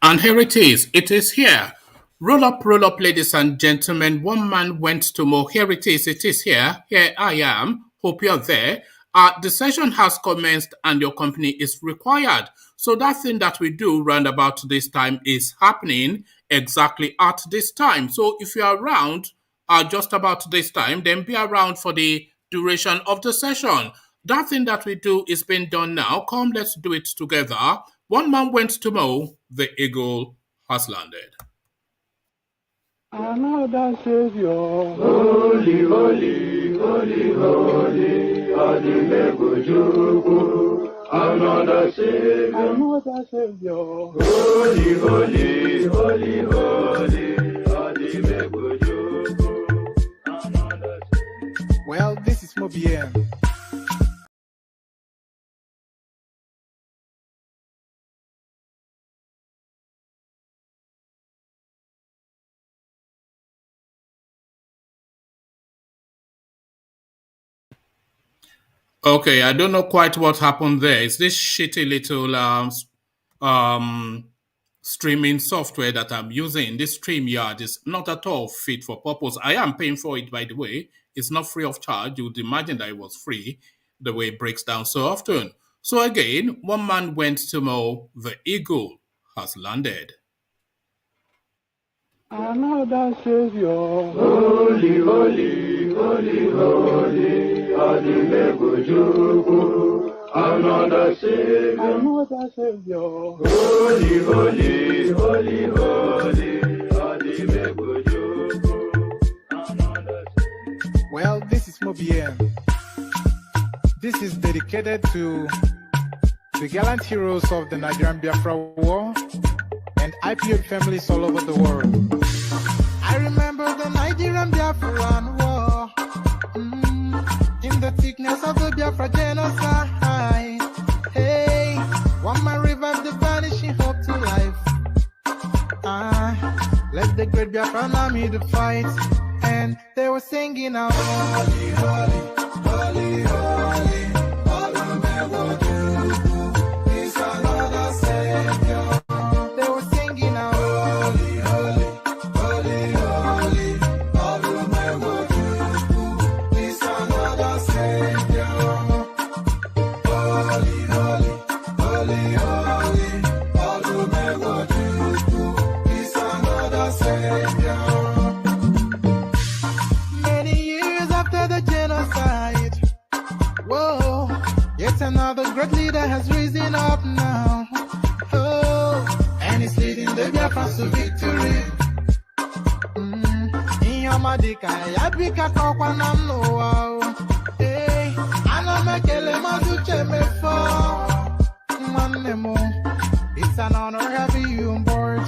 And here it is. It is here. Roll up, ladies and gentlemen. One man went to more. Here it is. It is here. Here I am. Hope you're there. The session has commenced and your company is required. So that thing that we do round about this time is happening exactly at this time. So if you're around just about this time, then be around for the duration of the session. That thing that we do is being done now. Come, let's do it together. One man went to mow, the eagle has landed. Another Savior, holy, holy, holy, holy, Adimebujuku. Another Savior, holy, holy, holy, holy, Adimebujuku. Well, this is Mobien. Okay, I don't know quite what happened there. It's this shitty little streaming software that I'm using. This StreamYard is not at all fit for purpose. I am paying for it, by the way. It's not free of charge. You would imagine that it was free, the way it breaks down so often. So again, one man went to mow, the eagle has landed. Another Savior, holy, holy, holy, holy, Adimebujuku. Another Savior, holy, holy, holy, holy, Adimebujuku. Well, this is Mobien. This is dedicated to the gallant heroes of the Nigerian Biafra War and IPO families all over the world. I remember the Nigerian Biafran War, in the thickness of the Biafra genocide. Hey, one man revived the vanishing hope to life. Let the great Biafran army to fight, and they were singing out, holy, holy, holy, holy, is another Savior. They were singing out, holy, holy, holy, holy, is another Savior. Holy, holy, holy, holy, is another Savior. Many years after the genocide, whoa, yet another great leader has risen up now. Oh, and he's leading the Biafrans to victory. In Yamadika, Yabika Kokwanam Noao. Hey, Anamekele Mazuche Mefo. Manemo, it's an honor having you on board.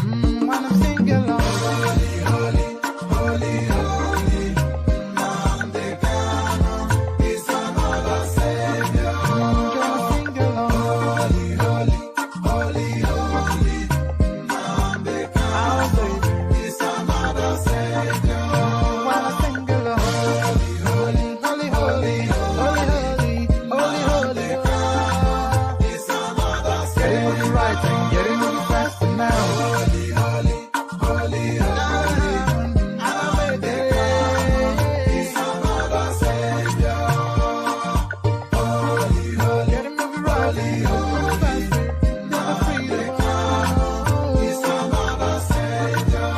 When I'm singing along, holy, holy, holy, holy, Nande Kanu is another Savior. Sing along, holy, holy, holy, holy, Nande Kanu is another Savior. When I sing along, holy, holy, holy, holy, holy, holy, holy, is another Savior. Getting it right and getting it faster now. Holy, holy, holy, holy, is another Savior. Holy, holy, getting it right, holy, faster, never freedom. Is another Savior.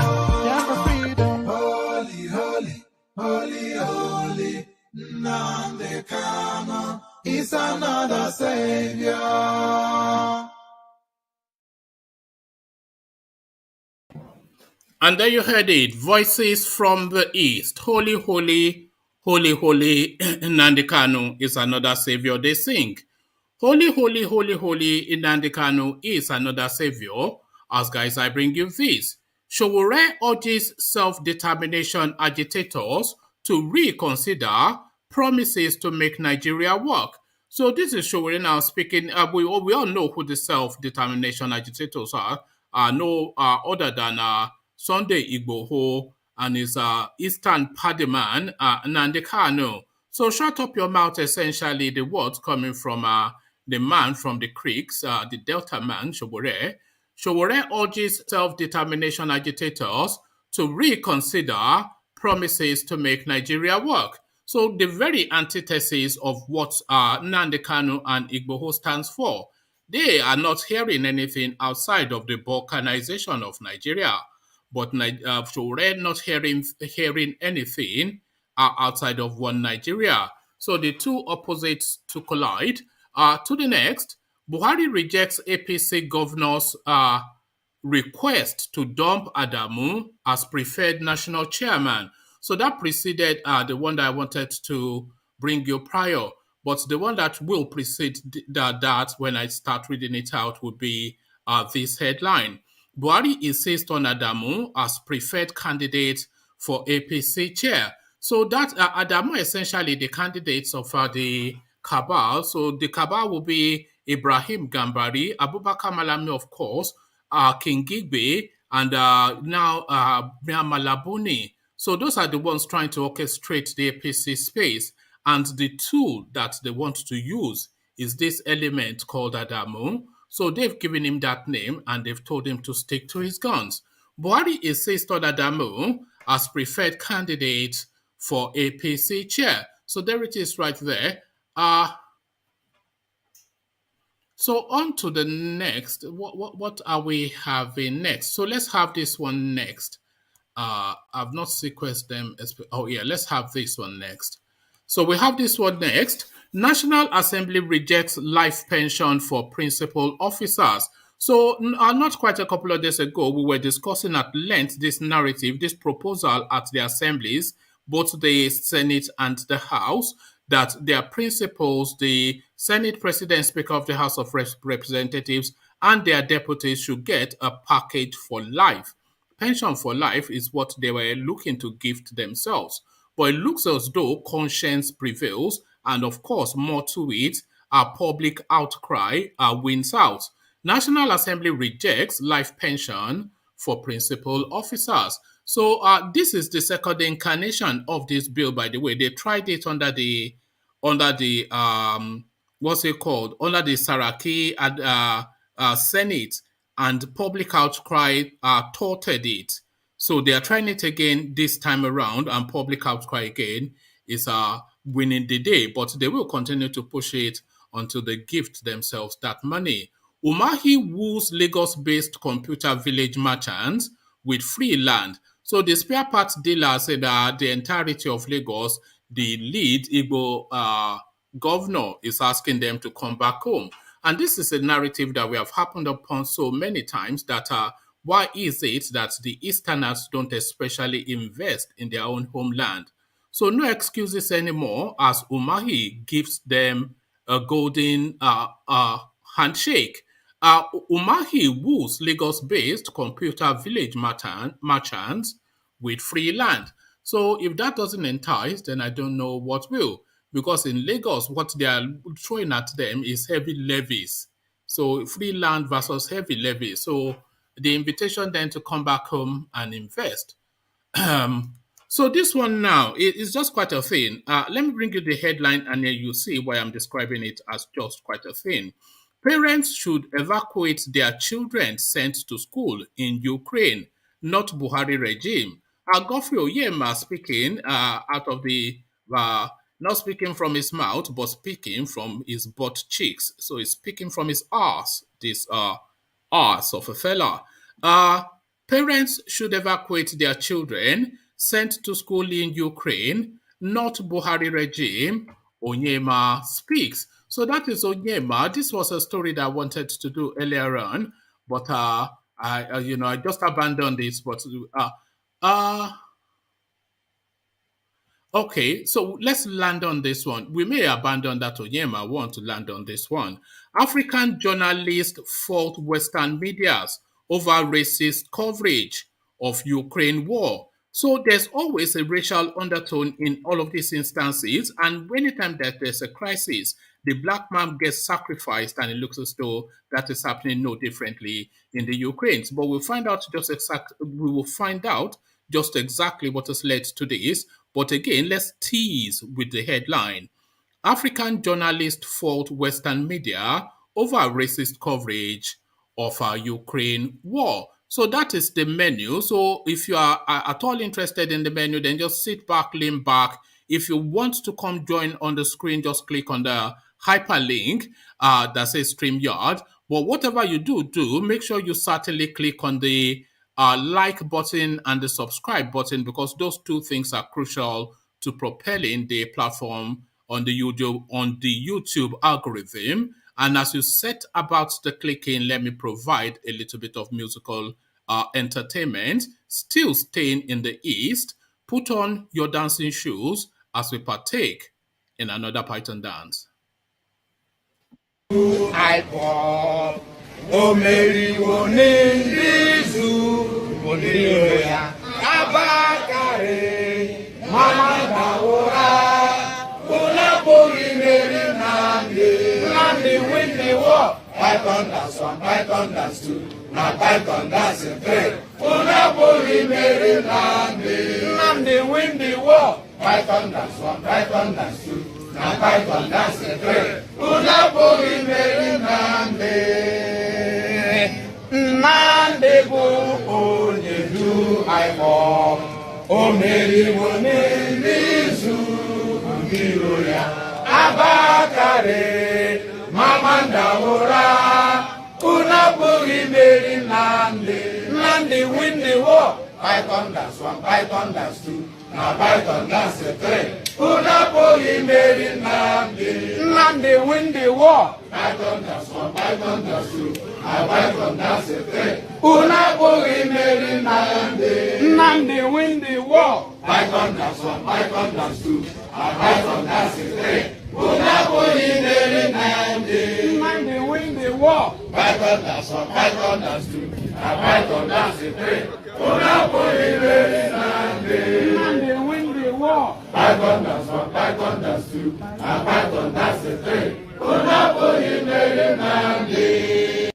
Never freedom. Holy, holy, holy, holy, Nande Kanu is another Savior. And there you heard it. Voices from the East. Holy, holy, holy, holy, Nnamdi Kanu is another savior, they sing. Holy, holy, holy, holy, Nnamdi Kanu is another savior. As guys, I bring you this. Sowore urges self-determination agitators to reconsider promises to make Nigeria work. So this is Sowore now speaking. We all know who the self-determination agitators are. No other than Sunday Igboho and his Eastern Partyman, Nnamdi Kanu. So shut up your mouth, essentially, the words coming from the man from the creeks, the Delta man, Sowore. Sowore urges self-determination agitators to reconsider promises to make Nigeria work. So the very antithesis of what Nnamdi Kanu and Igboho stands for. They are not hearing anything outside of the balkanization of Nigeria, but Sowore not hearing anything outside of one Nigeria. So the two opposites to collide. To the next, Buhari rejects APC governor's request to dump Adamu as preferred national chairman. So that preceded the one that I wanted to bring you prior. But the one that will precede that when I start reading it out would be this headline. Buhari insists on Adamu as preferred candidate for APC chair. So that Adamu essentially the candidates of the cabal. So the cabal will be Ibrahim Gambari, Abubakar Malami, of course, King Gigbe, and now Mia Malabuni. So those are the ones trying to orchestrate the APC space. And the tool that they want to use is this element called Adamu. So they've given him that name and they've told him to stick to his guns. Buhari insists on Adamu as preferred candidate for APC chair. So there it is right there. So on to the next. What are we having next? So let's have this one next. I've not sequenced them. Oh yeah, let's have this one next. So we have this one next. National Assembly rejects life pension for principal officers. So not quite a couple of days ago, we were discussing at length this narrative, this proposal at the assemblies, both the Senate and the House, that their principals, the Senate President, Speaker of the House of Representatives, and their deputies should get a package for life. Pension for life is what they were looking to gift themselves. But it looks as though conscience prevails, and of course, more to it, a public outcry wins out. National Assembly rejects life pension for principal officers. So this is the second incarnation of this bill, by the way. They tried it under the what's it called? Under the Saraki Senate, and public outcry thwarted it. So they are trying it again this time around, and public outcry again is winning the day. But they will continue to push it until they gift themselves that money. UMAHI woos Lagos-based computer village merchants with free land. So the spare parts dealer said that the entirety of Lagos, the lead Igbo governor is asking them to come back home. And this is a narrative that we have happened upon so many times that why is it that the Easterners don't especially invest in their own homeland? So no excuses anymore as UMAHI gives them a golden handshake. UMAHI woos Lagos-based computer village merchants with free land. So if that doesn't entice, then I don't know what will. Because in Lagos, what they are throwing at them is heavy levies. So free land versus heavy levies. So the invitation then to come back home and invest. So this one now is just quite a thing. Let me bring you the headline and then you see why I'm describing it as just quite a thing. Parents should evacuate their children sent to school in Ukraine, not Buhari regime. Godfrey Oyema speaking out of the, not speaking from his mouth, but speaking from his butt cheeks. So he's speaking from his arse, this arse of a fella. Parents should evacuate their children sent to school in Ukraine, not Buhari regime, Onyema speaks. So that is Onyema. This was a story that I wanted to do earlier on, but I just abandoned this. But okay, so let's land on this one. We may abandon that Onyema. I want to land on this one. African journalists fault Western medias over racist coverage of Ukraine war. So there's always a racial undertone in all of these instances, and anytime that there's a crisis, the black man gets sacrificed, and it looks as though that is happening no differently in the Ukraine. But we will find out just exactly what has led to this. But again, let's tease with the headline. African journalists fault Western media over racist coverage of Ukraine war. So that is the menu. So if you are at all interested in the menu, then just sit back, lean back. If you want to come join on the screen, just click on the hyperlink that says StreamYard. But whatever you do, make sure you certainly click on the like button and the subscribe button, because those two things are crucial to propelling the platform on the YouTube algorithm. And as you set about the clicking, let me provide a little bit of musical entertainment. Still staying in the East, put on your dancing shoes as we partake in another Python dance. IGBO omeriwo n'Izu olile ya abakare mama dawora olabori meri Nnamdi win the war. Python dance 1, Python dance 2, na Python dance 3. Olabori meri Nnamdi win the war. Python dance 1, Python dance 2. Na Python dance 3. Unabori meri Nnamdi bụ onye du IGBO. O meriwo n'Izu mbiro ya. Abakare mama ndawora. Unabori meri Nnamdi win the war. Python dance 1, Python dance 2. Na Python dance 3. Unabori meri Nnamdi win the war. Python dance 1, Python dance 2. Na Python dance 3. Unabori meri Nnamdi win the war. Python dance 1, Python dance 2. Na Python dance 3. Unabori meri Nnamdi win the war. Python dance 1, Python dance 2. Na Python dance 3. Unabori meri Nnamdi win the war. Python dance 1, Python dance 2. Na Python dance 3. Unabori meri Nnamdi.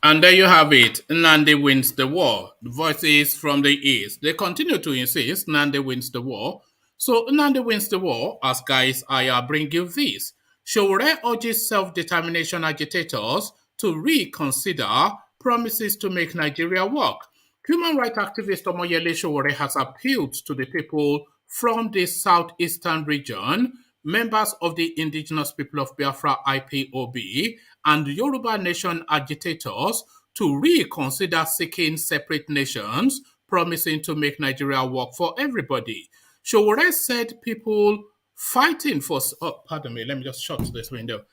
And there you have it. Nnamdi wins the war. The voices from the East. They continue to insist Nnamdi wins the war. So Nnamdi wins the war. As guys, I bring you this. Sowore urges self-determination agitators to reconsider promises to make Nigeria work. Human rights activist Omoyele Sowore has appealed to the people from the southeastern region, members of the indigenous people of Biafra IPOB, and Yoruba nation agitators to reconsider seeking separate nations, promising to make Nigeria work for everybody. Sowore said people fighting for... Oh, pardon me, let me just shut this window.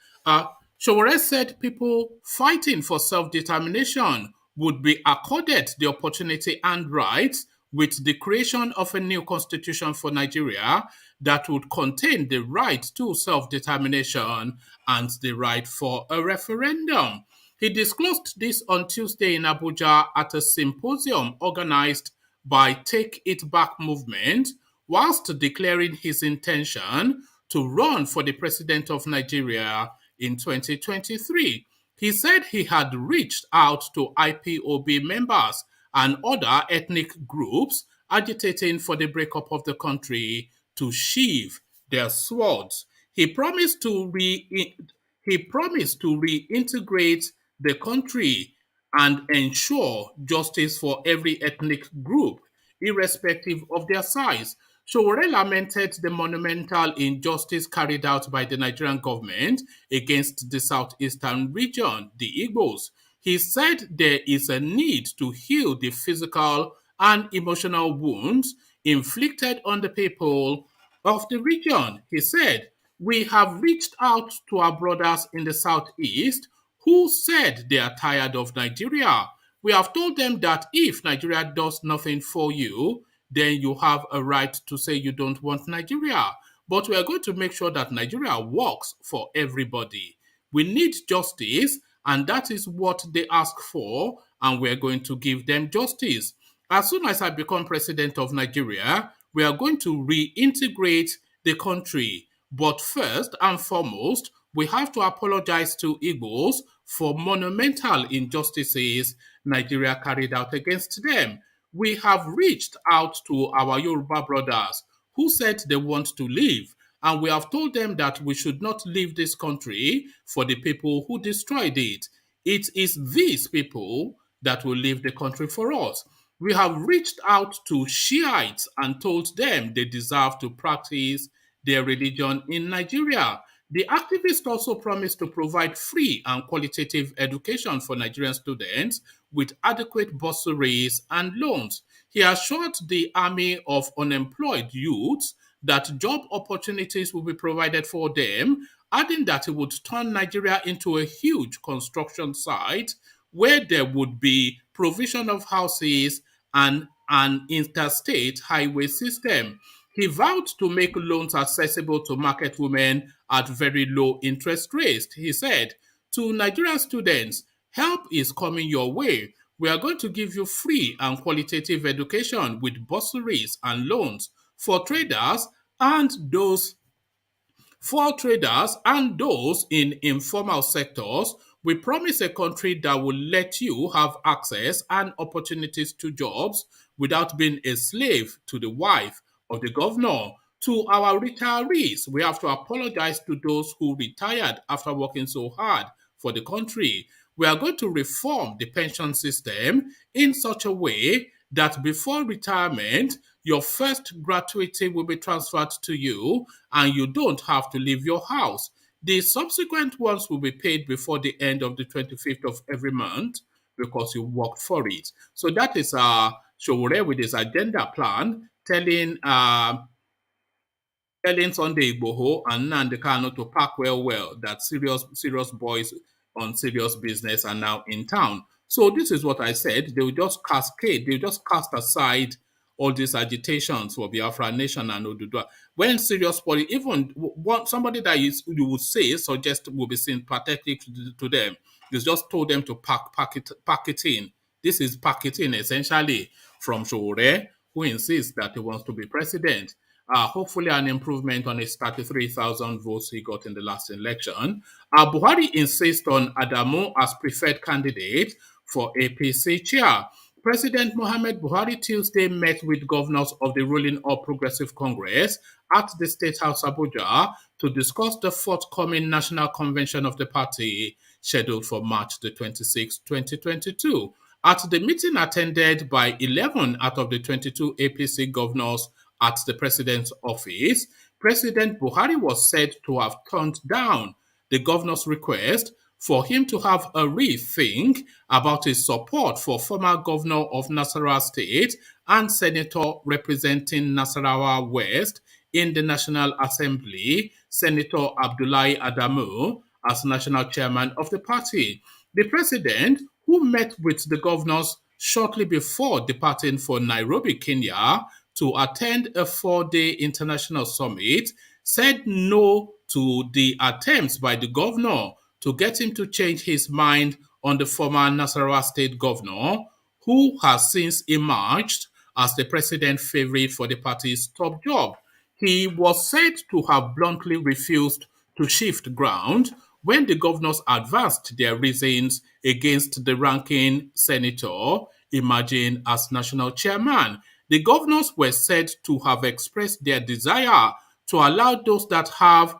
Sowore said people fighting for self-determination would be accorded the opportunity and rights with the creation of a new constitution for Nigeria that would contain the right to self-determination and the right for a referendum. He disclosed this on Tuesday in Abuja at a symposium organized by Take It Back movement, whilst declaring his intention to run for the president of Nigeria in 2023. He said he had reached out to IPOB members and other ethnic groups agitating for the breakup of the country to sheathe their swords. He promised to reintegrate the country and ensure justice for every ethnic group, irrespective of their size. Sowore lamented the monumental injustice carried out by the Nigerian government against the southeastern region, the Igbos. He said there is a need to heal the physical and emotional wounds inflicted on the people of the region. He said, "We have reached out to our brothers in the southeast who said they are tired of Nigeria. We have told them that if Nigeria does nothing for you, then you have a right to say you don't want Nigeria. But we are going to make sure that Nigeria works for everybody. We need justice, and that is what they ask for, and we are going to give them justice. As soon as I become president of Nigeria, we are going to reintegrate the country. But first and foremost, we have to apologize to Igbos for monumental injustices Nigeria carried out against them. We have reached out to our Yoruba brothers who said they want to leave, And we have told them that we should not leave this country for the people who destroyed it. It is these people that will leave the country for us. We have reached out to Shiites and told them they deserve to practice their religion in Nigeria. The activist also promised to provide free and qualitative education for Nigerian students with adequate bursaries and loans. He assured the army of unemployed youths that job opportunities will be provided for them, adding that he would turn Nigeria into a huge construction site where there would be provision of houses and an interstate highway system. He vowed to make loans accessible to market women at very low interest rates. He said, to Nigerian students, help is coming your way. We are going to give you free and qualitative education with bursaries and loans for traders and those in informal sectors. We promise a country that will let you have access and opportunities to jobs without being a slave to the wife of the governor. To our retirees, we have to apologize to those who retired after working so hard for the country. We are going to reform the pension system in such a way that before retirement, your first gratuity will be transferred to you and you don't have to leave your house. The subsequent ones will be paid before the end of the 25th of every month because you worked for it. So that is Sowore with his agenda plan telling Sunday Igboho and Nnamdi Kanu to pack well, that serious boys on serious business are now in town. So this is what I said. They will just cast aside all these agitations for Biafra Nation and Odudua. When serious politics, even somebody that you would say suggest will be sympathetic to them, you just told them to pack it in. This is pack it in essentially from Sowore, who insists that he wants to be president. Hopefully an improvement on his 33,000 votes he got in the last election. Buhari insists on Adamu as preferred candidate for APC chair. President Mohamed Buhari Tuesday met with governors of the ruling All Progressive Congress at the State House Abuja to discuss the forthcoming national convention of the party scheduled for March the 26th, 2022. At the meeting attended by 11 out of the 22 APC governors at the president's office, President Buhari was said to have turned down the governor's request for him to have a rethink about his support for former governor of Nasarawa State and senator representing Nasarawa West in the National Assembly, Senator Abdullahi Adamu, as national chairman of the party. The president, who met with the governors shortly before departing for Nairobi, Kenya, to attend a 4-day international summit, said no to the attempts by the governor to get him to change his mind on the former Nasarawa State governor, who has since emerged as the president's favorite for the party's top job. He was said to have bluntly refused to shift ground when the governors advanced their reasons against the ranking senator emerging as national chairman. The governors were said to have expressed their desire to allow those that have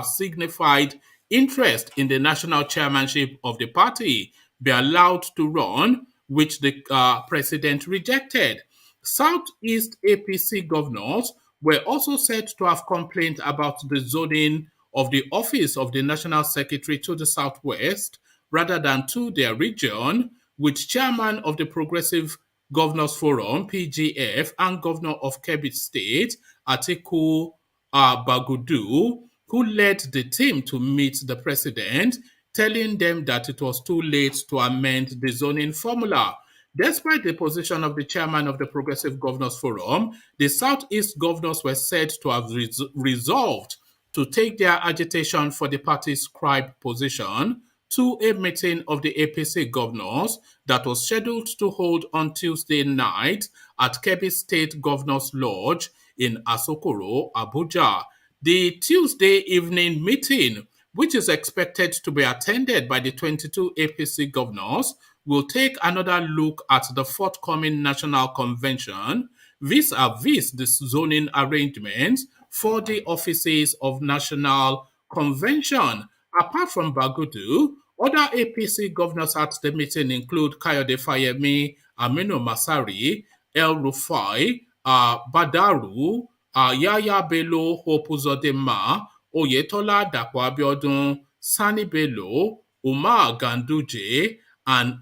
signified interest in the national chairmanship of the party be allowed to run, which the president rejected. Southeast APC governors were also said to have complained about the zoning of the office of the National Secretary to the Southwest rather than to their region, with chairman of the Progressive Governors Forum, PGF, and governor of Kebbi State, Atiku Bagudu, who led the team to meet the president, telling them that it was too late to amend the zoning formula. Despite the position of the chairman of the Progressive Governors Forum, the Southeast governors were said to have resolved to take their agitation for the party's scribe position to a meeting of the APC governors that was scheduled to hold on Tuesday night at Kebbi State Governors Lodge in Asokoro, Abuja. The Tuesday evening meeting, which is expected to be attended by the 22 APC governors, will take another look at the forthcoming national convention vis-a-vis the zoning arrangements for the offices of National Convention. Apart from Bagudu, other APC governors at the meeting include Kayode Fayemi, Aminu Masari, El Rufai, Badaru, Yaya Bello, Hope Uzodinma, Oyetola Dapo Abiodun, Sani Bello, Umar Ganduje, and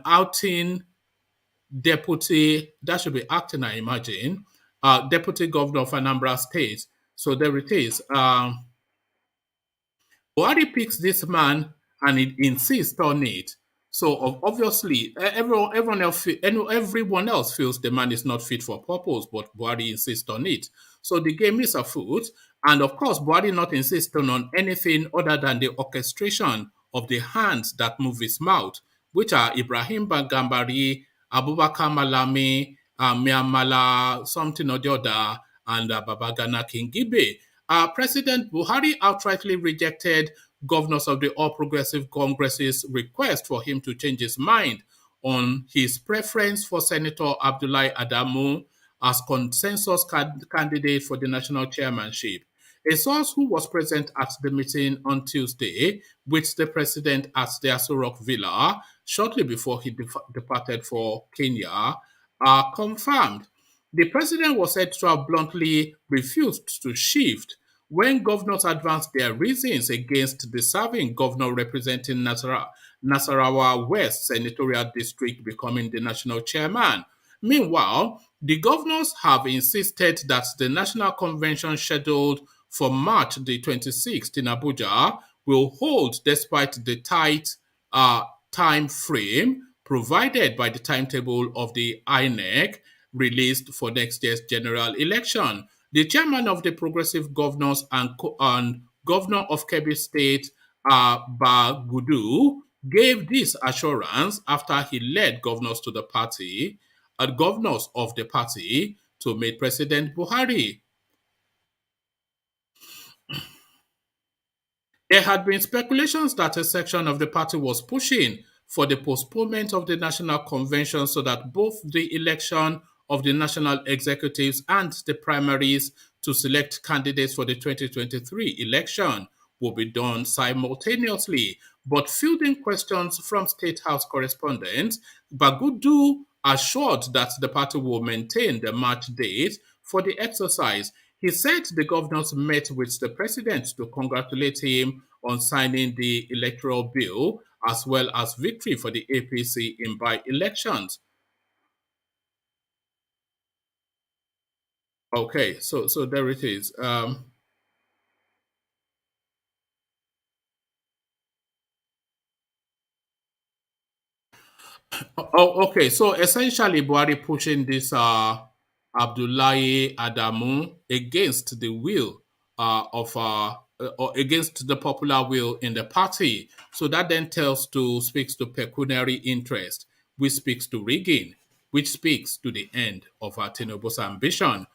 outing deputy, that should be acting, I imagine, deputy governor of Anambra State. So there it is. Buhari picks this man and he insists on it. So obviously, everyone else feels the man is not fit for purpose, but Buhari insists on it. So the game is afoot. And of course, Buhari not insisting on anything other than the orchestration of the hands that move his mouth, which are Ibrahim Bagambari, Abubakar Malami, Miamala, something or the other, and Babagana Kingibe. President Buhari outrightly rejected governors of the All Progressive Congress's request for him to change his mind on his preference for Senator Abdullahi Adamu as consensus candidate for the national chairmanship. A source who was present at the meeting on Tuesday with the president at the Aso Rock Villa shortly before he departed for Kenya confirmed. The president was said to have bluntly refused to shift when governors advanced their reasons against the serving governor representing Nasarawa West Senatorial District becoming the national chairman. Meanwhile, the governors have insisted that the national convention scheduled for March the 26th in Abuja will hold despite the tight time frame provided by the timetable of the INEC released for next year's general election. The chairman of the Progressive Governors and Governor of Kebbi State, Bagudu, gave this assurance after he led governors of the party to meet President Buhari. There had been speculations that a section of the party was pushing for the postponement of the National Convention so that both the election of the national executives and the primaries to select candidates for the 2023 election will be done simultaneously. But fielding questions from State House correspondents, Bagudu assured that the party will maintain the March date for the exercise. He said the governors met with the president to congratulate him on signing the electoral bill as well as victory for the APC in by-elections. Okay, so there it is. Okay. So essentially, Buhari pushing this Abdullahi Adamu against the will or against the popular will in the party. So that then speaks to pecuniary interest, which speaks to rigging, which speaks to the end of Tinubu's ambition.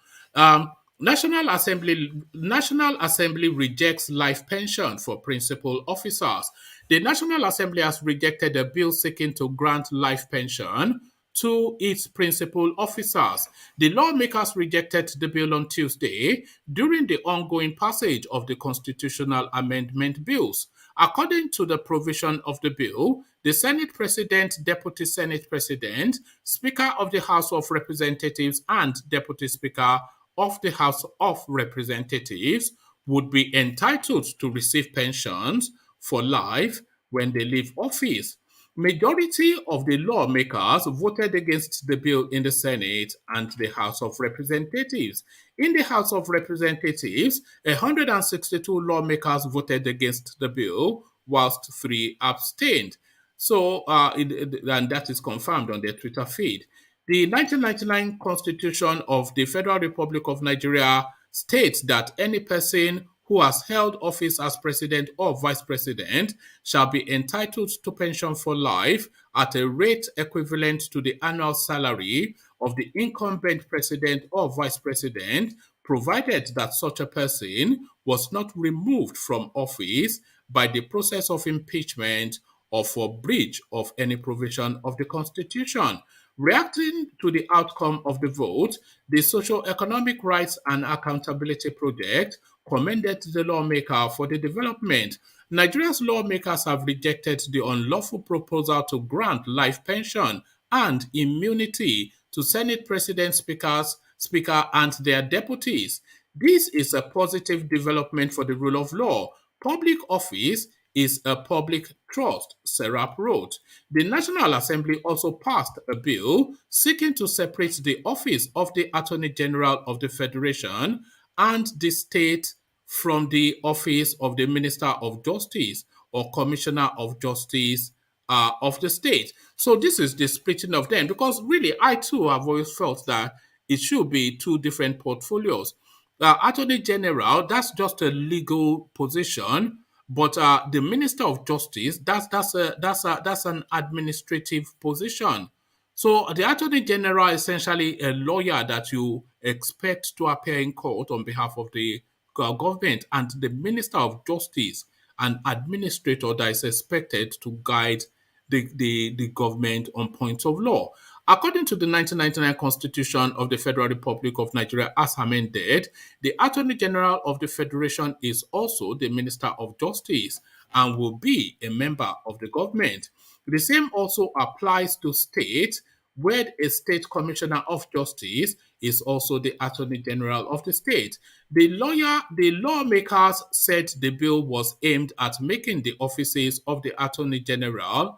National Assembly rejects life pension for principal officers. The National Assembly has rejected a bill seeking to grant life pension to its principal officers. The lawmakers rejected the bill on Tuesday during the ongoing passage of the constitutional amendment bills. According to the provision of the bill, the Senate President, Deputy Senate President, Speaker of the House of Representatives, and Deputy Speaker of the House of Representatives would be entitled to receive pensions for life when they leave office. Majority of the lawmakers voted against the bill in the Senate and the House of Representatives. In the House of Representatives, 162 lawmakers voted against the bill, whilst 3 abstained. So, and that is confirmed on their Twitter feed. The 1999 Constitution of the Federal Republic of Nigeria states that any person who has held office as president or vice president shall be entitled to pension for life at a rate equivalent to the annual salary of the incumbent president or vice president, provided that such a person was not removed from office by the process of impeachment or for breach of any provision of the Constitution. Reacting to the outcome of the vote, the Socio-Economic Rights and Accountability Project commended the lawmaker for the development. Nigeria's lawmakers have rejected the unlawful proposal to grant life pension and immunity to Senate President Speaker and their deputies. This is a positive development for the rule of law. Public office is a public trust, Serap wrote. The National Assembly also passed a bill seeking to separate the office of the Attorney General of the Federation and the state from the office of the Minister of Justice or Commissioner of Justice of the state. So this is the splitting of them because really I too have always felt that it should be two different portfolios. Attorney General, that's just a legal position, but the Minister of Justice, that's an administrative position. So the Attorney General is essentially a lawyer that you expect to appear in court on behalf of the government, and the Minister of Justice, an administrator that is expected to guide the government on points of law. According to the 1999 Constitution of the Federal Republic of Nigeria, as amended, the Attorney General of the Federation is also the Minister of Justice and will be a member of the government. The same also applies to states, where a state commissioner of justice is also the Attorney General of the state. The lawmakers said the bill was aimed at making the offices of the Attorney General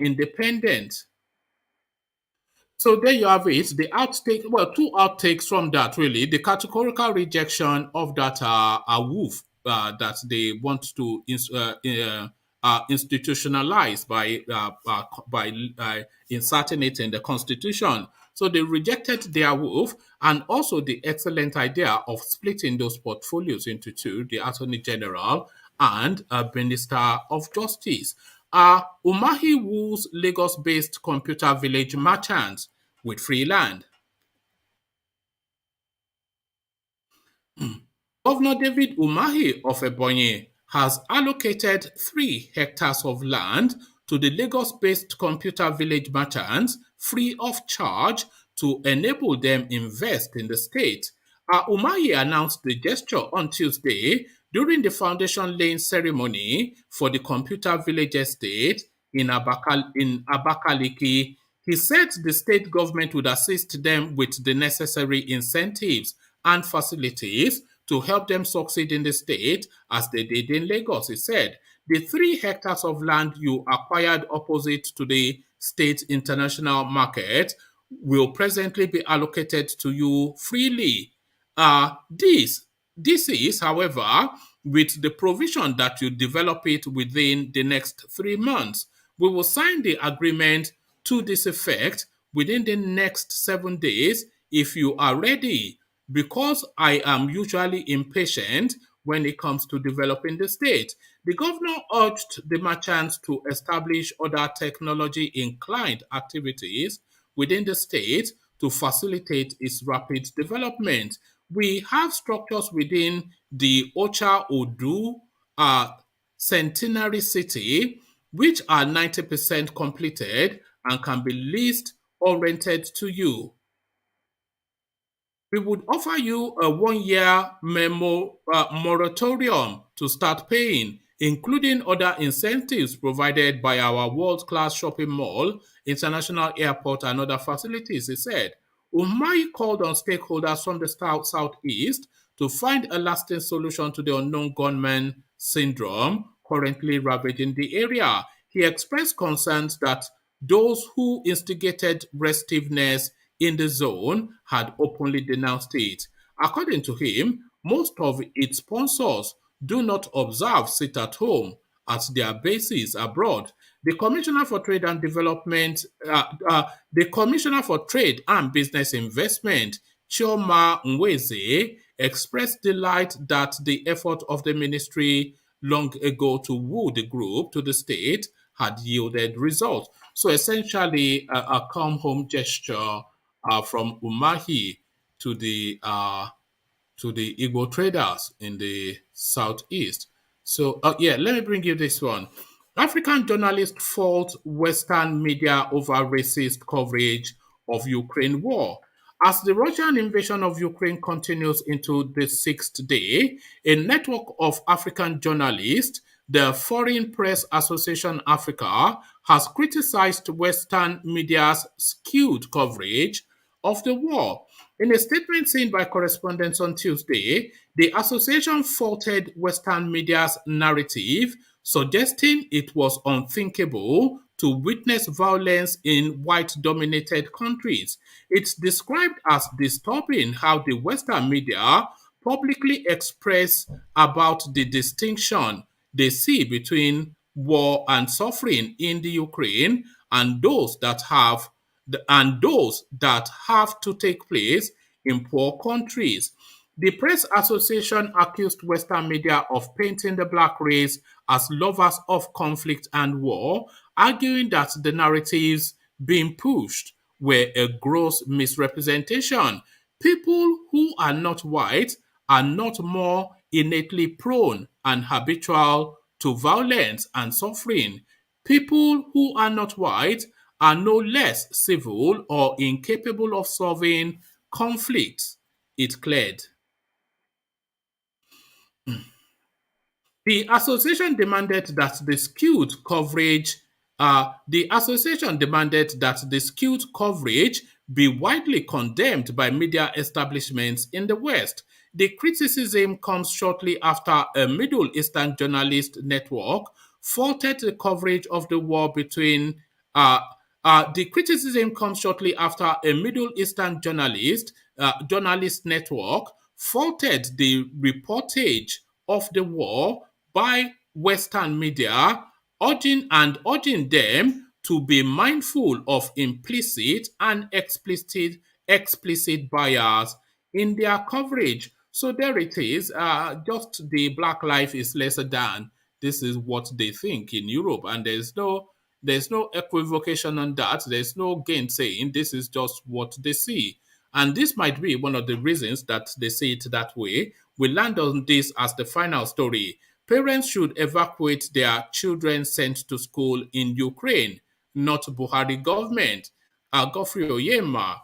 independent. So there you have it. The outtake, well, two outtakes from that really. The categorical rejection of that woof that they want to institutionalize by inserting it in the constitution. So they rejected their woof and also the excellent idea of splitting those portfolios into two: the Attorney General and Minister of Justice. UMAHI woos Lagos-based computer village merchants with free land. Governor David Umahi of Ebonyi has allocated 3 hectares of land to the Lagos-based computer village merchants free of charge to enable them invest in the state. Umahi announced the gesture on Tuesday during the foundation laying ceremony for the computer village estate in Abakaliki. He said the state government would assist them with the necessary incentives and facilities to help them succeed in the state as they did in Lagos. He said, the 3 hectares of land you acquired opposite to the state international market will presently be allocated to you freely. This is, however, with the provision that you develop it within the next 3 months. We will sign the agreement to this effect within the next 7 days if you are ready, because I am usually impatient when it comes to developing the state. The governor urged the merchants to establish other technology-inclined activities within the state to facilitate its rapid development. We have structures within the Ocha Odu Centenary City, which are 90% completed and can be leased or rented to you. We would offer you a 1-year moratorium to start paying, including other incentives provided by our world-class shopping mall, international airport, and other facilities, he said. Umahi called on stakeholders from the southeast to find a lasting solution to the unknown gunman syndrome currently ravaging the area. He expressed concerns that those who instigated restiveness in the zone had openly denounced it. According to him, most of its sponsors do not observe sit at home at their bases abroad. The Commissioner for Trade and Development, the Commissioner for Trade and Business Investment, Chioma Nweze, expressed delight that the effort of the ministry long ago to woo the group to the state had yielded results. So essentially, a come home gesture from Umahi to the Igbo traders in the southeast. So let me bring you this one. African journalists fault Western media over racist coverage of Ukraine war. As the Russian invasion of Ukraine continues into the sixth day, a network of African journalists, the Foreign Press Association Africa, has criticized Western media's skewed coverage of the war. In a statement seen by correspondents on Tuesday, the association faulted Western media's narrative, suggesting it was unthinkable to witness violence in white dominated countries. It's described as disturbing how the Western media publicly express about the distinction they see between war and suffering in the Ukraine and those that have to take place in poor countries. The Press Association accused Western media of painting the black race as lovers of conflict and war, arguing that the narratives being pushed were a gross misrepresentation. People who are not white are not more innately prone and habitual to violence and suffering. People who are not white are no less civil or incapable of solving conflicts, it cleared. The association demanded that the skewed coverage be widely condemned by media establishments in the West. The criticism comes shortly after a Middle Eastern journalist network faulted the coverage of the war between uh, the criticism comes shortly after a Middle Eastern journalist network faulted the reportage of the war by Western media, urging them to be mindful of implicit and explicit bias in their coverage. So there it is. Just the black life is lesser than. This is what they think in Europe, and there's no equivocation on that. There's no gainsaying. This is just what they see. And this might be one of the reasons that they see it that way. We land on this as the final story. Parents should evacuate their children sent to school in Ukraine, not Buhari government. Godfrey Oyema.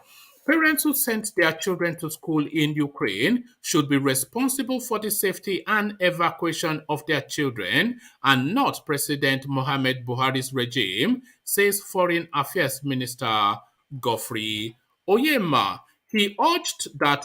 Parents who sent their children to school in Ukraine should be responsible for the safety and evacuation of their children and not President Mohamed Buhari's regime, says Foreign Affairs Minister Godfrey Oyema. He urged that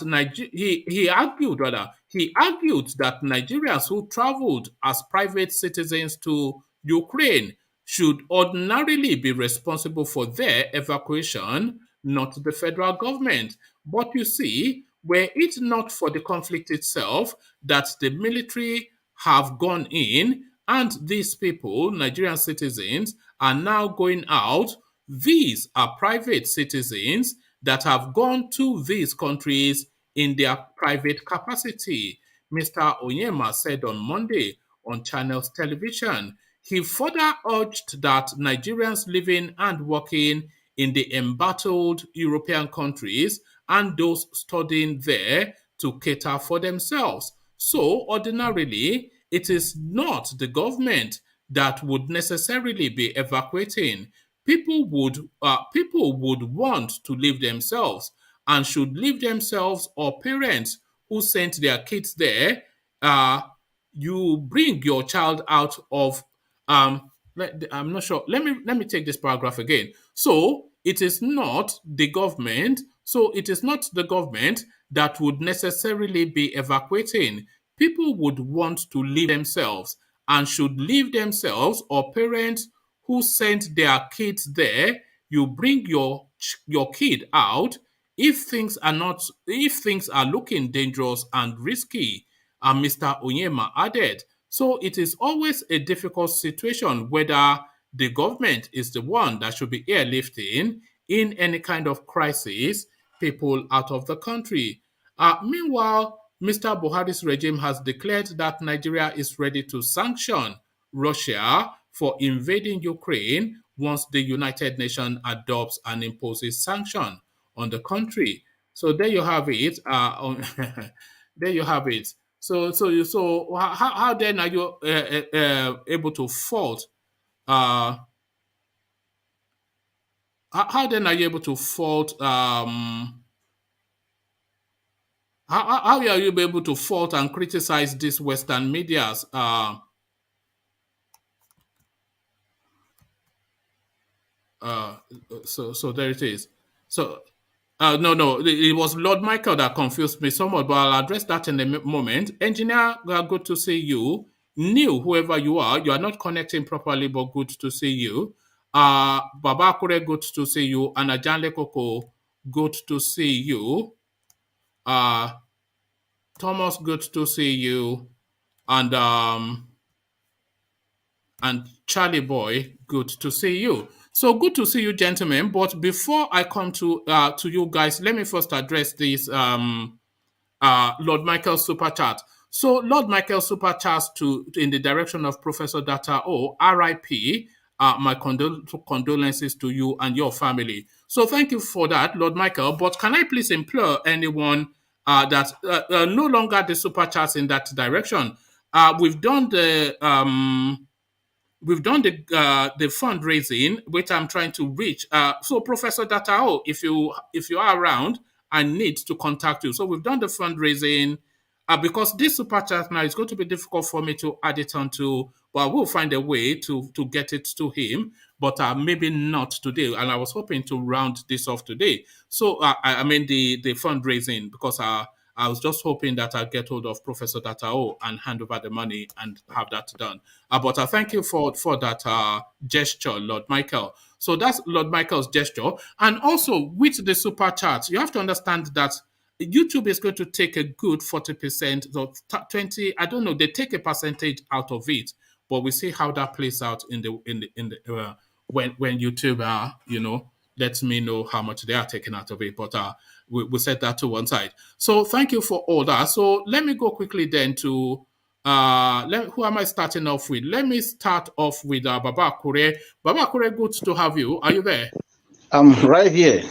he argued that Nigerians who traveled as private citizens to Ukraine should ordinarily be responsible for their evacuation, not the federal government. But you see, were it not for the conflict itself, that the military have gone in and these people, Nigerian citizens, are now going out. These are private citizens that have gone to these countries in their private capacity, Mr. Onyema said on Monday on Channels Television. He further urged that Nigerians living and working in the embattled European countries and those studying there to cater for themselves. So, ordinarily, it is not the government that would necessarily be evacuating. People would want to leave themselves and should leave themselves, or parents who sent their kids there. You bring your child out of I'm not sure. Let me take this paragraph again. So it is not the government. So it is not the government that would necessarily be evacuating. People would want to leave themselves and should leave themselves, or parents who sent their kids there. You bring your kid out if things are looking dangerous and risky, Mr. Onyema added. So it is always a difficult situation whether the government is the one that should be airlifting in any kind of crisis people out of the country. Meanwhile, Mr. Buhari's regime has declared that Nigeria is ready to sanction Russia for invading Ukraine once the United Nations adopts and imposes sanction on the country. So there you have it. There you have it. So how then are you able to fault uh, how then are you able to fault how are you able to fault and criticize these Western medias? So there it is. So no, it was Lord Michael that confused me somewhat, but I'll address that in a moment. Engineer, good to see you. Neil, whoever you are not connecting properly, but good to see you. Baba Kure, good to see you. And Ajanle Koko, good to see you. Thomas, good to see you. And Charlie Boy, good to see you. So good to see you, gentlemen. But before I come to you guys, let me first address this Lord Michael super chat. So Lord Michael super chats in the direction of Professor Data O, RIP. My condolences to you and your family. So thank you for that, Lord Michael. But can I please implore anyone that no longer the super chats in that direction? We've done the fundraising, which I'm trying to reach. So Professor Datao, if you are around, I need to contact you. So we've done the fundraising. Because this super chat now is going to be difficult for me to add it onto, but I will find a way to get it to him, but maybe not today. And I was hoping to round this off today. So I mean the fundraising, because I was just hoping that I'll get hold of Professor Datao and hand over the money and have that done. But I thank you for that gesture, Lord Michael. So that's Lord Michael's gesture. And also with the super chat, you have to understand that YouTube is going to take a good 40%, or 20. I don't know. They take a percentage out of it, but we see how that plays out in the when YouTube lets me know how much they are taking out of it. But we set that to one side. So thank you for all that. So let me go quickly then to who am I starting off with? Let me start off with Baba Kure. Baba Kure, good to have you. Are you there? I'm right here.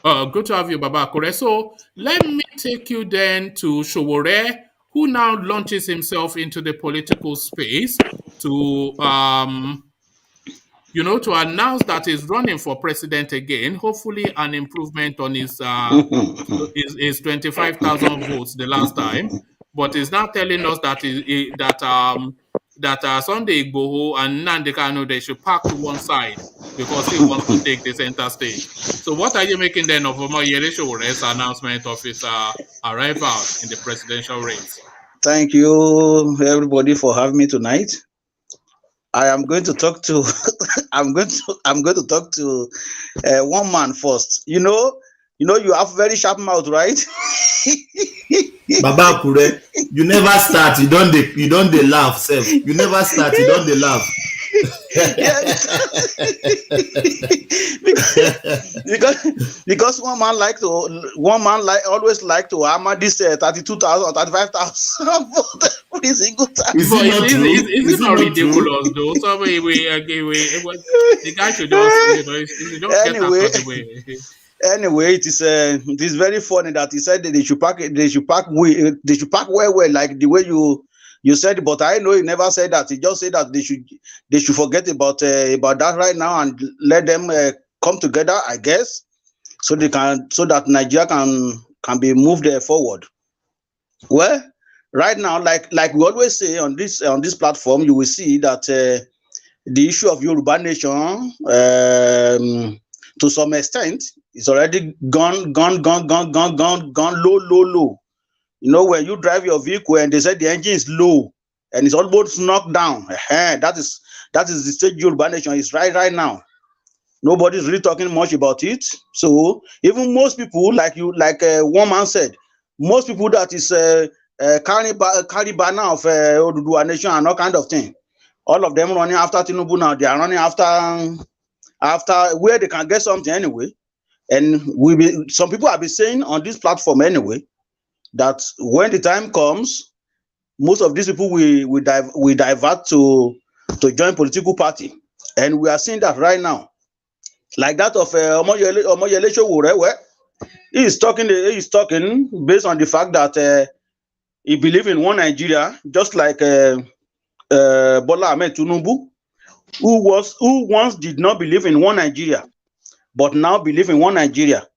Good to have you, Baba Kure. So let me take you then to Sowore, who now launches himself into the political space to to announce that he's running for president again. Hopefully, an improvement on his 25,000 votes the last time, but he's now telling us that Sunday Igboho and Nnamdi Kanu, they should park to one side because he wants to take the center stage. So what are you making then of Omoyele Sowore's announcement of his arrival in the presidential race? Thank you, everybody, for having me tonight. I am going to talk to I'm going to talk to one man first. You have very sharp mouth, right? Baba Kure, you never start. You don't laugh, self. You never start. You don't laugh. because one man always like to hammer this 32,000 or 35,000 every single time. Is it not ridiculous though? So the guy should just get out of the way. Anyway, it is very funny that he said that they should pack well, like the way you said, but I know he never said that. He just said that they should forget about that right now and let them come together, I guess, so that Nigeria can be moved forward. Well, right now, like we always say on this platform, you will see that the issue of Yoruba nation, to some extent, is already gone low. When you drive your vehicle and they say the engine is low and it's almost knocked down, that is the stage Yoruba nation is right now. Nobody's really talking much about it. So even most people, like one man said, most people that is carry banner of Odudua nation and all kind of thing, all of them running after Tinubu now. They are running after where they can get something anyway. And some people have been saying on this platform anyway, that when the time comes, most of these people will divert to join political party, and we are seeing that right now. Like that of Omoyele Sowore, where he is talking based on the fact that he believes in one Nigeria, just like Bola Ahmed Tinubu, who once did not believe in one Nigeria. but now believe in one Nigeria.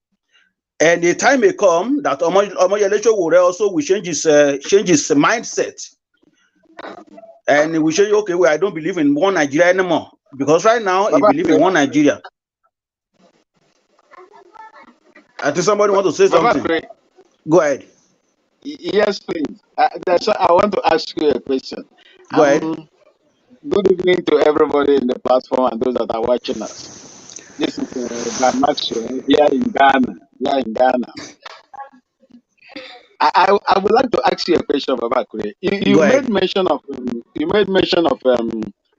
And the time may come that Omoyele Sowore also will change his mindset. And we say, okay, well, I don't believe in one Nigeria anymore. Because right now, he believes in one Nigeria. I think somebody wants to say something. Go ahead. Yes, please. I want to ask you a question. Go ahead. Good evening to everybody in the platform and those that are watching us. This is Bamaxo here in Ghana. I would like to ask you a question, Baba Kure. You made mention of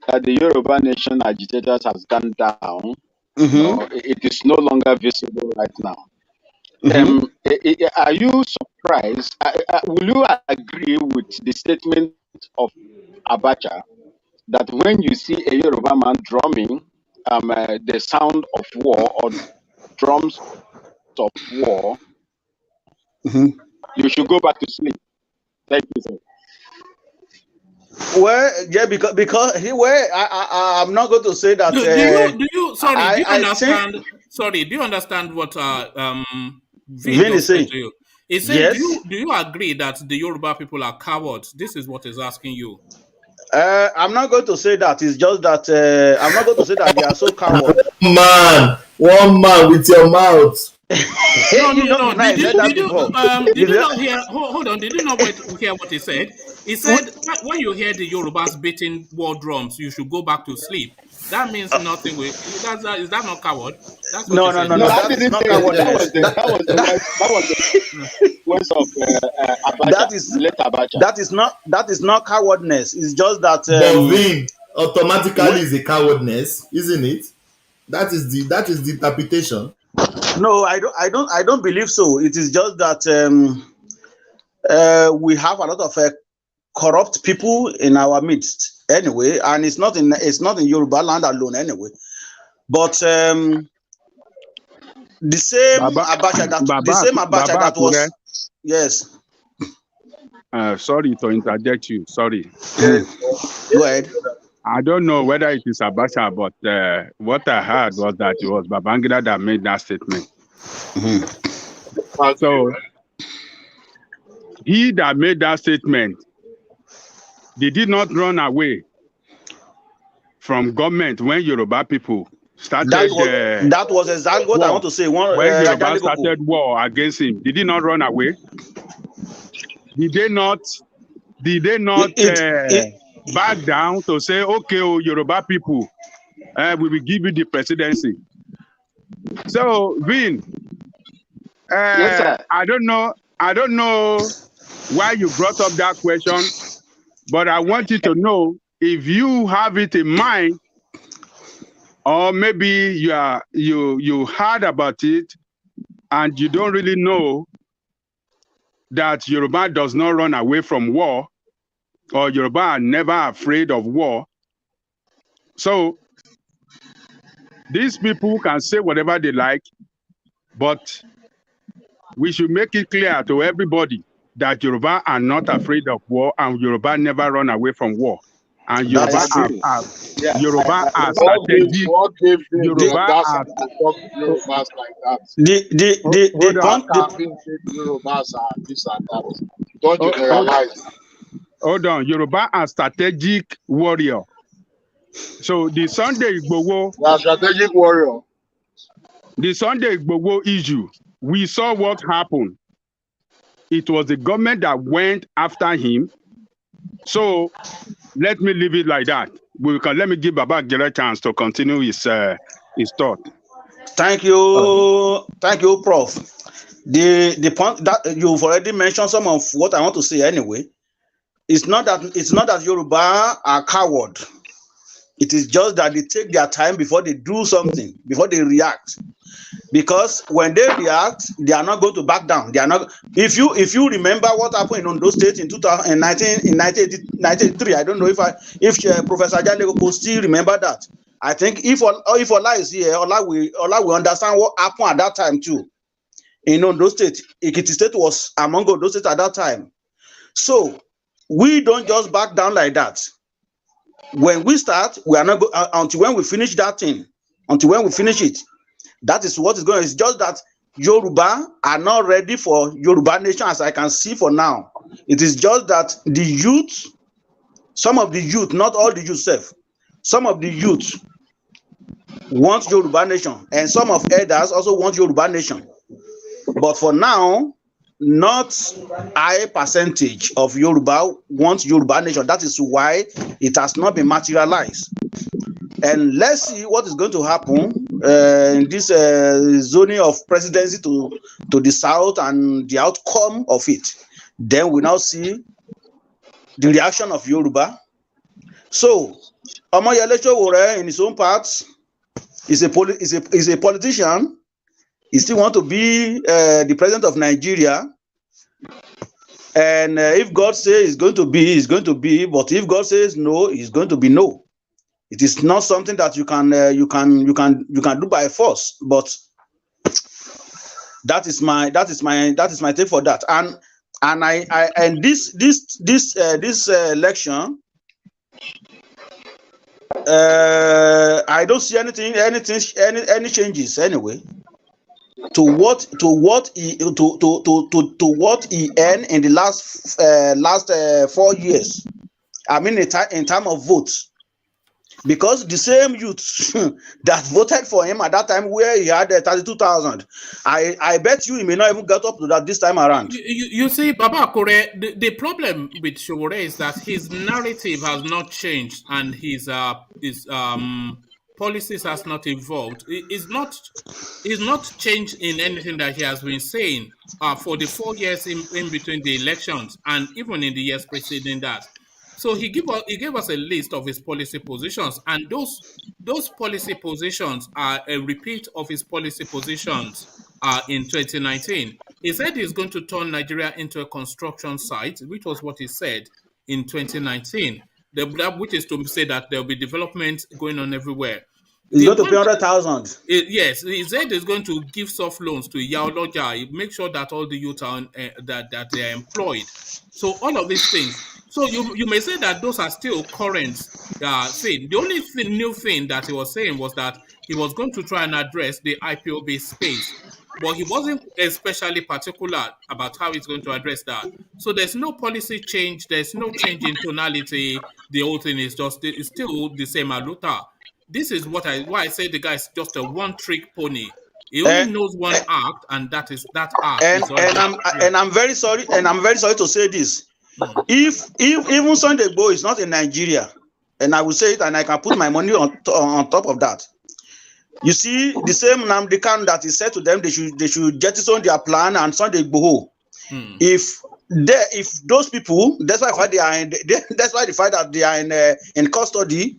that the Yoruba nation agitators has gone down. No, it is no longer visible right now. Are you surprised? Will you agree with the statement of Abacha that when you see a Yoruba man drumming the sound of war or drums of war, you should go back to sleep? Thank you, sir. Well, yeah, because I'm not going to say that. Do you understand? Do you understand what Vin is saying to you? He said, yes. Do you agree that the Yoruba people are cowards? This is what he's asking you. I'm not going to say that. It's just that I'm not going to say that they are so coward. One man with your mouth. No. Did you not hear? Hold on. Did you not hear what he said? He said, when you hear the Yorubas beating war drums, you should go back to sleep. That means nothing. Is that not coward? That's what no. That is not coward. That was the words of Abacha. That is not cowardness. It's just that. Vin automatically is a cowardness, isn't it? That is the interpretation. No, I don't believe so. It is just that we have a lot of corrupt people in our midst anyway, and it's not in Yoruba land alone anyway. But the same Abacha that was yes. Sorry to interject you. Sorry. Go ahead. I don't know whether it is Abacha, but what I heard was that it was Babangida that made that statement. So he that made that statement, they did not run away from government when Yoruba people started. That was exactly what I want to say. When Yoruba started war against him, they did not run away. Did they not back down to say, okay, Yoruba people, we will give you the presidency? So, Vin, yes, sir. I don't know why you brought up that question, but I want you to know if you have it in mind, or maybe you heard about it and you don't really know that Yoruba does not run away from war, or Yoruba are never afraid of war. So these people can say whatever they like, but we should make it clear to everybody that Yoruba are not afraid of war, and Yoruba never run away from war. And Yoruba are strategic. Yoruba are like that. Yorubas are this and that. Don't you realize? Hold on, Yoruba are strategic warrior. So the Sunday Igboho, strategic warrior. The Sunday Igboho issue, we saw what happened. It was the government that went after him. So let me leave it like that. Let me give Baba a chance to continue his thought. Thank you, Prof. The point that you've already mentioned some of what I want to say anyway. It's not that Yoruba are coward. It is just that they take their time before they do something, before they react. Because when they react, they are not going to back down. They are not. If you remember what happened in Ondo State in 1983, I don't know if Professor Jalego could still remember that. I think if Ola is here, Ola will understand what happened at that time too. In Ondo State, Ekiti State was among Ondo State at that time. So we don't just back down like that. When we start, we are not until when we finish that thing. Until when we finish it. That is what is going on. It's just that Yoruba are not ready for Yoruba nation, as I can see for now. It is just that the youth, some of the youth, not all the youth, some of the youth want Yoruba nation, and some of elders also want Yoruba nation. But for now, not high percentage of Yoruba wants Yoruba nation. That is why it has not been materialized. And let's see what is going to happen in this zoning of presidency to the south and the outcome of it. Then we now see the reaction of Yoruba. So, Omoyele Sowore, in his own part, is a politician. He still want to be the president of Nigeria. And if God says it's going to be, it's going to be. But if God says no, it's going to be no. It is not something that you can do by force. But that is my take for that. And this election, I don't see any changes anyway to what he earned in the last 4 years. I mean, in terms of votes. Because the same youth that voted for him at that time, where he had 32,000, I bet you he may not even get up to that this time around. You see, Baba Kore, the problem with Sowore is that his narrative has not changed and his policies has not evolved. It's not changed in anything that he has been saying for the 4 years in between the elections and even in the years preceding that. So he gave us a list of his policy positions, and those policy positions are a repeat of his policy positions in 2019. He said he's going to turn Nigeria into a construction site, which was what he said in 2019. Which is to say that there will be development going on everywhere. He's going to pay 100,000. Yes, he said he's going to give soft loans to Yaoloja, make sure that all the youth are that they are employed. So all of these things. So you may say that those are still current thing. The only new thing that he was saying was that he was going to try and address the IPOB space, but he wasn't especially particular about how he's going to address that. So there's no policy change. There's no change in tonality. The whole thing is it's still the same aluta. This is why I say the guy is just a one-trick pony. He only knows one act, and that is that act. And I'm very sorry. And I'm very sorry to say this. If even Sunday Igboho is not in Nigeria, and I will say it, and I can put my money on top of that. You see, the same Nnamdi Kanu that is said to them they should jettison their plan and Sunday Igboho. If those people, that's why the fact that they are in custody.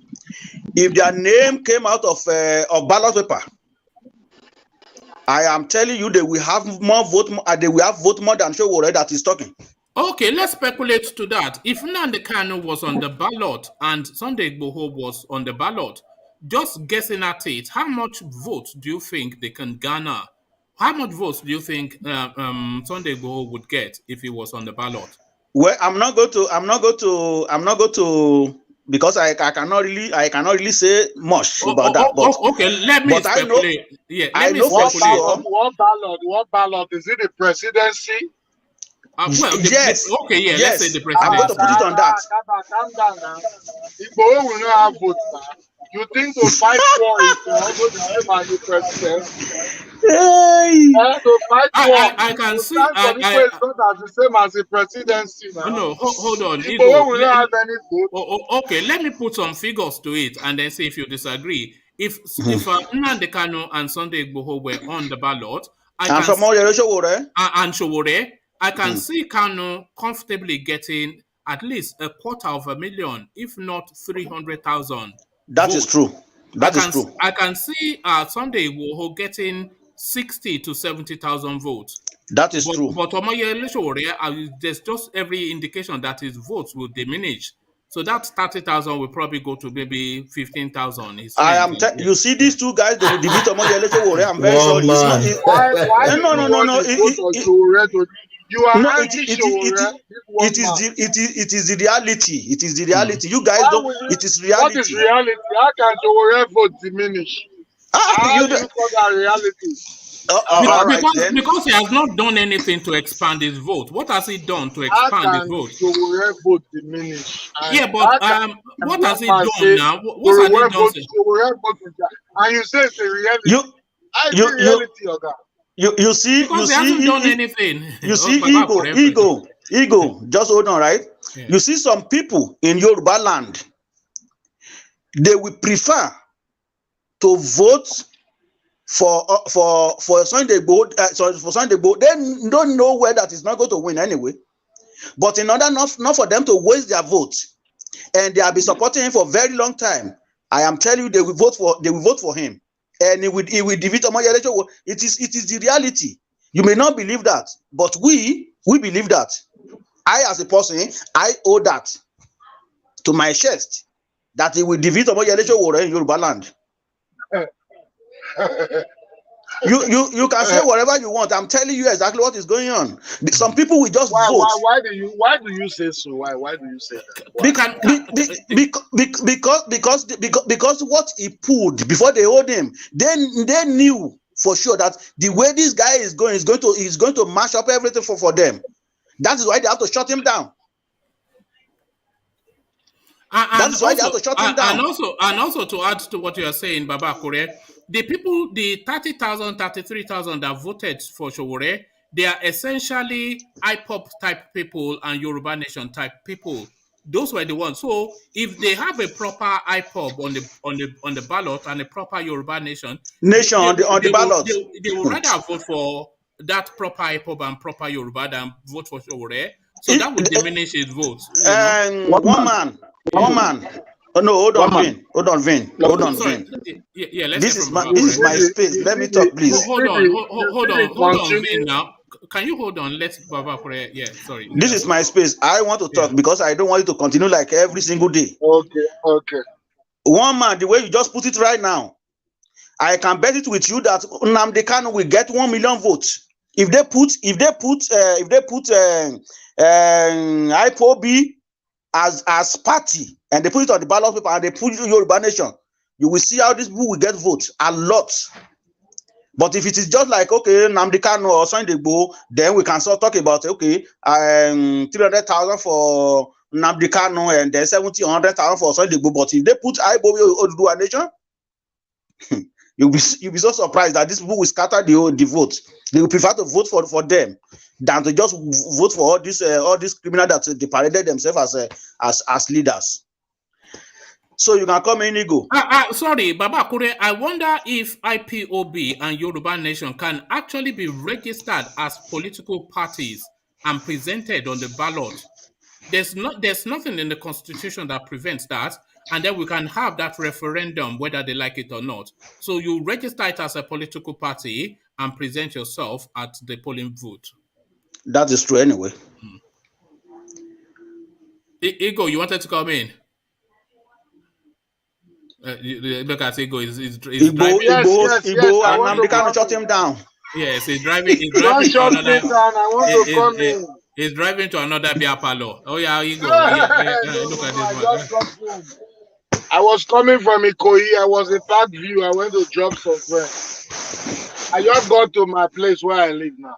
If their name came out of ballot paper, I am telling you they will have more vote. They will have vote more than Sowore that is talking. Okay, let's speculate to that. If Nnamdi Kanu was on the ballot and Sunday Igboho was on the ballot, just guessing at it, how much votes do you think they can garner? How much votes do you think Sunday Igboho would get if he was on the ballot? Well, I'm not going to because I cannot really say much about that. But okay, let me speculate. Let me speculate. What ballot? Is it the presidency? Yes. Let's say the president. I'm going to put it on that. Calm down now. Igboho will not have votes now. You think to fight for it to also be him as the president? To fight for I can see. It's not the same as the presidency now. No, hold on. Igboho will not have any votes. Okay, let me put some figures to it and then see if you disagree. If Nnamdi Kanu and Sunday Igboho were on the ballot, and Sowore, I can see Kanu comfortably getting at least 250,000, if not 300,000. That is true. That is true. I can see Sunday Igboho getting 60 to 70,000 votes. That is true. But Omoyele Sowore, there's just every indication that his votes will diminish. So that 30,000 will probably go to maybe 15,000. You see these two guys, they will defeat Omoyele Sowore. I'm very sorry. No. You are it is the reality. It is the reality. You guys don't. It is reality. What is reality? How can Sowore vote diminish? How do you call that reality? All right then. Because he has not done anything to expand his vote. What has he done to How expand his can vote? Sowore vote diminish? And Yeah, but how can what one has he man done say now? What has he done? Sowore vote is that? And you say it's a reality. How is it reality, Oga? You see, Because he hasn't done anything. You see, ego. Just hold on, right? Yeah. You see, some people in Yoruba land, they will prefer to vote for Sunday Igboho. For Sunday Igboho, they don't know where that is not going to win anyway. But in order not for them to waste their vote, and they have been supporting him for a very long time, I am telling you, they will vote for him, and he will defeat Omoyele. It is the reality. You may not believe that, but we believe that. I, as a person, I owe that to my chest that he will defeat Omoyele in Yoruba land. You can say whatever you want. I'm telling you exactly what is going on. Some people will just vote. Why do you say so? Why do you say that? Because what he pulled before they hold him, they knew for sure that the way this guy is going to mash up everything for them. That is why they have to shut him down. That's why they have to shut him down. And also to add to what you are saying, Baba Kure, the people, the 30,000, 33,000 that voted for Sowore, they are essentially IPOP type people and Yoruba Nation type people. Those were the ones. So if they have a proper IPOP on the ballot and a proper Yoruba Nation on the ballot, they will rather vote for that proper IPOP and proper Yoruba than vote for Sowore. So that would diminish his votes. One man. Oh no, hold on, Vin. Yeah, this is my space. Let me talk, please. Hold on, Vin. Now, can you hold on? Let's Baba pray. Yeah, sorry. This is my space. I want to talk because I don't want you to continue like every single day. Okay. One man, the way you just put it right now, I can bet it with you that Nnamdi Kanu will get 1 million votes. If they put IPOB as party and they put it on the ballot paper and they put Yoruba Nation, you will see how these people will get votes a lot. But if it is just like Nnamdi Kanu or Sunday Igboho, then we can start talking about 300,000 for Nnamdi Kanu and then 100,000 for Sunday Igboho. But if they put IGBO Odudua Nation, you'll be so surprised that these people will scatter the vote. They will prefer to vote for them than to just vote for all these criminals that they paraded themselves as leaders. So you can come in, Ego. Sorry, Baba Kure, I wonder if IPOB and Yoruba Nation can actually be registered as political parties and presented on the ballot. There's nothing in the constitution that prevents that, and then we can have that referendum whether they like it or not. So you register it as a political party and present yourself at the polling vote. That is true anyway. Ego, you wanted to come in? Look at Ego. He's driving. Igboho, and Nnamdi Kanu shut him down. Yes, he's driving. Don't shut me down. I want to come in. He's driving to another beer parlor. Oh yeah, Ego. Look at this man. I was coming from Ikoyi. I was in Park View. I went to drop some friends. I just got to my place where I live now.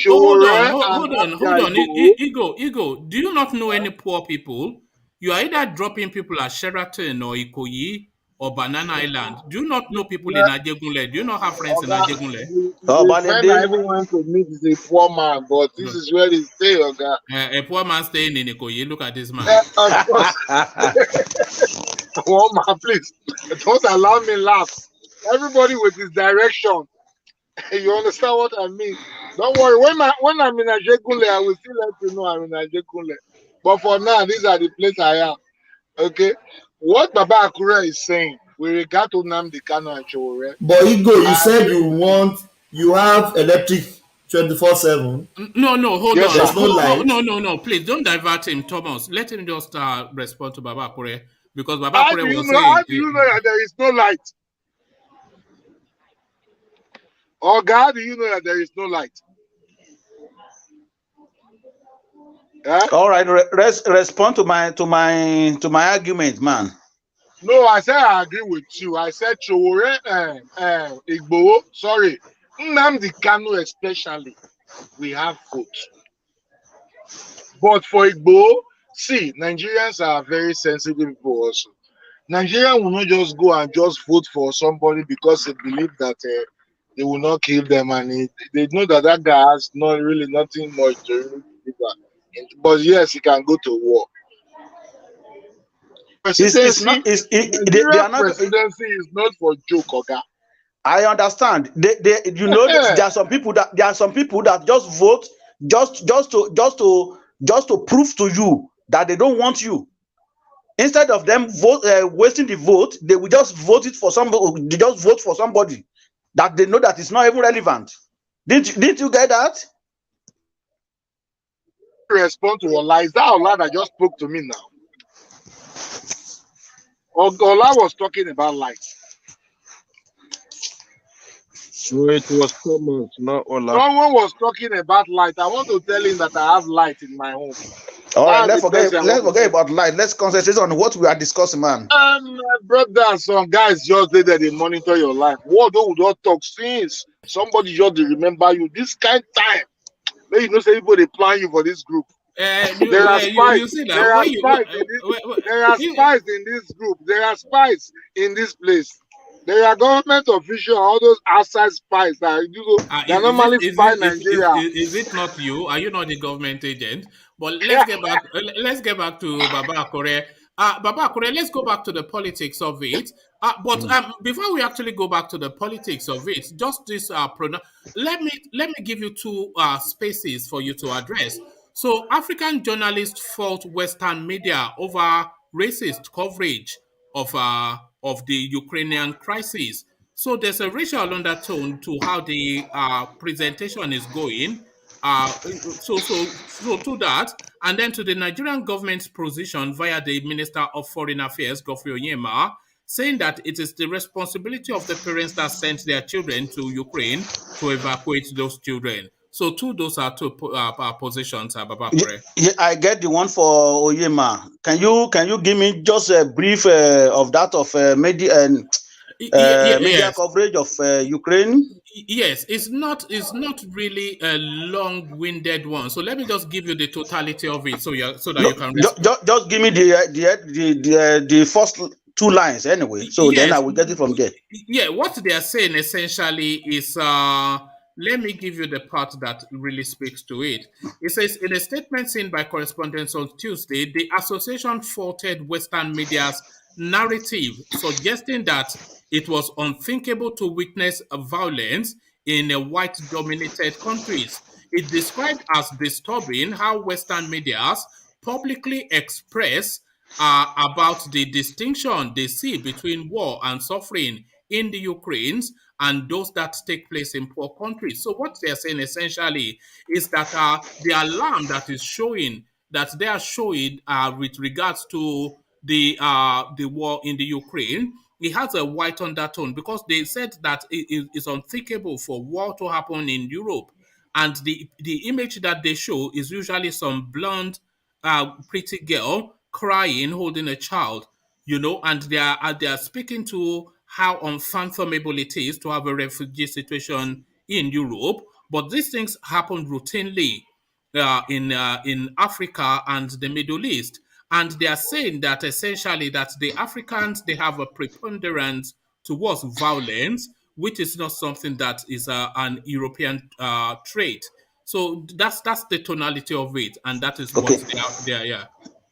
Hold on. Ego, do you not know any poor people? You are either dropping people at Sheraton or Ikoyi or Banana Island. Do you not know people in Ajegunle? Do you not have friends in Ajegunle? The friend I even went to meet is a poor man, but this is where he stay, Oga. A poor man staying in Ikoyi. Look at this man. Of course. Poor man, please. Don't allow me laugh. Everybody with his direction. You understand what I mean? Don't worry. When I'm in Ajegunle, I will still let you know I'm in Ajegunle. But for now, these are the place I am. Okay? What Baba Akure is saying with regard to Nnamdi Kanu and Sowore. But Ego, you said you have electric 24/7. No, hold on. There's no light. No, please don't divert him, Thomas. Let him just respond to Baba Akure because Baba How Akure do you was know? saying. How do you know that there is no light? Or God, do you know that there is no light? All right, respond to my argument, man. No, I said I agree with you. I said Sowore, Igboho, sorry, Nnamdi Kanu especially, we have vote. But for Igboho, see, Nigerians are very sensitive people also. Nigerians will not just go and just vote for somebody because they believe that they will not kill them, and they know that that guy has not really nothing much to really deliver. But yes, he can go to war. It's Presidency, not. They Nigeria are not. presidency is not for joke, Oga. I understand. You know, there are some people that just vote just to prove to you that they don't want you. Instead of them wasting the vote, they will just vote it for somebody. They just vote for somebody that they know that is not even relevant. Didn't you get that? Respond to Ola. Is that Ola that just spoke to me now? Ola was talking about light. No, it was Thomas, not Ola. Someone was talking about light. I want to tell him that I have light in my home. All right, let's forget about light. Let's concentrate on what we are discussing, man. My brother, some guys just did that they monitor your life. What do we don't talk since somebody just dey remember you this kind of time? Maybe you know say people they plan you for this group. There are spies. There are spies in this group. There are spies in this place. There are government officials, all those outside spies that they normally spy Nigeria. Is it not you? Are you not the government agent? But let's get back. Let's get back to Baba Akure. Baba Akure, let's go back to the politics of it. But before we actually go back to the politics of it, just this let me give you two spaces for you to address. So African journalists fault Western media over racist coverage of the Ukrainian crisis. So there's a racial undertone to how the presentation is going. So to that, and then to the Nigerian government's position via the Minister of Foreign Affairs, Geoffrey Onyema, saying that it is the responsibility of the parents that sent their children to Ukraine to evacuate those children. So those are two positions, Baba Akure. Yeah, I get the one for Onyema. Can you give me just a brief of that of media media coverage of Ukraine? Yes, it's not really a long-winded one. So let me just give you the totality of it, so you can just give me the first two lines anyway. So then I will get it from there. Yeah, what they are saying essentially is let me give you the part that really speaks to it. It says, in a statement seen by correspondents on Tuesday, the association faulted Western media's narrative, suggesting that it was unthinkable to witness violence in white-dominated countries. It described as disturbing how Western medias publicly express about the distinction they see between war and suffering in the Ukraines and those that take place in poor countries. So what they're saying essentially is that the alarm that is showing, that they are showing with regards to the war in the Ukraine, it has a white undertone, because they said that it is unthinkable for war to happen in Europe. And the image that they show is usually some blonde, pretty girl crying, holding a child, and they are speaking to how unfathomable it is to have a refugee situation in Europe. But these things happen routinely in Africa and the Middle East. And they are saying that essentially that the Africans, they have a preponderance towards violence, which is not something that is an European trait. So that's the tonality of it, and that is what they are. Yeah.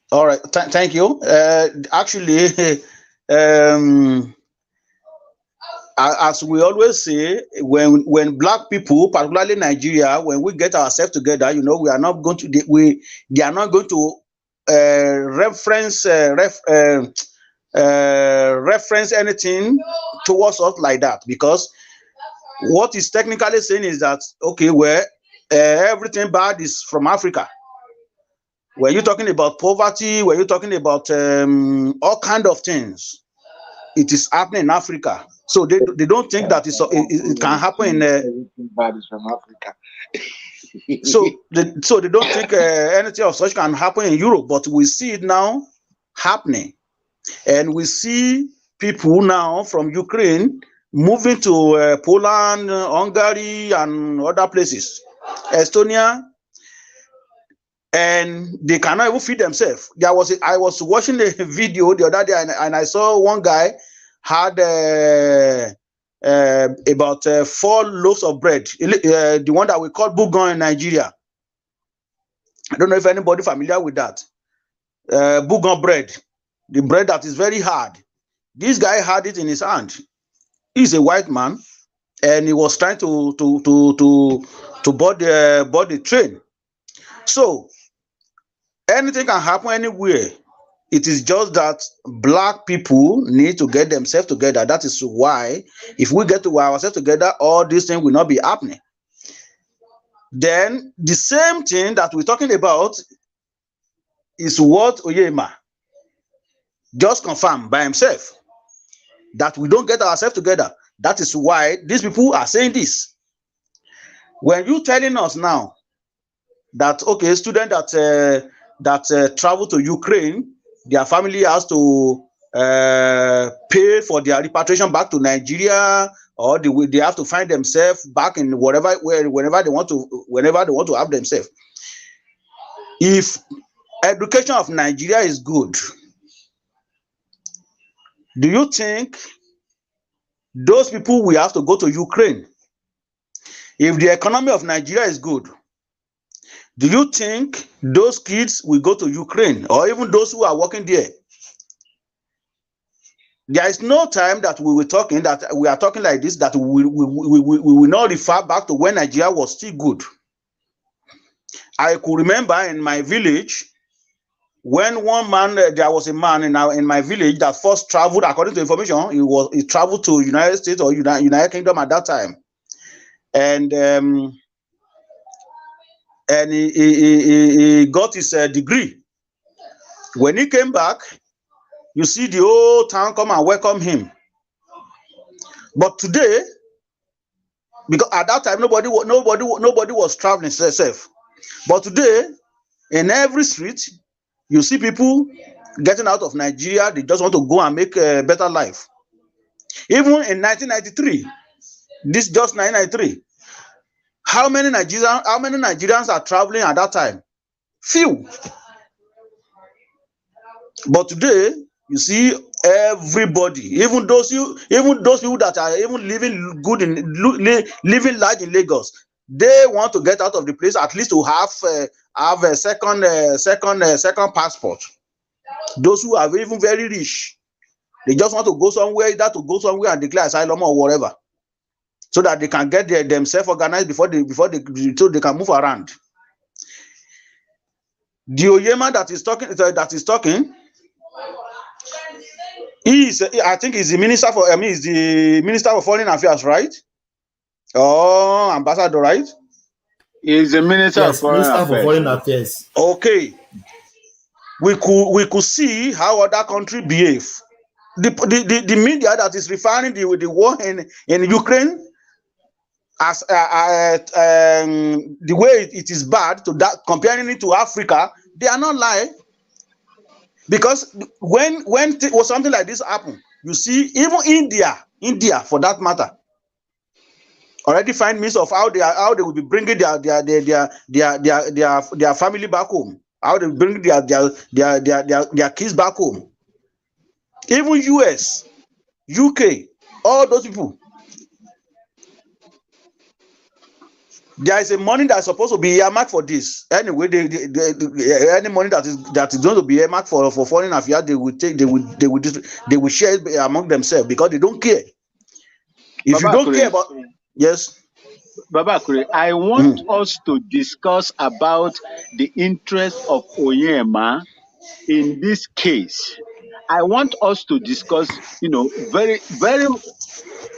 All right, thank you. Actually, as we always say, when black people, particularly Nigeria, when we get ourselves together, we are not going to they are not going to reference anything towards us like that, because what is technically saying is that everything bad is from Africa. When you're talking about poverty, when you're talking about all kind of things, it is happening in Africa. So they don't think that it can happen in bad is from Africa. so they don't think anything of such can happen in Europe, but we see it now happening. And we see people now from Ukraine moving to Poland, Hungary, and other places, Estonia, and they cannot even feed themselves. I was watching a video the other day, and I saw one guy had about 4 loaves of bread, the one that we call bougon in Nigeria. I don't know if anybody familiar with that. Bougon bread, the bread that is very hard. This guy had it in his hand. He's a white man, and he was trying to board the train. So anything can happen anywhere. It is just that black people need to get themselves together. That is why, if we get to ourselves together, all these things will not be happening. Then the same thing that we're talking about is what Oyema just confirmed by himself, that we don't get ourselves together. That is why these people are saying this. When you telling us now that, okay, student that travel to Ukraine, their family has to pay for their repatriation back to Nigeria, or they have to find themselves back in whenever they want to have themselves. If education of Nigeria is good, do you think those people will have to go to Ukraine? If the economy of Nigeria is good, do you think those kids will go to Ukraine, or even those who are working there? There is no time that we are talking like this, that we will not refer back to when Nigeria was still good. I could remember in my village, when there was a man in my village that first traveled, according to information, he traveled to United States or United Kingdom at that time, and he got his degree. When he came back, you see the whole town come and welcome him. But today, because at that time nobody was traveling safe. But today, in every street, you see people getting out of Nigeria. They just want to go and make a better life. Even in 1993, this just 1993, how many Nigerians are traveling at that time? Few. But today, you see everybody, even those people that are even living large in Lagos, they want to get out of the place, at least to have a second passport. Those who are even very rich, they just want to go somewhere, and declare asylum or whatever, so that they can get themselves organized before they can move around. The Oyema that is talking, I think he's the minister for Foreign Affairs, right? Oh, ambassador, right? He's the minister Yes, of Foreign Minister Affairs. for Foreign Affairs. Okay, we could see how other country behave. The media that is referring the war in Ukraine as the way it is bad, to that, comparing it to Africa, they are not lying. Because when something like this happen, you see even India for that matter, already find means of how they will be bringing their family back home, how they bring their kids back home. Even US, UK, all those people, there is a money that's supposed to be earmarked for this. Anyway, any money that is going to be earmarked for foreign affairs, they will share it among themselves, because they don't care. If you don't care about, yes, Babakure, I want us to discuss about the interest of Oyema in this case. I want us to discuss, very, very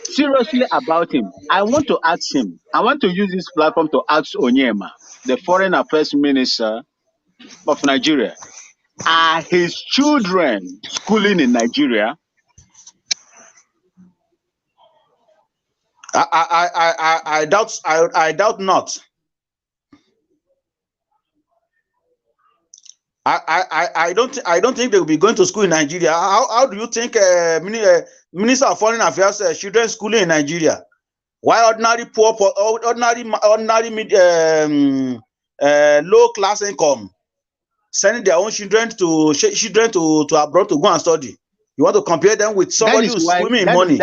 seriously about him. I want to ask him. I want to use this platform to ask Oyema, the Foreign Affairs Minister of Nigeria, are his children schooling in Nigeria? I doubt not. I don't think they will be going to school in Nigeria. How do you think Minister of Foreign Affairs children schooling in Nigeria? Why ordinary low class income sending their own children to abroad to go and study? You want to compare them with somebody who's swimming in money?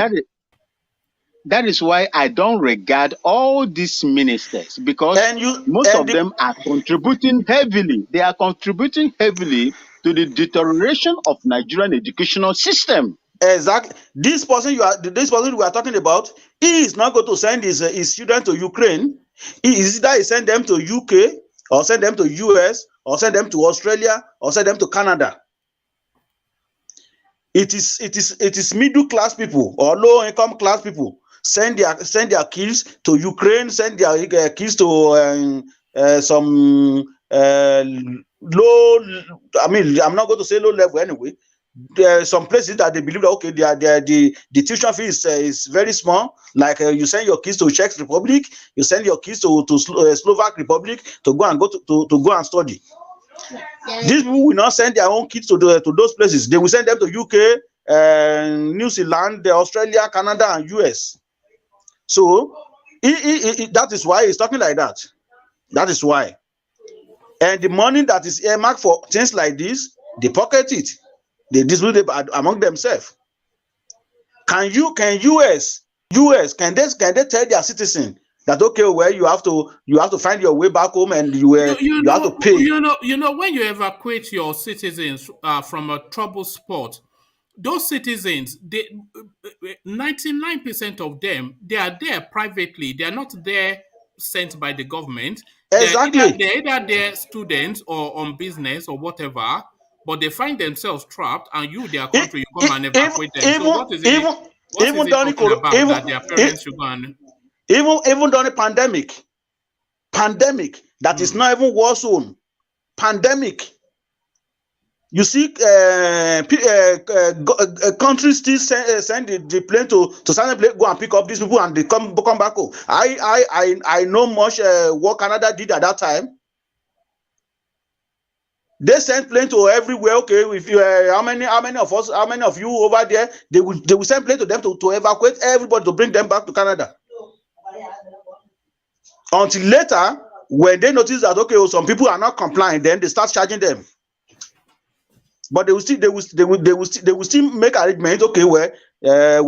That is why I don't regard all these ministers, because most of them are contributing heavily. They are contributing heavily to the deterioration of Nigerian educational system. Exactly. This person we are talking about, he is not going to send his children to Ukraine. He send them to UK, or send them to US, or send them to Australia, or send them to Canada. It is middle class people or low income class people send their kids to Ukraine, send their kids to some low. I mean, I'm not going to say low level anyway. There are some places that they believe that okay, the tuition fee is very small. Like you send your kids to Czech Republic, you send your kids to Slovak Republic to go and study. These people will not send their own kids to those places. They will send them to UK, New Zealand, Australia, Canada, and US. So that is why he's talking like that. That is why. And the money that is earmarked for things like this, they pocket it. They distribute it among themselves. Can US can they tell their citizens that okay, well, you have to find your way back home and you have to pay? You know when you evacuate your citizens from a trouble spot, those citizens, 99% of them, they are there privately. They are not there sent by the government. Exactly. They're either there students or on business or whatever, but they find themselves trapped, and their country, you come and evacuate them. So what is it? Even during that their parents should go and even during pandemic that is not even war zone. Pandemic. You see, countries still send the plane to send a plane, go and pick up these people, and they come back home. I know much what Canada did at that time. They send plane to everywhere. Okay, if you how many of you over there? They will send plane to them to evacuate everybody, to bring them back to Canada. Until later, when they notice that okay, some people are not complying, then they start charging them. But they will still make arrangements. Okay, we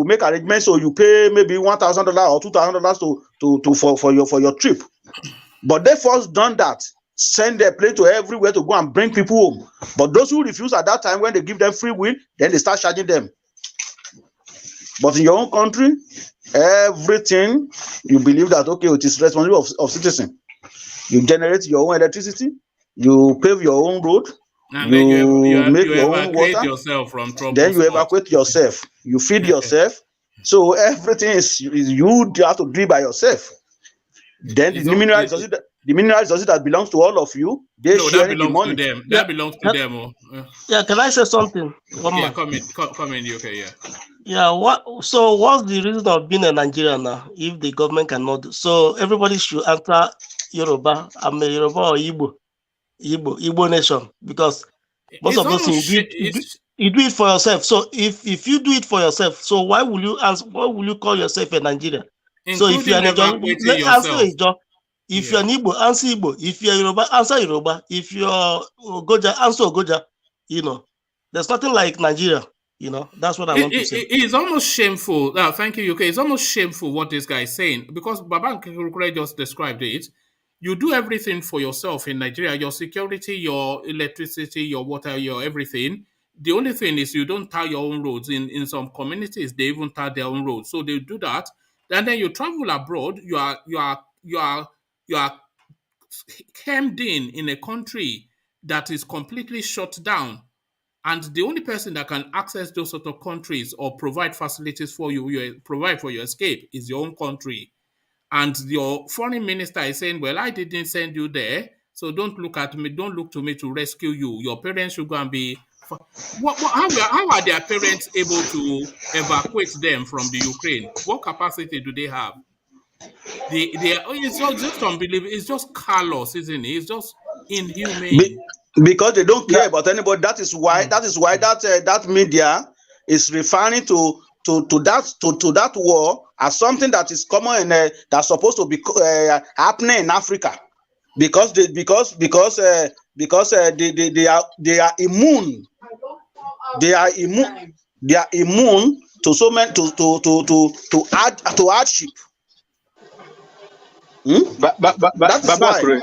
make arrangements, so you pay maybe $1,000 or $2,000 for your trip. But they first done that, send their plane to everywhere to go and bring people home. But those who refuse at that time, when they give them free will, then they start charging them. But in your own country, everything you believe that okay, it is responsibility of citizen. You generate your own electricity, you pave your own road. And you make your own water. Yourself from trouble. Then you evacuate yourself. You feed yourself. So everything is you have to do it by yourself. Then the mineral resources that belongs to all of you, they share the money. To them. That belongs to them. Yeah, can I say something? Come in, okay, yeah. Yeah, what's the reason of being a Nigerian now if the government cannot do? So everybody should answer Yoruba. I'm a Yoruba or Igbo nation, because most of those things you do it for yourself. So if you do it for yourself, so why will you call yourself a Nigerian? So if you're an Igbo, answer Igbo. If you're an Igbo, answer Igbo. If you're Yoruba, answer Yoruba. If you're Ogoja, answer Ogoja. You know, there's nothing like Nigeria. You know, that's what I want to say. It's almost shameful. Thank you, UK. It's almost shameful what this guy is saying, because Baba Nkekure just described it. You do everything for yourself in Nigeria, your security, your electricity, your water, your everything. The only thing is you don't tar your own roads. In some communities, they even tar their own roads. So they do that. And then you travel abroad, you are hemmed in a country that is completely shut down. And the only person that can access those sort of countries or provide facilities for you provide for your escape is your own country. And your foreign minister is saying, well, I didn't send you there, so don't look at me, don't look to me to rescue you. Your parents should go and be... How are their parents able to evacuate them from the Ukraine? What capacity do they have? It's just unbelievable. It's just callous, isn't it? It's just inhumane. Because they don't care Yeah. about anybody. That is why that media is referring to that war as something that is common and that's supposed to be happening in Africa, because they are immune. They are immune to so many to hardship. That is why.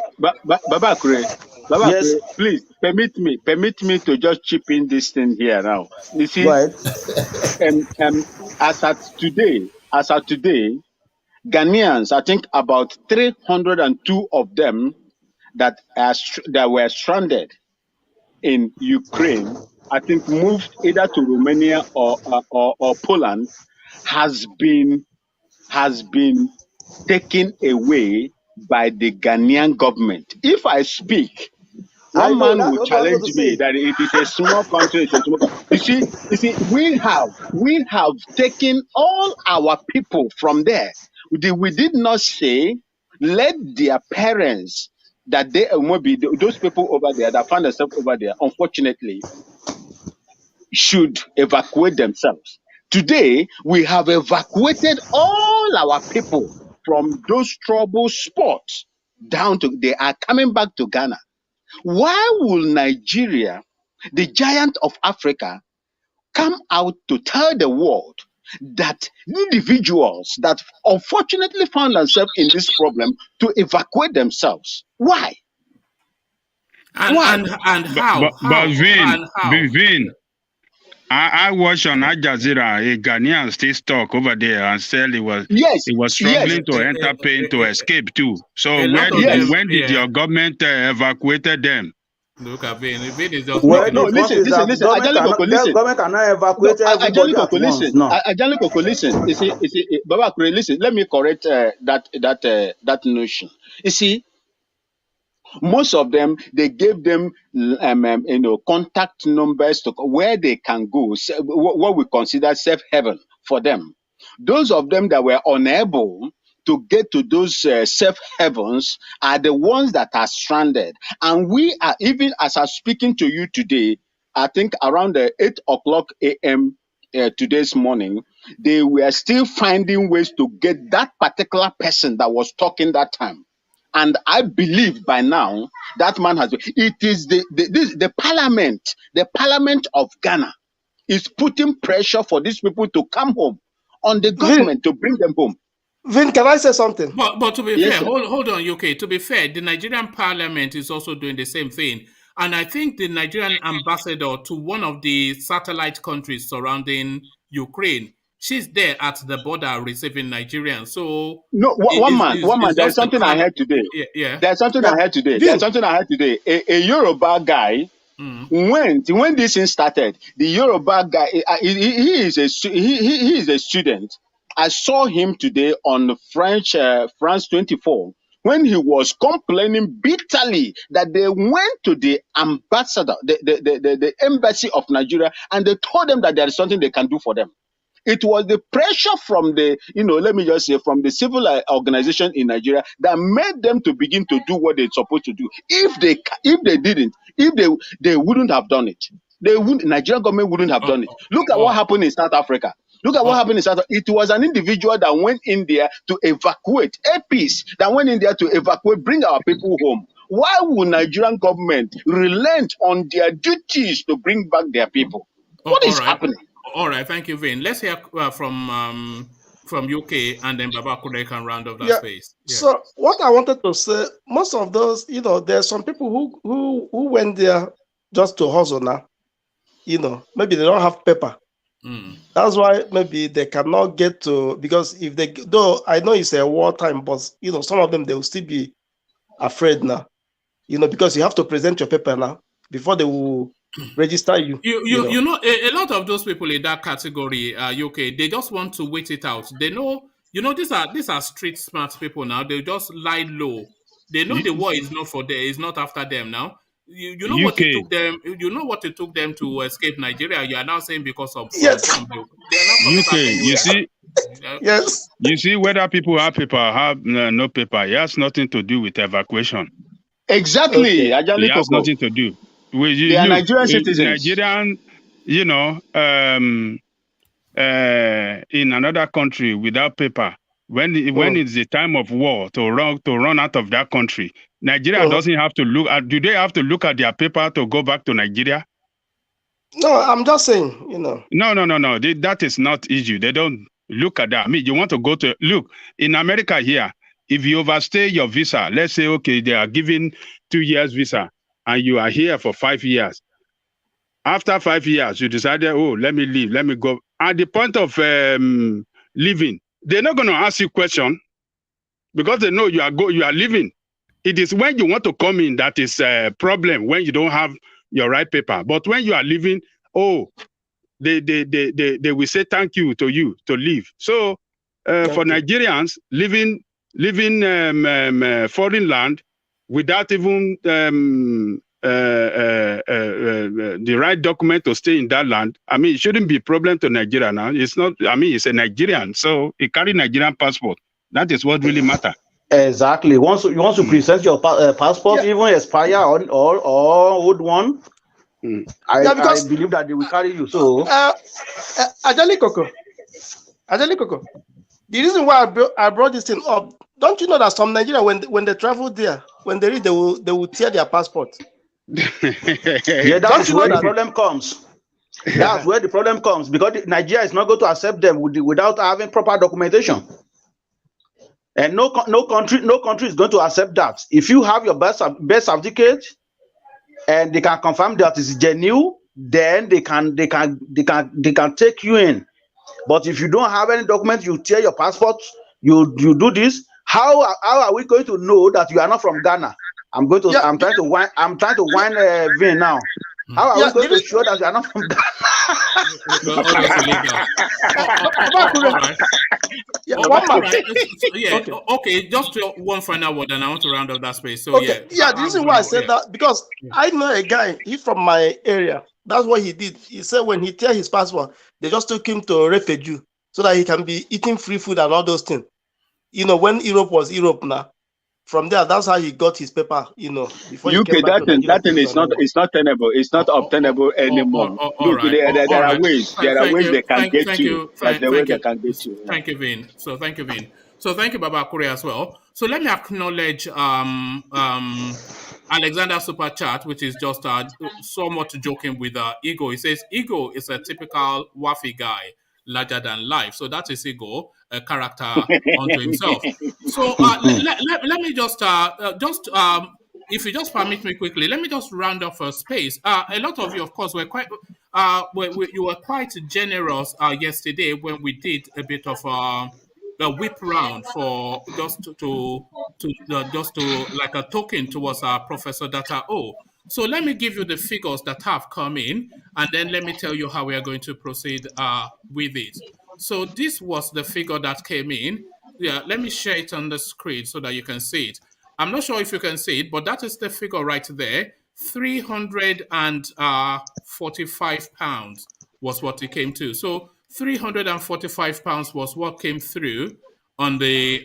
Babakure, Yes. please permit me to just chip in this thing here now. You see, Go ahead. as at today, Ghanaians, I think about 302 of them that were stranded in Ukraine, I think moved either to Romania or Poland, has been taken away by the Ghanaian government. If I speak, I one know man that. will What I was going challenge to me say. that it is a small country. It's a small country. You see, we have taken all our people from there. We did not say let their parents that they maybe those people over there that find themselves over there, unfortunately, should evacuate themselves. Today, we have evacuated all our people from those trouble spots down to, they are coming back to Ghana. Why will Nigeria, the giant of Africa, come out to tell the world that individuals that unfortunately found themselves in this problem to evacuate themselves? Why? Why? And how? But Vin, And how? I watched on Al Jazeera a Ghanaian still stuck over there and said he was Yes, struggling to enter pain to escape too. So A lot of yes. them, when did yeah. your government evacuated them? Look at Vin. Vin is just Well, making the up. fact is that government cannot evacuate everybody at once. No. Ajali Koko, listen. You see, Baba Kure, listen. Let me correct that notion. You see, most of them, they gave them contact numbers to where they can go, what we consider safe haven for them. Those of them that were unable to get to those safe havens are the ones that are stranded. And we are, even as I'm speaking to you today, I think around 8 o'clock a.m. Today's morning, they were still finding ways to get that particular person that was talking that time. And I believe by now that man has. It is the parliament of Ghana is putting pressure for these people to come home on the government to bring them home. Vin, can I say something? But to be Yes, fair, sir. hold on, UK. To be fair, the Nigerian parliament is also doing the same thing. And I think the Nigerian ambassador to one of the satellite countries surrounding Ukraine, she's there at the border receiving Nigerians. So No, one man. it's There's just the something I heard today. Yeah. There's something I heard today. There's something I heard today. A Yoruba guy when this thing started, the Yoruba guy, he is a student. I saw him today on France 24 when he was complaining bitterly that they went to the ambassador, the embassy of Nigeria, and they told them that there is something they can do for them. It was the pressure from the, let me just say, from the civil organization in Nigeria that made them to begin to do what they're supposed to do. If they didn't, they wouldn't have done it. Nigerian government wouldn't have done it. Look at what happened in South Africa. Look at what happened in South Africa. It was an individual that went in there to evacuate, a piece that went in there to evacuate, bring our people home. Why would Nigerian government relent on their duties to bring back their people? What is happening? All right, thank you, Vin. Let's hear from UK, and then Baba Kure can round up that space. Yeah. So what I wanted to say, most of those, there's some people who went there just to hustle now. Maybe they don't have paper. That's why maybe they cannot get to, because if they, though I know it's a wartime, but some of them, they will still be afraid now. Because you have to present your paper now before they will register you. A lot of those people in that category, UK, they just want to wait it out. They know, these are street smart people now. They just lie low. They know the war is not for them. It's not after them now. You know what it took them. You know what it took them to escape Nigeria. You are now saying because of yes. UK. You see. Yes. You see, whether people have paper or have no paper, it has nothing to do with evacuation. Exactly. It has nothing to do. They are Nigerian citizens. Nigerian, you know, in another country without paper, when it's the time of war to run out of that country, Nigeria doesn't have to look at. Do they have to look at their paper to go back to Nigeria? No, I'm just saying, you know. No. That is not issue. They don't look at that. I mean, you want to go to look in America here. If you overstay your visa, let's say, okay, they are giving 2 years visa, and you are here for 5 years. After 5 years, you decided, oh, let me leave, let me go. At the point of leaving, they're not going to ask you question because they know you are leaving. It is when you want to come in that is a problem, when you don't have your right paper. But when you are leaving, oh, they will say thank you to you to leave. So for Nigerians living foreign land without even the right document to stay in that land, I mean, it shouldn't be a problem to Nigeria now. It's not. I mean, it's a Nigerian, so he carry Nigerian passport. That is what really matters. Exactly. Once you want to present your passport, even expire or old one, I believe that they will carry you. So, Ajali Koko, the reason why I brought this thing up, don't you know that some Nigerians, when they travel there, when they reach, they will tear their passport. Yeah, that's where the problem comes. That's where the problem comes, because Nigeria is not going to accept them without having proper documentation. And no country is going to accept that. If you have your birth certificate and they can confirm that it's genuine, then they can take you in. But if you don't have any document, you tear your passport, you do this. How are we going to know that you are not from Ghana? I'm trying to whine Vin now. How are we going to show that you are not from Ghana? Okay. Just one final word, and I want to round up that space. So the reason why I said that, because I know a guy. He's from my area. That's what he did. He said when he tear his passport, they just took him to a refugee so that he can be eating free food and all those things. You know, when Europe was Europe now. From there, that's how he got his paper, you know. Before UK, that thing is not tenable. It's not obtainable anymore. Look, there are ways. There are ways they can get you. That's the way they can get you. Thank you, Vin. So thank you, Vin. So thank you, Baba Kure, as well. So let me acknowledge Alexander Super Chat, which is just somewhat joking with Ego. He says Ego is a typical waffy guy, larger than life. So that is Ego, a character unto himself. So let me just if you just permit me quickly, let me just round off a space. A lot of you, of course, were quite you were quite generous yesterday when we did a bit of a whip round for just to like a token towards Professor Data O. So let me give you the figures that have come in, and then let me tell you how we are going to proceed with it. So this was the figure that came in. Yeah, let me share it on the screen so that you can see it. I'm not sure if you can see it, but that is the figure right there. £345 was what it came to. So £345 was what came through on the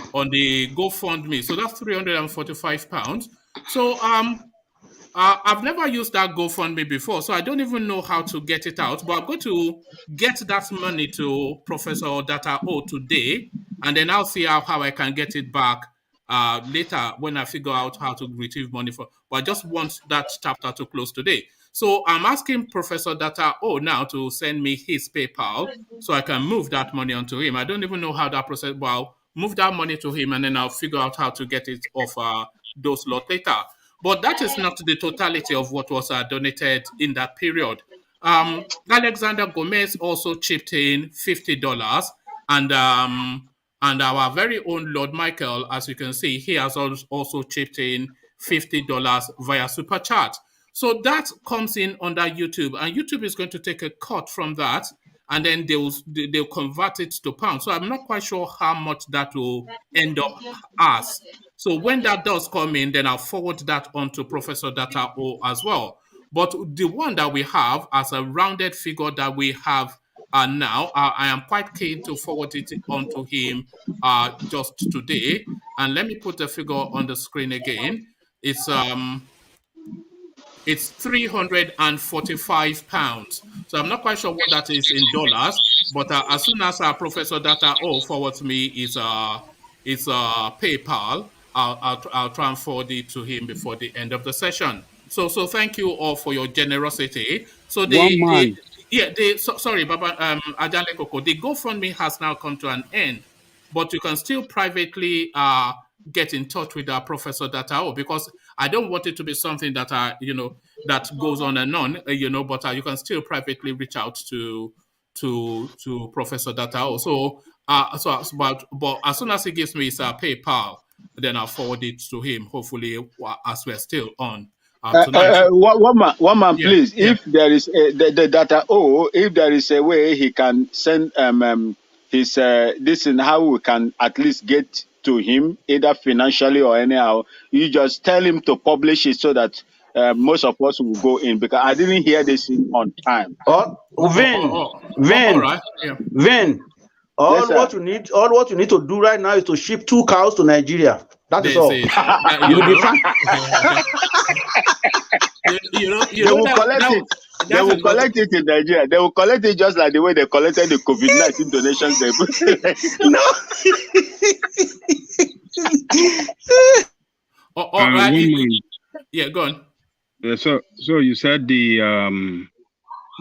GoFundMe. So that's £345. So I've never used that GoFundMe before, so I don't even know how to get it out. But I'm going to get that money to Professor Data O today, and then I'll see how I can get it back later when I figure out how to retrieve money for. But I just want that chapter to close today. So I'm asking Professor Data O now to send me his PayPal so I can move that money onto him. I don't even know how that process. Well, I'll move that money to him, and then I'll figure out how to get it off those lot later. But that is not the totality of what was donated in that period. Alexander Gomez also chipped in $50, and our very own Lord Michael, as you can see, he has also chipped in $50 via Super Chat. So that comes in under YouTube, and YouTube is going to take a cut from that, and then they'll convert it to pounds. So I'm not quite sure how much that will end up as. So when that does come in, then I'll forward that on to Professor Data O as well. But the one that we have as a rounded figure that we have now, I am quite keen to forward it on to him just today. And let me put the figure on the screen again. It's it's 345 pounds. So I'm not quite sure what that is in dollars, but as soon as Professor Data O forwards me his PayPal, I'll try and forward it to him before the end of the session. So thank you all for your generosity. So sorry, Baba Ajale Koko, the GoFundMe has now come to an end, but you can still privately get in touch with Professor Datao, because I don't want it to be something that that goes on and on, but you can still privately reach out to Professor Datao. So but as soon as he gives me his PayPal, then I'll forward it to him, hopefully as we're still on tonight. One man, Yeah, please. yeah. If there is the data, if there is a way he can send his this and how we can at least get to him, either financially or anyhow, you just tell him to publish it so that most of us will go in, because I didn't hear this in on time. All right. Yeah. Vin. Yes, All what you need to do right now is to ship 2 cows to Nigeria. That is all. You'll be fine. They will collect it in Nigeria. They will collect it just like the way they collected the COVID-19 donations. All right. Yeah, go on. So you said the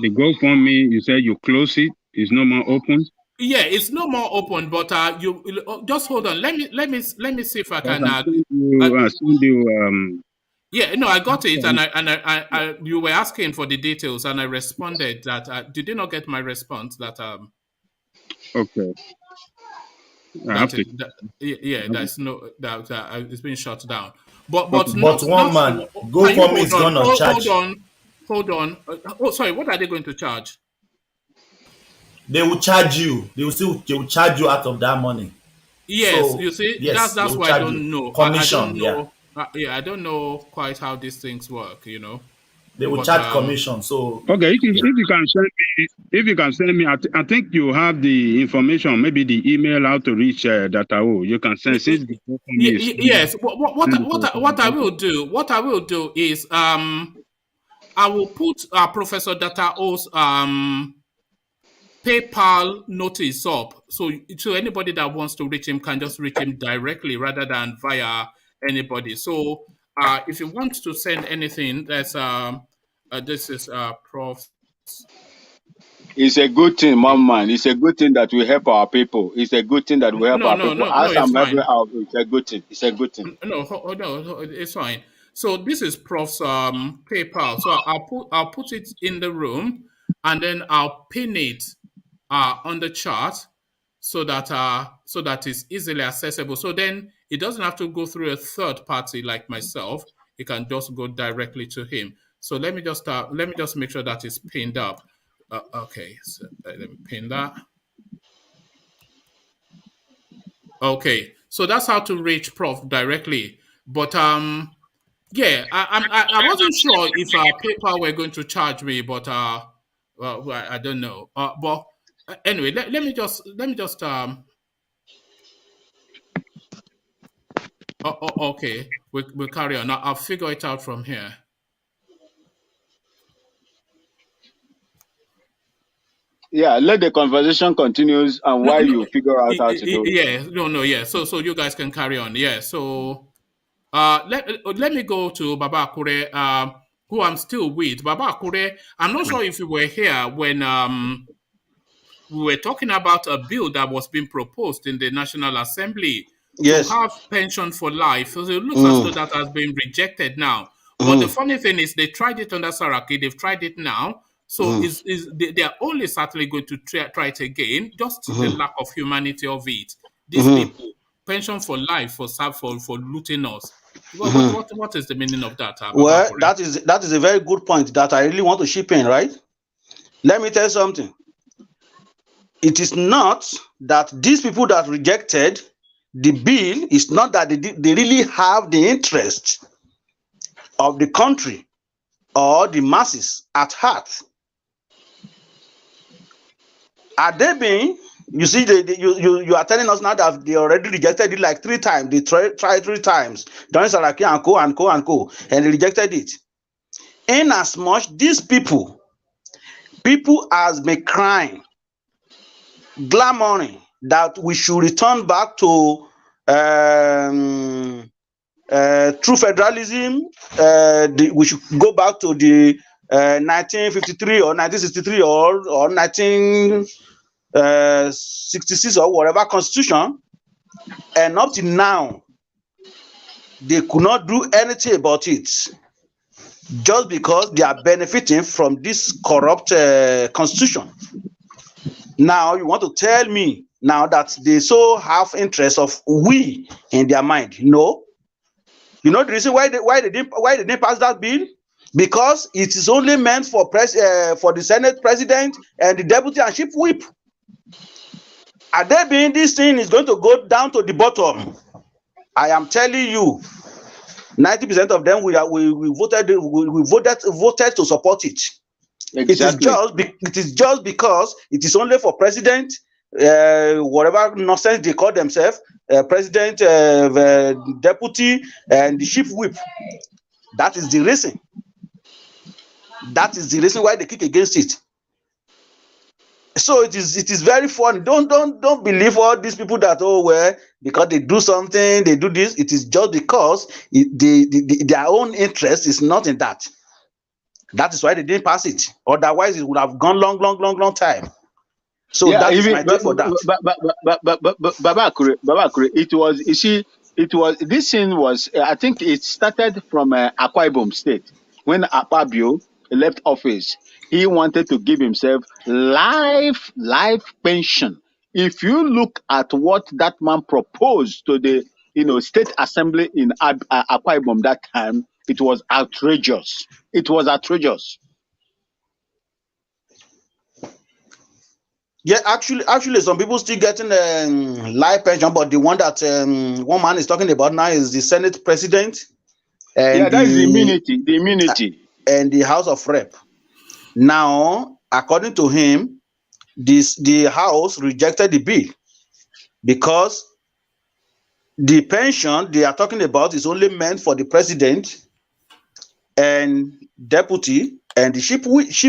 GoFundMe, you said you close it. It's no more open. Yeah, it's no more open, but you just hold on. Let me see if I can. Yeah, no, I got it, and I you were asking for the details, and I responded that did you not get my response that okay. That's no that it's been shut down. But one man, GoFundMe is gonna charge. Hold on. Oh, sorry. What are they going to charge? They will charge you. They will charge you out of that money. Yes, so, you see, yes, that's why I don't know. Commission, I don't know. I don't know quite how these things work. They will charge commission. So okay, if you can send me, I think you have the information, maybe the email how to reach Datao. You can send since the yes. What I will do is I will put Professor Datao's PayPal notice up, so anybody that wants to reach him can just reach him directly rather than via anybody. So if you want to send anything, that's this is Prof. It's a good thing, man. It's a good thing that we help our people. It's a good thing that we help our people. As I'm helping out, it's a good thing. It's a good thing. No, it's fine. So this is Prof's PayPal. So I'll put it in the room, and then I'll pin it on the chart so that it's easily accessible. So then it doesn't have to go through a third party like myself. It can just go directly to him. So let me just make sure that it's pinned up. Okay, so let me pin that. Okay, so that's how to reach Prof directly. But yeah, I wasn't sure if PayPal were going to charge me, but well, I don't know. But anyway, let me just okay, we'll carry on. I'll figure it out from here. Yeah, let the conversation continues, and while you figure out how to do it. Yeah, so you guys can carry on. Yeah, so let me go to Baba Akure, who I'm still with. Baba Akure, I'm not sure if you were here when we were talking about a bill that was being proposed in the National Assembly to have pension for life. So it looks as though that has been rejected now. But the funny thing is, they tried it under Saraki, they've tried it now. So they are only certainly going to try it again, just the lack of humanity of it. These people, pension for life for looting us. What is the meaning of that? Well, that is a very good point that I really want to chip in, right? Let me tell you something. It is not that these people that rejected the bill, is not that they really have the interest of the country or the masses at heart. Are they being, you see, you are telling us now that they already rejected it like 3 times. They tried 3 times. Don Saraki and co, and they rejected it. In as much these people has been crying, clamoring that we should return back to true federalism. We should go back to the 1953 or 1963 or 1966 or whatever constitution, and up to now they could not do anything about it, just because they are benefiting from this corrupt constitution. Now you want to tell me now that they so have interest of we in their mind? No. You know the reason why they didn't pass that bill? Because it is only meant for the Senate president and the deputy and chief whip. Are they being this thing is going to go down to the bottom? I am telling you, 90% of them we voted to support it. Exactly. It is just because it is only for president, whatever nonsense they call themselves, president, deputy, and the chief whip. That is the reason. That is the reason why they kick against it. So it is very fun. Don't believe all these people that because they do something, they do this. It is just because their own interest is not in that. That is why they didn't pass it. Otherwise, it would have gone long time. So Yeah, that is even my take for that. Babakure, it was, you see, this thing was, I think it started from Akwa Ibom State. When Akpabio left office, he wanted to give himself life pension. If you look at what that man proposed to the state assembly in Akwa Ibom that time, it was outrageous. It was outrageous. Yeah, actually, some people still getting life pension, but the one that one man is talking about now is the Senate president. And that's the immunity. The immunity. And the House of Rep. Now, according to him, the House rejected the bill because the pension they are talking about is only meant for the president and deputy and the chief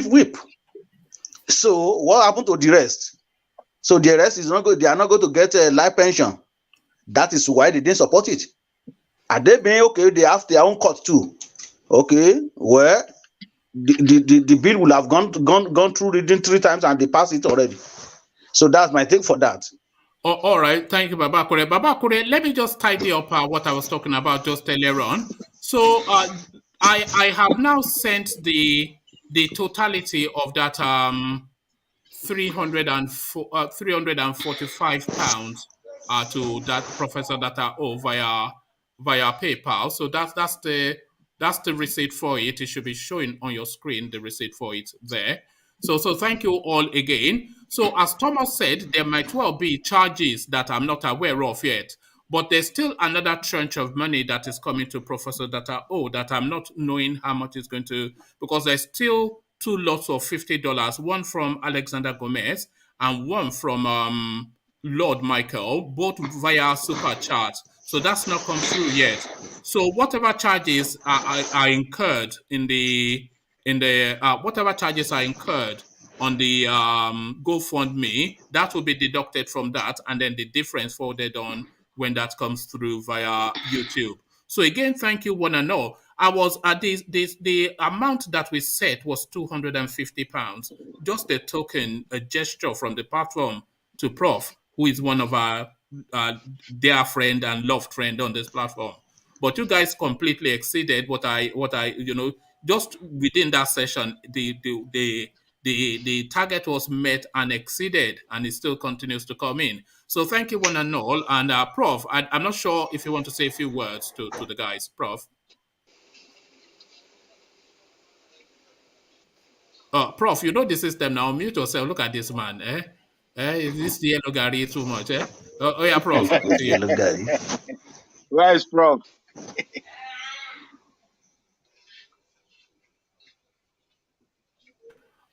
whip. So what happened to the rest? So the rest is not good. They are not going to get a life pension. That is why they didn't support it. Are they being okay? They have their own court too. Okay, well, the bill will have gone through reading 3 times and they passed it already. So that's my take for that. Oh, all right, thank you, Babakure. Babakure, let me just tidy up what I was talking about just earlier on. So I have now sent the totality of that 345 pounds to that Professor Data O via PayPal. So that's the receipt for it. It should be showing on your screen the receipt for it there. So thank you all again. So as Thomas said, there might well be charges that I'm not aware of yet, but there's still another tranche of money that is coming to Professor Data O that I'm not knowing how much is going to, because there's still 2 lots of $50, one from Alexander Gomez and one from Lord Michael, both via super chat. So that's not come through yet. So whatever charges are incurred whatever charges are incurred on the GoFundMe, that will be deducted from that, and then the difference forwarded on when that comes through via YouTube. So again, thank you one and all. I was at the amount that we set was £250, just a token, a gesture from the platform to Prof, who is one of our dear friend and loved friend on this platform. But you guys completely exceeded what I just within that session, the target was met and exceeded, and it still continues to come in. So thank you one and all. And Prof, I'm not sure if you want to say a few words to the guys, Prof. Prof, you know the system now. Mute yourself. Look at this man. Is this the yellow Gary too much? Oh yeah, Prof. Yellow Gary. Where is Prof?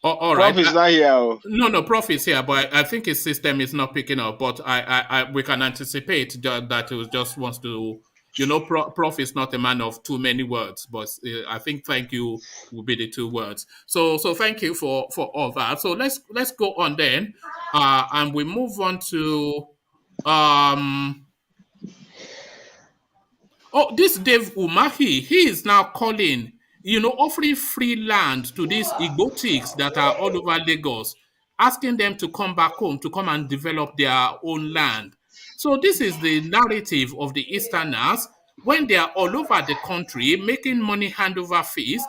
All right. Prof is not here. No, Prof is here, but I think his system is not picking up. But we can anticipate that he just wants to You know, Prof is not a man of too many words, but I think thank you will be the 2 words. So thank you for all that. So let's go on then, and we move on to this Dave UMAHI. He is now calling, offering free land to these Igbotics that are all over Lagos, asking them to come back home to come and develop their own land. So this is the narrative of the Easterners when they are all over the country making money hand over fist,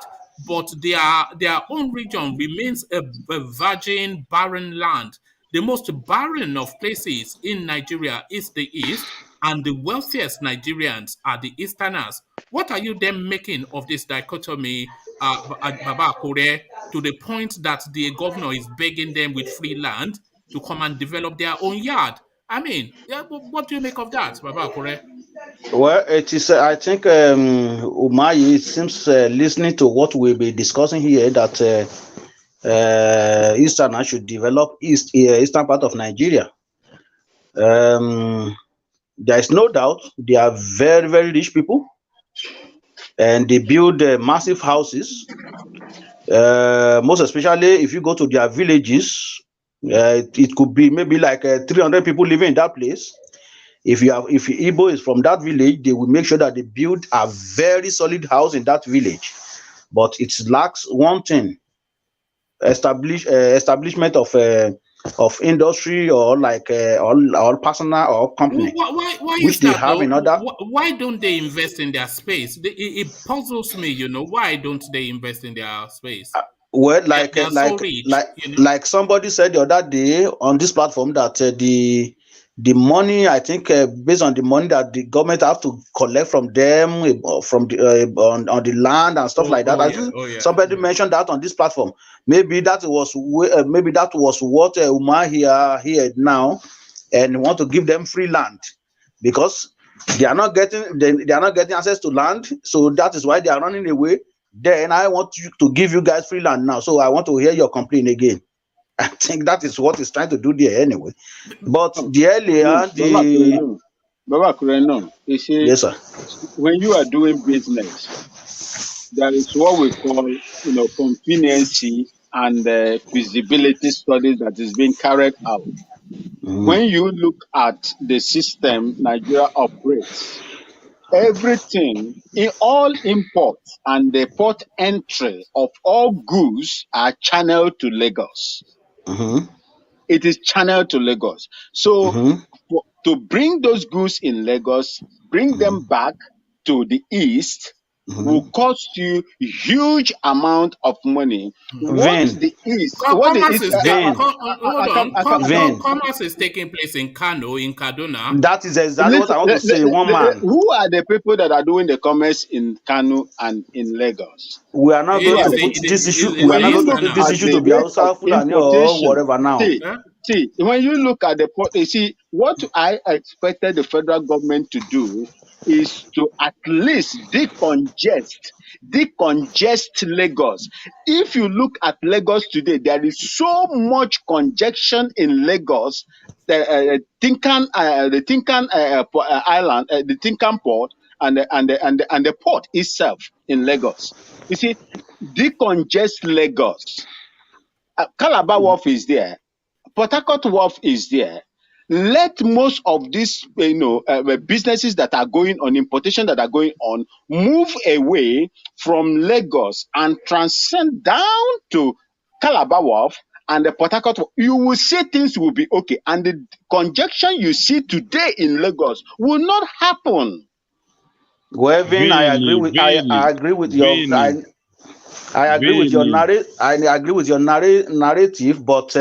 but their own region remains a virgin, barren land. The most barren of places in Nigeria is the East, and the wealthiest Nigerians are the Easterners. What are you then making of this dichotomy, Baba Akure, to the point that the governor is begging them with free land to come and develop their own yard? I mean, what do you make of that, Baba Akure? Well, it is. I think UMAHI seems listening to what we'll be discussing here, that Easterners should develop eastern part of Nigeria. There is no doubt they are very, very rich people, and they build massive houses. Most especially if you go to their villages, it could be maybe like 300 people living in that place. If Igbo is from that village, they will make sure that they build a very solid house in that village. But it lacks one thing: establishment of industry or like or personal or company. Why which is they that have though? in other. Why don't they invest in their space? It puzzles me, Why don't they invest in their space? Well, They are so rich, like somebody said the other day on this platform that the money, I think, based on the money that the government have to collect from them from the on the land and stuff like that. I think somebody mentioned that on this platform. Maybe that was what UMAHI here now, and want to give them free land because they are not getting access to land, so that is why they are running away. Then I want to give you guys free land now, so I want to hear your complaint again. I think that is what he's trying to do there anyway. But the earlier Baba Kureno, you see, yes, sir. When you are doing business, there is what we call, conveniency and feasibility studies that is being carried out. When you look at the system Nigeria operates, everything in all imports and the port entry of all goods are channeled to Lagos. It is channeled to Lagos. So to bring those goods in Lagos, bring them back to the east will cost you huge amount of money. Commerce is taking place in Kanu, in Kaduna. That is exactly what I want to say. One man. Who are the people that are doing the commerce in Kanu and in Lagos? We are not going to put this issue. We are not going to put this issue to be Hausa, Fulani, or whatever now. See, when you look at the port, you see what I expected the federal government to do is to at least decongest Lagos. If you look at Lagos today, there is so much congestion in Lagos. The Tinkan Island, the Tinkan port, and the port itself in Lagos. You see, decongest Lagos. Calabar Wharf is there. Port Harcourt Wharf is there. Let most of these, businesses that are going on, importation that are going on, move away from Lagos and transcend down to Calabar Wharf and the Port Harcourt Wharf. You will see things will be okay. And the congestion you see today in Lagos will not happen. Well, Vin, I agree with your I agree with your narrative. I agree with your narrative, but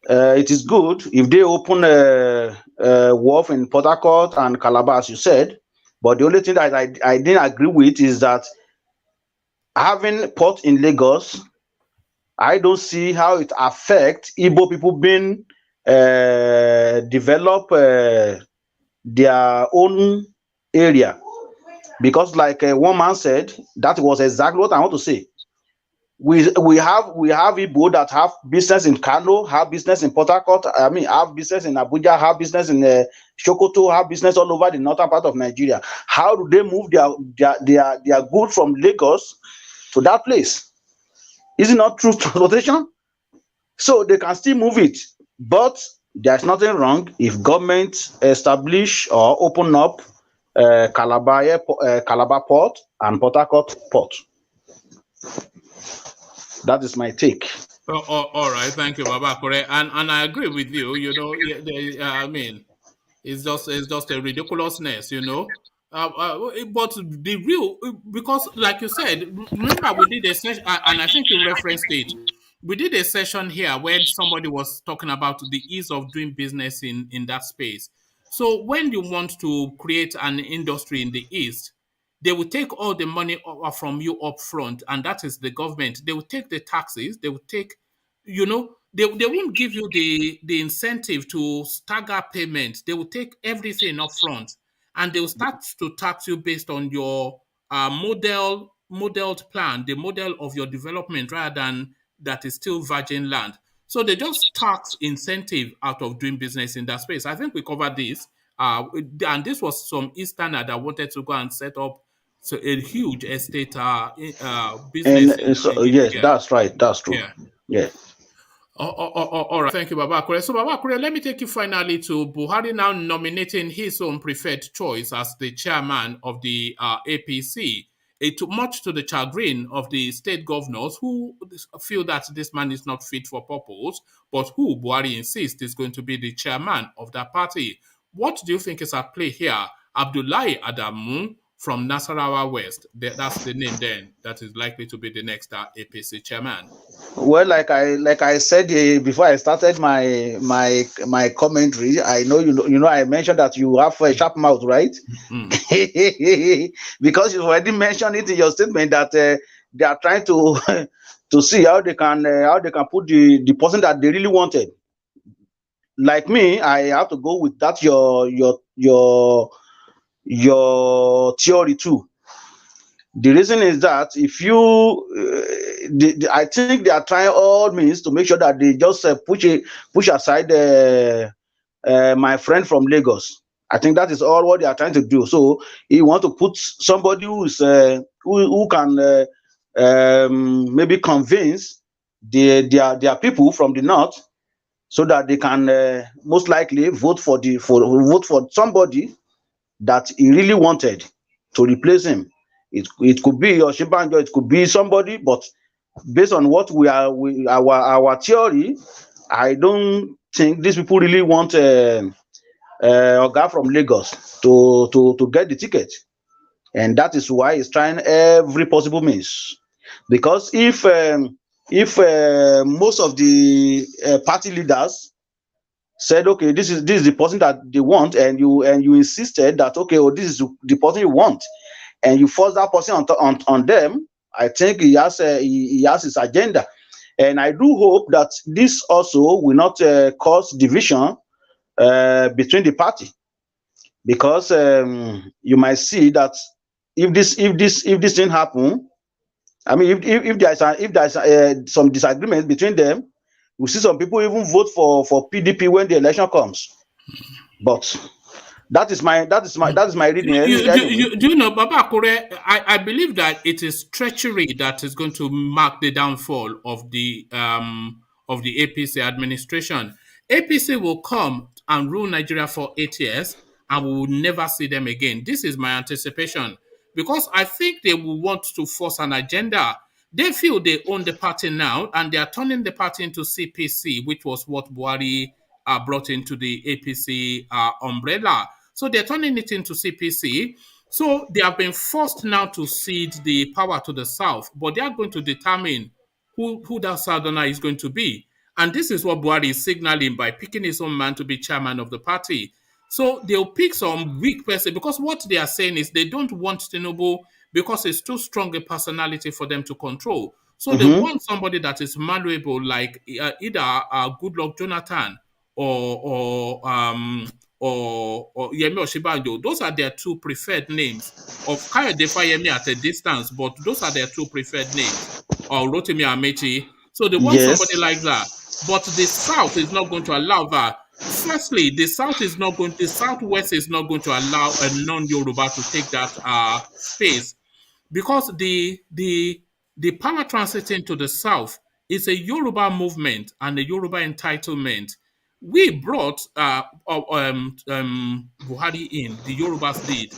it is good if they open a wharf in Port Harcourt and Calabar, as you said. But the only thing that I didn't agree with is that having port in Lagos, I don't see how it affects Igbo people being develop their own area. Because like one man said, that was exactly what I want to say. we have Igbo that have business in Kanu, have business in Port Harcourt. I mean, have business in Abuja, have business in Sokoto, have business all over the northern part of Nigeria. How do they move their goods from Lagos to that place? Is it not through transportation? So they can still move it, but there's nothing wrong if government establish or open up Calabar port and Port Harcourt port. That is my take. All right, thank you, Baba Kure, and I agree with you. You know, I mean, it's just a ridiculousness, you know. But the real, because like you said, remember we did a session, and I think you referenced it. We did a session here when somebody was talking about the ease of doing business in that space. So when you want to create an industry in the East, they will take all the money from you up front, and that is the government. They will take the taxes, they will take, you know, they won't give you the incentive to stagger payments. They will take everything up front, and they will start to tax you based on your modeled plan, the model of your development, rather than that is still virgin land. So they just tax incentive out of doing business in that space. I think we covered this. And this was some Easterner that wanted to go and set up a huge estate business. And so, yes, yeah. that's right. That's true. Yeah. Yeah. All right. Thank you, Baba Kure. So, Baba Kure, let me take you finally to Buhari now nominating his own preferred choice as the chairman of the APC. Much to the chagrin of the state governors who feel that this man is not fit for purpose, but who Buhari insists is going to be the chairman of that party. What do you think is at play here? Abdullahi Adamu from Nasarawa West. That's the name then that is likely to be the next APC chairman. Well, like I said before I started my commentary, I know you know I mentioned that you have a sharp mouth, right? Because you already mentioned it in your statement that they are trying to to see how they can put the person that they really wanted. Like me, I have to go with that your theory too. The reason is that if you, I think they are trying all means to make sure that they just push aside my friend from Lagos. I think that is all what they are trying to do. So you want to put somebody who's who can maybe convince their people from the north, so that they can most likely vote for somebody that he really wanted to replace him. It could be Oshibanjo, it could be somebody, but based on what our theory, I don't think these people really want a guy from Lagos to get the ticket, and that is why he's trying every possible means. Because if most of the party leaders said, okay, this is the person that they want, and you insisted that, okay, this is the person you want, and you force that person on them, I think he has his agenda. And I do hope that this also will not cause division between the party, because you might see that if this thing happen, I mean, if there's some disagreement between them, we see some people even vote for PDP when the election comes. But that is my reading. Do you know, Baba Kure, I believe that it is treachery that is going to mark the downfall of the APC administration. APC will come and rule Nigeria for 8 years, and we will never see them again. This is my anticipation, because I think they will want to force an agenda. They feel they own the party now, and they are turning the party into CPC, which was what Buhari brought into the APC umbrella. So they're turning it into CPC. So they have been forced now to cede the power to the South, but they are going to determine who that Southerner is going to be. And this is what Buhari is signaling by picking his own man to be chairman of the party. So they'll pick some weak person, because what they are saying is they don't want Tinubu because it's too strong a personality for them to control. So they want somebody that is malleable, like either Goodluck Jonathan or Yemi Oshibanjo. Those are their two preferred names. Of Kayode Fayemi at a distance, but those are their two preferred names. or Rotimi Amechi. So they want somebody Yes. like that. But the South is not going to allow that. Firstly, the Southwest is not going to allow a non-Yoruba to take that space, because the power transiting to the South is a Yoruba movement and a Yoruba entitlement. We brought Buhari in, the Yorubas did.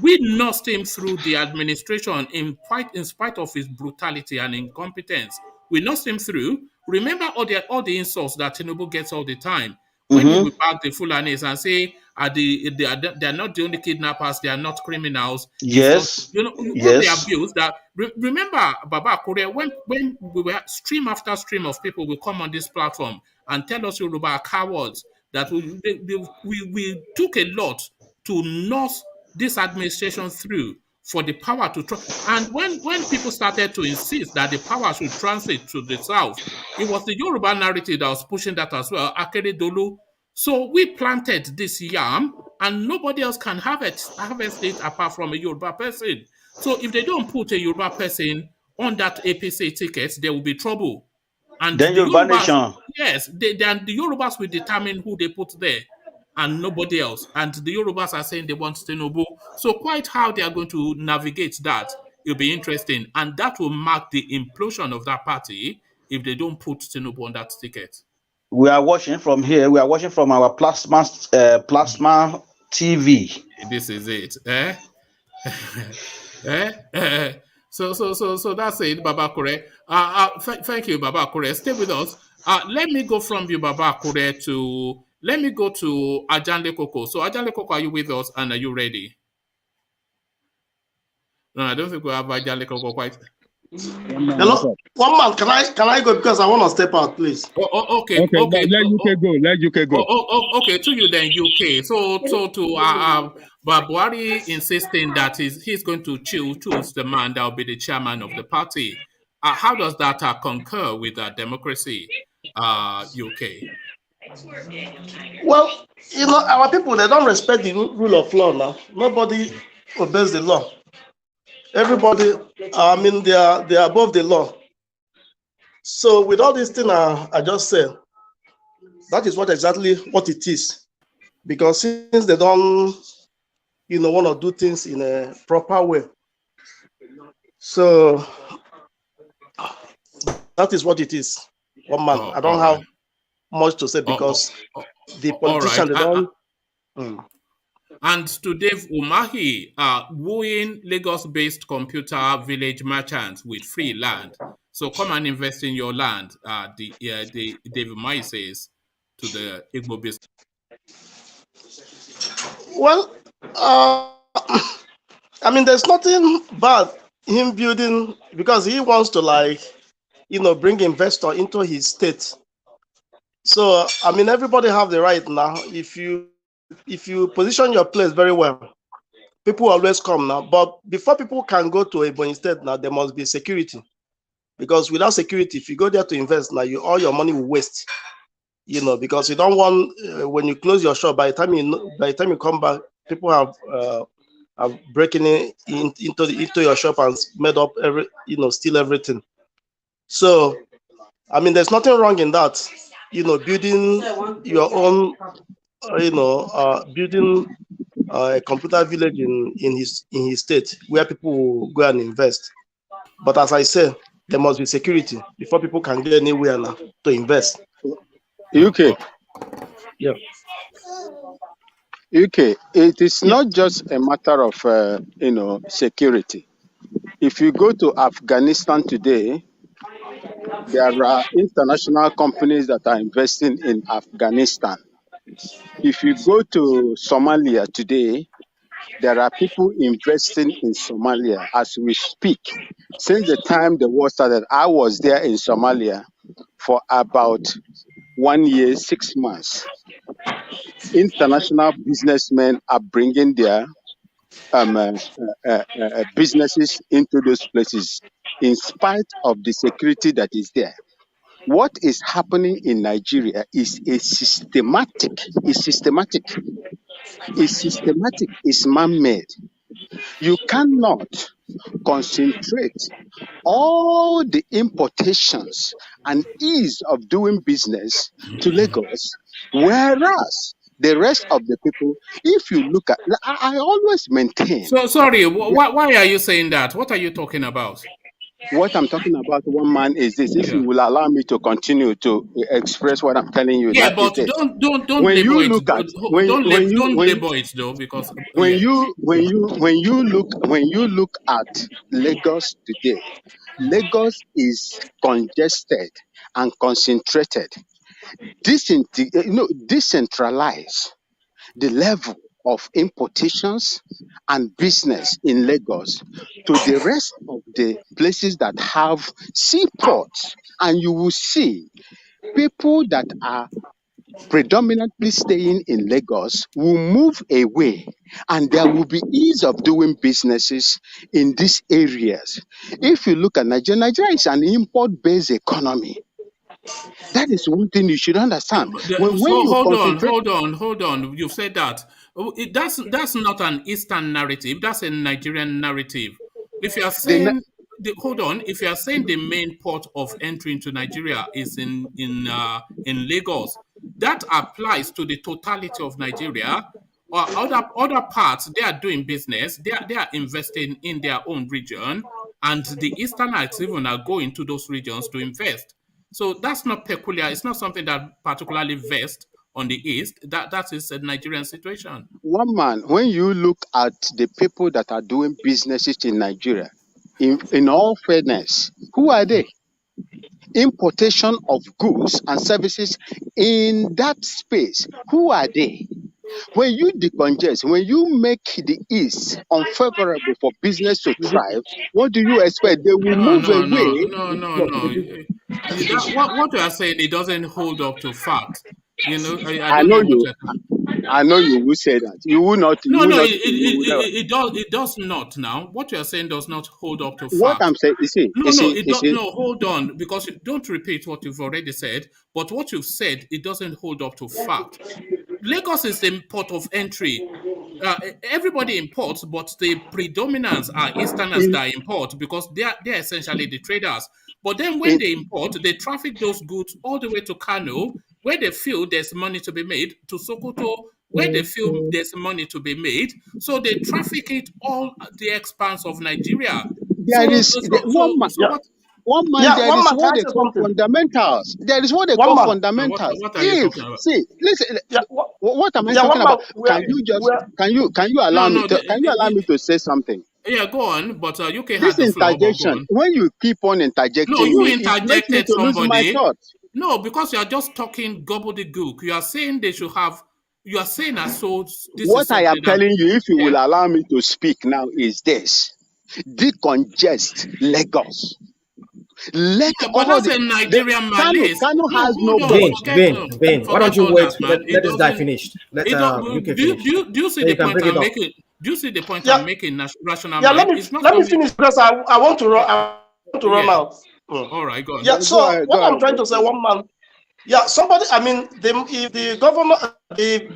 We nursed him through the administration in spite of his brutality and incompetence. We nursed him through. Remember all the insults that Tinubu gets all the time when he will back the Fulanis and say they are not the only kidnappers, they are not criminals. It's not, Yes. all the Yes. abuse that. Remember, Baba Korea, when we were stream after stream of people will come on this platform and tell us Yoruba are cowards, that we took a lot to nurse this administration through for the power to and when people started to insist that the power should transit to the south, it was the Yoruba narrative that was pushing that as well, Akeredolu. So we planted this yam and nobody else can harvest it apart from a Yoruba person. So if they don't put a Yoruba person on that APC ticket, there will be trouble. And Then the Yoruba Yorubas, nation. yes, the Yorubas will determine who they put there and nobody else. And the Yorubas are saying they want Tinubu. So quite how they are going to navigate that, it'll be interesting. And that will mark the implosion of that party if they don't put Tinubu on that ticket. We are watching from here. We are watching from our plasma TV. This is it. So that's it, Baba Kure. Thank you, Baba Kure. Stay with us. Let me go from you, Baba Kure, let me go to Ajanle Koko. So Ajanle Koko, are you with us and are you ready? No, I don't think we have Ajanle Koko quite. Hello, one man. Can I go because I want to step out, please? Okay. Let UK go. Let UK go. Okay. To you then, UK. So to Buhari insisting that he's going to choose the man that will be the chairman of the party. How does that concur with democracy, UK? Well, our people, they don't respect the rule of law now. Nobody obeys the law. Everybody, they are above the law. So with all these things I just said, that is exactly what it is. Because since they don't, want to do things in a proper way, so that is what it is. One man, I don't have much to say because the politicians, they don't. And to Dave UMAHI, wooing Lagos-based computer village merchants with free land. So come and invest in your land, Dave UMAHI says to the Igbo business. Well, there's nothing bad him building because he wants to bring investor into his state. So, everybody have the right now. If you position your place very well, people always come now. But before people can go to Ebonyi State now, there must be security. Because without security, if you go there to invest now, all your money will waste. Because you don't want when you close your shop. By the time you come back, people have breaking into your shop and made up steal everything. So, there's nothing wrong in that. Building your own, building a computer village in his state where people will go and invest. But as I said, there must be security before people can get anywhere now to invest. UK. Yeah. UK, it is not just a matter of security. If you go to Afghanistan today, there are international companies that are investing in Afghanistan. If you go to Somalia today, there are people investing in Somalia as we speak. Since the time the war started, I was there in Somalia for about 1 year, 6 months. International businessmen are bringing their businesses into those places in spite of the security that is there. What is happening in Nigeria is systematic, is man-made. You cannot concentrate all the importations and ease of doing business to Lagos, whereas the rest of the people, if you look at, I always maintain. So sorry, why are you saying that? What are you talking about? What I'm talking about, one man, is this. If Yeah. you will allow me to continue to express what I'm telling you, Yeah, that is but this. don't When label you it. look at Don't label it though, because when yeah. you look at Lagos today, Lagos is congested and concentrated. Decentralize the level of importations and business in Lagos to the rest of the places that have seaports, and you will see people that are predominantly staying in Lagos will move away, and there will be ease of doing businesses in these areas. If you look at Nigeria, Nigeria is an import-based economy. That is one thing you should understand. When So you concentrate, hold on. You've said that. That's not an Eastern narrative. That's a Nigerian narrative. If you are the saying hold on, if you are saying the main port of entry into Nigeria is in Lagos, that applies to the totality of Nigeria. Or other parts, they are doing business. They are investing in their own region, and the Easternites even are going to those regions to invest. So that's not peculiar. It's not something that particularly vests on the East. That is a Nigerian situation. one man, when you look at the people that are doing businesses in Nigeria, in all fairness, who are they? Importation of goods and services in that space, who are they? When you decongest, when you make the East unfavorable for business to thrive, what do you expect? They will No, move no, no, away. no, no, no. What you are saying, it doesn't hold up to fact. I I don't know know what you. you're. I know you will say that. You will not. You No, will no, not. You will never. it does not now. What you are saying does not hold up to What fact. I'm saying, No, no, it don't. No, hold on, because don't repeat what you've already said. But what you've said, it doesn't hold up to fact. Lagos is the port of entry. Everybody imports, but the predominance are Easterners in that import because they're essentially the traders. But then when in they import, they traffic those goods all the way to Kanu, where they feel there's money to be made, to Sokoto, where they feel there's money to be made. So they traffic it all the expanse of Nigeria. there is So what? one man. Yeah, There one is man, can what I they say call something? fundamentals. There is what they One call man. fundamentals. What are you If talking about? see, listen, Yeah, what am I yeah, talking one man. about? Can you No, allow me no. to say something? Yeah, go on. But UK This had the floor. But go interjection, on. when you keep on No, interjecting you me, it makes me interjected to lose my somebody. thought. No, because you are just talking gobbledygook. You are saying they should have. You are saying as so. This is What I am something that. telling you, if you Yeah. will allow me to speak now, is this: decongest Lagos. Let Yeah, but all that's a the Nigerian Kanu malaise. Kanu No, has no hold on. boat. Why don't Forget you all wait? that, man. It Let this guy doesn't. finish. Let It don't. UK finish. Do you see Then the you can point bring it I'm up. making? Do you see the point Yeah, I'm making? Rational yeah. mind. It's not Let me something. finish because I want to run. I want to run Yeah. out. Mm. All right, go on. Yeah. Go So ahead, what go I'm ahead, trying bro. to say, one man. Yeah, somebody. I mean, if the governor, if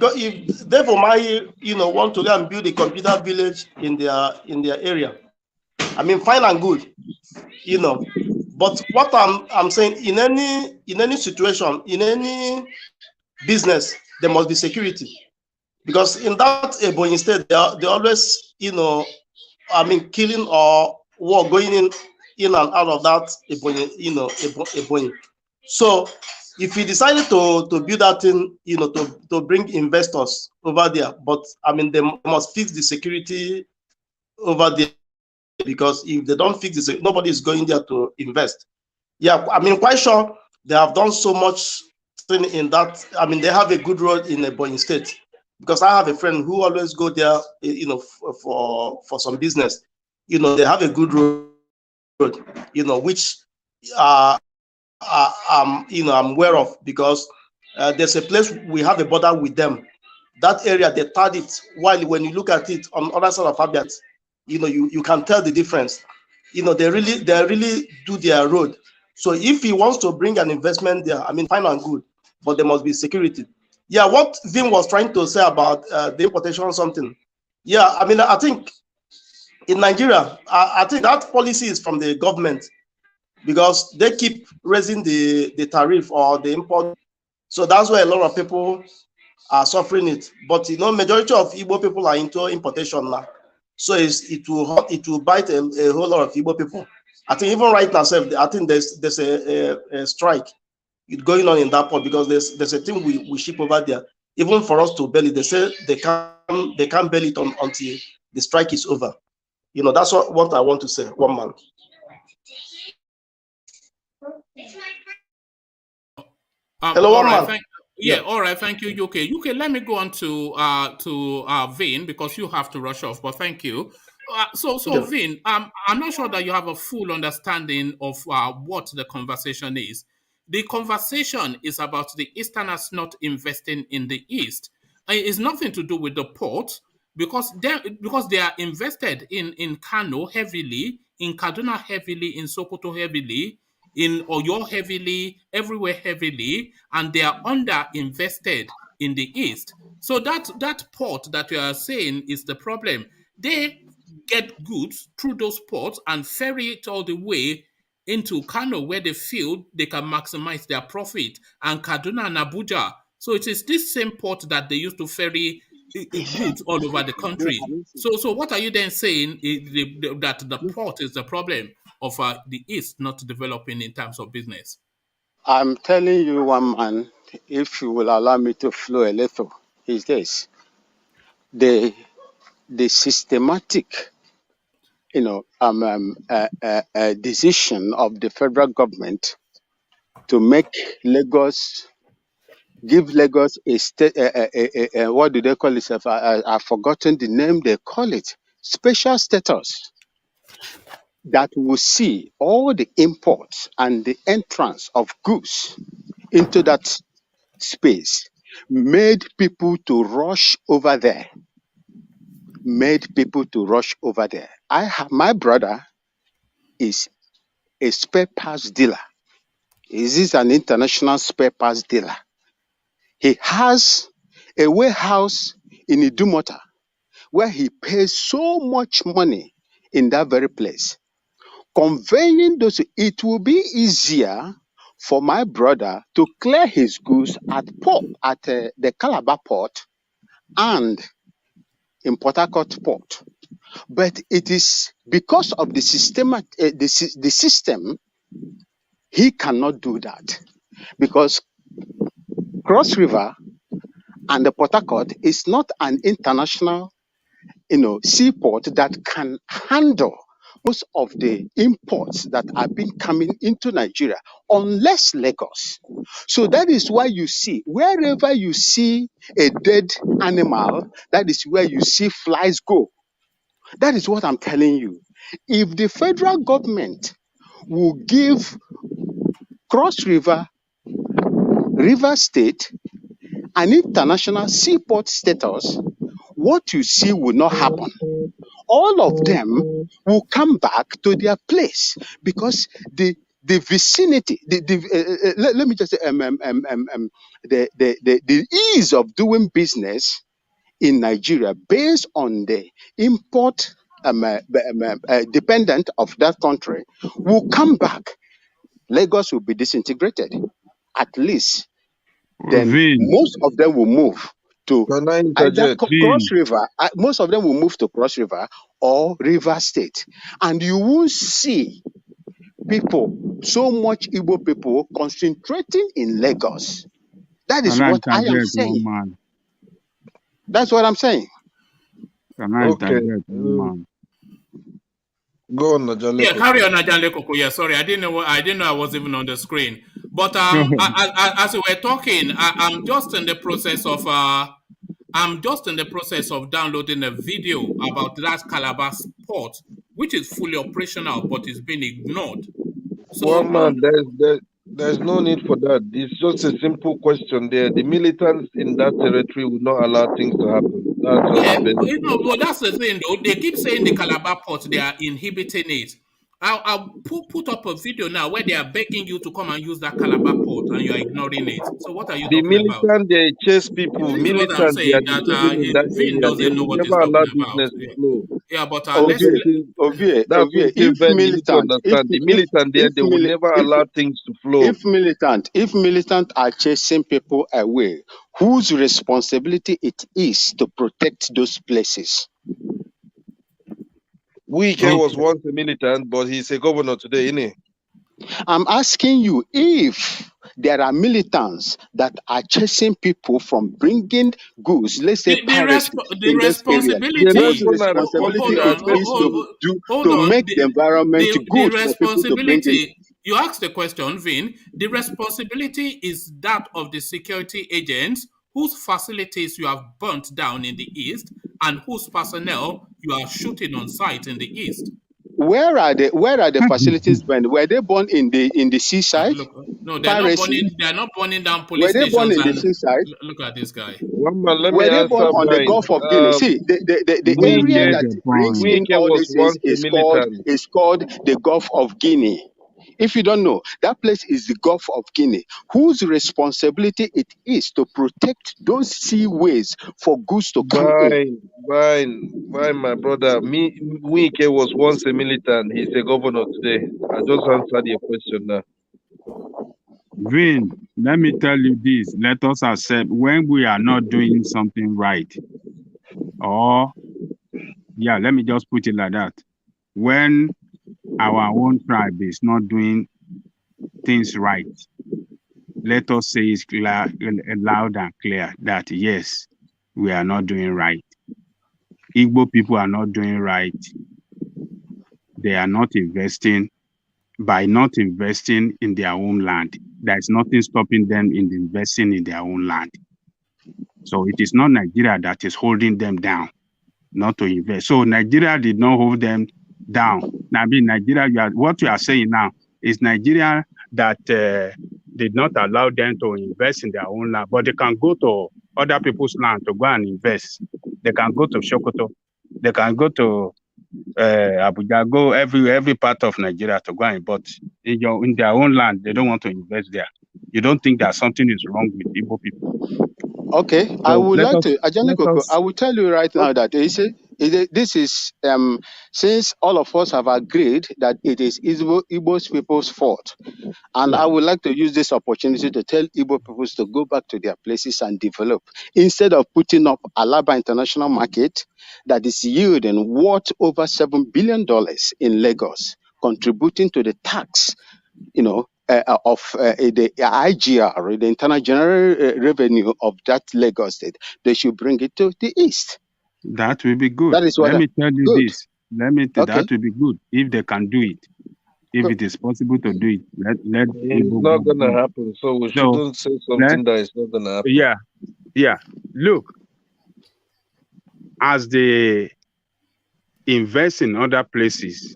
Dave Umahi, want to go and build a computer village in their area, I mean, fine and good, But what I'm saying, in any situation, in any business, there must be security, because in that Ebonyi state, they always, I mean, killing or war going in and out of that Ebonyi, Ebonyi. So if he decided to build that thing, to bring investors over there, but I mean, they must fix the security over there, because if they don't fix this, nobody is going there to invest. Yeah, I mean, quite sure they have done so much thing in that. I mean, they have a good road in Ebonyi State, because I have a friend who always go there, for some business. They have a good road, which I'm aware of, because there's a place we have a border with them. That area, they tarred it, while when you look at it on the other side of Abiat, you can tell the difference. They really do their road. So if he wants to bring an investment there, I mean, fine and good, but there must be security. Yeah, what Vin was trying to say about the importation or something. Yeah, I mean, I think in Nigeria, I think that policy is from the government because they keep raising the tariff or the import. So that's why a lot of people are suffering it. But you know, majority of Igbo people are into importation now. So it will bite a whole lot of Igbo people. I think even right now, I think there's a strike going on in that port because there's a thing we ship over there. Even for us to bail it, they say they can't bail it until the strike is over. You know, that's what I want to say. One man. Hello, all one right, man. all right. Thank you, UK. UK, let me go on to Vin because you have to rush off. But thank you. So Vin, I'm not sure that you have a full understanding of what the conversation is. The conversation is about the Easterners not investing in the East. It's nothing to do with the port because they are invested in Kanu heavily, in Kaduna heavily, in Sokoto heavily, in Oyo heavily, everywhere heavily, and they are under-invested in the East. So that port that you are saying is the problem. They get goods through those ports and ferry it all the way into Kano where they feel they can maximize their profit, and Kaduna and Abuja. So it is this same port that they used to ferry goods all over the country. So what are you then saying that the port is the problem of the East not developing in terms of business? I'm telling you, one man, if you will allow me to flow a little, is this. The systematic, decision of the federal government to make Lagos, give Lagos a state, what do they call it? I've forgotten the name they call it. Special status that will see all the imports and the entrance of goods into that space made people to rush over there. My brother is a spare parts dealer. He's an international spare parts dealer. He has a warehouse in Idumota where he pays so much money in that very place. Conveying those, it will be easier for my brother to clear his goods at the Calabar port and in Port Harcourt port. But it is because of the system, he cannot do that. Because Cross River and the Port Harcourt is not an international, seaport that can handle most of the imports that have been coming into Nigeria, unless Lagos. So that is why you see, wherever you see a dead animal, that is where you see flies go. That is what I'm telling you. If the federal government will give Cross River, River State, an international seaport status, what you see will not happen. All of them will come back to their place because the vicinity, let me just say, the ease of doing business in Nigeria based on the import dependent of that country will come back. Lagos will be disintegrated, at least. Then most of them will move to either Cross River. Most of them will move to Cross River or River State, and you will see people, so much Igbo people, concentrating in Lagos. That is what I am saying. Man. That's what I'm saying. Okay. Go on, Najan. Yeah, carry on, Najan Lekoko. Yeah, sorry, I didn't know I was even on the screen. But as we were talking, I'm just in the process of downloading a video about that Calabar port, which is fully operational but is being ignored. So, one man, there's no need for that. It's just a simple question there. The militants in that territory will not allow things to happen. That's well, that's the thing, though. They keep saying the Calabar port, they are inhibiting it. I'll put up a video now where they are begging you to come and use that Calabar port and you're ignoring it. So what are you The talking about? militant, they chase people. This is what I'm Militant, they are saying, that deceiving in that Vin area. They doesn't know will what he's never allow talking about. business to flow. Yeah, but That's let's... when If Vin, you need to militant, understand. The militant there, if, they will never allow things to flow. if militant are chasing people away, whose responsibility it is to protect those places? Wike was once a militant, but he's a governor today, isn't he? I'm asking you, if there are militants that are chasing people from bringing goods, let's say pirates in this area, whose responsibility it is to make the environment good for people to bring in? You asked the question, Vin. The responsibility is that of the security agents whose facilities you have burnt down in the east and whose personnel you are shooting on site in the east. Where are the facilities burned? Were they born in the seaside? No, they're not burning down police stations. Were they born in the seaside? Look at this guy. Let Were me they born on the Gulf of Guinea? See, the area that brings in all this is called the Gulf of Guinea. If you don't know, that place is the Gulf of Guinea, whose responsibility it is to protect those seaways for goods to come in. Fine, my brother. Wike was once a militant. He's a governor today. I just answered your question now. Vin, let me tell you this. Let us accept when we are not doing something right. Let me just put it like that. When our own tribe is not doing things right, let us say it's loud and clear that yes, we are not doing right. Igbo people are not doing right. They are not investing. By not investing in their own land, there is nothing stopping them in investing in their own land. So it is not Nigeria that is holding them down not to invest. So Nigeria did not hold them down. I mean, Nigeria, what you are saying now is Nigeria that did not allow them to invest in their own land, but they can go to other people's land to go and invest. They can go to Sokoto. They can go to Abuja, go every part of Nigeria to go and, but in their own land, they don't want to invest there. You don't think that something is wrong with Igbo people? Okay, so I would like to, I will tell you right now that this is, since all of us have agreed that it is Igbo people's fault, and I would like to use this opportunity to tell Igbo people to go back to their places and develop, instead of putting up Alaba International Market that is yielding worth over $7 billion in Lagos, contributing to the tax, of the IGR, the Internal General Revenue of that Lagos state. They should bring it to the east. That will be good. That is what Let me tell you this. That will be good if they can do it. If it is possible to do it, it's not going to happen. So we shouldn't say something that is not going to happen. Yeah. Look, as they invest in other places,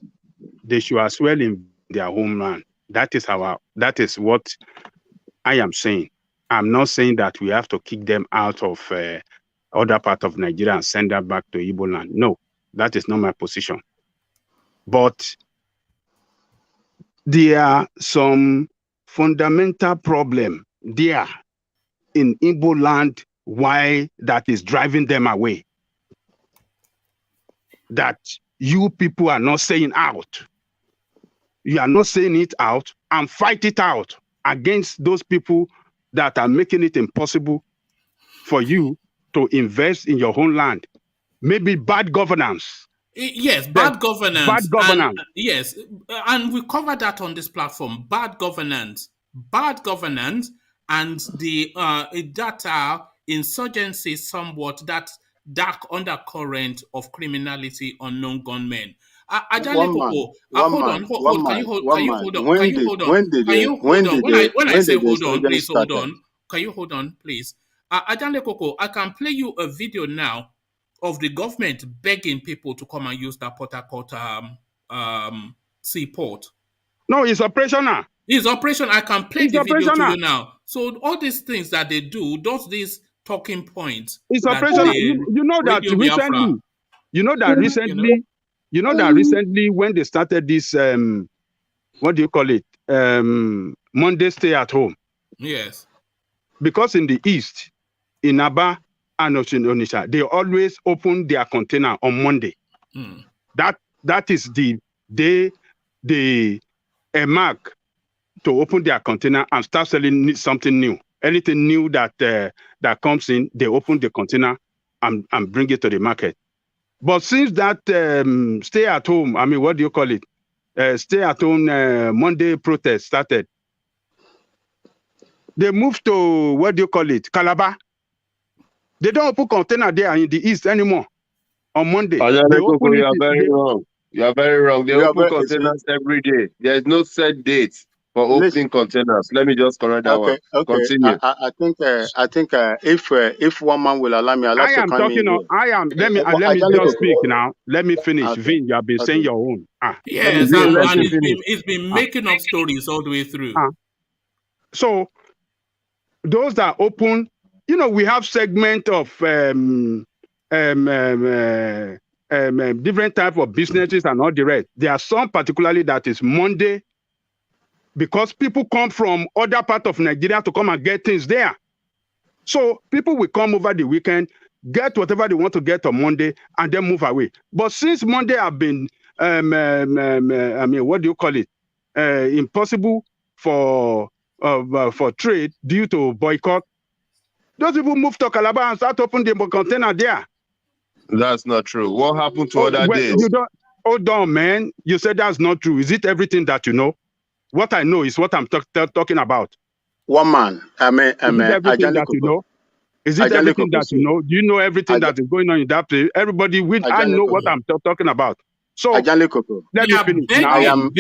they should as well in their homeland. That is what I am saying. I'm not saying that we have to kick them out of other part of Nigeria and send them back to Igbo land. No, that is not my position. But there are some fundamental problem there in Igbo land, why that is driving them away. That you people are not saying out. You are not saying it out and fight it out against those people that are making it impossible for you to invest in your own land. Maybe bad governance. Yes, bad governance. Yes, and we covered that on this platform. Bad governance, and the that insurgency, somewhat that dark undercurrent of criminality, unknown gunmen. Hold on. Can you hold on? When I say hold on, please hold on. Can you hold on, please? Ajanle Koko, I can play you a video now of the government begging people to come and use that Port Harcourt seaport. No, it's operational. It's operational. I can play the video to you now. So all these things that they do, these talking points. It's operational. You know that recently. You know that recently when they started this, what do you call it? Monday stay at home. Yes. Because in the East, in Aba and Onisha, they always open their container on Monday. Mm. That is the day they mark to open their container and start selling something new. Anything new that that comes in, they open the container and bring it to the market. But since that stay at home, I mean, what do you call it? Stay at home Monday protest started. They moved to, what do you call it? Calabar. They don't open container there in the East anymore on Monday. They open You it. are very wrong. You are very wrong. They You are open very, containers every day. There is no set date for listen, opening containers. Let me just correct that one. okay. Continue. I think if one man will allow me, I'll have I to am come in talking. Let me here. just speak now. Let me finish. Okay. Vin, you have been saying your own. Let me Yes, finish and something. it's been making up stories all the way through. So those that open, you know, we have segment of different type of businesses and all the rest. There are some particularly that is Monday, because people come from other part of Nigeria to come and get things there. So people will come over the weekend, get whatever they want to get on Monday, and then move away. But since Monday have been, I mean, what do you call it? Impossible for trade due to boycott. Those people move to Calabar and start opening the container there. That's not true. What happened to other days? You don't, hold on, man. You said that's not true. Is it everything that you know? What I know is what I'm talking about. One man. Is it everything that you know? Is it everything that you know? Do you know everything that is going on in that place? Everybody, I know what I'm talking about. So let me finish now. I am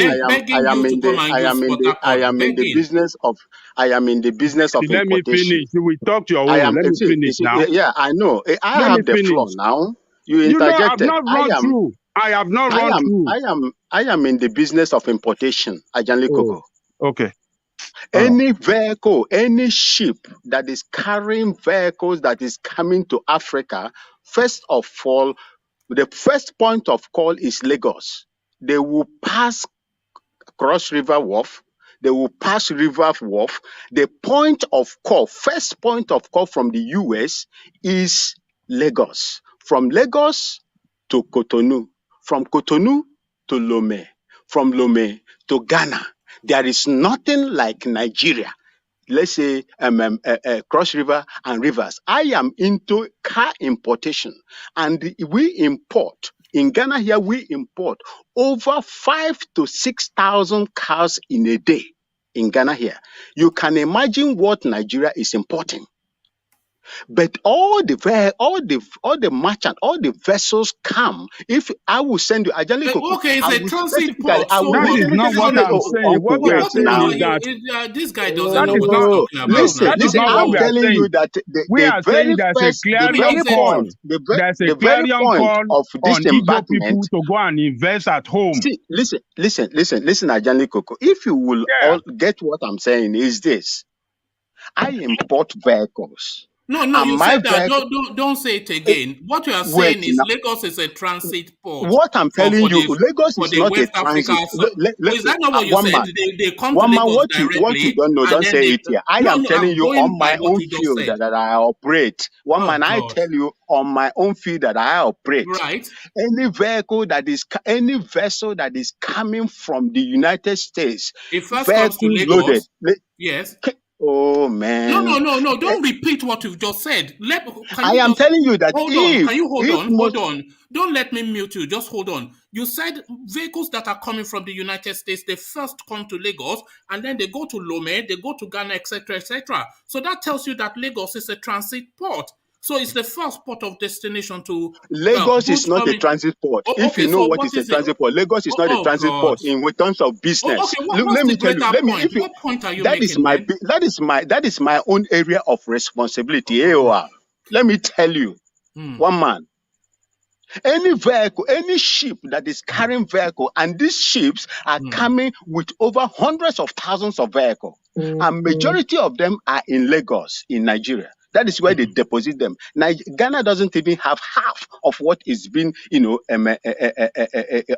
in the business of Let me importation. finish. You will talk your own. Let me finish now. Yeah, I know. I Let have me the finish. floor now. You know, interjected. I've not run through. I have not run through. I am in the business of importation. Oh, okay. Any vehicle, any ship that is carrying vehicles that is coming to Africa, first of all, the first point of call is Lagos. They will pass Cross River Wharf. They will pass River Wharf. The point of call, first point of call from the US is Lagos. From Lagos to Cotonou. From Cotonou to Lomé. From Lomé to Ghana. There is nothing like Nigeria. Let's say Cross River and rivers. I am into car importation, and we import in Ghana here. We import over 5,000 to 6,000 cars in a day in Ghana here. You can imagine what Nigeria is importing. But all the merchant, all the vessels come. If I will send you, okay, it's a transit port. So that is not what I'm saying. What we are saying is that this guy doesn't know what he's talking about. Listen, I'm telling you that we are saying there's a clarion call. There's a clarion call of this on Igbo people embarkment to go and invest at home. See, listen, Ajanli Koko. If you will all get what I'm saying, is this: I import vehicles. No, you said that. Don't say it again. What you are saying is Lagos is a transit port. What I'm telling you, Lagos is not a transit. Is that not what you said? They come to Lagos directly. What you don't know, don't say it here. I am telling you on my own field that I operate. I tell you on my own field that I operate. Right. Any vessel that is coming from the United States, it first comes to Lagos. Loaded. Yes. Oh man! No! Don't repeat what you've just said. I am telling you that. Hold on. Can you hold on? Don't let me mute you. Just hold on. You said vehicles that are coming from the United States, they first come to Lagos and then they go to Lomé, they go to Ghana, etc., etc. So that tells you that Lagos is a transit port. So it's the first port of destination to Lagos is not a transit port. If you know what is a transit port, Lagos is not a transit port in terms of business. Let me tell you. What point are you making? That is my own area of responsibility. Let me tell you, one man. Any vehicle, any ship that is carrying vehicle, and these ships are coming with over hundreds of thousands of vehicles, and majority of them are in Lagos, in Nigeria. That is where they deposit them. Now, Ghana doesn't even have half of what is being,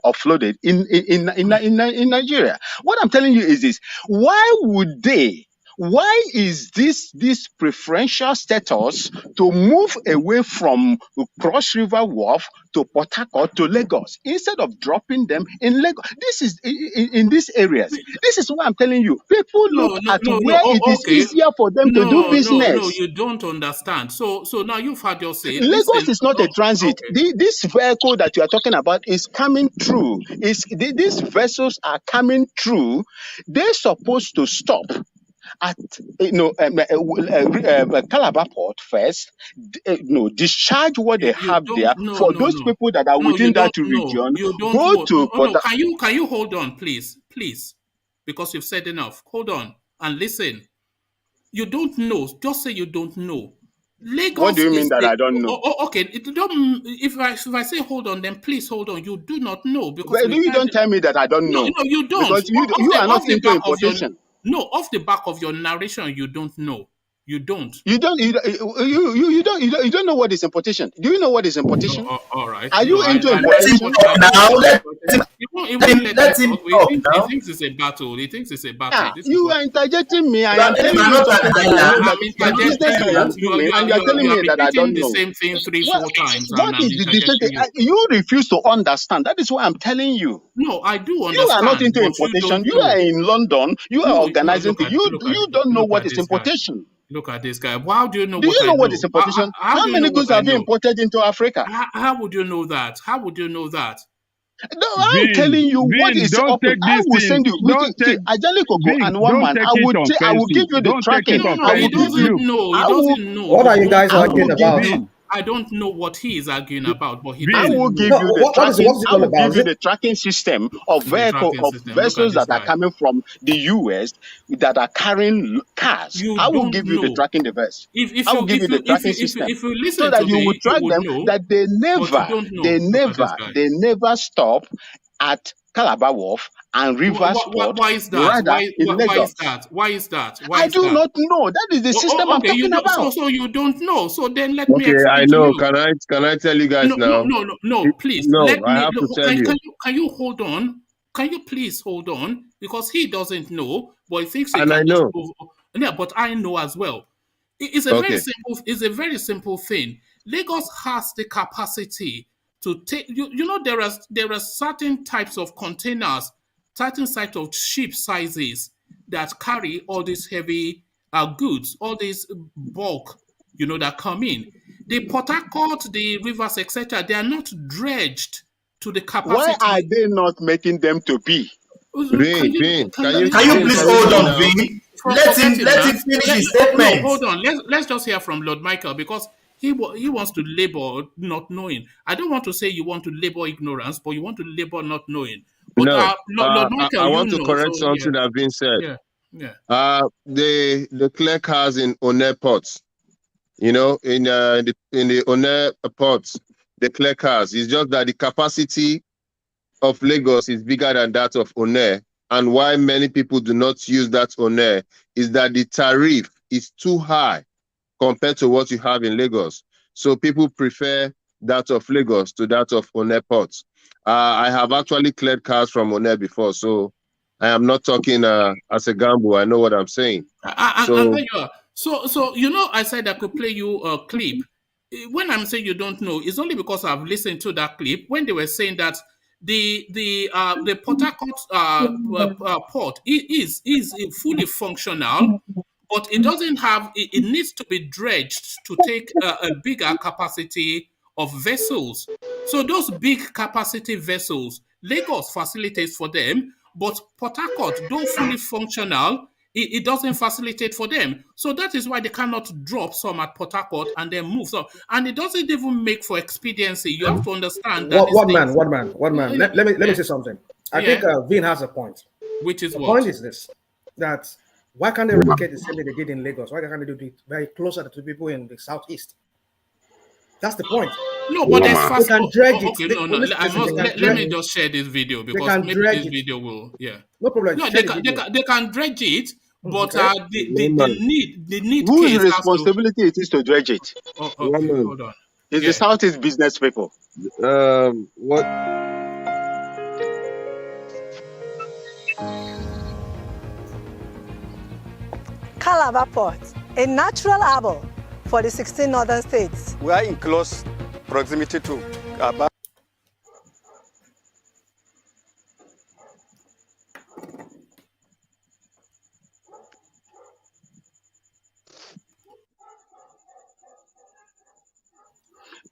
offloaded in Nigeria. What I'm telling you is this: why would they? Why is this preferential status to move away from Cross River Wharf to Port Harcourt to Lagos instead of dropping them in Lagos? This is in these areas. This is what I'm telling you. People look at where it is easier for them to do business. No, you don't understand. So now you've had your say. Lagos is not a transit. This vehicle that you are talking about is coming through. These vessels are coming through. They're supposed to stop at Calabar Port first, discharge what they have there for those people that are within that region. Go to Can you hold on, please, because you've said enough. Hold on and listen. You don't know. Just say you don't know. Lagos. What do you mean that I don't know? Okay. If I say hold on, then please hold on. You do not know because you don't tell me that I don't know. No, you don't. Because you are not into importation. No, off the back of your narration, you don't know. You don't. You don't know what is importation. Do you know what is importation? All right. Are you into importation? Let him talk now. He thinks it's a battle. You are interjecting me. I am telling you and you are telling me that I don't know. The same thing 3-4 times. What is the difference? You refuse to understand. That is why I'm telling you. No, I do understand. You are not into importation. You are in London. You are organizing things. You don't know what is importation. Look at this guy. How do you know? Do you know what is importation? How many goods have been imported into Africa? How would you know that? No, I'm telling you what is up. I will send you. Ajali Koko and one man. I will give you the tracking. He doesn't know. What are you guys arguing about? I don't know what he is arguing about, but I will give you the tracking. I will give you the tracking system of vessels that are coming from the US that are carrying cars. I will give you the tracking device. I will give you the tracking system so that you will track them. That they never stop at Calabar Wharf and Rivers Port. Why is that? Why is that? I do not know. That is the system I'm talking about. So you don't know. So then let me explain. I know. Can I tell you guys now? No, please. No, I have to tell you. Can you hold on? Can you please hold on? Because he doesn't know, but he thinks he and can I know. Yeah, but I know as well. It's a very simple thing. Lagos has the capacity to take. There are certain types of containers, certain types of ship sizes that carry all these heavy goods, all these bulk, that come in. The Port Harcourt, the rivers, etc., they are not dredged to the capacity. Why are they not making them to be? Vin, can you please hold on, Vin? Let him finish his statement. Hold on. Let's just hear from Lord Michael, because he wants to label not knowing. I don't want to say you want to label ignorance, but you want to label not knowing. But, Lord Michael, I want to correct something that has been said. Yeah. The clear cars in One ports, in the One ports, the clear cars. It's just that the capacity of Lagos is bigger than that of One, and why many people do not use that One is that the tariff is too high compared to what you have in Lagos. So people prefer that of Lagos to that of One ports. I have actually cleared cars from One before, so I am not talking as a gamble. I know what I'm saying. So I said I could play you a clip. When I'm saying you don't know, it's only because I've listened to that clip when they were saying that the Port Harcourt port is fully functional, but it doesn't have. It needs to be dredged to take a bigger capacity of vessels. So those big capacity vessels, Lagos facilitates for them, but Port Harcourt, though fully functional, it doesn't facilitate for them. So that is why they cannot drop some at Port Harcourt and then move some. And it doesn't even make for expediency. You have to understand that. One man. Let me say something. I think Vin has a point. Which is the point is this, that why can't they replicate the same thing they did in Lagos? Why can't they do it very closer to people in the southeast? That's the point. No, but there's fast. They can dredge it. Okay, let me just share this video because maybe this video will. Yeah. No problem. No, they can dredge it, But Okay. the need Whose case has to. responsibility it is to dredge it? Oh, One okay, man. hold on. It's the Yeah. Southeast business people. What? Calabar Port, a natural harbor for the 16 northern states. We are in close proximity to Aba.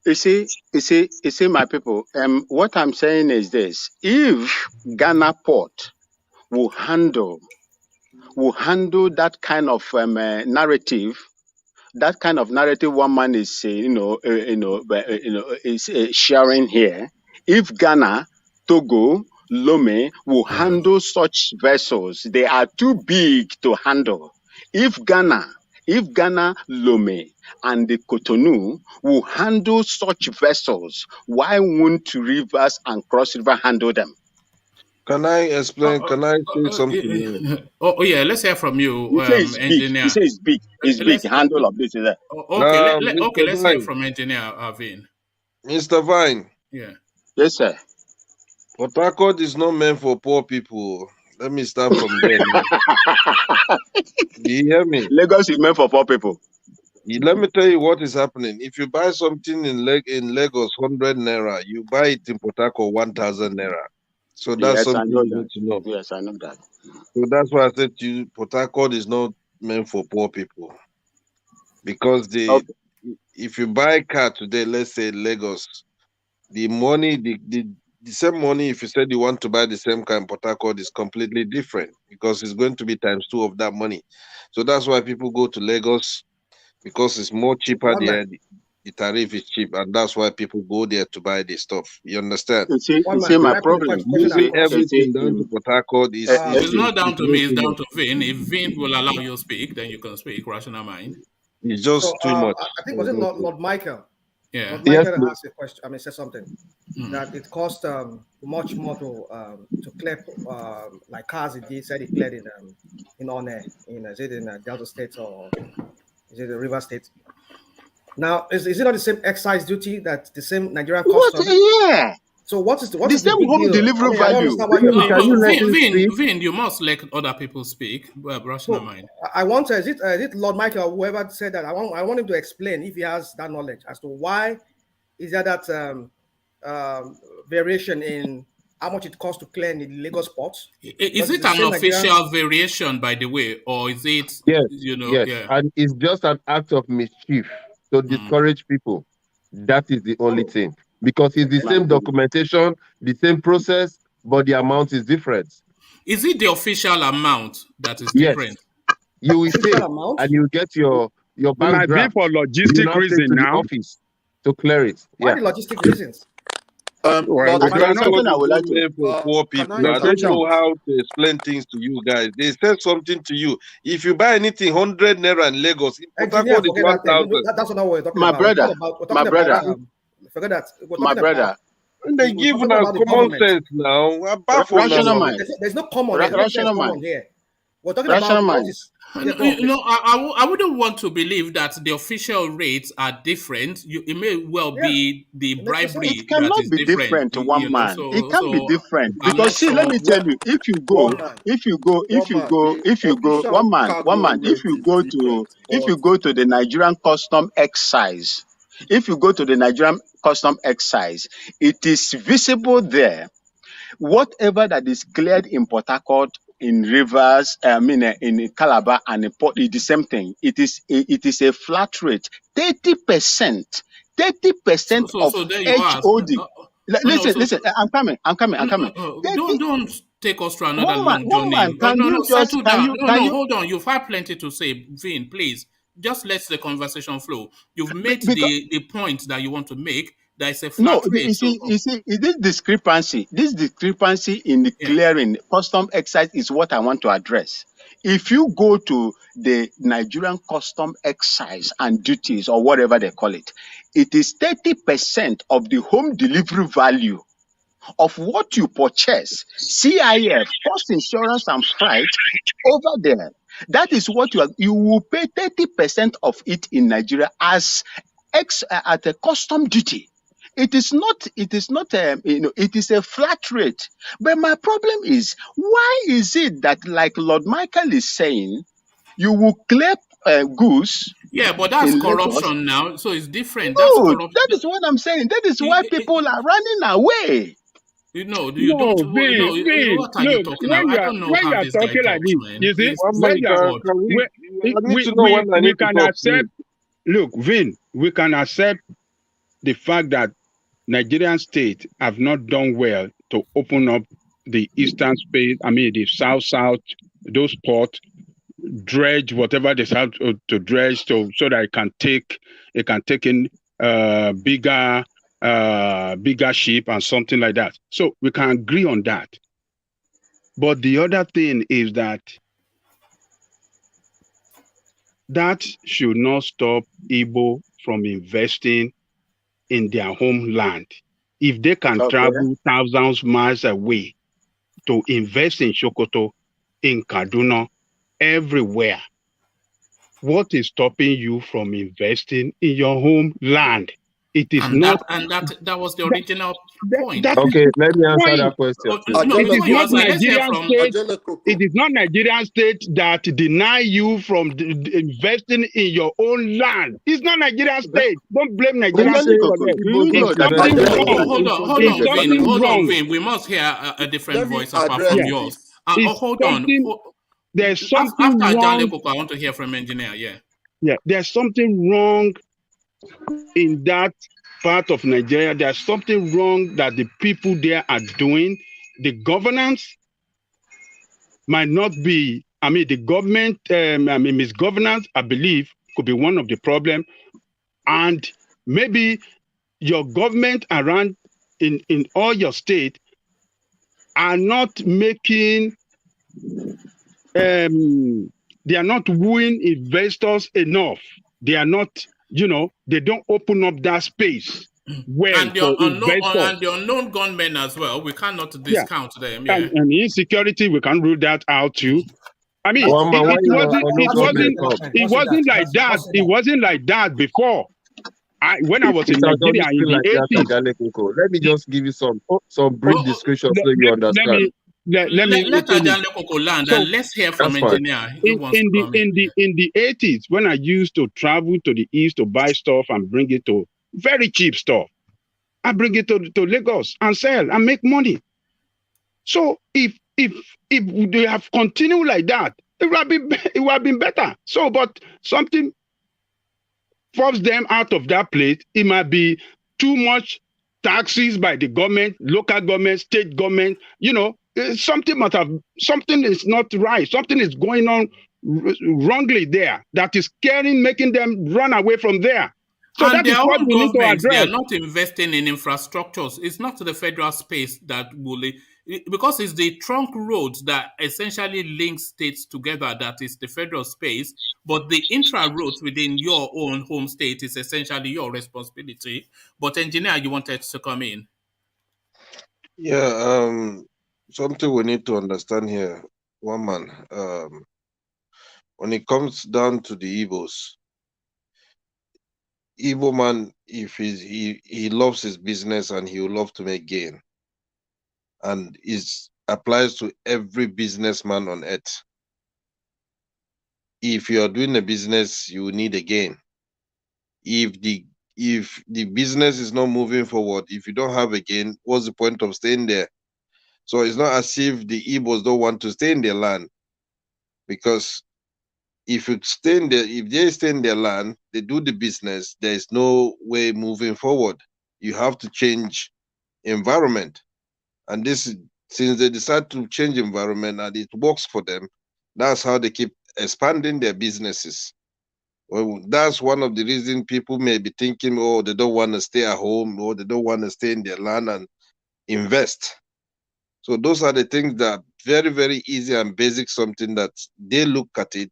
You see, my people. What I'm saying is this: if Ghana Port will handle that kind of narrative, that kind of narrative one man is is sharing here. If Ghana, Togo, Lome will handle such vessels, they are too big to handle. If Ghana, Lome, and the Cotonou will handle such vessels, why won't Rivers and Cross River handle them? Can I explain? Can I say something here? Oh yeah, let's hear from you, You say it's big. engineer. You say it's big. It's big. Let's Handle of this is there. okay. Mr. Let's hear Vine. from engineer Avin. Mr. Vine. Yeah. Yes, sir. Port Harcourt is not meant for poor people. Let me start from there. Do you hear me? Lagos is meant for poor people. Let me tell you what is happening. If you buy something in Lagos, 100 naira, you buy it in Port Harcourt, 1,000 naira. So that's Yes, I something know you that. need to know. Yes, I know that. So that's why I said to you, Port Harcourt is not meant for poor people. Because if you buy a car today, let's say Lagos, the money, the same money, if you said you want to buy the same car in Port Harcourt, is completely different because it's going to be times 2 of that money. So that's why people go to Lagos, because it's more cheaper there. The tariff is cheap, and that's why people go there to buy the stuff. You understand? You see my problem. Moving everything down to Port Harcourt is It's not down to me, way it's too down much. to Vin. If Vin will allow you to speak, then you can speak, rational mind. It's just So, too much. I think was it Lord Michael? Yeah. Lord Yes, Michael please. asked a question. I mean, said something that it cost much more to clear like cars. He said he cleared in One, is it in Delta State or is it the River State? Now, is it not the same excise duty that the same Nigerian custom? Yeah. So what is the The same big home deal? delivery I mean, I don't value. understand why you're Vin, you must let other people speak. Rational mind. I want is it Lord Michael or whoever said that? I want him to explain if he has that knowledge as to why is there that variation in how much it costs to clear in the Lagos ports. Is it an official variation, by the way, or is it? Yes, Yeah. And it's just an act of mischief to discourage people. That is the only thing, because it's the same documentation, the same process, but the amount is different. Is it the official amount that is different? You will pay, and you get your bank draft. For logistic reason to now. the office to clear it. Why the logistic reasons? Well, something I would like to. For poor people. I don't know how to explain things to you guys. They said something to you. If you buy anything 100 naira in Lagos, in Port Harcourt is 1,000. That's not what we're talking My about. brother, my brother. Forget that. My brother. They give us common sense now. Rational mind. There's no common. Rational mind. Here. We're talking Rational about mind. I wouldn't want to believe that the official rates are different. It may well be the bribery. It cannot that is be different to one man. So, it can be different because see, let me tell you, if you go, one man, if you go to the Nigerian custom excise, it is visible there. Whatever that is cleared in Port Harcourt, in Rivers, in Calabar and in Port, it's the same thing. It is a flat rate, 30%. 30% of HOD. Listen. I'm coming. Don't take us to another long journey. Settle down. Hold on. You've had plenty to say, Vin. Please, just let the conversation flow. You've made the point that you want to make. There is a flat rate. You see, this discrepancy in the clearing, custom excise is what I want to address. If you go to the Nigerian custom excise and duties or whatever they call it, it is 30% of the home delivery value of what you purchase, CIF, cost insurance and freight over there. That is what you will pay 30% of it in Nigeria as at a custom duty. It is not, it is a flat rate. But my problem is, why is it that, like Lord Michael is saying, you will clear goods? Yeah, but that's in corruption Lagos? now, so it's different. That's No, corruption. that is what I'm saying. That is why people are running away. You know, you No, don't. No, what are you look, talking about? I don't know when how you are this guy talking like talks, this, man. you see, One when man, you are, can we? I need to know when I we need to can talk. accept. Look, Vin, we can accept the fact that Nigerian state have not done well to open up the eastern space. I mean, the south, those ports, dredge whatever they have to dredge so that it can take in bigger ship and something like that. So we can agree on that. But the other thing is that should not stop Igbo from investing in their homeland. If they can travel thousands of miles away to invest in Sokoto, in Kaduna, everywhere, what is stopping you from investing in your homeland? It is not. That was the original point. Okay, let me answer that question. No, it is before you not answer, let's hear Nigerian from. state. It is not Nigerian state that deny you from investing in your own land. It's not Nigerian state. Don't blame Nigerian state for that. It's something wrong. Hold on, Vin. We must hear a different voice apart from yours. Hold on. There's something after John wrong. Lekoko, I want to hear from engineer. Yeah, there's something wrong in that part of Nigeria. There's something wrong that the people there are doing. The governance might not be, the government, misgovernance, I believe, could be one of the problems. And maybe your government around in all your state are not making, they are not wooing investors enough. They are not, they don't open up that space well and the for investors. And the unknown gunmen as well. We cannot discount them. Yeah. And insecurity, we can rule that out too. I mean, it wasn't like that. It wasn't like that before. When I was in Nigeria in the 80s. Let me just give you some brief description so you understand. Let Ajan Lekoko land and let's hear from engineer. In the 80s, when I used to travel to the east to buy stuff and bring it to very cheap stuff, I bring it to Lagos and sell and make money. So if they have continued like that, it would have been better. So, but something forced them out of that place. It might be too much taxes by the government, local government, state government. Something is not right. Something is going on wrongly there that is making them run away from there. So and that is what we need to address. They are not investing in infrastructures. It's not the federal space that will, because it's the trunk roads that essentially link states together that is the federal space, but the intra roads within your own home state is essentially your responsibility. But engineer, you wanted to come in. Yeah, something we need to understand here, one man. When it comes down to the Igbos, Igbo man, if he loves his business and he will love to make gain, and it applies to every businessman on earth. If you are doing a business, you need a gain. If the business is not moving forward, if you don't have a gain, what's the point of staying there? So it's not as if the Igbos don't want to stay in their land, because if they stay in their land, they do the business, there is no way moving forward. You have to change environment. And since they decide to change environment and it works for them, that's how they keep expanding their businesses. Well, that's one of the reasons people may be thinking, oh, they don't want to stay at home, or they don't want to stay in their land and invest. So those are the things that very, very easy and basic, something that they look at it,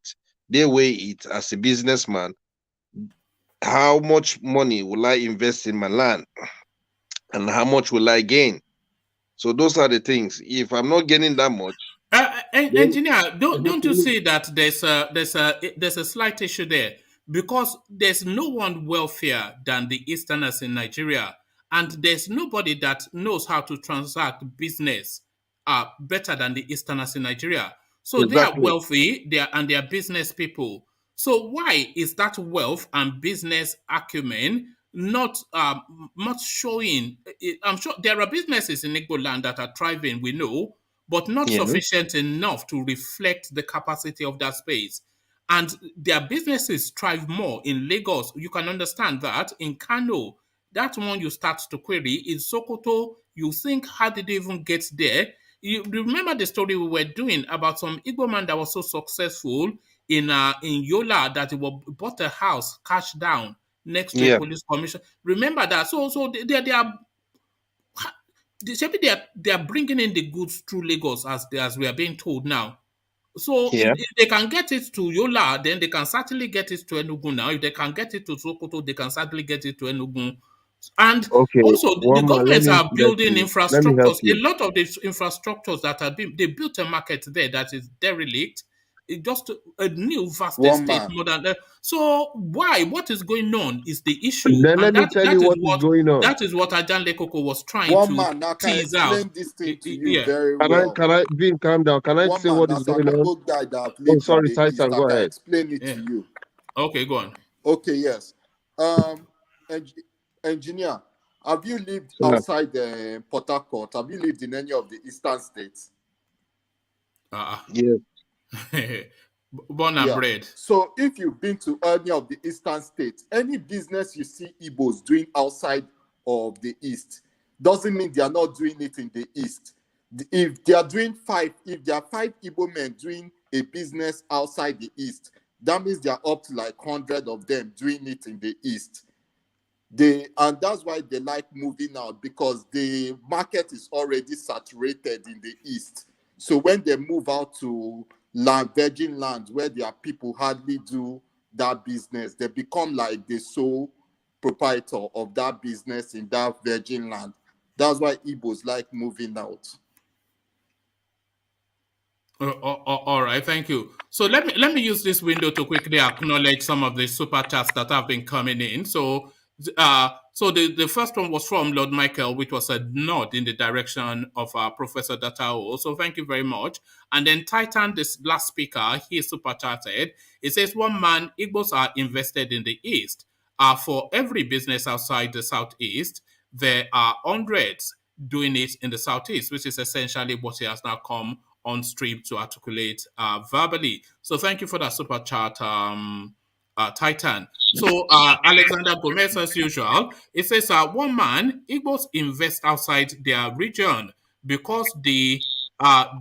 they weigh it as a businessman. How much money will I invest in my land? And how much will I gain? So those are the things. If I'm not getting that much, Engineer, don't you see that there's a slight issue there, because there's no one wealthier than the Easterners in Nigeria, and there's nobody that knows how to transact business better than the Easterners in Nigeria. So they are exactly. wealthy, they are business people. So why is that wealth and business acumen not showing? I'm sure there are businesses in Igbo land that are thriving, we know, but not sufficient enough to reflect the capacity of that space. And their businesses thrive more in Lagos. You can understand that. In Kanu, that one you start to query. In Sokoto, you think, how did they even get there? You remember the story we were doing about some Igbo man that was so successful in Yola that he bought a house cash down next to a police commission. Remember that? So they are they are bringing in the goods through Lagos as we are being told now. So if they can get it to Yola, then they can certainly get it to Enugu now. If they can get it to Sokoto, they can certainly get it to Enugu. And also, the governments are building infrastructures. A lot of the infrastructures that are being, they built a market there that is derelict. It's just a new vast estate more than that. So why? What is going on is the issue. Then let me tell you what is going on. That is what Ajan Lekoko was trying to tease out. This thing to you very well. Can I, Vin, calm down? Can I say what is going on? Oh, sorry, Titan, go ahead. Explain it to you. Okay, go on. Okay, yes. Engineer, have you lived outside Port Harcourt? Have you lived in any of the eastern states? Yes. Born and bred. So if you've been to any of the eastern states, any business you see Igbos doing outside of the east doesn't mean they are not doing it in the east. If there are 5 Igbo men doing a business outside the east, that means they are up to like 100 of them doing it in the east. And that's why they like moving out, because the market is already saturated in the east. So when they move out to virgin land where their people hardly do that business, they become like the sole proprietor of that business in that virgin land. That's why Igbos like moving out. All right, thank you. So let me use this window to quickly acknowledge some of the super chats that have been coming in. So the first one was from Lord Michael, which was a nod in the direction of Professor Datao. So thank you very much. And then Titan, this last speaker, he super chatted. It says, one man, Igbos are invested in the East. For every business outside the Southeast, there are hundreds doing it in the Southeast, which is essentially what he has now come on stream to articulate verbally. So thank you for that super chat, Titan. So Alexander Gomez, as usual, it says, one man, Igbos invest outside their region because the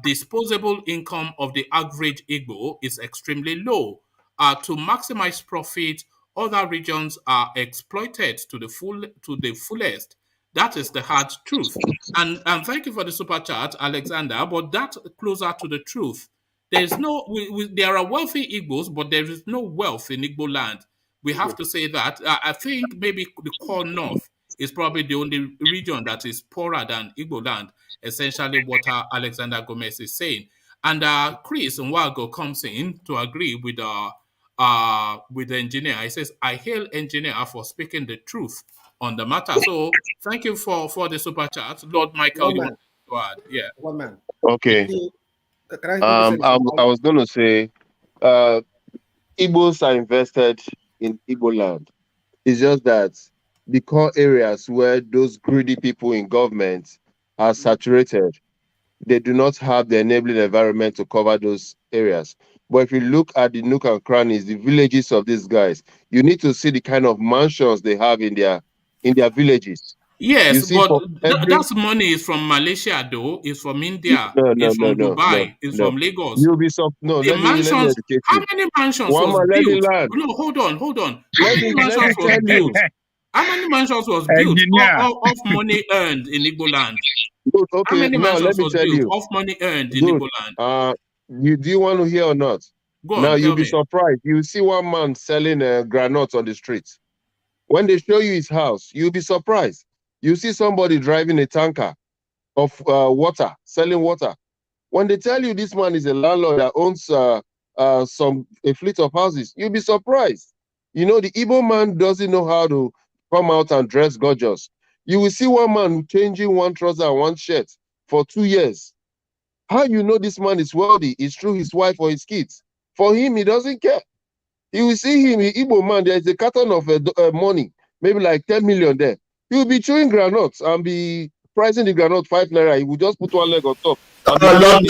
disposable income of the average Igbo is extremely low. To maximize profit, other regions are exploited to the fullest. That is the hard truth. And thank you for the super chat, Alexander, but that's closer to the truth. There's no, there are wealthy Igbos, but there is no wealth in Igbo land. We have to say that. I think maybe the core north is probably the only region that is poorer than Igbo land, essentially what Alexander Gomez is saying. And Chris Nwago comes in to agree with the engineer. He says, I hail engineer for speaking the truth on the matter. So thank you for the super chat. Lord Michael, you want to add? Yeah. One man. Okay. I was going to say, Igbos are invested in Igbo land. It's just that the core areas where those greedy people in government are saturated, they do not have the enabling environment to cover those areas. But if you look at the nook and crannies, the villages of these guys, you need to see the kind of mansions they have in their villages. Yes, but that money is from Malaysia, though. It's from India. It's from Dubai. It's from Lagos. You'll be let me educate you. How many mansions was built? No, hold on. How many mansions was built? How many mansions was built off money earned in Igbo land? Good, okay, how many mansions was built off money earned in Igbo land? Do you want to hear or not? Go on, now you'll be surprised. You see one man selling granules on the streets. When they show you his house, you'll be surprised. You see somebody driving a tanker. of water, selling water. When they tell you this man is a landlord that owns a fleet of houses, you'll be surprised. You know, the Igbo man doesn't know how to come out and dress gorgeous. You will see one man changing one trouser and one shirt for 2 years. How you know this man is wealthy is through his wife or his kids. For him, he doesn't care. You will see him, the Igbo man, there is a carton of money, maybe like 10 million there. He will be chewing granuts and be pricing the granite 5 naira. He will just put one leg on top. Lord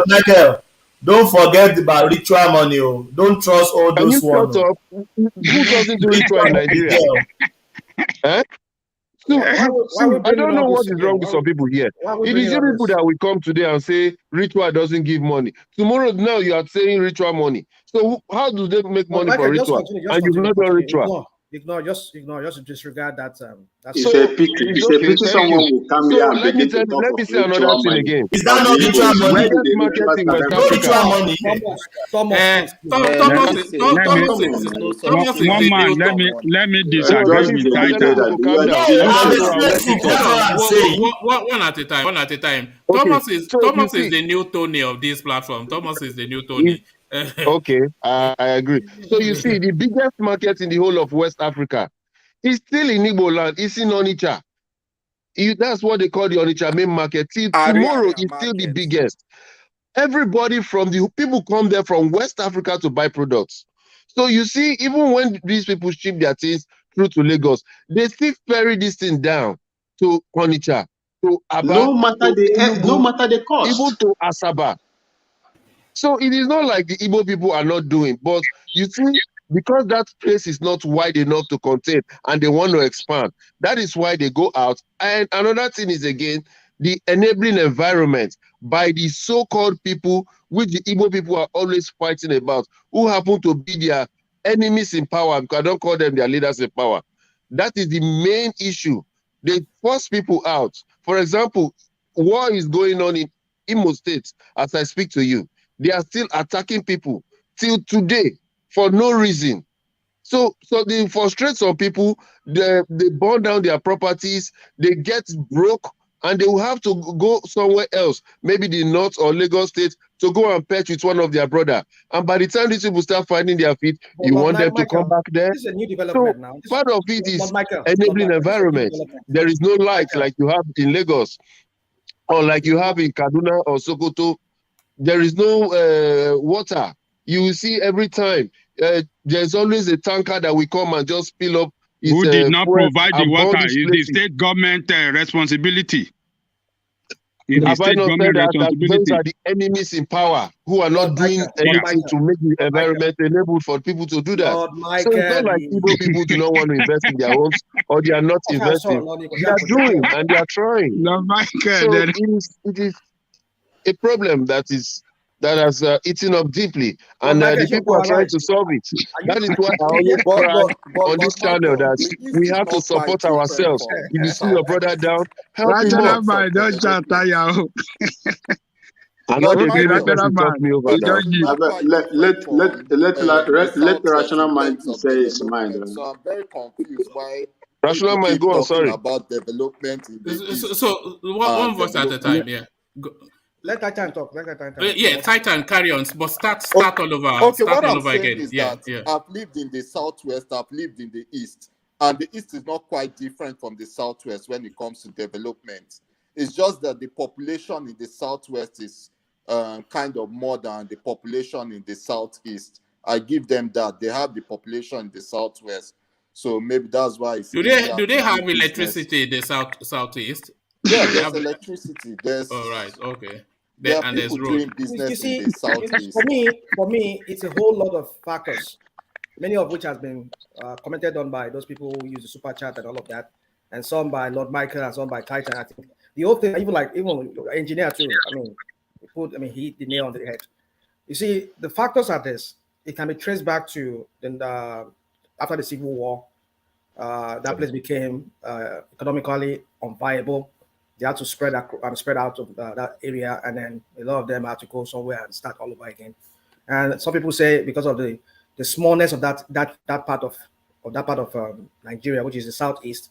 Michael, don't forget about ritual money. Oh. Don't trust all Can those you shut up? Who doesn't do ritual in Nigeria? Eh? So, I don't know what is wrong with some people here. It is you people that will come today and say ritual doesn't give money. Tomorrow, now you are saying ritual money. So how do they make money for ritual? And you've not done ritual. Ignore, just disregard that. It's a pity. It's a pity someone will come here and begin to talk let me say another thing again. Is that not ritual money? Let me disagree with Titan. One at a time. Thomas is the new Tony of this platform. Thomas is the new Tony. Okay, I agree. So you see, the biggest market in the whole of West Africa is still in Igbo land. It's in Onitsha. That's what they call the Onitsha main market. Tomorrow is still the biggest. Everybody from the people come there from West Africa to buy products. So you see, even when these people ship their things through to Lagos, they still ferry this thing down to Onitsha, to Aba, no matter the cost, even to Asaba. So it is not like the Igbo people are not doing, but you see, because that place is not wide enough to contain and they want to expand, that is why they go out. And another thing is, again, the enabling environment by the so-called people, which the Igbo people are always fighting about, who happen to be their enemies in power, because I don't call them their leaders in power. That is the main issue. They force people out. For example, war is going on in Imo State as I speak to you. They are still attacking people till today for no reason. So they frustrate some people, they burn down their properties, they get broke, and they will have to go somewhere else, maybe the North or Lagos State, to go and patch with one of their brother. And by the time these people start finding their feet, you want them to come back there. This is a new development now. Part of it is enabling environment. There is no light like you have in Lagos, or like you have in Kaduna or Sokoto. There is no water. You will see every time there's always a tanker that will come and just fill up. Who did not provide the water is the state government responsibility. Have I not said that those are the enemies in power who are not doing anything to make the environment enabled for people to do that? So it's not like Igbo people do not want to invest in their homes or they are not investing. They are doing and they are trying. So it is a problem that has eaten up deeply, and the people are trying to solve it. That is why I always cry on this channel that we have to support ourselves. If you see your brother down, help him up. I'm not the people that talk me over let the rational mind say his mind. So I'm very confused why rational mind go on. Sorry. About development in the East. So one voice at a time. Yeah. Let Titan talk. Yeah, Titan, carry on. But start all over. Okay, start what all I'm over saying again. is Yeah, that yeah. I've lived in the Southwest, I've lived in the East, and the East is not quite different from the Southwest when it comes to development. It's just that the population in the Southwest is kind of more than the population in the Southeast. I give them that. They have the population in the Southwest. So maybe that's why it's do they have electricity in the southeast? Yeah, there's electricity. There's all right, okay. And there's doing business in the Southeast. For me, it's a whole lot of factors, many of which has been commented on by those people who use the super chat and all of that, and some by Lord Michael and some by Titan. I think the whole thing, even engineer too. He hit the nail on the head. You see, the factors are this. It can be traced back to after the Civil War. That place became economically unviable. They had to spread out of that area, and then a lot of them had to go somewhere and start all over again. And some people say because of the smallness of that part of Nigeria, which is the southeast,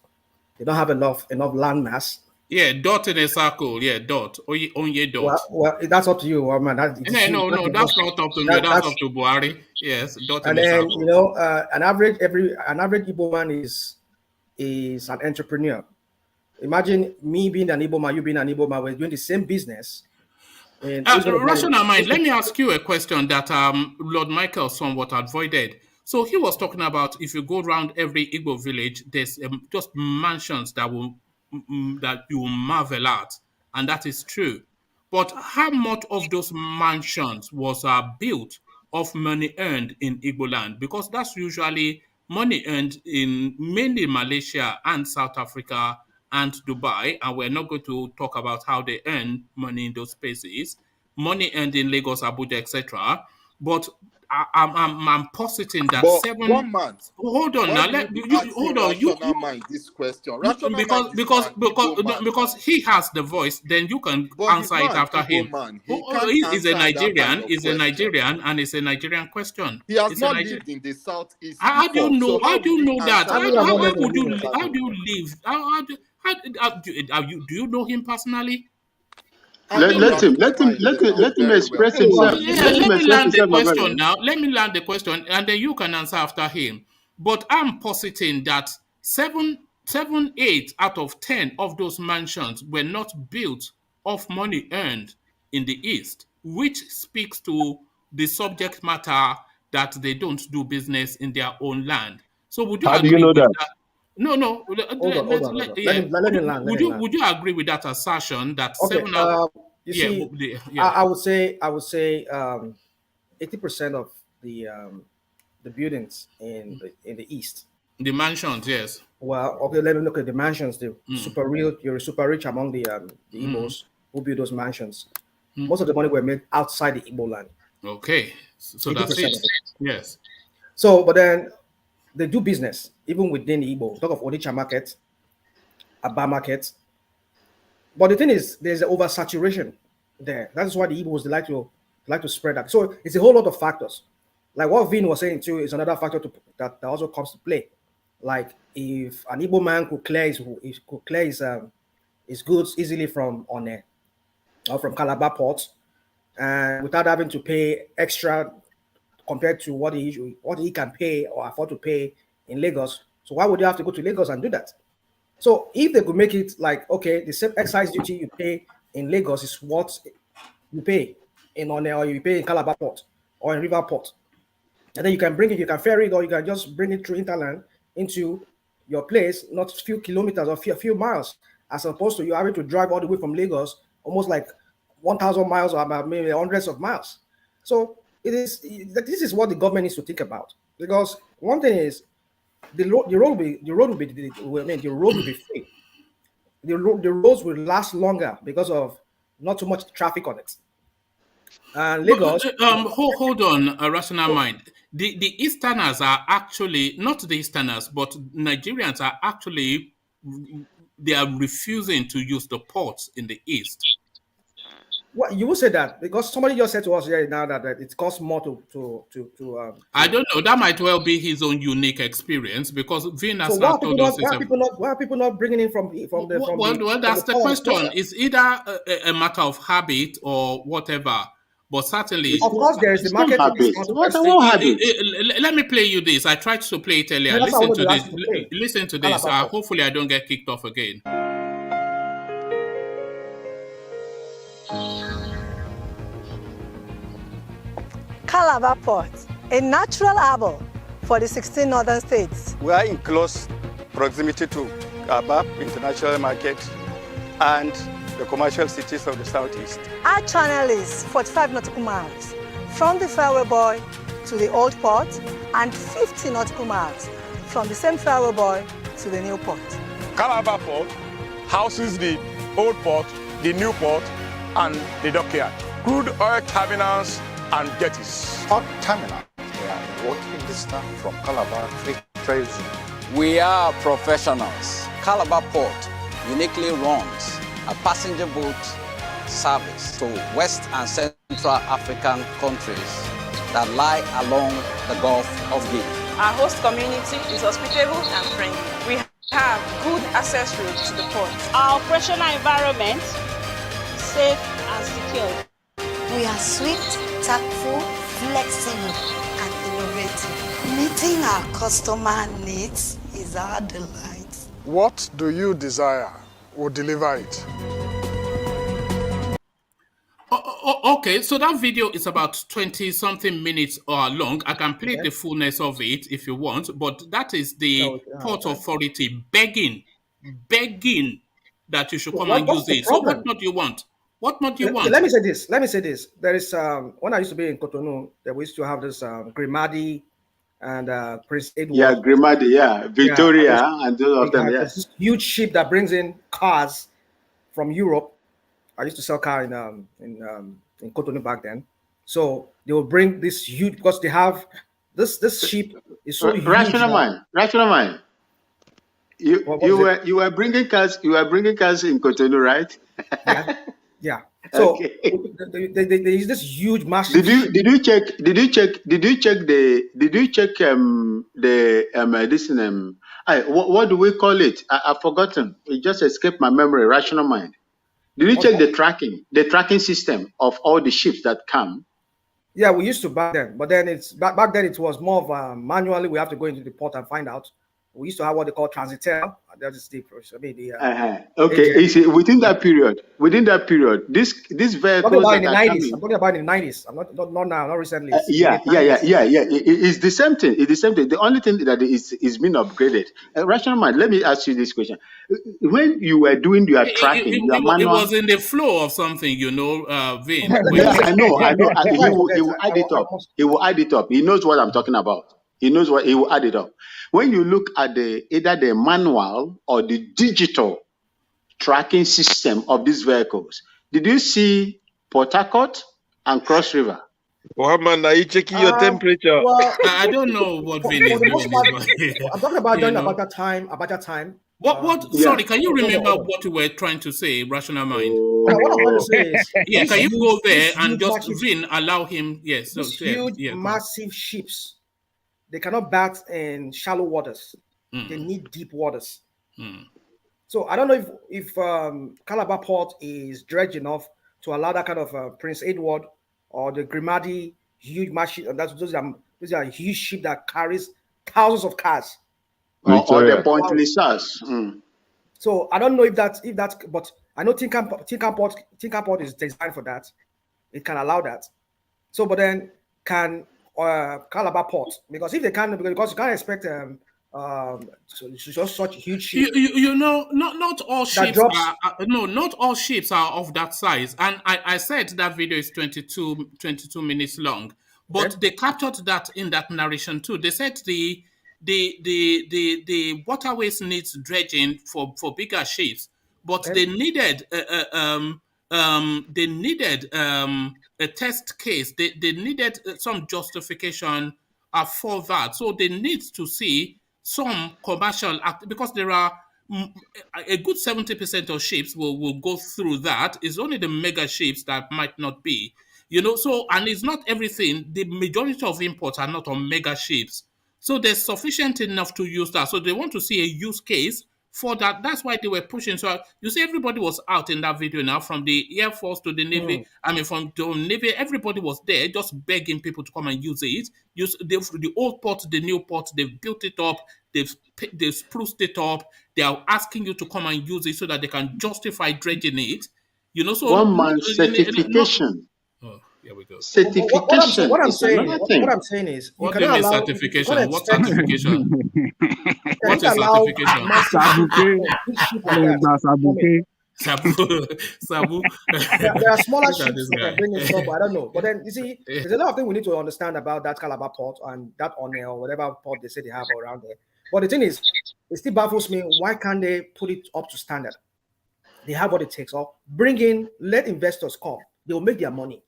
they don't have enough land mass Yeah, dot in a circle. Yeah, dot. Onye dot. Well, that's up to you, man. No, that's not up to me. That's up to Buhari. Yes, dot in And a then circle. an average Igbo man is an entrepreneur. Imagine me being an Igbo man, you being an Igbo man, we're doing the same business. And who's going to get it? Rational mind, let me ask you a question that Lord Michael somewhat avoided. So he was talking about if you go around every Igbo village, there's just mansions that that you will marvel at, and that is true. But how much of those mansions was built of money earned in Igbo land? Because that's usually money earned in mainly Malaysia and South Africa and Dubai, and we're not going to talk about how they earn money in those places. Money earned in Lagos, Abuja, etc. But I'm positing that But one man. Hold on Why now. will Let you be you asking hold on. rational mind this question? Rational Because mind is an Igbo man. because he has the voice, then you can But he's answer it not an after him. Igbo man. He can't He's a answer that kind Nigerian. of He's a question. Nigerian, and it's a Nigerian question. He has It's a not Nigerian. lived in the southeast How do you before. know? So How do you know that? answer How that would you question? how do you live? Do you know him personally? Let him express himself. Yeah, Let him let me express land the himself, Baba. question now. Let me land the question, and then you can answer after him. But I'm positing that 8 out of 10 of those mansions were not built of money earned in the East, which speaks to the subject matter that they don't do business in their own land. So would you How do you agree know with that? that? No. Hold on. Yeah. Let him land. Would you agree with that assertion that Okay. 7 out? You Yeah, see, yeah. I would say 80% of the buildings in the East. The mansions, yes. Well, okay, let me look at the mansions. You're super rich among the Igbos who build those mansions. Most of the money were made outside the Igbo land. Okay, so that's 80% it. of it. Yes. So, but then they do business even within the Igbo. Talk of Onitsha market, Aba market. But the thing is, there's an oversaturation there. That's why the Igbos like to spread that. So it's a whole lot of factors. Like what Vin was saying too is another factor that also comes to play. Like if an Igbo man could clear his goods easily from One or from Calabar port, and without having to pay extra compared to what he can pay or afford to pay in Lagos. So why would you have to go to Lagos and do that? So if they could make it like, okay, the same excise duty you pay in Lagos is what you pay in One or you pay in Calabar port or in River port, and then you can bring it, you can ferry it, or you can just bring it through hinterland into your place, not a few kilometers or a few miles, as opposed to you having to drive all the way from Lagos, almost like 1,000 miles or maybe hundreds of miles. So this is what the government needs to think about, because one thing is the road will be free. The roads will last longer because of not too much traffic on it. And Lagos. Hold on, rational mind. The Easterners are actually not the Easterners, but Nigerians are actually they are refusing to use the ports in the East. Well, you will say that because somebody just said to us here now that it costs more to I don't know. That might well be his own unique experience because Vin has so told us. Why are people not bringing in from That's the question. It's either a matter of habit or whatever. But certainly, of course, there is the market. Let me play you this. I tried to play it earlier. Listen to this. Listen to this. Hopefully, I don't get kicked off again. Calabar Port, a natural harbor for the 16 northern states. We are in close proximity to Aba International Market and the commercial cities of the southeast. Our channel is 45 nautical miles from the Fairway Buoy to the old port and 50 nautical miles from the same Fairway Buoy to the new port. Calabar Port houses the old port, the new port, and the dockyard. Crude oil terminals and jetties. Port terminal. We are walking distance from Calabar Free Trade Zone. We are professionals. Calabar Port uniquely runs a passenger boat service to West and Central African countries that lie along the Gulf of Guinea. Our host community is hospitable and friendly. We have good access routes to the port. Our operational environment safe and secure. We are swift, tactful, flexible, and innovative. Meeting our customer needs is our delight. What do you desire? We'll deliver it. Okay, so that video is about 20-something minutes long. I can play the fullness of it if you want, but that is the port authority begging that you should come and use it. So what more do you want? What more do you want? Let me say this. There is when I used to be in Cotonou, there we used to have this Grimadi and Prince Edward. Yeah, Grimadi, Victoria, and those of them. Yes, this huge ship that brings in cars from Europe. I used to sell car in Cotonou back then. So they will bring this huge, because they have this ship is so huge. Rational mind. You were bringing cars. You were bringing cars in Cotonou, right? Yeah. So they use this huge massive. Did you check what do we call it? I've forgotten. It just escaped my memory. Rational mind. Did you check the tracking system of all the ships that come? Yeah, we used to back then, but then back then it was more of manually. We have to go into the port and find out. We used to have what they call transitel. That is the okay. Is it within that period? This vehicle. I'm talking about in the 90s. I'm not now, not recently. Yeah. It's the same thing. The only thing that is being upgraded. Rational mind. Let me ask you this question: when you were doing your tracking, it was in the flow of something, Vin. I know. He will add it up. He will add it up. He knows what I'm talking about. He will add it up. When you look at either the manual or the digital tracking system of these vehicles, did you see Port Harcourt and Cross River? Mohammed, are you checking your temperature? Well, I don't know what Vin is doing. I'm talking about during about that time. What? Sorry, can you remember what you were trying to say, Rational Mind? What I'm trying to say is, can you go there and just Vin allow him? Yes, massive ships. They cannot bat in shallow waters. They need deep waters. So I don't know if Calabar Port is dredged enough to allow that kind of Prince Edward or the Grimadi huge machine. Those are huge ship that carries thousands of cars. Or the Point Lisas. So I don't know if that's, but I know Tinker Port is designed for that. It can allow that. So, but then can Calabar Port, because if they can, because you can't expect just such huge ships. Not all ships not all ships are of that size. And I said that video is 22 minutes long, but they captured that in that narration too. They said the waterways needs dredging for bigger ships, but they needed a test case. They needed some justification for that. So they need to see some commercial act, because there are a good 70% of ships will go through that. It's only the mega ships that might not be, so, and it's not everything. The majority of imports are not on mega ships. So there's sufficient enough to use that. So they want to see a use case for that. That's why they were pushing. So you see, everybody was out in that video now, from the Air Force to the Navy. From the Navy, everybody was there just begging people to come and use it. Use the old port, the new port. They've built it up. They've spruced it up. They are asking you to come and use it so that they can justify dredging it. So one man certification. Here we go. Certification. What I'm saying is, what do you mean certification? What certification? What is certification? Sabu. There are smaller ships that are bringing stuff. I don't know. But then you see, there's a lot of things we need to understand about that Calabar port and that One or whatever port they say they have around there. But the thing is, it still baffles me. Why can't they put it up to standard? They have what it takes. Or bring in, let investors come. They will make their money.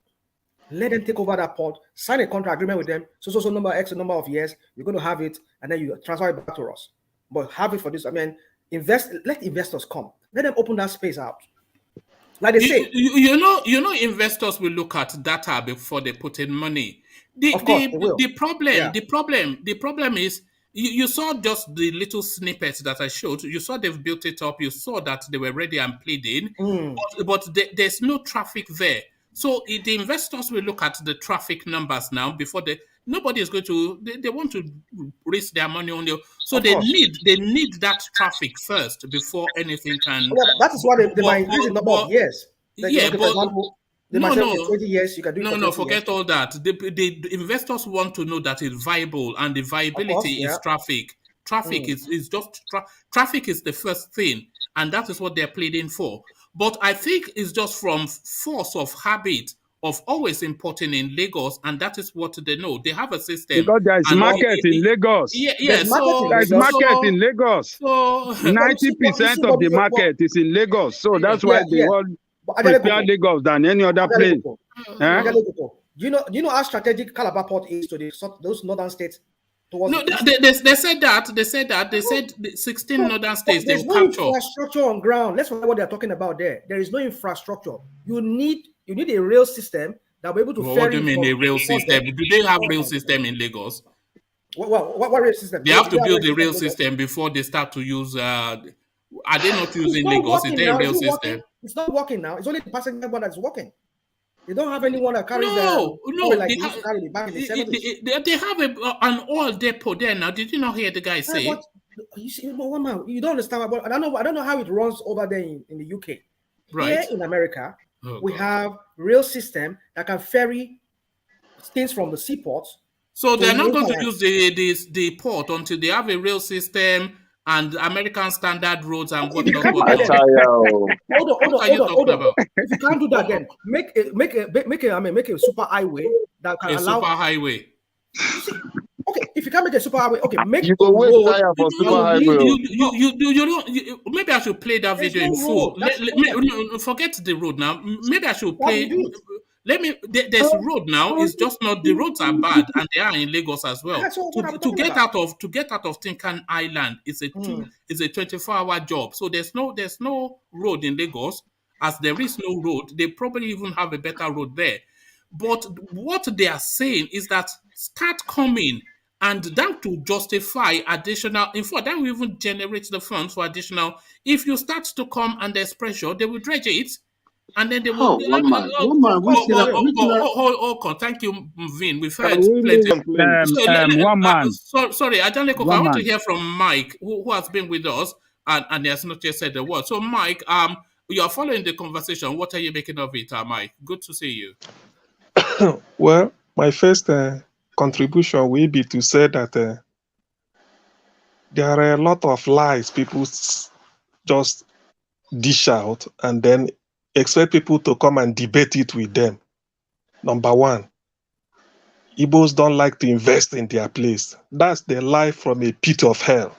Let them take over that port, sign a contract agreement with them. So number X, a number of years, you're going to have it, and then you transfer it back to us. But have it for this. I mean, let investors come. Let them open that space out. Like they say, investors will look at data before they put in money. The problem is You saw just the little snippets that I showed. You saw they've built it up. You saw that they were ready and pleading, but there's no traffic there. So the investors will look at the traffic numbers now before nobody is going to. They want to risk their money on you. So they need that traffic first before anything can. Well, that is why they might increase the number of years. Like, yeah, okay, but for example, they might say, okay, 20 years, you can do it for 20 forget years. all that. The investors want to know that it's viable, and the viability is traffic. Traffic is just traffic is the first thing, and that is what they're pleading for. But I think it's just from force of habit of always importing in Lagos, and that is what they know. They have a system. Because there is market in Lagos. Yeah, there is market in Lagos. So 90% of the market is in Lagos. So that's why they all prepare Lagos than any other place. Do you know how strategic Calabar Port is to those northern states? No, they said that. They said 16 northern states they will capture. There's no infrastructure on ground. Let's forget what they're talking about there. There is no infrastructure. You need a rail system that will be able to ferry. What do you mean a rail system? Do they have rail system in Lagos? What rail system? They have to build a rail system before they start to use. Are they not using Lagos? Is there a rail system? It's not working now. It's only the passenger one that's working. They don't have anyone that carries they have an oil depot there now. Did you not hear the guy say? You don't understand. I don't know how it runs over there in the UK. Right. Here in America, we have rail system that can ferry things from the seaports. So they're not going to use the port until they have a rail system and American standard roads and what not. Hold on. If you can't do that, then make a super highway that can allow super highway. Okay, if you can't make a super highway, okay, make you go wait tire for super highway. Maybe I should play that video in full. Forget the road now. Maybe I should play. There's road now. It's just not the roads are bad, and they are in Lagos as well. To get out of Tinkan Island, it's a 24-hour job. So there's no road in Lagos. As there is no road, they probably even have a better road there. But what they are saying is that start coming, and that to justify additional. In fact, that will even generate the funds for additional. If you start to come and there's pressure, they will dredge it. And then they will. Thank you, Vin. We've heard plenty. Sorry, Ajanleko, I want to hear from Mike, who has been with us and he has not yet said the word. So, Mike, you are following the conversation. What are you making of it, Mike? Good to see you. Well, my first contribution will be to say that there are a lot of lies people just dish out and then expect people to come and debate it with them. Number one, Igbos don't like to invest in their place. That's the lie from a pit of hell.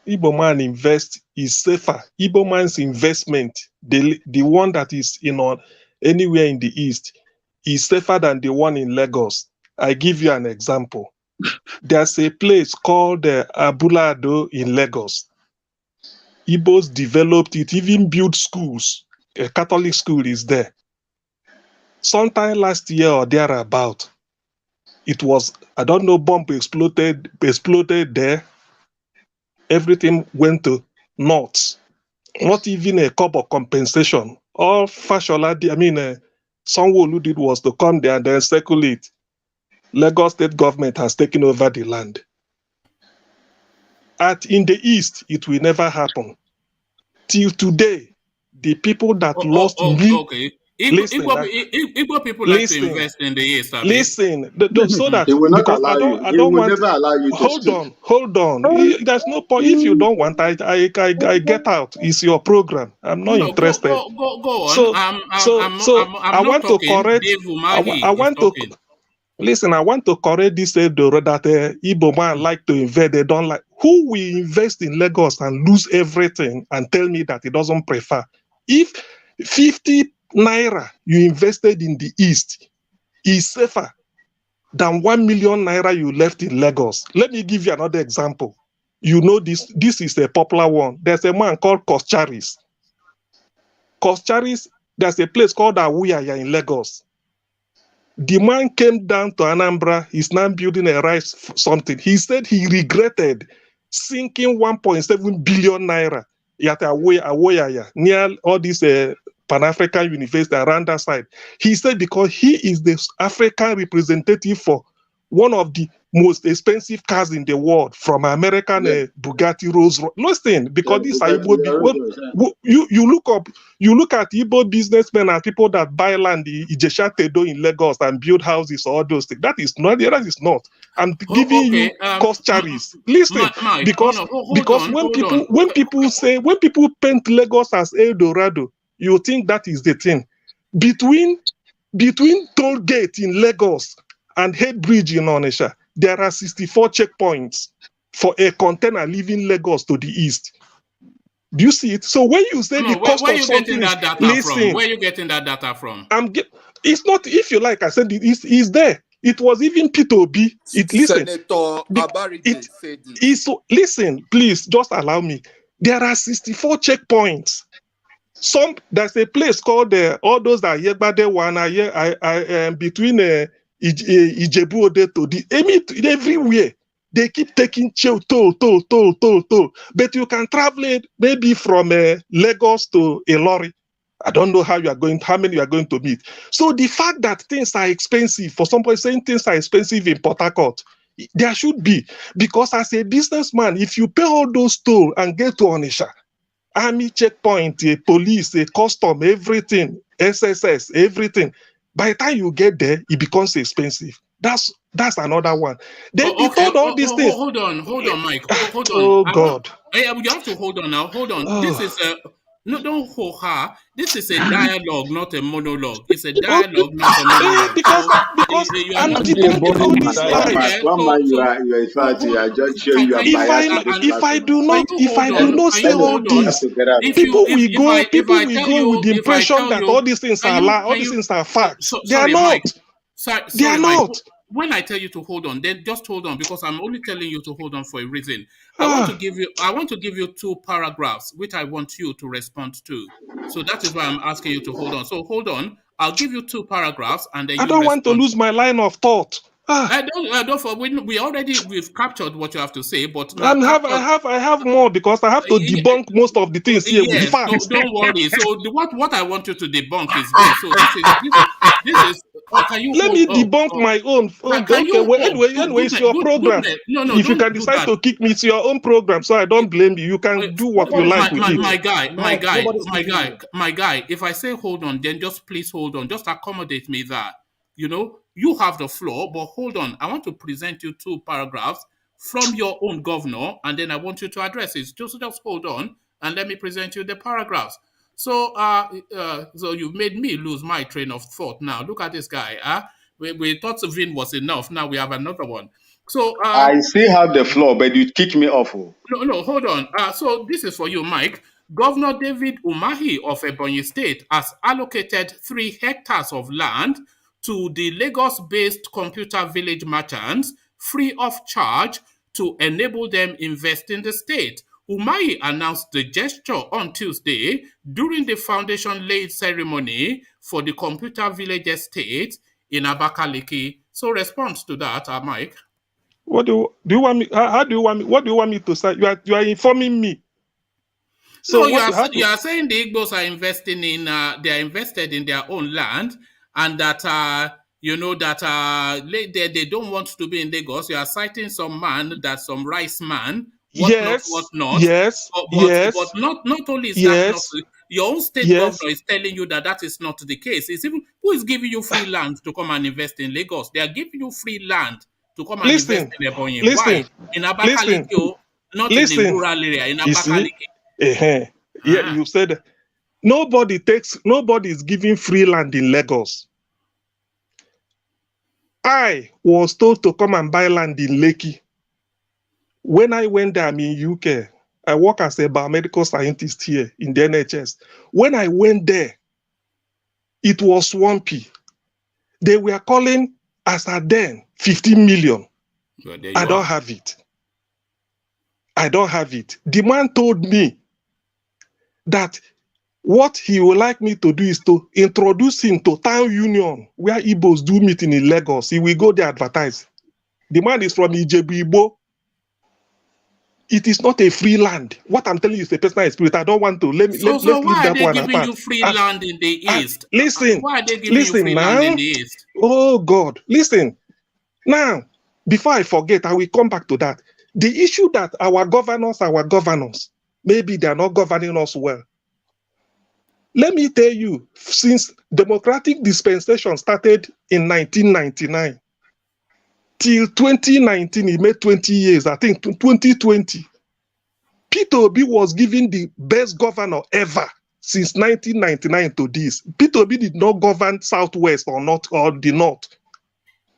Igbo man invest is safer. Igbo man's investment, the one that is anywhere in the East, is safer than the one in Lagos. I give you an example. There's a place called Abulado in Lagos. Igbos developed it, even built schools. A Catholic school is there. Sometime last year or thereabout, it was, I don't know, bomb exploded there. Everything went to naught. Not even a cup of compensation. All Fashola, Sowore did was to come there and then circulate. Lagos state government has taken over the land. In the East, it will never happen. Till today, the people that lost okay. Igbo people like to invest in the East. Listen, so that because I don't want. Hold on. There's no point. If you don't want, I get out. It's your program. I'm not interested. Go on. I want to correct. I want to. Listen, I want to correct this Edo that Igbo man like to invest. They don't like. Who will invest in Lagos and lose everything and tell me that he doesn't prefer? If 50 naira you invested in the East is safer than 1 million naira you left in Lagos. Let me give you another example. You know this is a popular one. There's a man called Koscharis. Koscharis, there's a place called Awuyaya in Lagos. The man came down to Anambra. He's now building a rice something. He said he regretted sinking 1.7 billion naira at Awoyaya, near all these Pan-African university around that side. He said because he is the African representative for one of the most expensive cars in the world, from American Bugatti Rolls Royce. Listen, because these are Igbo. You look at Igbo businessmen and people that buy land in Ijesha Tedo in Lagos and build houses, all those things. That is not. That is not. I'm giving you cost charges. Listen, Mike, because when people paint Lagos as El Dorado, you think that is the thing. Between toll gate in Lagos and Head Bridge in Onitsha, there are 64 checkpoints for a container leaving Lagos to the east. Do you see it? So when you say the cost of something, listen, where are you getting that data from? It's not, if you like, I said it's there. It was even P2B. Senator Abarige said it. Listen, please, just allow me. There are 64 checkpoints. There's a place called all those that Yegbade one between Ijebu Ode to the everywhere. They keep taking toll. But you can travel it maybe from Lagos to Ilori. I don't know how many you are going to meet. So the fact that things are expensive, for somebody saying things are expensive in Port Harcourt, there should be. Because as a businessman, if you pay all those toll and get to Onitsha, army checkpoint, police, custom, everything, SSS, everything. By the time you get there, it becomes expensive. That's another one. Then all these things. Hold on, Mike. Hold on. Oh God. You have to hold on now. Hold on. This is don't hold her. This is a dialogue, not a monologue. It's a dialogue, not a monologue. Because I'm debunking all these lies. If I do not say all this, people will go with the impression that all these things are lies, all these things are facts. They are not. They are not. When I tell you to hold on, then just hold on, because I'm only telling you to hold on for a reason. I want to give you 2 paragraphs which I want you to respond to. So that is why I'm asking you to hold on. So hold on. I'll give you 2 paragraphs and then I don't want to lose my line of thought. We've captured what you have to say, but I have more, because I have to debunk most of the things here with facts. Don't worry. So what I want you to debunk is this. So this is. Can you let me debunk my own? Anyway, it's your program. No, if you can decide to kick me, it's your own program, so I don't blame you. You can do what you like with it. My guy. If I say hold on, then just please hold on. Just accommodate me there. You have the floor, but hold on. I want to present you 2 paragraphs from your own governor, and then I want you to address it. Just hold on, and let me present you the paragraphs. So, so you've made me lose my train of thought. Now, look at this guy. We thought Vin was enough. Now we have another one. So I still have the floor, but you kick me off. No, hold on. So this is for you, Mike. Governor David Umahi of Ebonyi State has allocated 3 hectares of land to the Lagos-based computer village merchants free of charge to enable them invest in the state. Umahi announced the gesture on Tuesday during the foundation laying ceremony for the computer village estate in Abakaliki. So response to that, Mike. What do you want me? How do you want me? What do you want me to say? You are informing me. So you are saying the Igbos are investing in they are invested in their own land, and that they don't want to be in Lagos. You are citing some rice man. But not only is that not your own state governor is telling you that is not the case. It's even who is giving you free land to come and invest in Lagos. They are giving you free land to come and invest in Ebonyi. Why? In Abakaliki, not in the rural area. In Abakaliki. Yeah, you said nobody is giving free land in Lagos. I was told to come and buy land in Lekki. When I went there, I'm in UK. I work as a biomedical scientist here in the NHS. When I went there, it was swampy. They were calling as at then 15 million. I don't have it. The man told me that What he would like me to do is to introduce him to town union where Igbos do meeting in Lagos. He will go there advertise. The man is from IGBO. It is not a free land. What I'm telling you is a personal experience. I don't want to let's So leave why are that they one giving apart. you free land in the East? Listen, Why are they giving you listen free now. land in the East? Oh God, listen. Now, before I forget, I will come back to that. The issue that our governors, maybe they are not governing us well. Let me tell you, since democratic dispensation started in 1999 till 2019, it made 20 years, I think 2020, Peter Obi was given the best governor ever since 1999 to this. Peter Obi did not govern Southwest or North or the North.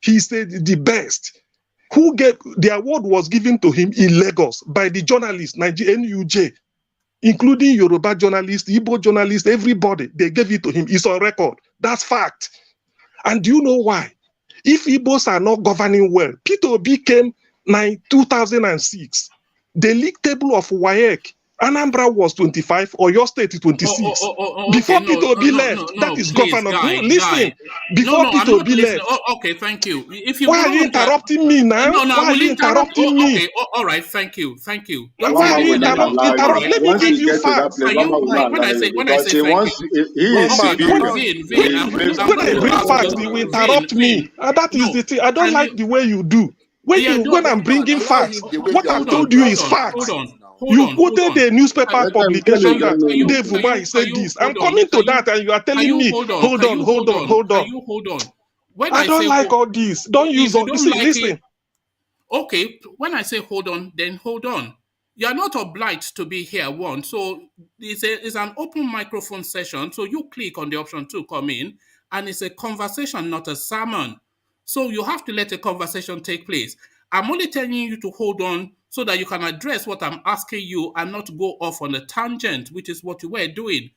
He said the best. Who gave the award was given to him in Lagos by the journalists, NUJ, including Yoruba journalists, Igbo journalists, everybody. They gave it to him. It's on record. That's fact. And do you know why? If Igbos are not governing well, Peter Obi came 2006. The league table of WAEC, Anambra was 25, or your state is 26. Before Okay, Peter Obi left, that is please, governor. guy, Listen, guy. before I'm Peter not Obi listening. left. Okay, thank you. If you Why are you interrupting me now? No, Why I are will you interrupt. interrupting me? Okay, all right, thank you. Why are you interrupting? Let me give you facts. Are you when I say thank you? Okay, When I bring facts, you interrupt me. That is the thing. I don't like the way you do. When I'm bringing facts, what I've told you is facts. You quoted a newspaper publication that Dave Umahi said this. I'm coming to that, and you are telling me, hold on. Hold on. When I don't like all this. Don't use all this. Listen. Okay, when I say hold on, then hold on. You are not obliged to be here, one. So it's an open microphone session. So you click on the option to come in, and it's a conversation, not a sermon. So you have to let a conversation take place. I'm only telling you to hold on so that you can address what I'm asking you and not go off on a tangent, which is what you were doing.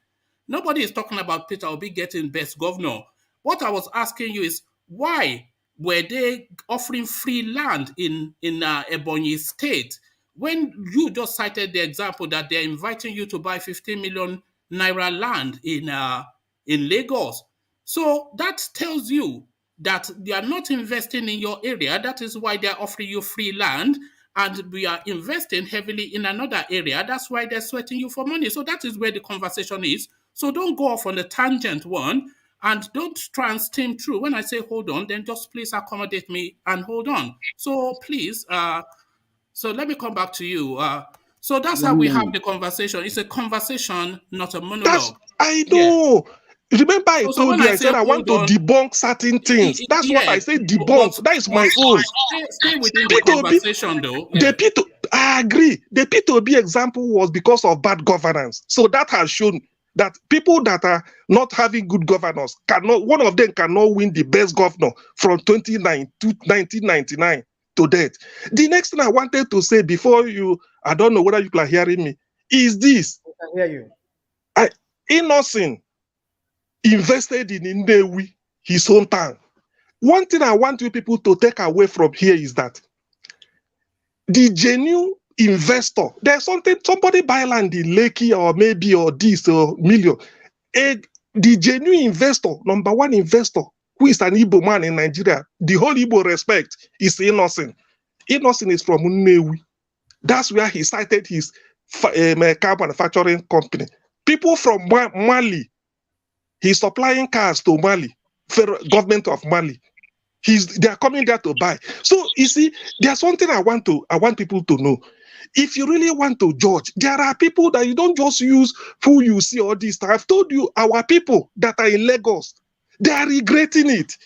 Nobody is talking about Peter Obi getting best governor. What I was asking you is, why were they offering free land in Ebonyi State when you just cited the example that they're inviting you to buy 15 million naira land in Lagos? So that tells you that they are not investing in your area. That is why they're offering you free land, and we are investing heavily in another area. That's why they're sweating you for money. So that is where the conversation is. So don't go off on the tangent one, and don't try and steam through. When I say hold on, then just please accommodate me and hold on. So please, so let me come back to you. So that's how we have the conversation. It's a conversation, not a monologue. I know. Remember I told you, I said I want to hold on, debunk certain things. That's what I say, debunk. That is my own. Stay within the conversation, though. Yeah. I agree. The P2B example was because of bad governance. So that has shown that people that are not having good governors one of them cannot win the best governor from 1999 to date. The next thing I wanted to say before I don't know whether you are hearing me, is this. I can hear you. Innocent invested in Nnewi, his hometown. One thing I want you people to take away from here is that the genuine investor, there's somebody buy land in Lekki or this or million. The genuine investor, number one investor, who is an Igbo man in Nigeria, the whole Igbo respect, is Innocent. Innocent is from Nnewi. That's where he started his car manufacturing company. People from Mali, he's supplying cars to Mali, federal government of Mali. They are coming there to buy. So you see, there's something I want people to know. If you really want to judge, there are people that you don't just use who you see all this. I've told you, our people that are in Lagos, they are regretting it.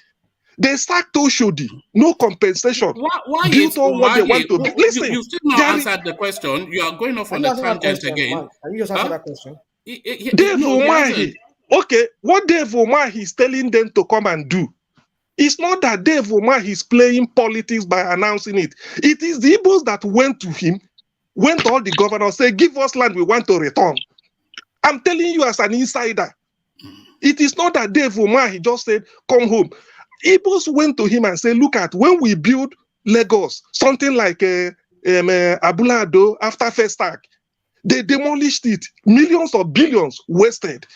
They sacked Oshodi, no compensation. Why built is on what they want to UMAHI? Listen, you still not answered the question. You are going off on the tangent again. Can you just answer that question? Dave Umahi. Okay, what Dave Umahi is telling them to come and do, it's not that Dave Umahi is playing politics by announcing it. It is the Igbos that went to him, went to all the governors, say, give us land, we want to return. I'm telling you as an insider. It is not that Dave Umahi just said, come home. Igbos went to him and said, look at, when we build Lagos, something like Abulado after Festac, They demolished it. Millions of billions wasted.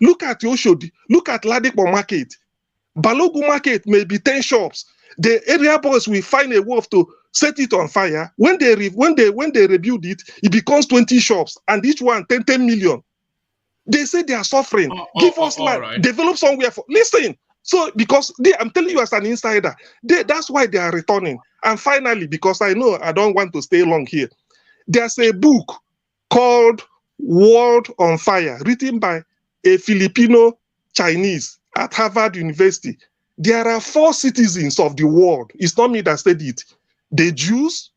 Look at Oshodi. Look at Ladipo Market. Balogu Market may be 10 shops. The area boys will find a way to set it on fire. When they rebuild it, it becomes 20 shops, and each one 10 million. They say they are suffering. Give us land. Right. Develop somewhere for. Listen. So because I'm telling you as an insider, that's why they are returning. And finally, because I know I don't want to stay long here, there's a book called World on Fire, written by a Filipino Chinese at Harvard University. There are 4 citizens of the world. It's not me that said it. The Jews,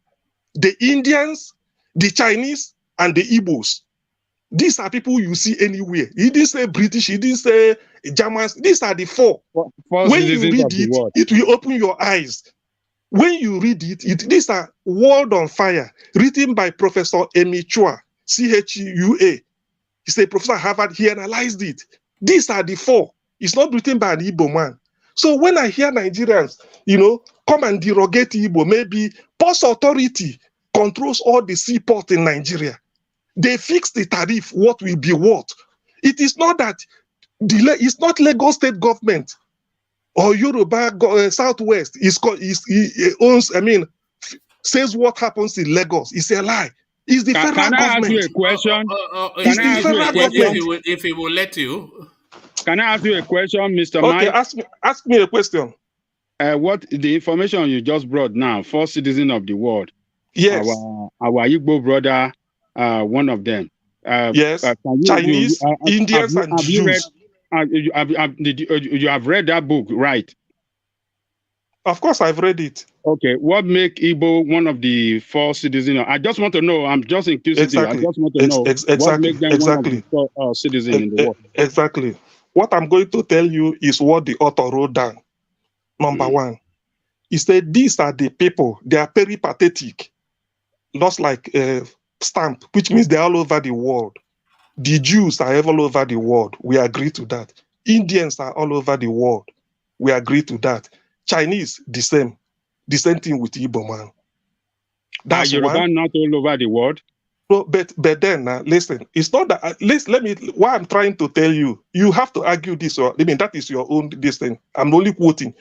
the Indians, the Chinese, and the Igbos. These are people you see anywhere. He didn't say British, he didn't say Germans. These are the 4. When you read it, it will open your eyes. When you read it, these are World on Fire, written by Professor Emi Chua, CHUA. He's a professor at Harvard. He analyzed it. These are the 4. It's not written by an Igbo man. So when I hear Nigerians, come and derogate Igbo, maybe Post Authority controls all the seaport in Nigeria. They fix the tariff, what will be what. It is not that, it's not Lagos state government or Yoruba Southwest says what happens in Lagos. It's a lie. It's the federal government. Can I ask you a question? It's the federal government. If he will let you. Can I ask you a question, Mr. Okay, Mike? ask me a question. What the information you just brought now, 4 citizens of the world. Yes. Our Igbo brother, one of them. Yes. Chinese, Indians, and Jews. You have read that book, right? Of course, I've read it. Okay. What make Igbo one of the 4 citizens? I just want to know. I'm just inquisitive. Exactly. I just want to know what makes them one of the 4 citizens in the world. Exactly. What I'm going to tell you is what the author wrote down. Number 1, he said these are the people. They are peripatetic, not like stamp, which means they're all over the world. The Jews are all over the world. We agree to that. Indians are all over the world. We agree to that. Chinese, the same. The same thing with Igbo man. That's Yoruba not all over the world. No, but then listen, it's not that. Let me. What I'm trying to tell you, you have to argue this. Or I mean, that is your own this thing. I'm only quoting.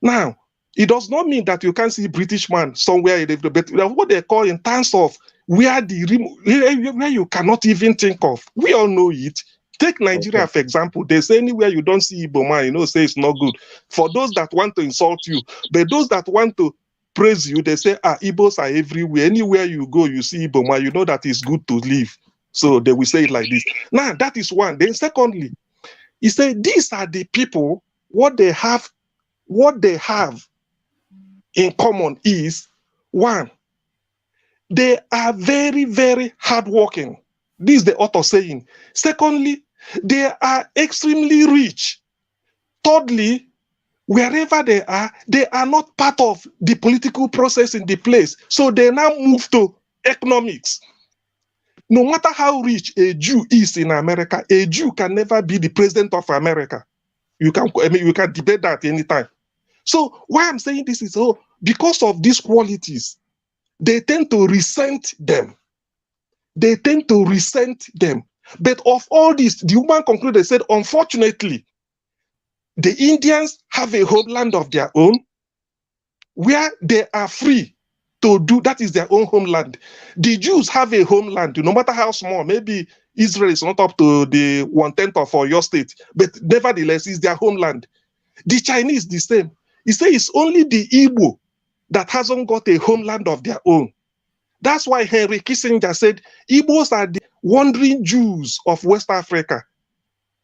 Now, it does not mean that you can't see British man somewhere. But what they call in terms of where you cannot even think of. We all know it. Take Nigeria, for example. They say anywhere you don't see Igbo man, say it's not good. For those that want to insult you, but those that want to praise you, they say, Igbos are everywhere. Anywhere you go, you see Igbo man, you know that it's good to live. So they will say it like this. Now, that is one. Then secondly, he said, these are the people, what they have in common is, 1, they are very, very hardworking. This is the author saying. Secondly, they are extremely rich. Thirdly, wherever they are not part of the political process in the place. So they now move to economics. No matter how rich a Jew is in America, a Jew can never be the president of America. You can debate that anytime. So why I'm saying this is because of these qualities, they tend to resent them. They tend to resent them. But of all this, the woman concluded, said, unfortunately, the Indians have a homeland of their own where they are free to do, that is their own homeland. The Jews have a homeland, no matter how small. Maybe Israel is not up to the 1/10 of your state, but nevertheless, it's their homeland. The Chinese, the same. He says it's only the Igbo that hasn't got a homeland of their own. That's why Henry Kissinger said, Igbos are the wandering Jews of West Africa,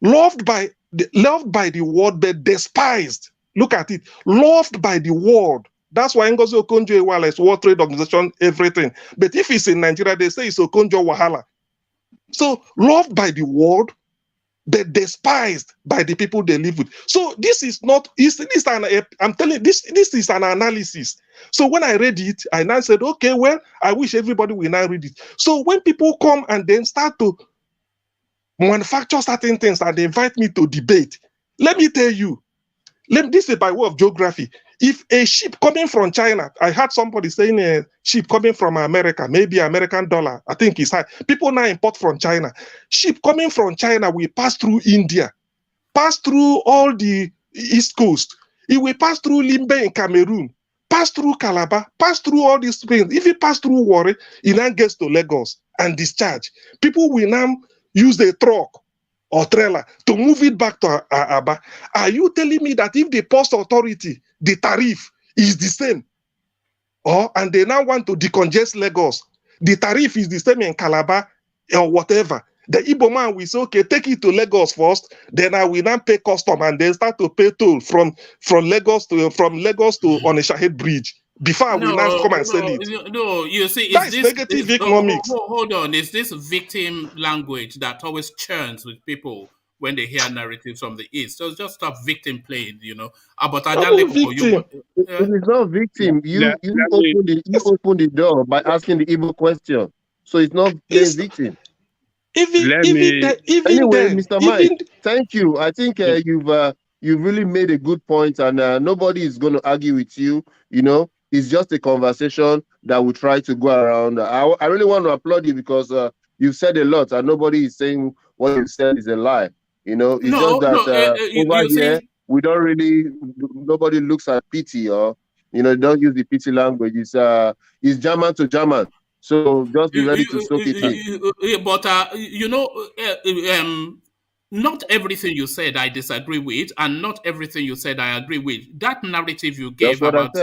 loved by the world, but despised. Look at it, loved by the world. That's why Ngozi Okonjo-Iweala is World Trade Organization, everything. But if it's in Nigeria, they say it's Okonjo Wahala. So loved by the world, but despised by the people they live with. So this is not. I'm telling you, this is an analysis. So when I read it, I now said, okay, well, I wish everybody will now read it. So when people come and then start to manufacture certain things and they invite me to debate, let me tell you, this is by way of geography. If a ship coming from China, I heard somebody saying a ship coming from America, maybe American dollar, I think it's high. People now import from China. Ship coming from China will pass through India, pass through all the East Coast. It will pass through Limbe in Cameroon, pass through Calabar, pass through all these things. If it pass through Warri, it now gets to Lagos and discharge. People will now use a truck or trailer to move it back to Aba. Are you telling me that if the post authority, the tariff is the same, and they now want to decongest Lagos, the tariff is the same in Calabar or whatever, the Igbo man will say, okay, take it to Lagos first, then I will now pay custom and then start to pay toll from Lagos to Onisha Head Bridge before I will now come and sell it. No, you see, that is negative economics. Hold on, it's this victim language that always churns with people when they hear narratives from the East. So just stop victim playing, But victim. It is not victim. You open the door by asking the Igbo question. So it's not playing victim. Anyway, Mr. Mike, thank you. I think you've really made a good point, and nobody is going to argue with you. It's just a conversation that we try to go around. I really want to applaud you because you've said a lot, and nobody is saying what you said is a lie. It's just that over here we don't really. Nobody looks at pity or don't use the pity language. It's German to German. So just be ready to soak it in. But not everything you said I disagree with, and not everything you said I agree with. That narrative you gave about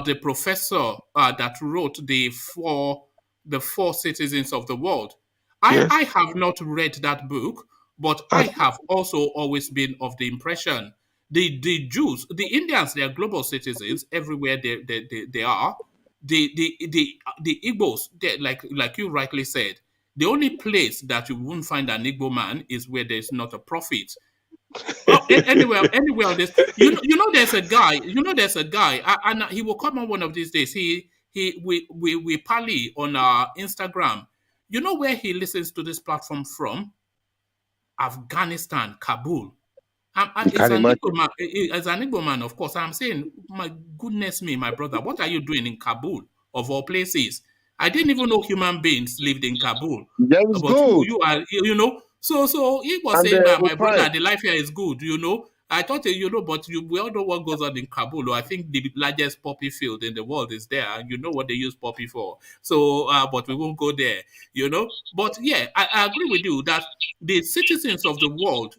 the professor that wrote the four citizens of the world. Yes. I have not read that book, but I have also always been of the impression the Jews, the Indians, they are global citizens everywhere they are. The Igbos, like you rightly said, the only place that you won't find an Igbo man is where there's not a prophet. Anywhere on this, there's a guy, and he will come on one of these days. We parley on our Instagram. You know where he listens to this platform from? Afghanistan, Kabul. It's an Igbo man, of course. I'm saying, my goodness me, my brother, what are you doing in Kabul, of all places? I didn't even know human beings lived in Kabul. That was good. You are, So he was saying that, my brother, the life here is good, I thought, but we all know what goes on in Kabul. I think the largest poppy field in the world is there, and you know what they use poppy for. So, but we won't go there, But yeah, I agree with you that the citizens of the world,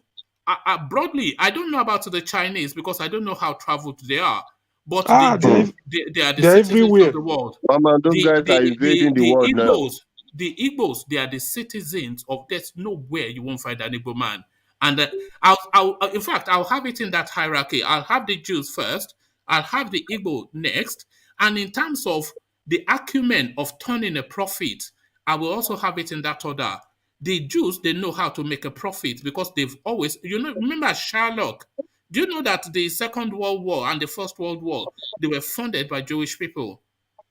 broadly, I don't know about the Chinese because I don't know how traveled they are. But they are the citizens everywhere. of the world. Those guys are invading the world now. The Igbos, they are the citizens of. There's nowhere you won't find an Igbo man. And in fact, I'll have it in that hierarchy. I'll have the Jews first. I'll have the Igbo next. And in terms of the acumen of turning a profit, I will also have it in that order. The Jews, they know how to make a profit because they've always, remember Sherlock? Do you know that the Second World War and the First World War, they were funded by Jewish people?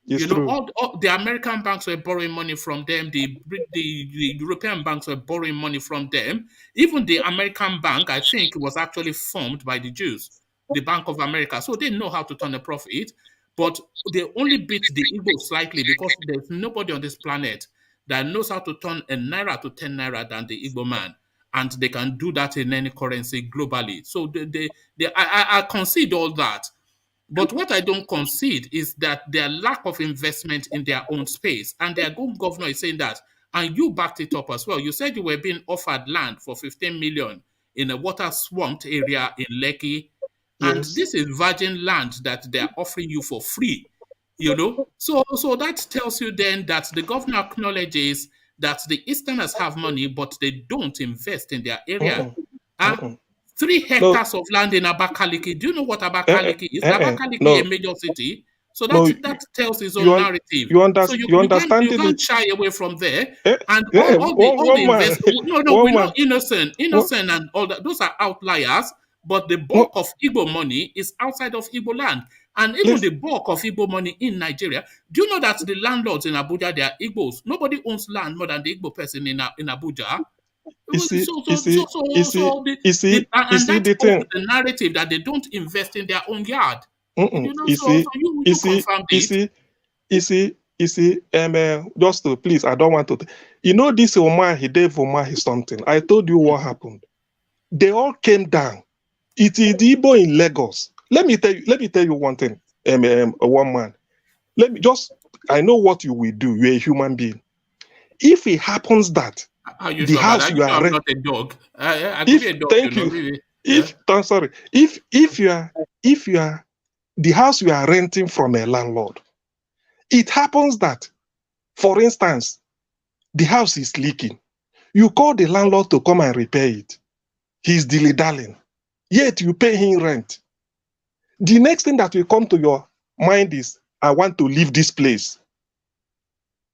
All the American banks were borrowing money from them. The European banks were borrowing money from them. Even the American bank, I think, was actually formed by the Jews, the Bank of America. So they know how to turn a profit, but they only beat the Igbo slightly because there's nobody on this planet that knows how to turn a naira to 10 naira than the Igbo man. And they can do that in any currency globally. So I concede all that. But what I don't concede is that their lack of investment in their own space. And their own governor is saying that. And you backed it up as well. You said you were being offered land for 15 million in a water-swamped area in Lekki. And this is virgin land that they're offering you for free. So that tells you then that the governor acknowledges that the Easterners have money, but they don't invest in their area. 3 hectares of land in Abakaliki. Do you know what Abakaliki is? Abakaliki is a major city. So that tells his own narrative. You understand? You can't shy away from there. And all the investors. No, we're not innocent. Innocent and all that. Those are outliers. But the bulk of Igbo money is outside of Igbo land. And even the bulk of Igbo money in Nigeria. Do you know that the landlords in Abuja, they are Igbos? Nobody owns land more than the Igbo person in Abuja. The narrative that they don't invest in their own yard. You know, You so see, you you you see, confirmed you it. see, you see, you see, just to please, I don't want to. You know, this UMAHI, Dave UMAHI something. I told you what happened. They all came down. It is the Igbo in Lagos. Let me tell you one thing. One man. I know what you will do. You're a human being. If it happens that Are you the sure about house that? you You know are I'm rent, not a dog. I could be if a dog, you thank know. you, Maybe. Yeah. I'm sorry, if you are the house you are renting from a landlord, it happens that, for instance, the house is leaking. You call the landlord to come and repair it. He's dilly-dallying. Yet you pay him rent. The next thing that will come to your mind is, I want to leave this place.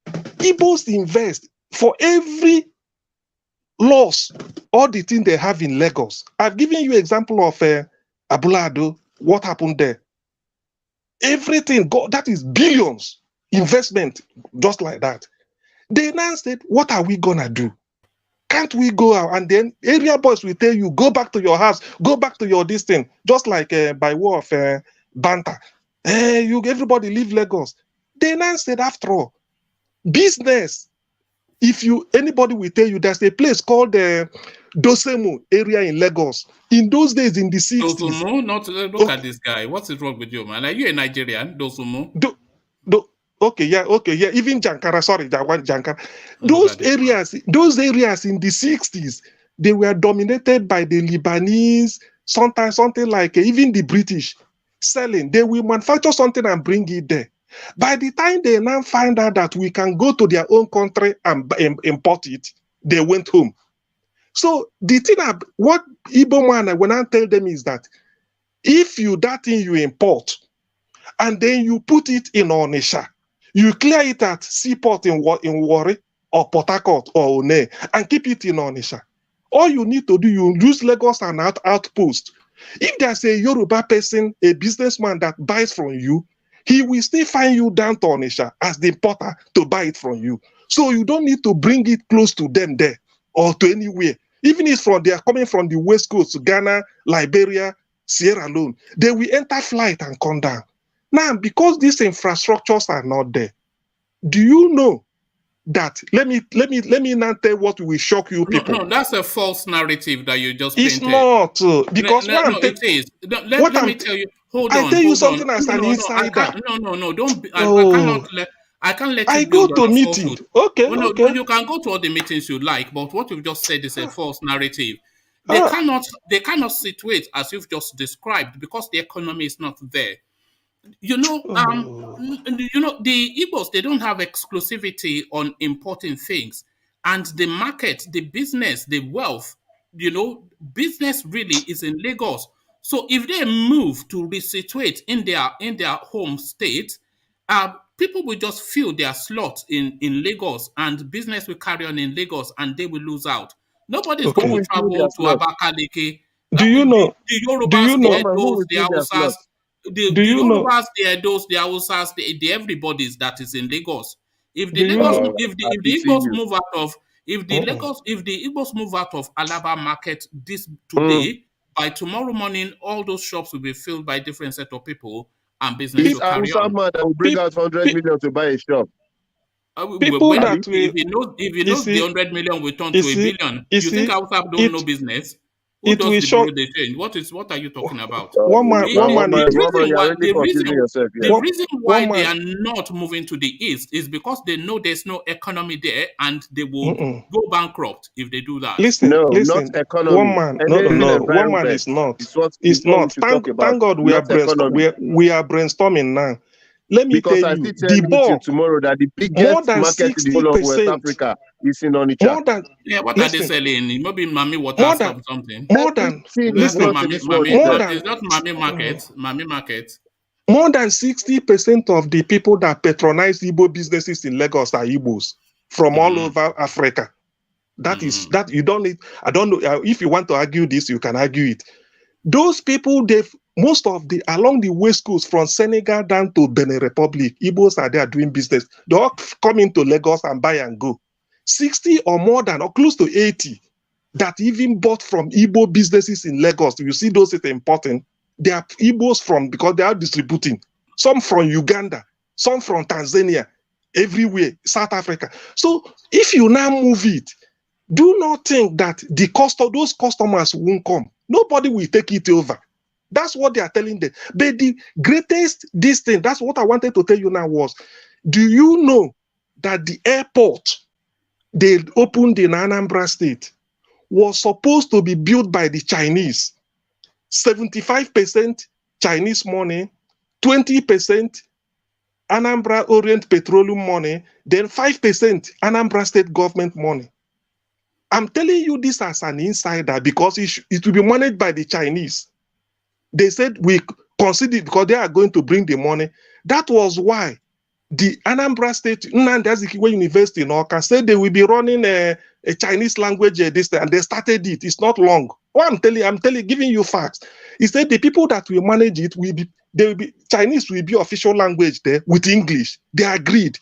Igbos invest for every loss, all the things they have in Lagos. I've given you example of Abulado, what happened there. Everything, that is billions investment, just like that. They now said, what are we going to do? Can't we go out? And then area boys will tell you, go back to your house, go back to your distance, just like by way of banter. Everybody leave Lagos. They now said, after all, business. Anybody will tell you there's a place called Dosemu area in Lagos. In those days, in the 60s. Dosumu, not look at this guy. What is wrong with you, man? Are you a Nigerian? Dosumu? Okay, yeah. Even Jankara, sorry, Jankara. Look at this. Those areas in the 60s, they were dominated by the Lebanese, sometimes something like even the British selling. They will manufacture something and bring it there. By the time they now find out that we can go to their own country and import it, they went home. So the thing, what Igbo man, when I tell them is that if that thing you import and then you put it in Onisha, you clear it at seaport in Warri or Port Harcourt or One and keep it in Onisha. All you need to do, you use Lagos and outpost. If there's a Yoruba person, a businessman that buys from you, he will still find you down to Onisha as the importer to buy it from you. So you don't need to bring it close to them there or to anywhere. Even if they are coming from the West Coast, Ghana, Liberia, Sierra Leone, they will enter flight and come down. Now, because these infrastructures are not there, do you know that? Let me now tell what will shock you people. No, that's a false narrative that you just It's painted. not because no, it is. Let me tell you. Hold on. I tell you something as an insider. No, don't. I can't let you I go build to on a meeting. falsehood. Okay. You can go to all the meetings you like, but what you've just said is a false narrative. They cannot situate as you've just described because the economy is not there. The Igbos, they don't have exclusivity on importing things, and the market, the business, the wealth, business really is in Lagos. So if they move to resituate in their home state, people will just fill their slots in Lagos, and business will carry on in Lagos, and they will lose out. Nobody's going to travel to Abakaliki. Do you know? The Yorubas, the Edos, the Hausas, the know? Yorubas, the Edos, the Hausas, the everybody's that is in Lagos. If the Igbos move out of if the Igbos move out of Alaba market this today, by tomorrow morning, all those shops will be filled by different set of people, and business This will carry Hausa on. man that will bring out 100 million to buy a shop. If he knows the 100 million will turn to a billion, you think Hausa don't know business? Who does the bureau de change? What are you talking about? The reason why they are not moving to the east is because they know there's no economy there, and they will go bankrupt if they do that. Listen, not economy. One man is not. It's not. Thank God we are brainstorming now. Let me tell you, the ball tomorrow that the biggest market in the whole of West Africa is in Onitsha. What are they selling? Maybe Mami water or something. It's not Mami market. Mami market. More than 60% of the people that patronize Igbo businesses in Lagos are Igbos from all over Africa. That you don't need. I don't know if you want to argue this, you can argue it. Those people, along the West Coast from Senegal down to Benin Republic, Igbos are there doing business. They all come into Lagos and buy and go. 60 or more than, or close to 80 that even bought from Igbo businesses in Lagos. You see those is important. They are Igbos from, because they are distributing. Some from Uganda, some from Tanzania, everywhere, South Africa. So if you now move it, do not think that those customers won't come. Nobody will take it over. That's what they are telling them. But the greatest that's what I wanted to tell you now was, do you know that the airport they opened in Anambra State was supposed to be built by the Chinese? 75% Chinese money, 20% Anambra Orient Petroleum money, then 5% Anambra State government money. I'm telling you this as an insider because it will be managed by the Chinese. They said we consider it because they are going to bring the money. That was why the Anambra State Nnamdi Azikiwe University in Awka said they will be running a Chinese language this time, and they started it. It's not long. Oh, I'm giving you facts. He said the people that will manage it Chinese will be official language there with English. They agreed.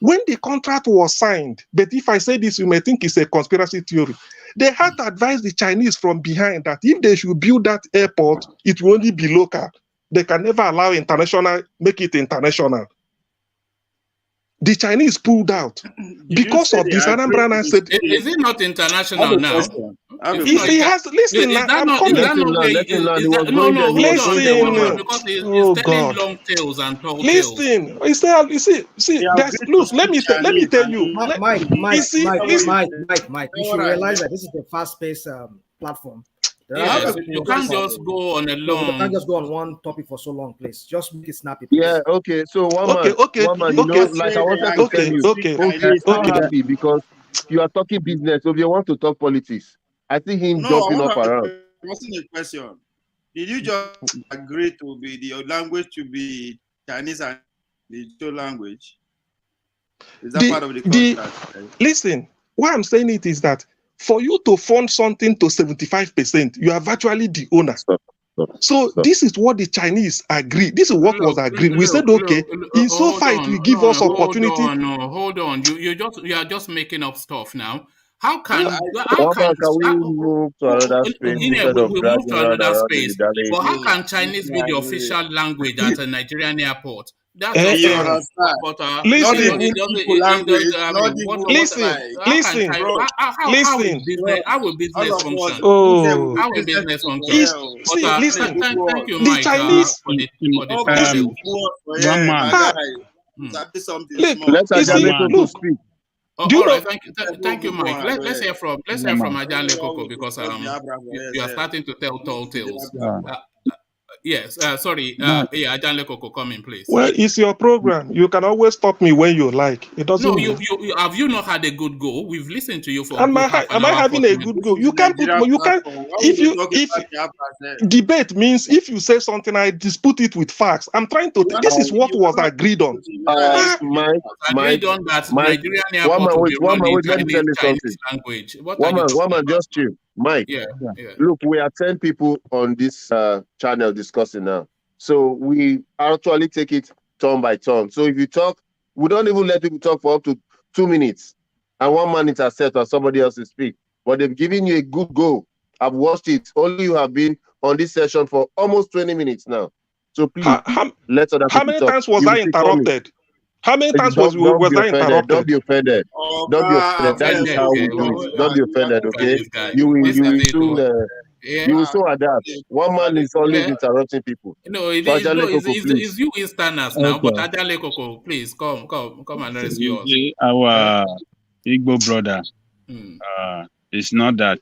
When the contract was signed, but if I say this, you may think it's a conspiracy theory. They had to advise the Chinese from behind that if they should build that airport, it will only be local. They can never allow make it international. The Chinese pulled out because of this. Anambra said, "Is it not international now?" If he has, listen, I'm coming. Listen, because he's telling long tales and tall tales. Listen, look, let me tell you. Mike, you should realize that this is a fast-paced platform. Yes, you can't just go on a long. You can't just go on one topic for so long, please. Just make it snappy. Please. Yeah, okay. So one man, you know, like I wanted to tell you, it's not happy because you are talking business. So if you want to talk politics, I see him jumping up around. Asking a question. Did you just agree to be the language to be Chinese and the digital language? Is that part of the contract? Listen, why I'm saying it is that for you to fund something to 75%, you are virtually the owner. So this is what the Chinese agreed. This is what was agreed. We said, okay, in so far it will give us opportunity. Hold on. You are just making up stuff now. How can we move to another space? We move to another space. But how can Chinese be the official language at a Nigerian airport? That's listen. How will business function? Oh, how will business function? Thank you, the Mike. Chinese. Look. All right, thank you, Mike. Let's hear from Ajale Koko because you are starting to tell tall tales. Yes, sorry. Ajale Koko, come in, please. Well, it's your program. You can always stop me when you like. It doesn't. No, you have you not had a good go? We've listened to you for. Am I having a good go? You can't put. You can't. If debate means if you say something, I dispute it with facts. I'm trying to. This is what was agreed on. Agreed on that Nigerian airport will be run in Chinese language. One man, just chill. Mike, look, we are 10 people on this channel discussing now. So we actually take it turn by turn. So if you talk, we don't even let people talk for up to 2 minutes. And one man intercept or somebody else to speak. But they've given you a good go. I've watched it. Only you have been on this session for almost 20 minutes now. So please, let other people talk. How many times was I interrupted? How many times was I interrupted? Don't be offended. Don't be offended. That is how we do it. Don't be offended, okay? You will soon adapt. One man is always interrupting people. No, it's you Easterners now, but Ajale Koko, please come and rest yours. Our Igbo brother, it's not that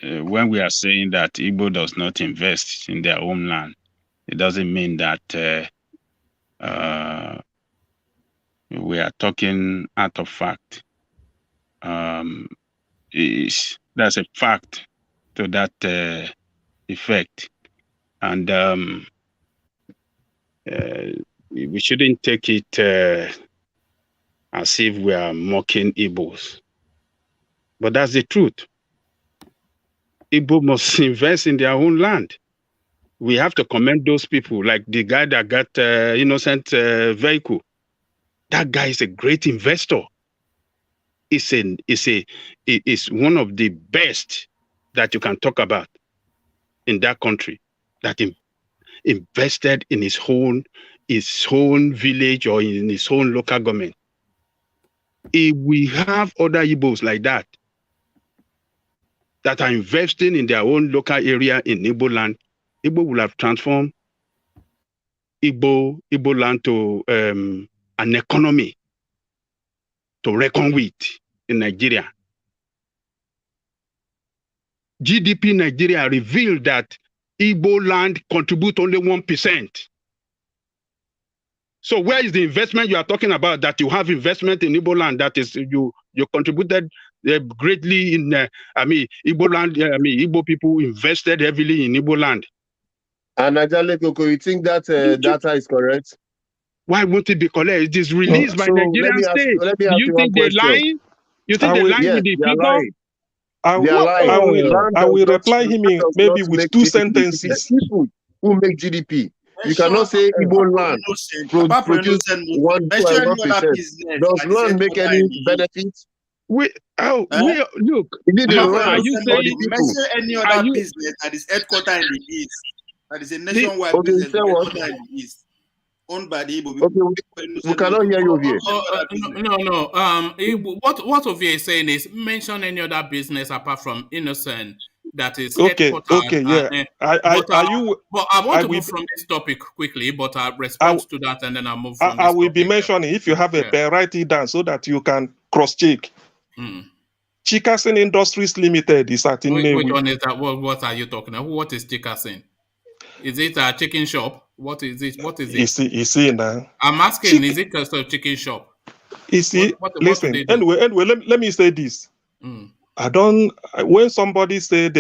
when we are saying that Igbo does not invest in their homeland, it doesn't mean that we are talking out of fact. That's a fact to that effect. And we shouldn't take it as if we are mocking Igbos. But that's the truth. Igbo must invest in their own land. We have to commend those people, like the guy that got innocent vehicle. That guy is a great investor. It's one of the best that you can talk about in that country. that invested in his own village or in his own local government. If we have other Igbos like that are investing in their own local area in Igbo land, Igbo will have transformed Igbo land to an economy to reckon with in Nigeria. GDP Nigeria revealed that Igbo land contribute only 1%. So where is the investment you are talking about, that you have investment in Igbo land, that is you contributed greatly in Igbo land, Igbo people invested heavily in Igbo land. And Ajale Koko, you think that data is correct? Why won't it be correct? It is released by Nigerian state. Do you think they're lying? You think they're lying with the figure? I will reply him in maybe with 2 sentences. People who make GDP. You cannot say Igbo land produce 1%. Does land make any benefits? Look. Are you saying mention any other business that is headquartered in the East? That is a nationwide business headquartered in the East. Owned by the Igbo. We cannot hear you here. No. What Ovie is saying is mention any other business apart from Innocent that is headquartered. Yeah. But I want to move from this topic quickly, but I'll respond to that and then I'll move from I will be mentioning, if you have a pen, write it down so that you can cross-check. Chikasin Industries Limited is at Nnewi. Which one is that? What are you talking about? What is Chikasin? Is it a chicken shop? What is it? You see now. I'm asking, is it a chicken shop? Listen, anyway, let me say this. When somebody said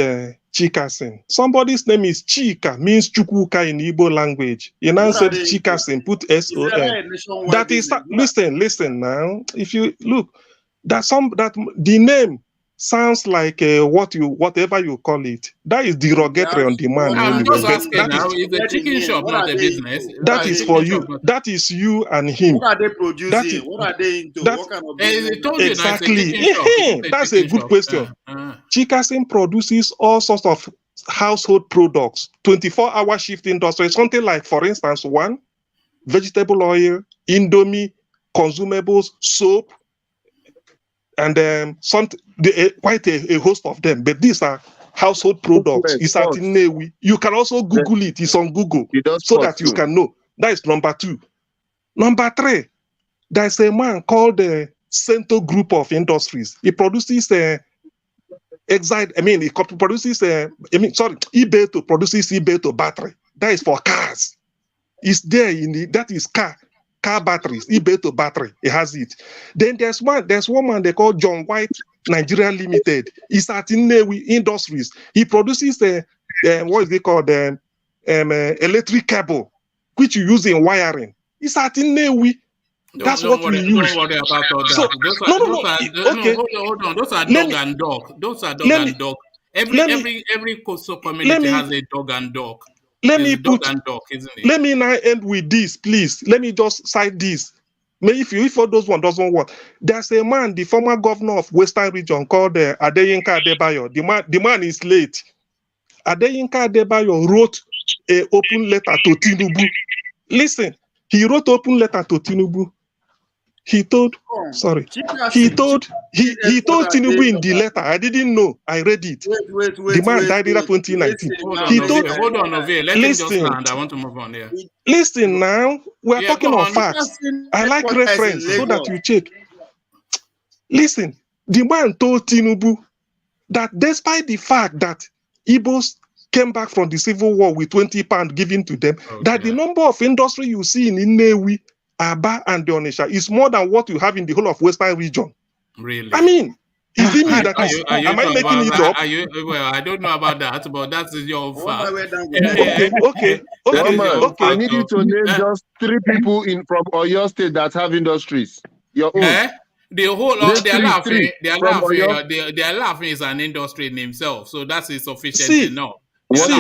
Chikasin, somebody's name is Chika, means Chukwuka in Igbo language. You now said Chikasin, put S-O-N. That is, listen now. If you look, the name sounds like whatever you call it. That is derogatory on demand. I'm just asking now, is the chicken shop not a business? That is for you. That is you and him. What are they producing? What are they into? What kind of business? Exactly. That's a good question. Chikasin produces all sorts of household products, 24-hour shift industry, something like, for instance, one, vegetable oil, Indomie, consumables, soap, and quite a host of them. But these are household products. It's at Nnewi. You can also Google it. It's on Google so that you can know. That is number 2. Number 3, there's a man called the Cento Group of Industries. He produces eBay produces eBay battery. That is for cars. It's there that is car batteries, eBay battery. It has it. Then there's one man they call John White Nigeria Limited. It's at Nnewi Industries. He produces what is it called? Electric cable, which you use in wiring. It's at Nnewi. That's what we use. Don't worry about all that. Hold on. Those are dog and dog. Those are dog and dog. Every coastal community has a dog and dog. Let me now end with this, please. Let me just cite this. If all those one doesn't work, there's a man, the former governor of Western Region, called Adeyinka Adebayo. The man is late. Adeyinka Adebayo wrote an open letter to Tinubu. Listen, he wrote open letter to Tinubu. He told Tinubu in the letter. I didn't know. I read it. The man died in 2019. Hold on, Ovie. Let me just land. I want to move on here. Listen now. We are talking on facts. I like reference so that you check. Listen, the man told Tinubu that despite the fact that Igbos came back from the civil war with 20 pounds given to them, that the number of industry you see in Nnewi, Aba, and Onitsha is more than what you have in the whole of Western region. Really? I mean, is it me that is? Am I making it up? Well, I don't know about that, but that is your fact. Okay. I need you to name just 3 people from Oyo State that have industries. Your own. The whole their laughing is an industry in himself, so that is sufficient enough. When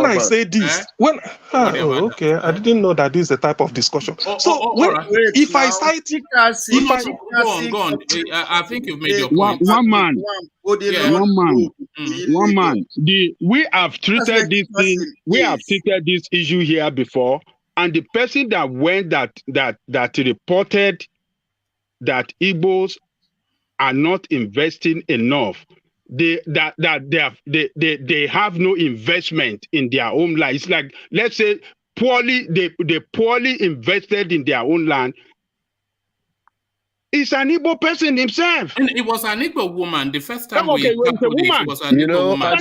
I say this, I didn't know that this is a type of discussion. If I cite it, go on. I think you've made your point. One man. One man. We have treated this thing. We have treated this issue here before, and the person that went that reported that Igbos are not investing enough. They have no investment in their own land. It's like, let's say, they poorly invested in their own land. It's an Igbo person himself. And it was an Igbo woman. The first time Okay, we tackled it was an Igbo woman. I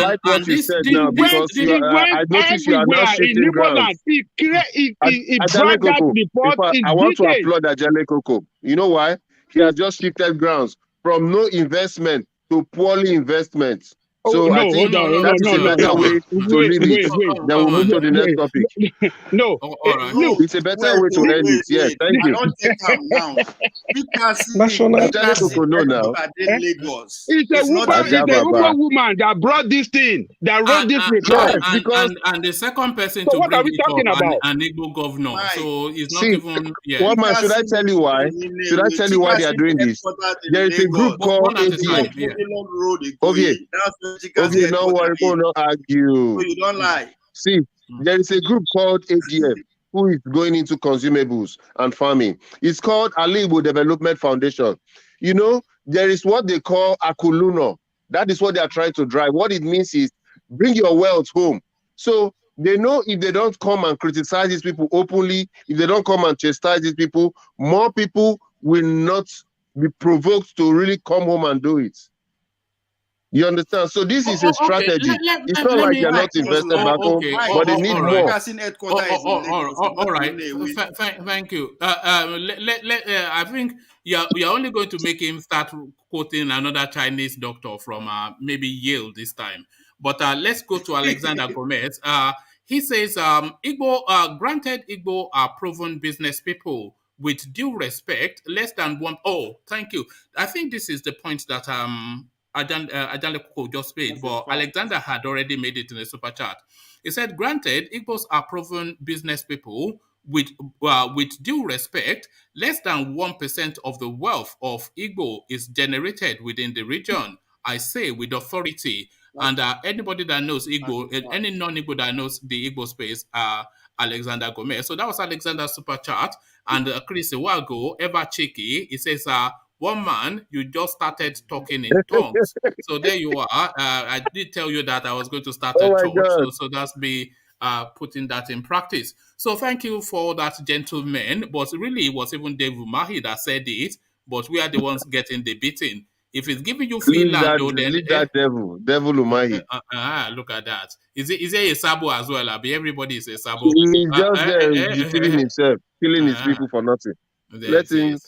like what you said now because I noticed you are now shifting grounds. He brought that report in I want to detail. applaud Ajale Koko. You know why? He has just shifted grounds from no investment to poorly investment. So I think that is a better way to leave it. Then we'll move to the next topic. It's a better way to end it. Yes, thank you. I don't take them now. National. No, now. It's a woman that brought this thing, that wrote this report. And the second person so to what bring are we it talking up, about? an Igbo governor. So it's not even. What man? Should I tell you why? Should I tell you why they are doing this? There is a group called AGM. Okay, no worry, we'll not argue. So you don't lie. See, there is a group called AGM who is going into consumables and farming. It's called Igbo Development Foundation. You know, there is what they call Akuluno. That is what they are trying to drive. What it means is bring your wealth home. So they know if they don't come and criticize these people openly, if they don't come and chastise these people, more people will not be provoked to really come home and do it. You understand? So this is a strategy. It's not like they're not invested back home, but they need more. All right. Thank you. I think we are only going to make him start quoting another Chinese doctor from maybe Yale this time. But let's go to Alexander Gomez. He says, granted, Igbo are proven business people. With due respect, less than one. Oh, thank you. I think this is the point that Ajale Koko just made, but Alexander had already made it in the super chat. He said, granted, Igbos are proven business people. With due respect, less than 1% of the wealth of Igbo is generated within the region. I say with authority. And anybody that knows Igbo, any non-Igbo that knows the Igbo space, Alexander Gomez. So that was Alexander's super chat. And Chris Iwago, ever cheeky, he says, one man, you just started talking in tongues. So there you are. I did tell you that I was going to start a talk. So that's me putting that in practice. So thank you for that, gentlemen. But really, it was even Dave UMAHI that said it. But we are the ones getting the beating. If it's giving you Finland, leave that devil UMAHI. Look at that. Is it a Sabo as well? Everybody is a Sabo. He's just deceiving himself, killing his people for nothing. Let him.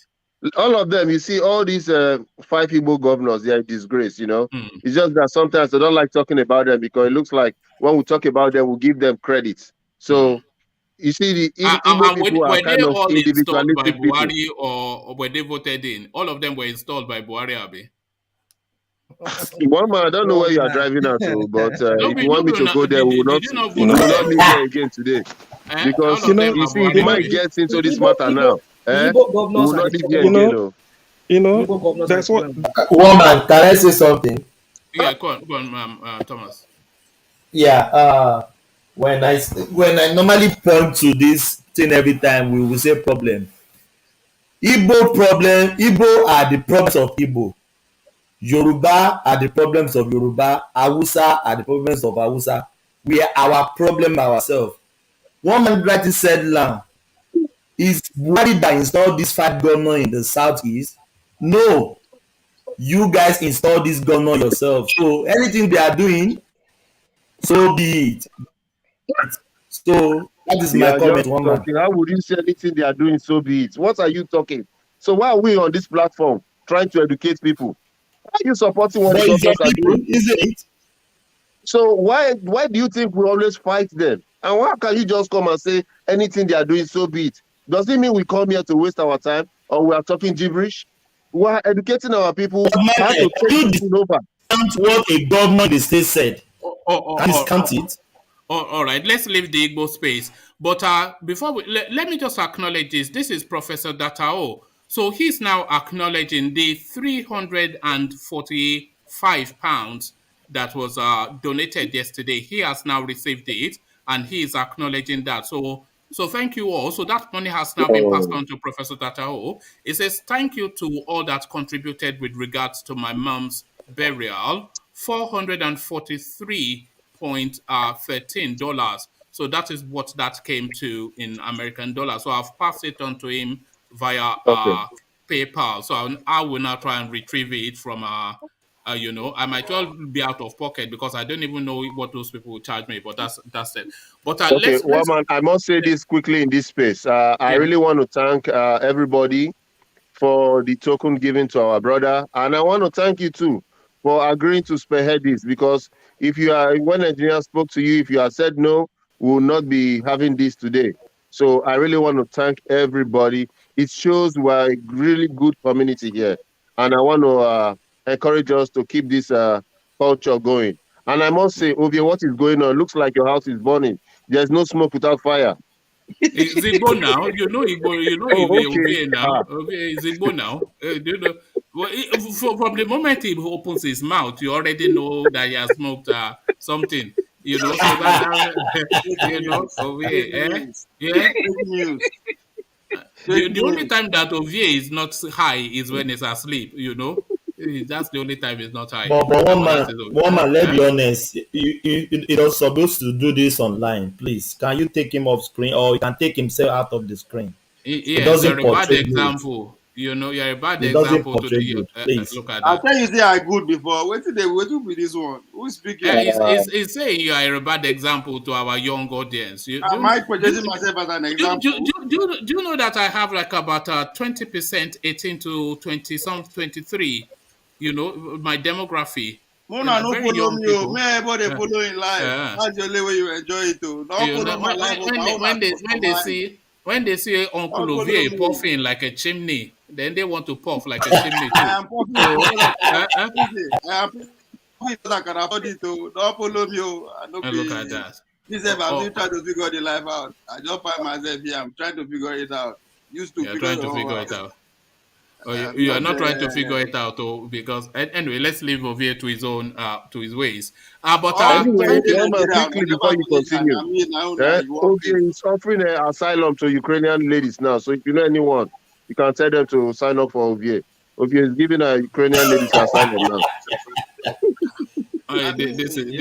All of them, you see, all these 5 Igbo governors, they are in disgrace, you know. It's just that sometimes they don't like talking about them because it looks like when we talk about them, we give them credit. So, you see, the Igbo people are kind of individualistic people. Buhari or were they voted in? All of them were installed by Buhari, Abi. One man, I don't know where you are driving at, but if you want me to go there, we will not leave there again today. Because, you see, the man gets into this matter now. That's what. Woman, can I say something? Yeah, go on, Thomas. Yeah, when I normally point to this thing every time, we will say problem. Igbo are the problems of Igbo. Yoruba are the problems of Yoruba. Hausa are the problems of Hausa. We are our problem ourselves. One man rightly said now, is Buhari that installed this 5 governor in the southeast? No. You guys installed this governor yourself. So anything they are doing, so be it. So that is my comment. One man. How would you say anything they are doing, so be it? What are you talking? So why are we on this platform trying to educate people? Why are you supporting what the governors are doing? Isn't it? So why do you think we always fight them? And why can you just come and say anything they are doing, so be it? Does it mean we come here to waste our time or we are talking gibberish? We are educating our people how to take this over. Count what a governor the state said. Count it. All right, let's leave the Igbo space. But before let me just acknowledge this. This is Professor Datao. So he's now acknowledging the £345 that was donated yesterday. He has now received it, and he is acknowledging that. So thank you all. So that money has now been passed on to Professor Tatao. It says, thank you to all that contributed with regards to my mom's burial, $443.13. So that is what that came to in American dollars. So I've passed it on to him via PayPal. So I will now try and retrieve it from I might well be out of pocket because I don't even know what those people will charge me, but that's it. But okay, Waman, I must say this quickly in this space. I really want to thank everybody for the token given to our brother, and I want to thank you too for agreeing to spearhead this, because when engineer spoke to you, if you had said no, we will not be having this today. So I really want to thank everybody. It shows we're a really good community here, and I want to encourage us to keep this culture going. And I must say, Ovie, what is going on? Looks like your house is burning. There's no smoke without fire. It's Igbo now. You know Igbo. You know okay. now. It's Igbo now. From the moment he opens his mouth, you already know that he has smoked something. So that The only time that Ovie is not high is when he's asleep. That's the only time he's not high. But one man, let's be honest. You're not supposed to do this online. Please, can you take him off screen, or he can take himself out of the screen? It doesn't you're a bad example. You're a bad example to the look at that. I'll tell you, say I good before. Wait till be this one. Who's speaking? It's saying you are a bad example to our young audience. Am I projecting myself as an example? Do you know that I have like about 20% 18 to 20 some 23? My demography. Mona no follow me, oh. Me everybody follow in life. That's the only way you enjoy it too. When they see Uncle Ovie puffing like a chimney, then they want to puff like a chimney too. I am puffing. I am puffing that can afford it too. Don't follow me. Look at that. This I'm still trying to figure the life out. I just find myself here. I'm trying to figure it out. You're trying to figure it out. You are not trying to figure it out, because anyway, let's leave Ovie to his own to his ways. Anyway, quickly before you continue, Ovie is offering asylum to Ukrainian ladies now. So if you know anyone, you can tell them to sign up for Ovie. Ovie is giving Ukrainian ladies asylum now. This is it.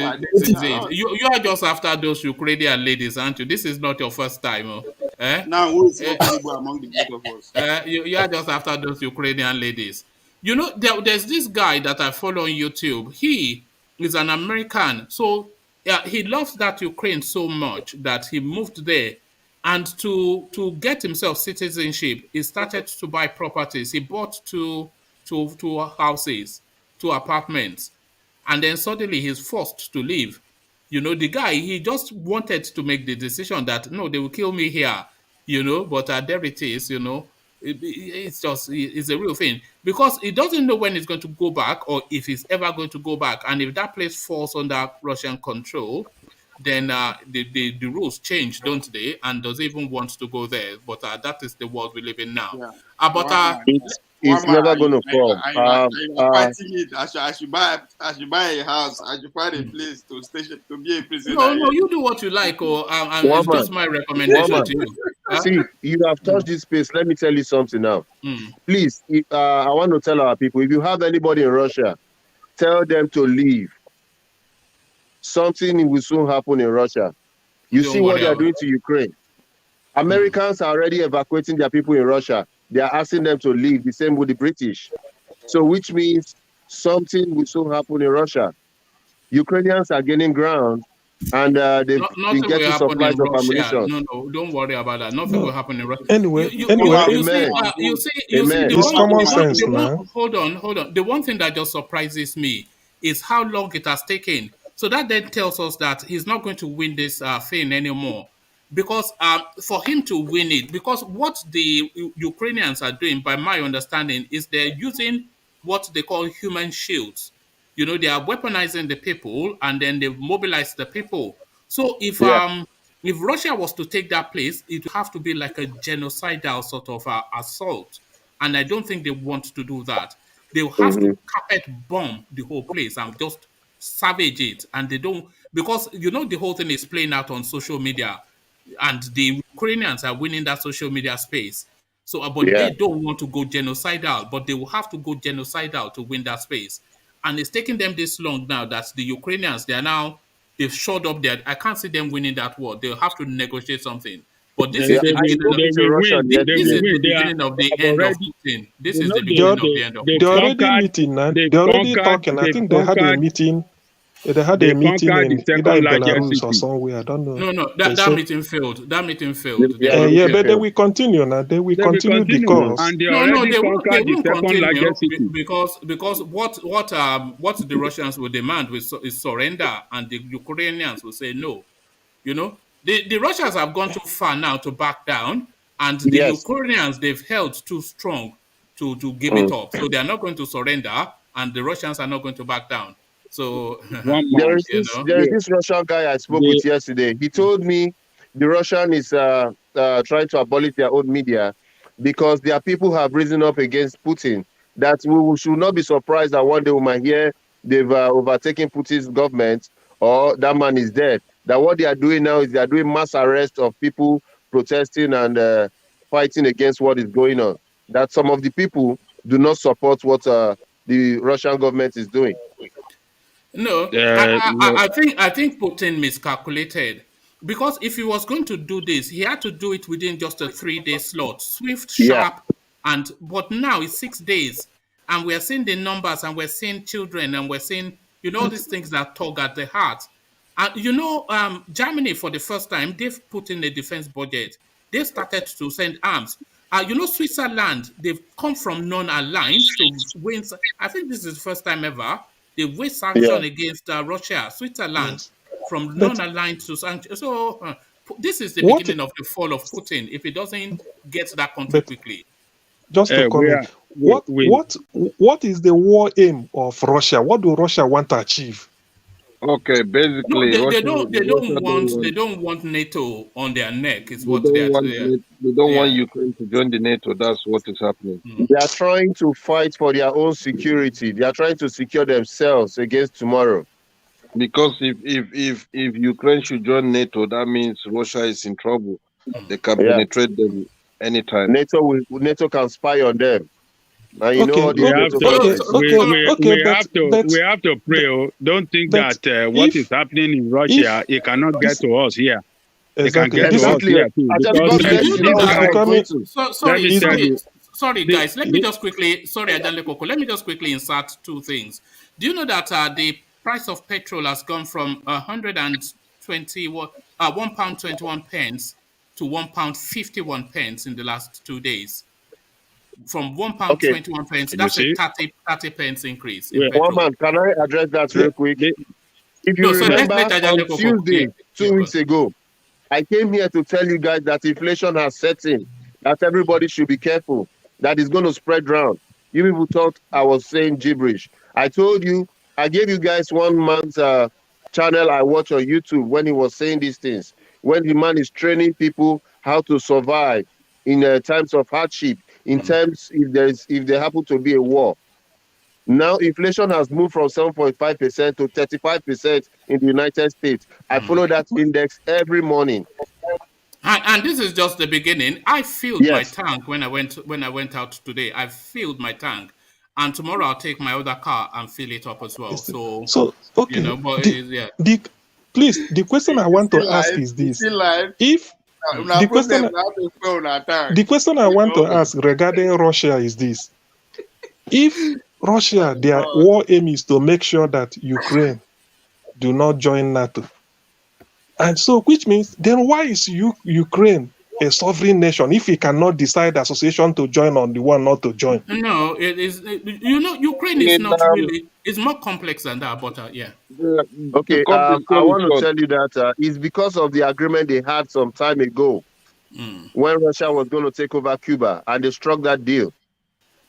You are just after those Ukrainian ladies, aren't you? This is not your first time. Now, who is among the both of us? You are just after those Ukrainian ladies. There's this guy that I follow on YouTube. He is an American. So he loves that Ukraine so much that he moved there. And to get himself citizenship, he started to buy properties. He bought two houses, 2 apartments. And then suddenly he's forced to leave. The guy, he just wanted to make the decision that, no, they will kill me here, but there it is, it's a real thing. Because he doesn't know when he's going to go back or if he's ever going to go back. And if that place falls under Russian control, then the rules change, don't they? And doesn't even want to go there. But that is the world we live in now. Yeah. It's never going to fall. I should buy a house. I should find a place to be a prisoner. No, you do what you like. It's just my recommendation to you. See, you have touched this space. Let me tell you something now. Please, I want to tell our people, if you have anybody in Russia, tell them to leave. Something will soon happen in Russia. You see what they are doing to Ukraine. Americans are already evacuating their people in Russia. They are asking them to leave, the same with the British. So which means something will soon happen in Russia. Ukrainians are gaining ground, and they've been getting supplies of ammunition. No, don't worry about that. Nothing will happen in Russia. Anyway, you see, it's common sense, man. Hold on. The one thing that just surprises me is how long it has taken. So that then tells us that he's not going to win this thing anymore. Because for him to win it, because what the Ukrainians are doing, by my understanding, is they're using what they call human shields. They are weaponizing the people, and then they mobilize the people. So if Russia was to take that place, it would have to be like a genocidal sort of assault. And I don't think they want to do that. They will have to carpet bomb the whole place and just savage it, and they don't, because the whole thing is playing out on social media, and the Ukrainians are winning that social media space. So, but Yeah. they don't want to go genocidal, but they will have to go genocidal to win that space. And it's taking them this long now that the Ukrainians, they've showed up there. I can't see them winning that war. They'll have to negotiate something. But this is the I beginning spoke of, with a Russian this yesterday. is the beginning of the end of Putin. This is the beginning of the end of Putin. They're already meeting now. They're already talking. I think they had a meeting. They had a meeting in either in Belarus or somewhere. I don't know. No, that meeting failed. That meeting failed. Yeah, but they will continue now. They will continue because and they No, already they won't conquered the second continue largest city. because what the Russians will demand is surrender, and the Ukrainians will say no. The Russians have gone too far now to back down, and the Ukrainians, they've held too strong to give it up. So they are not going to surrender, and the Russians are not going to back down. So there is this Russian guy I spoke with yesterday. He told me the Russian is trying to abolish their own media because their people have risen up against Putin. That we should not be surprised that one day we might hear they've overtaken Putin's government or that man is dead. That what they are doing now is they are doing mass arrest of people protesting and fighting against what is going on. That some of the people do not support what the Russian government is doing. No, I think Putin miscalculated, because if he was going to do this, he had to do it within just a 3-day slot, swift, sharp, but now it's 6 days, and we're seeing the numbers, and we're seeing children, and we're seeing all these things that tug at the heart. And Germany, for the first time, they've put in a defense budget. They've started to send arms. Switzerland, they've come from non-aligned to win. I think this is the first time ever they've waged sanction against Russia. Switzerland, from non-aligned to sanction. So this is the beginning of the fall of Putin if he doesn't get that country quickly. Just to comment, what is the war aim of Russia? What do Russia want to achieve? Okay, basically, they don't want NATO on their neck. Is what they don't want Ukraine to join the NATO. That's what is happening. They are trying to fight for their own security. They are trying to secure themselves against tomorrow. Because if Ukraine should join NATO, that means Russia is in trouble. They can penetrate them anytime. NATO can spy on them. Now you know we have to pray. Don't think that what is happening in Russia, it cannot get to us here. It can get to us here too. Sorry, guys. Let me just quickly. Sorry, Adele Koko. Let me just quickly insert two things. Do you know that the price of petrol has gone from £1.21 to £1.51 in the last 2 days? From £1.21, that's a 30 pence increase. One man, can I address that real quick? If you remember, on Tuesday, 2 weeks ago, I came here to tell you guys that inflation has set in, that everybody should be careful, that it's going to spread around. You people thought I was saying gibberish. I told you, I gave you guys 1 month's channel I watch on YouTube when he was saying these things. When the man is training people how to survive in times of hardship, in terms if there happen to be a war. Now inflation has moved from 7.5% to 35% in the United States. I follow that index every morning. And this is just the beginning. I filled my tank when I went out today. I filled my tank, and tomorrow I'll take my other car and fill it up as well. So okay, please, the question I want to ask is this: if the question I want to ask regarding Russia is this: if Russia, their war aim is to make sure that Ukraine do not join NATO, and so which means then why is Ukraine a sovereign nation if he cannot decide association to join on the one not to join? No, it is. Ukraine is not really. It's more complex than that. But okay, I want to tell you that it's because of the agreement they had some time ago when Russia was going to take over Cuba, and they struck that deal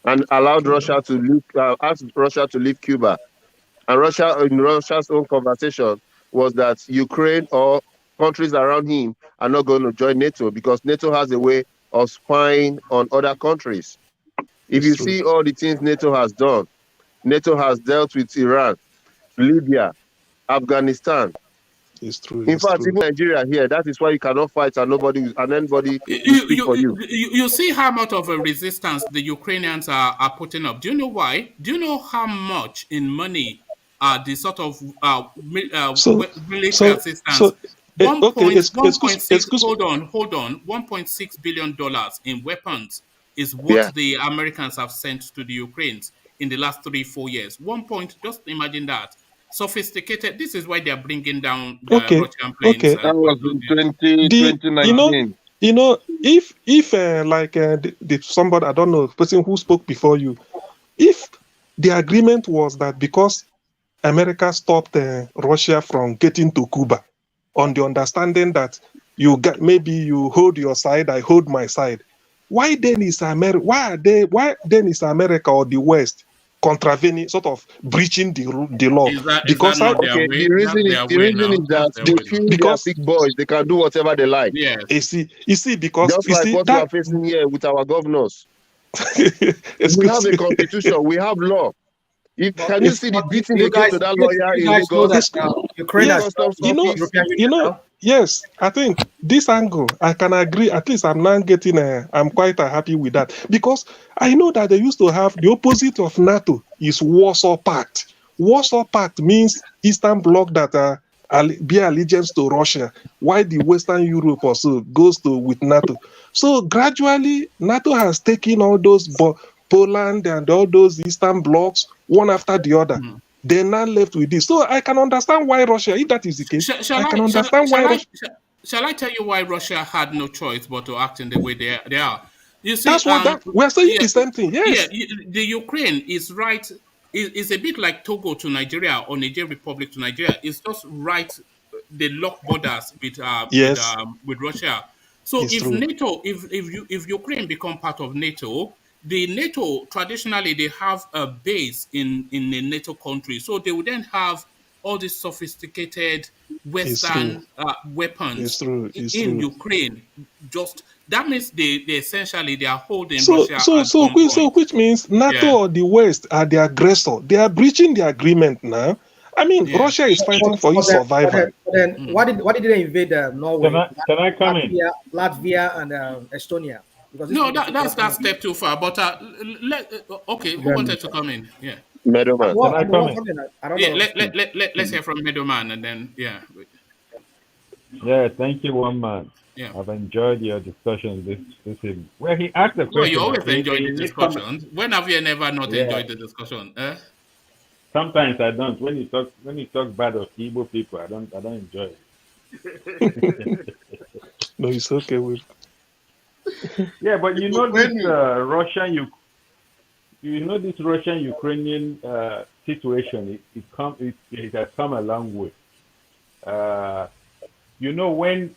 and allowed Russia to leave, asked Russia to leave Cuba. And Russia's own conversation was that Ukraine or countries around him are not going to join NATO because NATO has a way of spying on other countries. If you see all the things NATO has done, NATO has dealt with Iran. Libya, Afghanistan. It's true. In It's fact, true. even Nigeria here, that is why you cannot fight and anybody will You, speak for you. you see how much of a resistance the Ukrainians are putting up. Do you know why? Do you know how much in money the sort of So, military so, assistance? so, okay. 1.6, Excuse. hold on, $1.6 billion in weapons is what Yeah. the Americans have sent to the Ukrainians in the last 3-4 years. Just imagine that. Sophisticated. This is why they are bringing down the Okay. Russian planes. Okay. That was in 20, The 2019. if like somebody, I don't know, person who spoke before you, if the agreement was that because America stopped Russia from getting to Cuba on the understanding that maybe you hold your side, I hold my side, why then is America or the West contravening, sort of breaching the law? Is that Because how? not their Okay, way? That's their the way reason now. is That's that their they way now. feel they are Because big boys, they can do whatever they like. Yes. you see, because Just you like see what we are that. facing here with our governors. We have Excuse a me. constitution, we have law. But, Can you see the beating you they gave guys, to that lawyer you in guys know that Lagos? Ukraine In Yes, has customs joined the office? European Union now. yes, I think this angle, I can agree. At least I'm now getting, I'm quite happy with that. Because I know that they used to have the opposite of NATO is Warsaw Pact. Warsaw Pact means Eastern Bloc that bear allegiance to Russia, while the Western Europe also goes to with NATO. So gradually, NATO has taken all those Poland and all those Eastern blocs one after the other. They're now left with this. So I can understand why Russia, if that is the case, I can understand why Russia. Shall I tell you why Russia had no choice but to act in the way they are? You see, That's what that we're saying the same thing. Yes. The Ukraine is right. Is a bit like Togo to Nigeria or Niger Republic to Nigeria. It's just right. They lock borders Yes. with Russia. So It's if true. NATO, if Ukraine become part of NATO, the NATO traditionally they have a base in a NATO country, so they would then have all these sophisticated It's true. Western It's weapons true. It's in true. Ukraine. Just that means they essentially they are holding Russia at So gunpoint. which means NATO Yeah, or the West are the aggressor. They are breaching the agreement now. I mean, yeah. Russia is fighting for its survival. But then why did they invade Norway, Can I come in? Latvia, and Estonia? Because these No, people that's that step too far. But okay, who wanted to come in? Yeah, Middleman. Can I come in? I don't yeah. know. Let's hear from Middleman and then yeah, Yeah, thank you, one man. yeah. I've enjoyed your discussion this evening. Well, he asked a No, you question. always enjoy the He made comment. discussions. When have you never not Yeah. enjoyed the discussion? Sometimes I don't. When you talk bad of Igbo people, I don't enjoy it. No, it's okay with. Yeah, but you know this this Russian Ukrainian situation. It has come a long way. You know when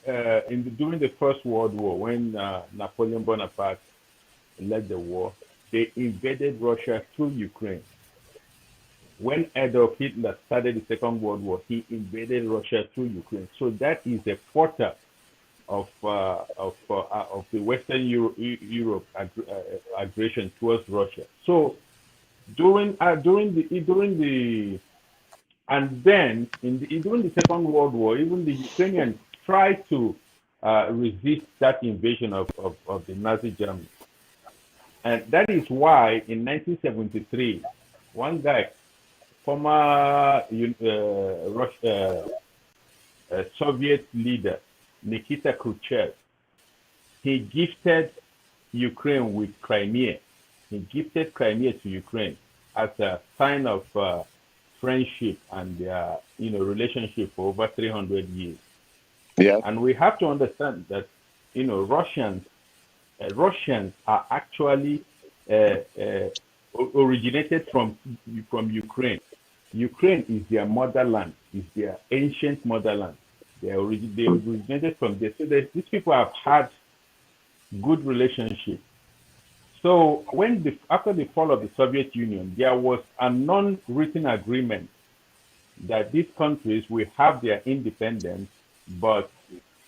during the First World War, when Napoleon Bonaparte led the war, they invaded Russia through Ukraine. When Adolf Hitler started the Second World War, he invaded Russia through Ukraine. So that is a portal of the Western Europe aggression towards Russia. So during the Second World War, even the Ukrainians tried to resist that invasion of the Nazi Germany, and that is why in 1973, one guy, former Soviet leader Nikita Khrushchev, he gifted Ukraine with Crimea. He gifted Crimea to Ukraine as a sign of friendship and relationship for over 300 years. Yeah. And we have to understand that Russians are actually originated from Ukraine. Ukraine is their motherland, is their ancient motherland. They originated from there. So these people have had good relationship. So after the fall of the Soviet Union, there was a non-written agreement that these countries will have their independence, but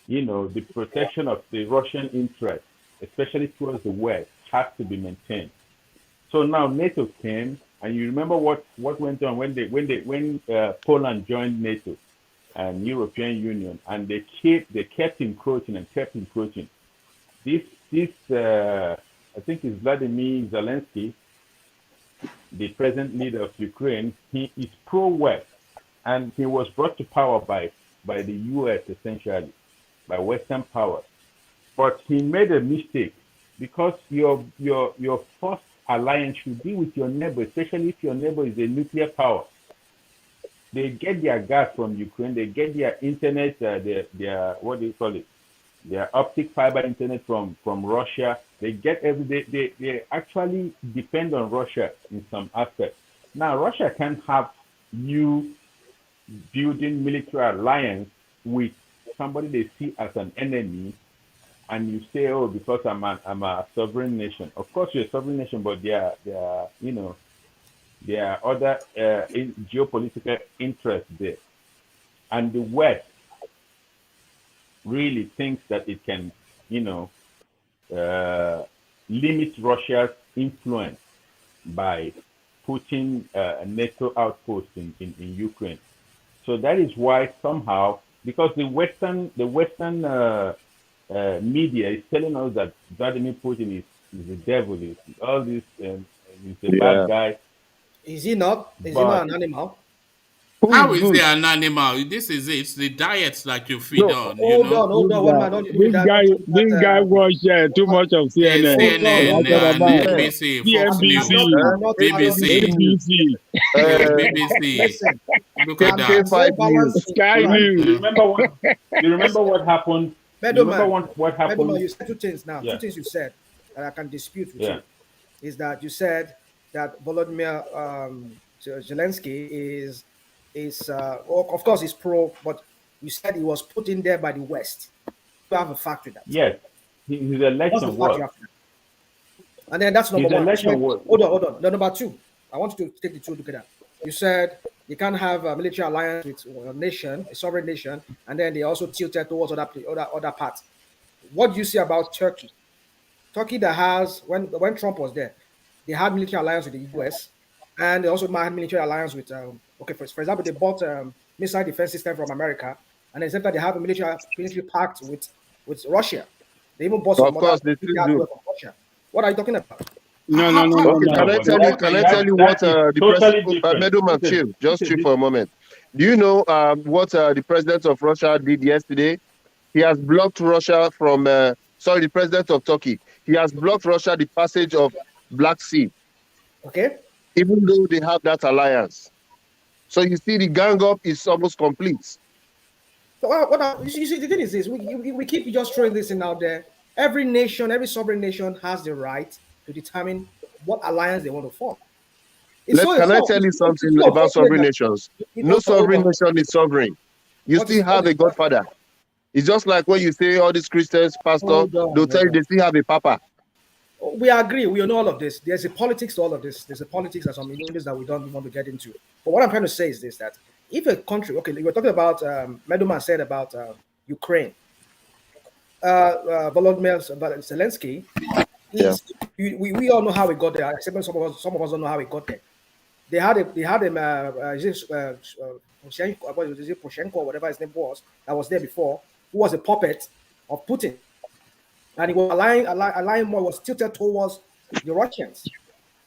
the protection of the Russian interests, especially towards the West, has to be maintained. So now NATO came And you remember what went on when Poland joined NATO and European Union, and they kept encroaching and kept encroaching. This I think it's Vladimir Zelensky, the present leader of Ukraine. He is pro-West, and he was brought to power by the U.S. essentially, by Western powers. But he made a mistake, because your first alliance should be with your neighbor, especially if your neighbor is a nuclear power. They get their gas from Ukraine. They get their internet, their what do you call it? Their optic fiber internet from Russia. They get they actually depend on Russia in some aspects. Now, Russia can't have you building military alliance with somebody they see as an enemy, and you say, oh, because I'm a sovereign nation. Of course, you're a sovereign nation, but there are other geopolitical interests there. And the West really thinks that it can, limit Russia's influence by putting a NATO outpost in Ukraine. So that is why somehow, because the Western media is telling us that Vladimir Putin is the devil, is all this, he's a bad guy. Is he not? Is he not an animal? How is he an animal? This is it. It's the diets that you feed on. Hold on. One man, this guy watch too much of CNN. CNN, BBC, BBC. Look at that. Sky News. You remember what happened? What happened? You said two things now. Yeah. Two things you said that I can dispute with you. Is that you said that Volodymyr Zelensky is of course he's pro, but you said he was put in there by the West. You have a fact with that. Yes, his election was. And then that's number one. Hold on. The number two, I want you to take the two together. You said you can't have a military alliance with a nation, a sovereign nation, and then they also tilted towards other parts. What do you see about Turkey? Turkey that has, when Trump was there, they had military alliance with the US, and they also had military alliance with, for example, they bought missile defense system from America, and then they have a military pact with Russia. They even bought some other from Russia. What are you talking about? No. Can I tell you what the president, Middleman Chief, just chill for a moment. Do you know what the president of Russia did yesterday? He has blocked Russia from, the president of Turkey. He has blocked Russia the passage of Black Sea. Okay. Even though they have that alliance. So you see the gang up is almost complete. So you see, the thing is this, we keep just throwing this in out there. Every nation, every sovereign nation has the right to determine what alliance they want to form. Can I tell you something about sovereign nations? No sovereign nation is sovereign. You still have a godfather. It's just like when you say all these Christians, pastor, they'll tell you they still have a papa. We agree. We know all of this. There's a politics to all of this. There's a politics and some issues that we don't want to get into. But what I'm trying to say is this, that if a country, okay, we're talking about, Meduman said about Ukraine. Volodymyr Zelensky, we all know how we got there, except some of us don't know how we got there. They had him, Poroshenko, whatever his name was, that was there before, who was a puppet of Putin. And he was allying more, was tilted towards the Russians.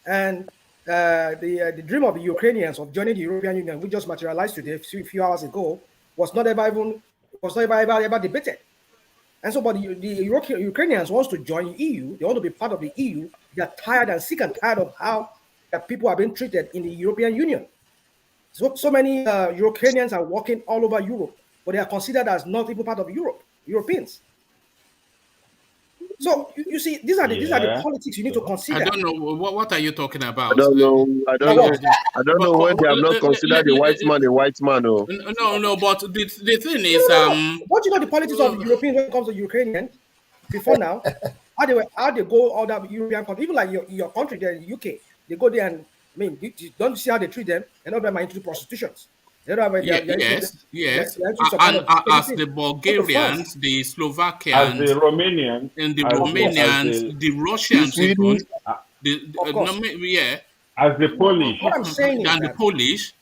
And the dream of the Ukrainians of joining the European Union, which just materialized today, a few hours ago, was not ever debated. And so, but the Ukrainians want to join the EU. They want to be part of the EU. They are tired and sick and tired of how people are being treated in the European Union. So many Ukrainians are walking all over Europe, but they are considered as not even part of Europe, Europeans. So you see, these are the politics you need to consider. I don't know what are you talking about. I don't know when they have not considered the white man a white man. Oh. No. But the thing is, What you know the politics of Europeans when it comes to Ukrainians before now? how they go all that European country, even like your country there in the UK, they go there and you don't see how they treat them. They're not very into prostitutions. Yes. And as the Bulgarians, the Slovakians, as the Romanians, and the Romanians, the Russians, As the Polish. What I'm saying is And the that Polish,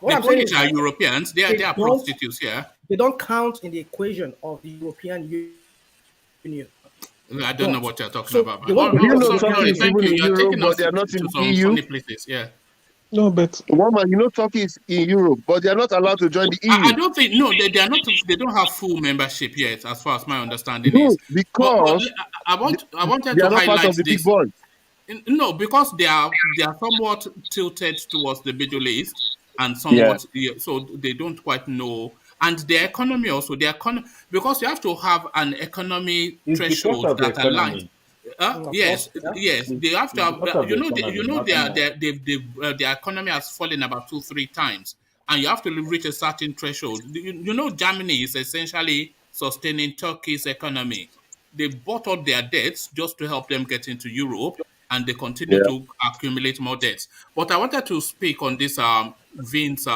what the I'm saying Polish is are that Europeans. They are prostitutes, yeah. They don't count in the equation of the European Union. I don't know what you're talking So about. they won't Do be you part of know the Turkey European Sorry, is Union. thank even you. in You're Europe, taking us but they are not to in some EU? funny places, yeah. No, but Woman, you know Turkey is in Europe, but they are not allowed to join the I EU. don't think no, they are not. They don't have full membership yet, as far as my understanding No, is. But because I wanted they to are not part highlight of the big this. boys. No, because they are somewhat tilted towards the Middle East and Yeah. somewhat so they don't quite know. And their economy also, because you have to have an economy It's because threshold of the that aligns. economy. Of Yes, course, yeah. yes, they have to It's have. because of the You economy, know, nothing more. their economy has fallen about 2-3 times, and you have to reach a certain threshold. You know, Germany is essentially sustaining Turkey's economy. They bought up their debts just to help them get into Europe, and they continue Yeah. to accumulate more debts. But I wanted to speak on this Vince.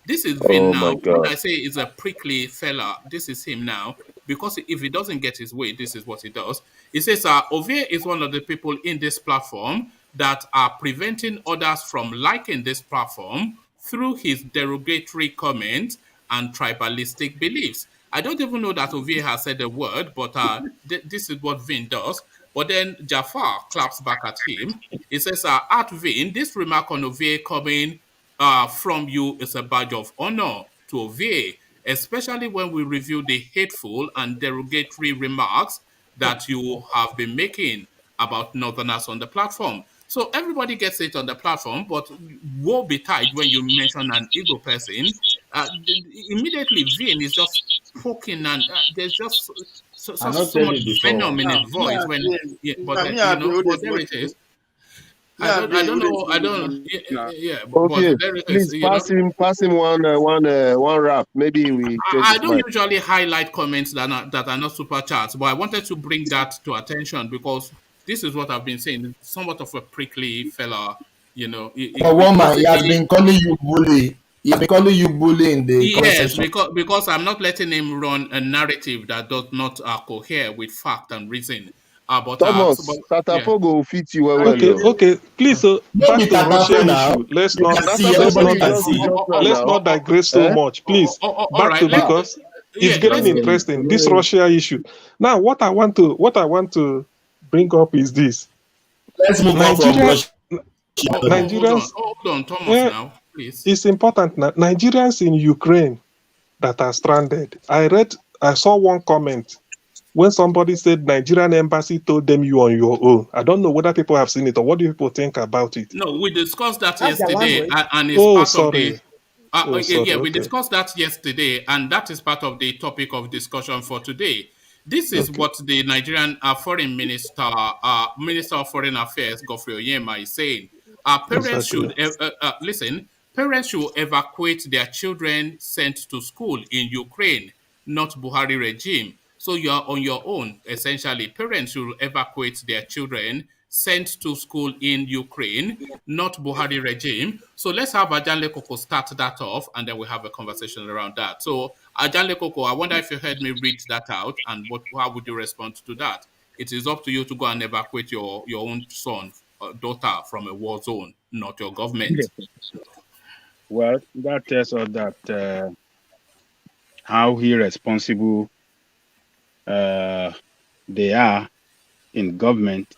This is Vin Oh my now. When God. I say he's a prickly fella, this is him now. Because if he doesn't get his way, this is what he does. He says, Ovie is one of the people in this platform that are preventing others from liking this platform through his derogatory comments and tribalistic beliefs. I don't even know that Ovie has said a word, but this is what Vin does. But then Jafar claps back at him. He says, at Vin, this remark on Ovie coming from you is a badge of honor to Ovie, especially when we review the hateful and derogatory remarks that you have been making about Northerners on the platform. So everybody gets it on the platform, but woe betide when you mention an Igbo person. Immediately, Vin is just poking, and there's just I not so tell much you before. venom in his Me voice as when, well. yeah, but Me as well, but there it is. Me as I don't well, know. I don't. now. But Okay, there it is. please pass him one rap. Maybe we change I his don't mind. usually highlight comments that are not super chats, but I wanted to bring that to attention because this is what I've been saying. Somewhat of a prickly fella, you know. For one man, he has been calling you bully. He has been calling you bully in the comment Yes, section. because I'm not letting him run a narrative that does not cohere with fact and reason. Thomas, Yeah. Tatafogo will fit you well, okay, well. okay. Please, No back be to Russia Tatafo now. issue. Let's You not can see, let's Tatafogo everybody not is can just see. let's not digress so much. Please, All back to right. because it's getting interesting. This Russia issue. Now, what I want to bring up is this: Let's move on from Nigeria, Russia. Nigerians. Hold on, Thomas. Now, please. It's important. Nigerians in Ukraine that are stranded. I saw one comment when somebody said Nigerian embassy told them you on your own. I don't know whether people have seen it or what do people think about it. No, we discussed that That's their yesterday, language. and it's Oh, part of the. sorry. Sorry. We Okay. discussed that yesterday, and that is part of the topic of discussion for today. This is Okay. what the Nigerian Foreign Minister, Minister of Foreign Affairs, Godfrey Oyema, is saying. Parents Exactly. should listen. Parents should evacuate their children sent to school in Ukraine, not Buhari regime. So you are on your own, essentially. Parents should evacuate their children sent to school in Ukraine, not Buhari regime. So let's have Ajanle Koko start that off, and then we have a conversation around that. So Ajanle Koko, I wonder if you heard me read that out, and how would you respond to that? It is up to you to go and evacuate your own son or daughter from a war zone, not your government. Well, that tells us that how irresponsible they are in government.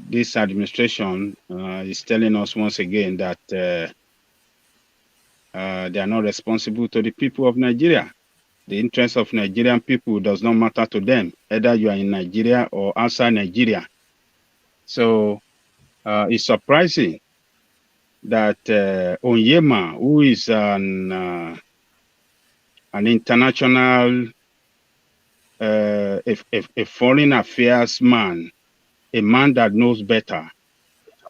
This administration is telling us once again that they are not responsible to the people of Nigeria. The interest of Nigerian people does not matter to them, either you are in Nigeria or outside Nigeria. So it's surprising that Onyema, who is an international, a foreign affairs man, a man that knows better,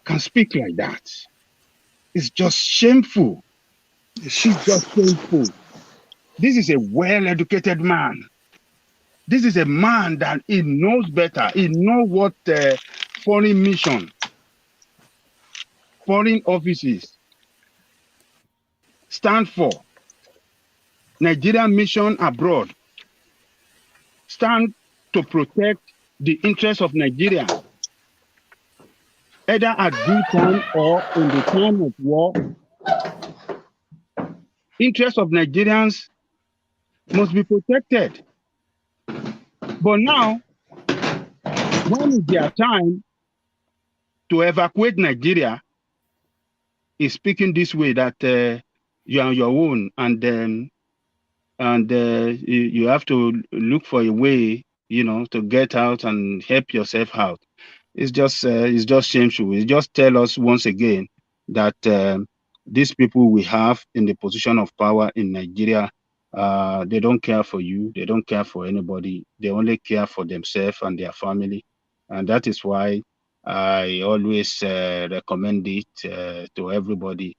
can speak like that. It's just shameful. It's just shameful. This is a well-educated man. This is a man that he knows better. He knows what foreign mission, foreign offices stand for. Nigerian mission abroad stand to protect the interests of Nigeria. either at good time or in the time of war. Interests of Nigerians must be protected. But now, when is their time to evacuate Nigeria, is speaking this way that you're on your own, and you have to look for a way, to get out and help yourself out. It's just shameful. It just tell us once again that these people we have in the position of power in Nigeria, they don't care for you. They don't care for anybody. They only care for themselves and their family. And that is why I always recommend it to everybody.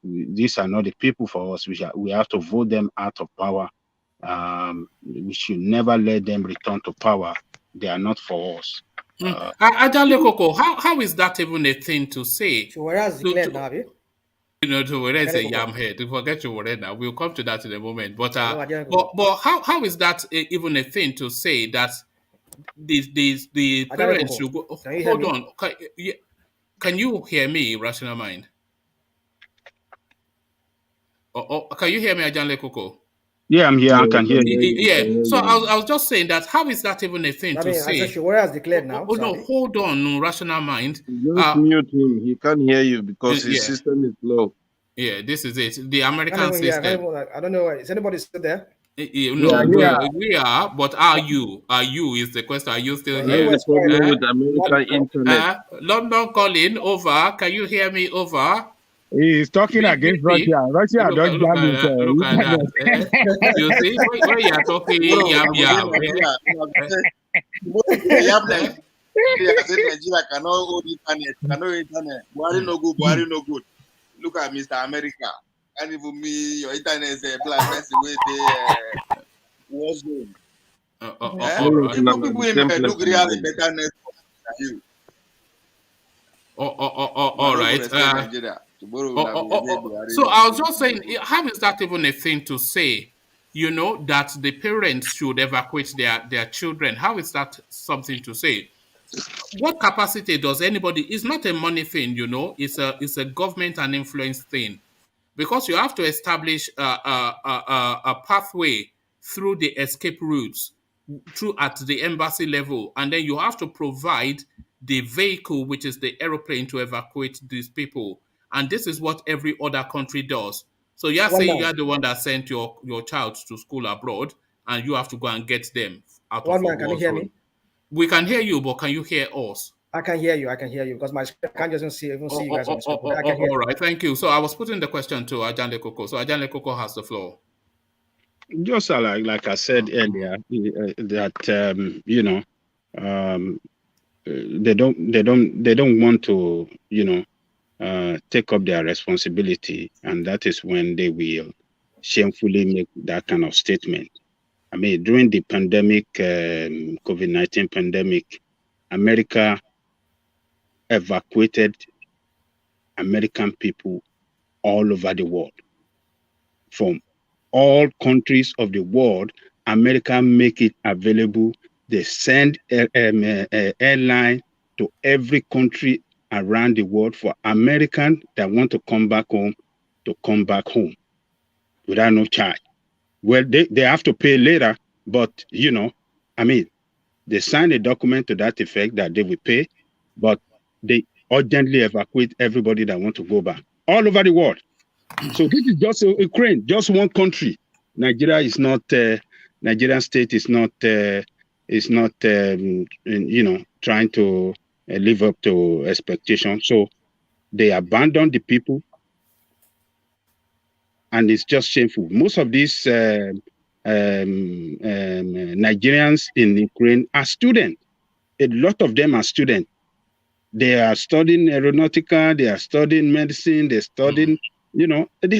These are not the people for us. We have to vote them out of power. We should never let them return to power. They are not for us. Ajale Koko, how is that even a thing to say? Sowore has declared now, have you? Sowore is a yam head. Forget Sowore now. We'll come to that in a moment. But how is that even a thing to say that the parents should go? Hold on. Can you hear me, Rational Mind? Can you hear me, Ajale Koko? Yeah, I'm here. I can hear you. Yeah. So I was just saying that how is that even a thing to say? I said Sowore has declared now. Oh no, hold on, Rational Mind. Just mute him. He can't hear you because his system is low. Yeah, this is it. The American system. I don't know. Is anybody still there? No, we are. But are you? Are you is the question? Are you still here? There's a problem with American internet. London calling over. Can you hear me? Over. He's talking against Russia. Russia don't jam himself. Look at that. You see, when you are talking, Nigeria cannot hold internet. Buhari no good. Look at Mr. America. And even me, your internet is a black person with the war zone. People in Medugri have a better network than you. All right. So I was just saying, how is that even a thing to say? That the parents should evacuate their children. How is that something to say? What capacity does anybody? It's not a money thing, It's a government and influence thing, because you have to establish a pathway through the escape routes, through at the embassy level, and then you have to provide the vehicle, which is the aeroplane, to evacuate these people. And this is what every other country does. So you're saying you're the one that sent your child to school abroad, and you have to go and get them out of can you hear me? We can hear you, but can you hear us? I can hear you because my screen can't just see you guys on the screen. I can hear all right, thank you. So I was putting the question to Ajale Koko. So Ajale Koko has the floor. Just like I said earlier, that they don't want to take up their responsibility, and that is when they will shamefully make that kind of statement. I mean, during the pandemic, COVID-19 pandemic, America evacuated American people all over the world. From all countries of the world, America make it available. They send airline to every country around the world for Americans that want to come back home to come back home without no charge. Well, they have to pay later, but they sign a document to that effect that they will pay, but they urgently evacuate everybody that want to go back all over the world. So this is just Ukraine, just one country. Nigeria is not. Nigerian state is not. Trying to live up to expectations. So they abandon the people, and it's just shameful. Most of these Nigerians in Ukraine are students. A lot of them are students. They are studying aeronautica. They are studying medicine. They're studying. They are because they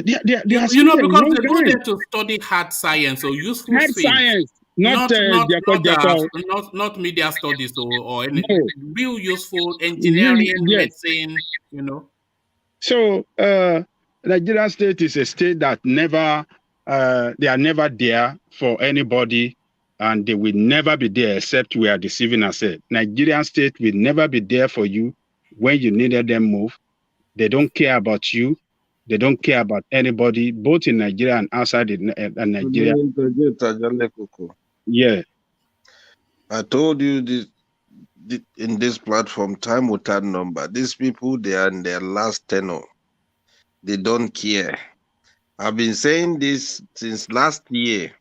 go there to study hard science or useful hard science, not media studies or anything. No. Real useful engineering, medicine. So Nigeria state is a state that never. They are never there for anybody, and they will never be there except we are deceiving ourselves. Nigerian state will never be there for you. when you needed them move. They don't care about you. They don't care about anybody, both in Nigeria and outside Nigeria. Yeah. I told you this in this platform, time without number. These people, they are in their last tenure. They don't care. I've been saying this since last year.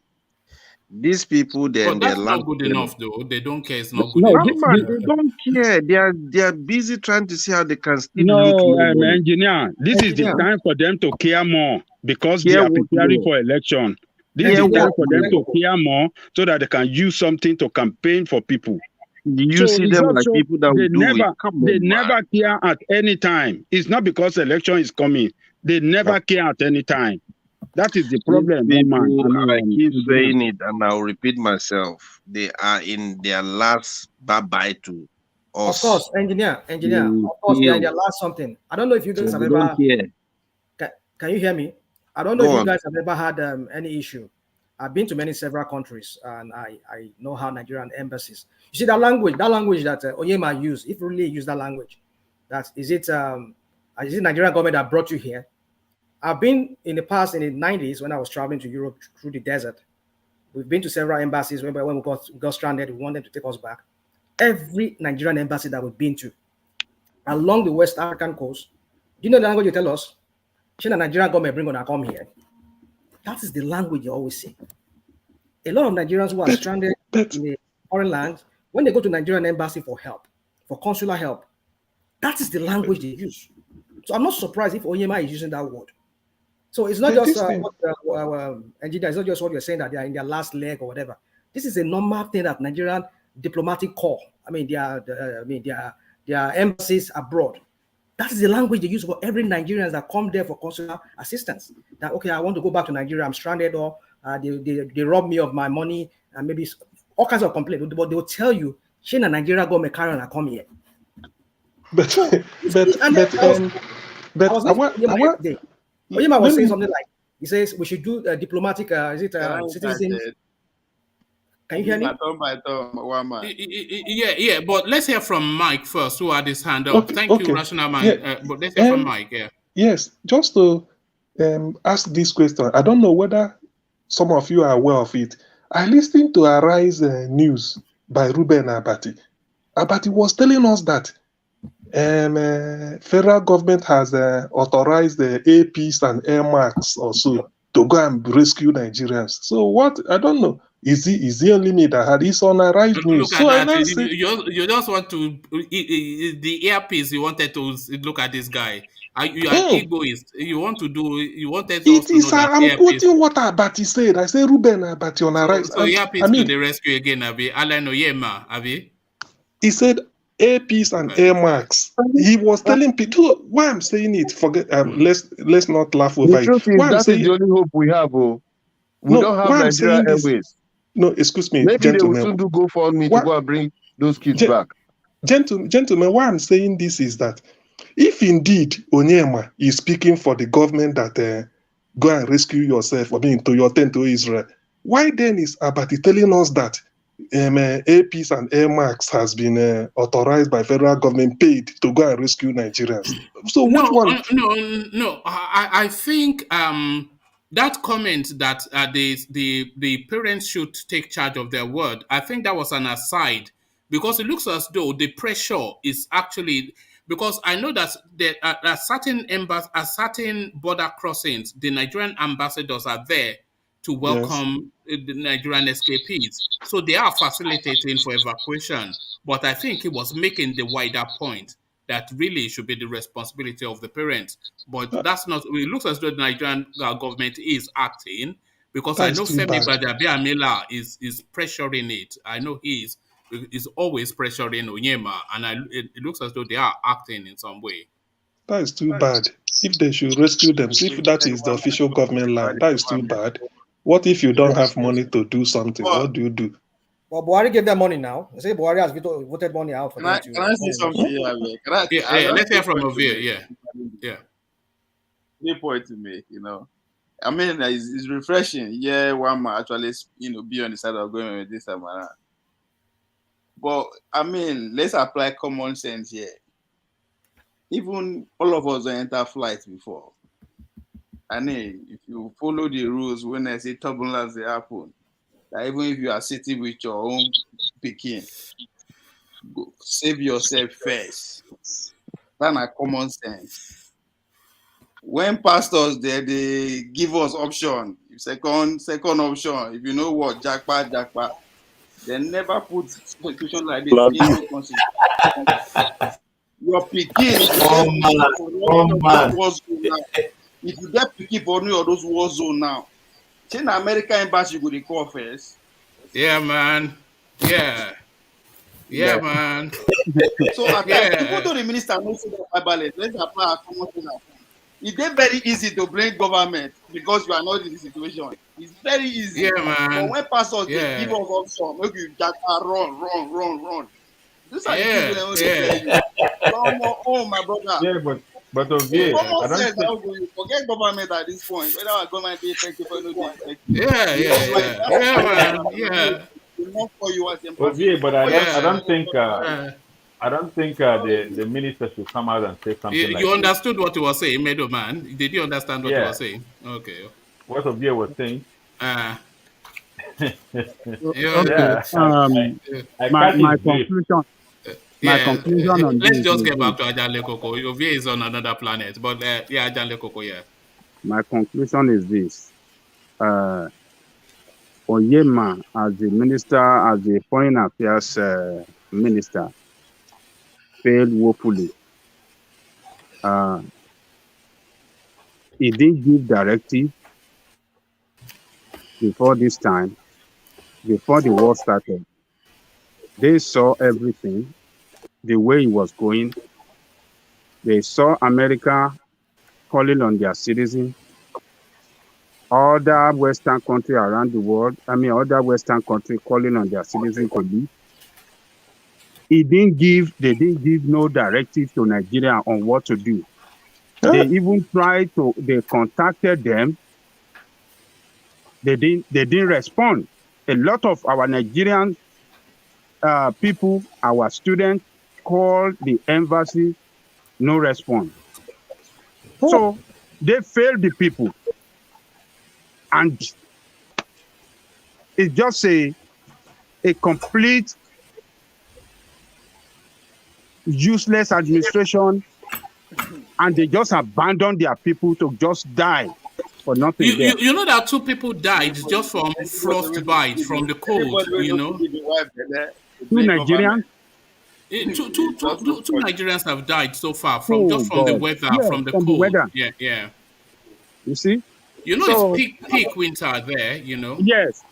These people, they're in But their that's last not good tenure. enough, though. They don't care. It's not good No, enough. Man, they don't care. They are busy trying to see how they can still loot no, more money. engineer. This is the time for them to care more because they Care are what preparing more? for election. This Care is the time what for them more? to care more so that they can use something to campaign for people. You So see it's them not like so people that they will do it. never Come they on, man. never care at any time. It's not because election is coming. They never care at any time. That is the These problem, woman. people, I keep Engineer. saying it and I'll repeat myself. They are in their last bye-bye to us. Of course, engineer. Of course, they are in their last something. I don't know if you guys So have they ever. don't care. Can you hear me? I don't know Go if you on. guys have ever had any issue. I've been to several countries, and I know how Nigerian embassies. You see that language that Onyema used. If you really use that language, is it Nigerian government that brought you here? I've been in the past, in the 90s, when I was traveling to Europe through the desert. We've been to several embassies. When we got stranded, we wanted to take us back. Every Nigerian embassy that we've been to along the West African coast, do you know the language you tell us? China Nigerian government bring on a come here. That is the language you always say. A lot of Nigerians who are stranded in a foreign land, when they go to Nigerian embassy for help, for consular help, that is the language they use. So I'm not surprised if Onyema is using that word. So it's not just engineer, it's not just what you're saying that they are in their last leg or whatever. This is a normal thing that Nigerian diplomatic corps, their embassies abroad. That is the language they use for every Nigerians that come there for consular assistance. That, okay, I want to go back to Nigeria, I'm stranded, or they rob me of my money, and maybe all kinds of complaints. But they will tell you, China Nigeria go make carry and come here. Oyema was saying something like, he says we should do diplomatic, citizen. Can you hear me? Yeah, but let's hear from Mike first, who had his hand up. Thank you, Rational Man. Yeah. But let's hear from Mike. Yeah. Yes, just to ask this question. I don't know whether some of you are aware of it. I listened to Arise News by Ruben Abati. Abati was telling us that federal government has authorized the APs and Air Max also to go and rescue Nigerians. So what? I don't know. Is he only me that had this on Arise News? Look at So that. I say, You just want to the earpiece. You wanted to look at this guy. You are egoist. You wanted us to know that I'm earpiece. quoting what Abati said. I say Ruben Abati on Arise. So earpiece to the rescue again, Abi. Alan Oyema, Abi. He said APs and Air Max. He was telling people. Why I'm saying it? Forget. Let's not laugh over the truth it. is, Why I'm that saying is the only hope we have. We don't have Nigeria Airways. No, excuse me, maybe gentlemen. they will soon do GoFundMe to go and bring those kids back. Gentlemen, why I'm saying this is that if indeed Onyema is speaking for the government that go and rescue yourself, to your tent to Israel, why then is Abati telling us that APs and Air Max has been authorized by federal government, paid to go and rescue Nigerians? So which one? No. I think that comment that the parents should take charge of their word, I think that was an aside, because it looks as though the pressure is actually, because I know that there are certain border crossings, the Nigerian ambassadors are there to welcome the Nigerian escapees. So they are facilitating for evacuation. But I think he was making the wider point that really should be the responsibility of the parents. But that's not, it looks as though the Nigerian government is acting, because I know Femi Gbadabiamila is pressuring it. I know he is always pressuring Onyema, and it looks as though they are acting in some way. That is too bad. If they should rescue them, if that is the official government line, that is too bad. What if you don't have money to do something? What do you do? Well, Buhari gave them money now. They say Buhari has voted money out for them to. Can I say something here? Let's hear from Ovia. Yeah. Good point to make, I mean, it's refreshing. Yeah, one man actually, be on the side of going with this time around. But I mean, let's apply common sense here. Even all of us enter flight before. And if you follow the rules, when I say turbulence they happen, that even if you are sitting with your own picking, save yourself first. That's not common sense. When pastors they give us option, second option, if you know what, jackpot, they never put situation like this into consideration. Your picking, if you get picking for any of those war zone now, change the American embassy you go to call first. Yeah, man. Yeah, man. So at times, even though the minister knows that balance, let's apply a common sense. It's very easy to blame government because you are not in the situation. It's very easy. Yeah, man. But when pastors they give us option, maybe you jack run. These are the things when they tell you. Come on, my brother. Yeah, but Ovie, common sense, you forget government at this point. Whether our government be effective or not be effective. Yeah, man. Yeah. Ovie, but I don't think the minister should come out and say something like you understood what he was saying, Meadow Man? Did you understand what he was saying? Okay. What Ovie was saying? My conclusion. My conclusion on let's this just get back to Ajale Koko. Ovie is on another planet, but Ajale Koko, My conclusion is this. Oyema, as the minister, as the foreign affairs minister, failed woefully. He didn't give directive before this time, before the war started. They saw everything, the way it was going. They saw America calling on their citizens. Other Western countries around the world, other Western countries calling on their citizens to leave. They didn't give no directive to Nigeria on what to do. They even they contacted them. They didn't respond. A lot of our Nigerian people, our students, called the embassy, no response. So they failed the people. And it's just a complete useless administration, and they just abandoned their people to just die for nothing. You know that 2 people died just from frostbite from the cold, you know? 2 Nigerians? 2 Nigerians have died so far from the weather, from the cold. The weather. Yeah. You see? You know, it's peak winter there, you know? Yes.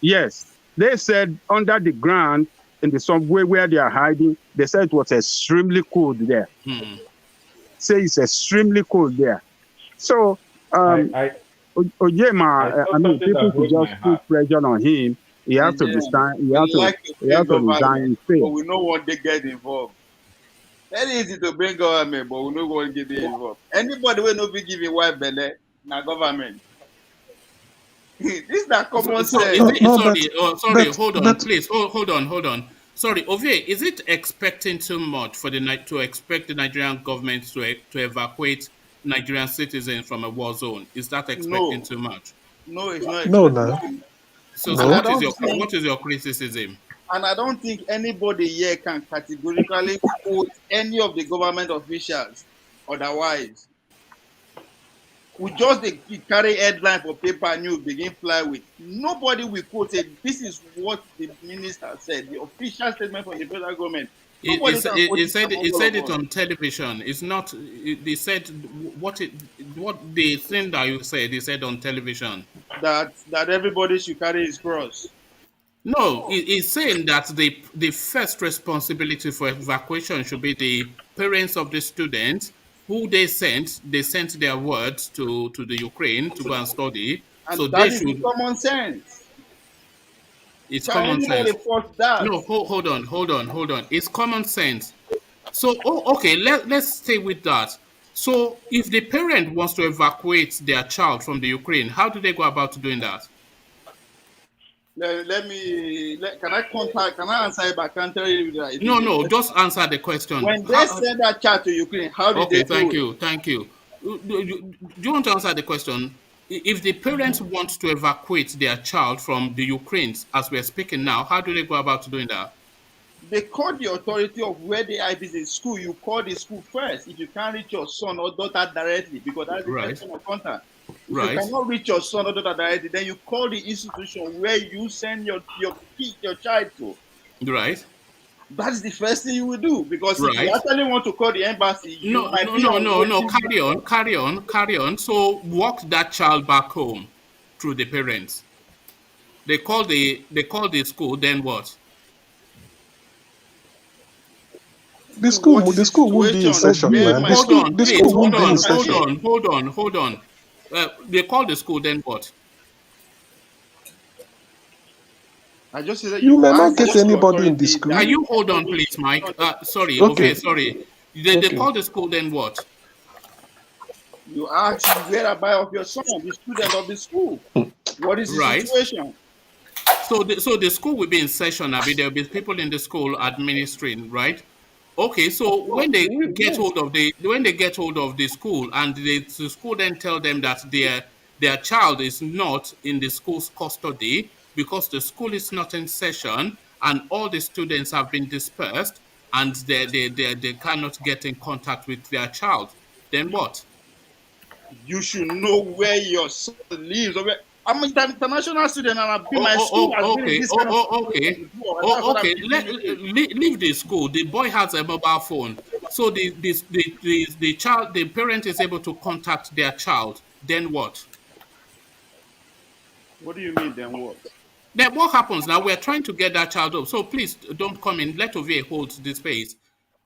They said under the ground, in the subway where they are hiding, they said it was extremely cold there. Say it's extremely cold there. So, Oyema, people could just put pressure on him. He has to resign. He has to resign. But we don't want to get involved. Very easy to bring government, but we don't want to get involved. Anybody will not be giving white belly, na government. This is not common sense. Sorry, hold on, please. Hold on. Sorry, Ovie, is it expecting too much for to expect the Nigerian government to evacuate Nigerian citizens from a war zone? Is that expecting too much? No, it's not. No. So what is your criticism? And I don't think anybody here can categorically quote any of the government officials otherwise. We just carry headline for paper news, begin fly with. Nobody will quote it. This is what the minister said, the official statement from the federal government. He said it on television. It's not. They said what the thing that you said. He said on television that everybody should carry his cross. No, he's saying that the first responsibility for evacuation should be the parents of the students who they sent their words to the Ukraine to go and study. And so that they should. Common sense. It's common sense. No, hold on. It's common sense. So, okay, let's stay with that. So, if the parent wants to evacuate their child from the Ukraine, how do they go about doing that? Can I answer it by countering that? No, just answer the question. When they send that child to Ukraine, how did they thank do you, thank you. Do you want to answer the question? If the parents want to evacuate their child from the Ukraine, as we're speaking now, how do they go about doing that? They call the authority of where they are in school. You call the school first. If you can't reach your son or daughter directly, because that's the Right. person of contact. If Right. you cannot reach your son or daughter directly, then you call the institution where you send your child to. Right. That's the first thing you will do, because if you Right. actually want to call the embassy, you No. might be on Carry on. So walk that child back home through the parents. They call the school. Then what? The school won't be in session, man. The school won't be in session. Hold on. They call the school. Then what? I just said that You may not get anybody in the school. Can you hold on, please, Mike? Sorry. Okay. Sorry. They call the school. Then what? You ask the whereabouts of your son, the student of the school. What is the situation? So the school will be in session. I mean, there'll be people in the school administering, right? Okay, so when they get hold of the school, and the school then tell them that their child is not in the school's custody because the school is not in session and all the students have been dispersed and they cannot get in contact with their child, then what? You should know where your son lives. I'm an international student and I've been my school has been in this kind of okay. Leave the school. The boy has a mobile phone, so the parent is able to contact their child. Then what? What do you mean? Then what? Then what happens now? We're trying to get that child up. So please don't come in. Let Ovie hold the space.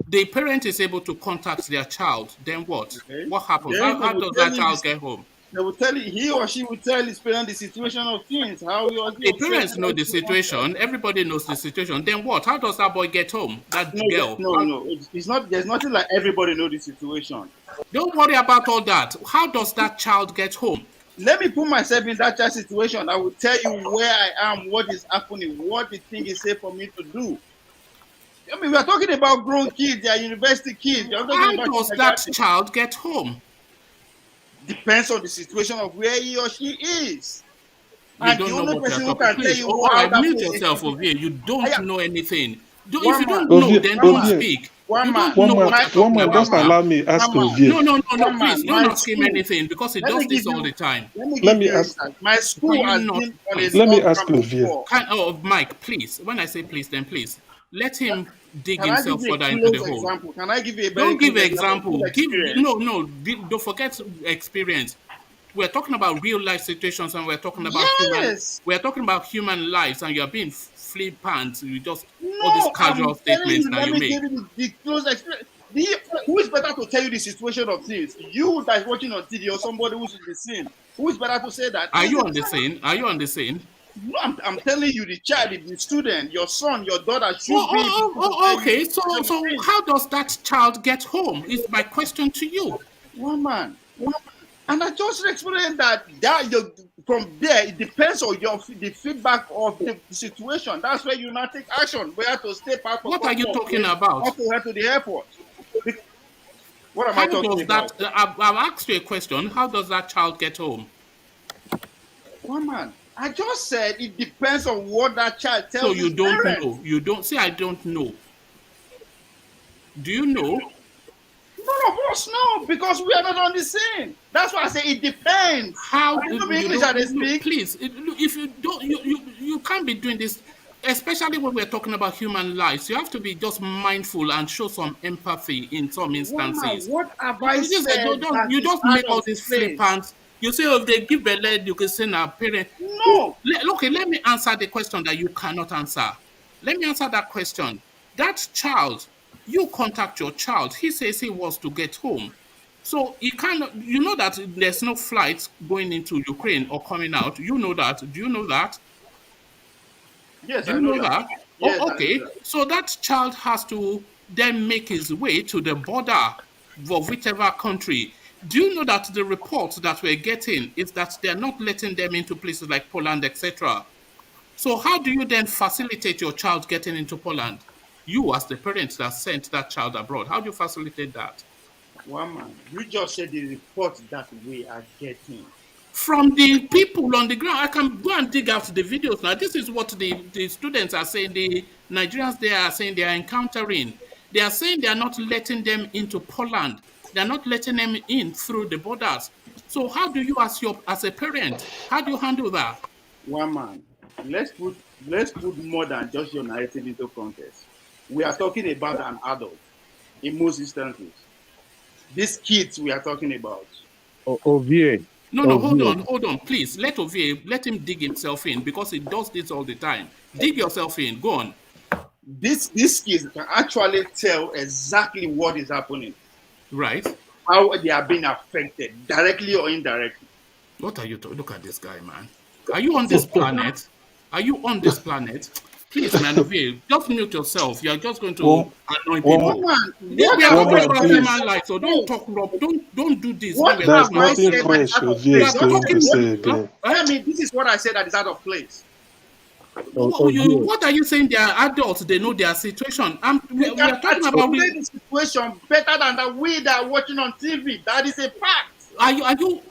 The parent is able to contact their child. Then what? Okay. What happens? Then How does that child get home? They will tell he or she will tell his parent the situation of things. How he was. The parents know the situation. Everybody knows the situation. Then what? How does that boy get home? That girl? No. It's not. There's nothing like everybody know the situation. Don't worry about all that. How does that child get home? Let me put myself in that child situation. I will tell you where I am, what is happening, what the thing is safe for me to do. I mean, we are talking about grown kids. They are university kids. How does that child get home? Depends on the situation of where he or she is. You don't know what you're talking. Please, mute yourself over here. You don't know anything. If you don't know, then don't speak. One man, just allow me ask Ovie. No, please don't ask him anything because he does this all the time. Let me ask. My school has been on a Let me ask Ovie. Mike, please. When I say please, then please let him dig Can himself further into the hole. Example? Can I give you a Don't give an example. Don't forget experience. We're talking about real life situations, and we're talking about human lives, and you're being flippant. You just all these casual statements that you make. The close experience. Who is better to tell you the situation of things? You that is watching on TV or somebody who's in the scene. Who is better to say that? Are you on the scene? Are you on the scene? No, I'm telling you, the child, the student, your son, your daughter should be. Okay. So how does that child get home? Is my question to you. One man. And I just explained that from there, it depends on the feedback of the situation. That's where you now take action. Where to stay part of. What are you talking about? How to head to the airport. What am I talking about? I've asked you a question. How does that child get home? One man. I just said it depends on what that child tells. So you don't know. You don't say I don't know. Do you know? None of us know because we are not on the scene. That's why I say it depends. How English are they speak? Please, if you don't, you can't be doing this, especially when we're talking about human lives. You have to be just mindful and show some empathy in some instances. What have I said? You just make all these flippant. You say, if they give a lead, you can send a parent. No. Okay, let me answer the question that you cannot answer. Let me answer that question. That child, you contact your child. He says he wants to get home. So he cannot, you know that there's no flights going into Ukraine or coming out. You know that. Do you know that? Yes, Do you know that? Yes, okay. So that child has to then make his way to the border of whichever country. Do you know that the reports that we're getting is that they're not letting them into places like Poland, etc.? So how do you then facilitate your child getting into Poland? You, as the parents that sent that child abroad, how do you facilitate that? One man, you just said the report that we are getting. From the people on the ground, I can go and dig out the videos now. This is what the students are saying, the Nigerians they are saying they are encountering. They are saying they are not letting them into Poland. They are not letting them in through the borders. So how do you, as a parent, how do you handle that? One man, let's put more than just your narrative into context. We are talking about an adult in most instances. These kids we are talking about. Ovie. No, hold on, please. Let him dig himself in because he does this all the time. Dig yourself in. Go on. These kids can actually tell exactly what is happening. Right. How they are being affected, directly or indirectly. What are you talking? Look at this guy, man. Are you on this planet? Are you on this planet? Please, man, just mute yourself. You're just going to annoy people. We are talking about human life, so don't talk wrong. Don't do this. There's nothing fresh Ovie is going to say again. I mean, this is what I said that is out of place. What are you saying? They are adults. They know their situation. We are talking about the situation better than the we that are watching on TV. That is a fact. Are you?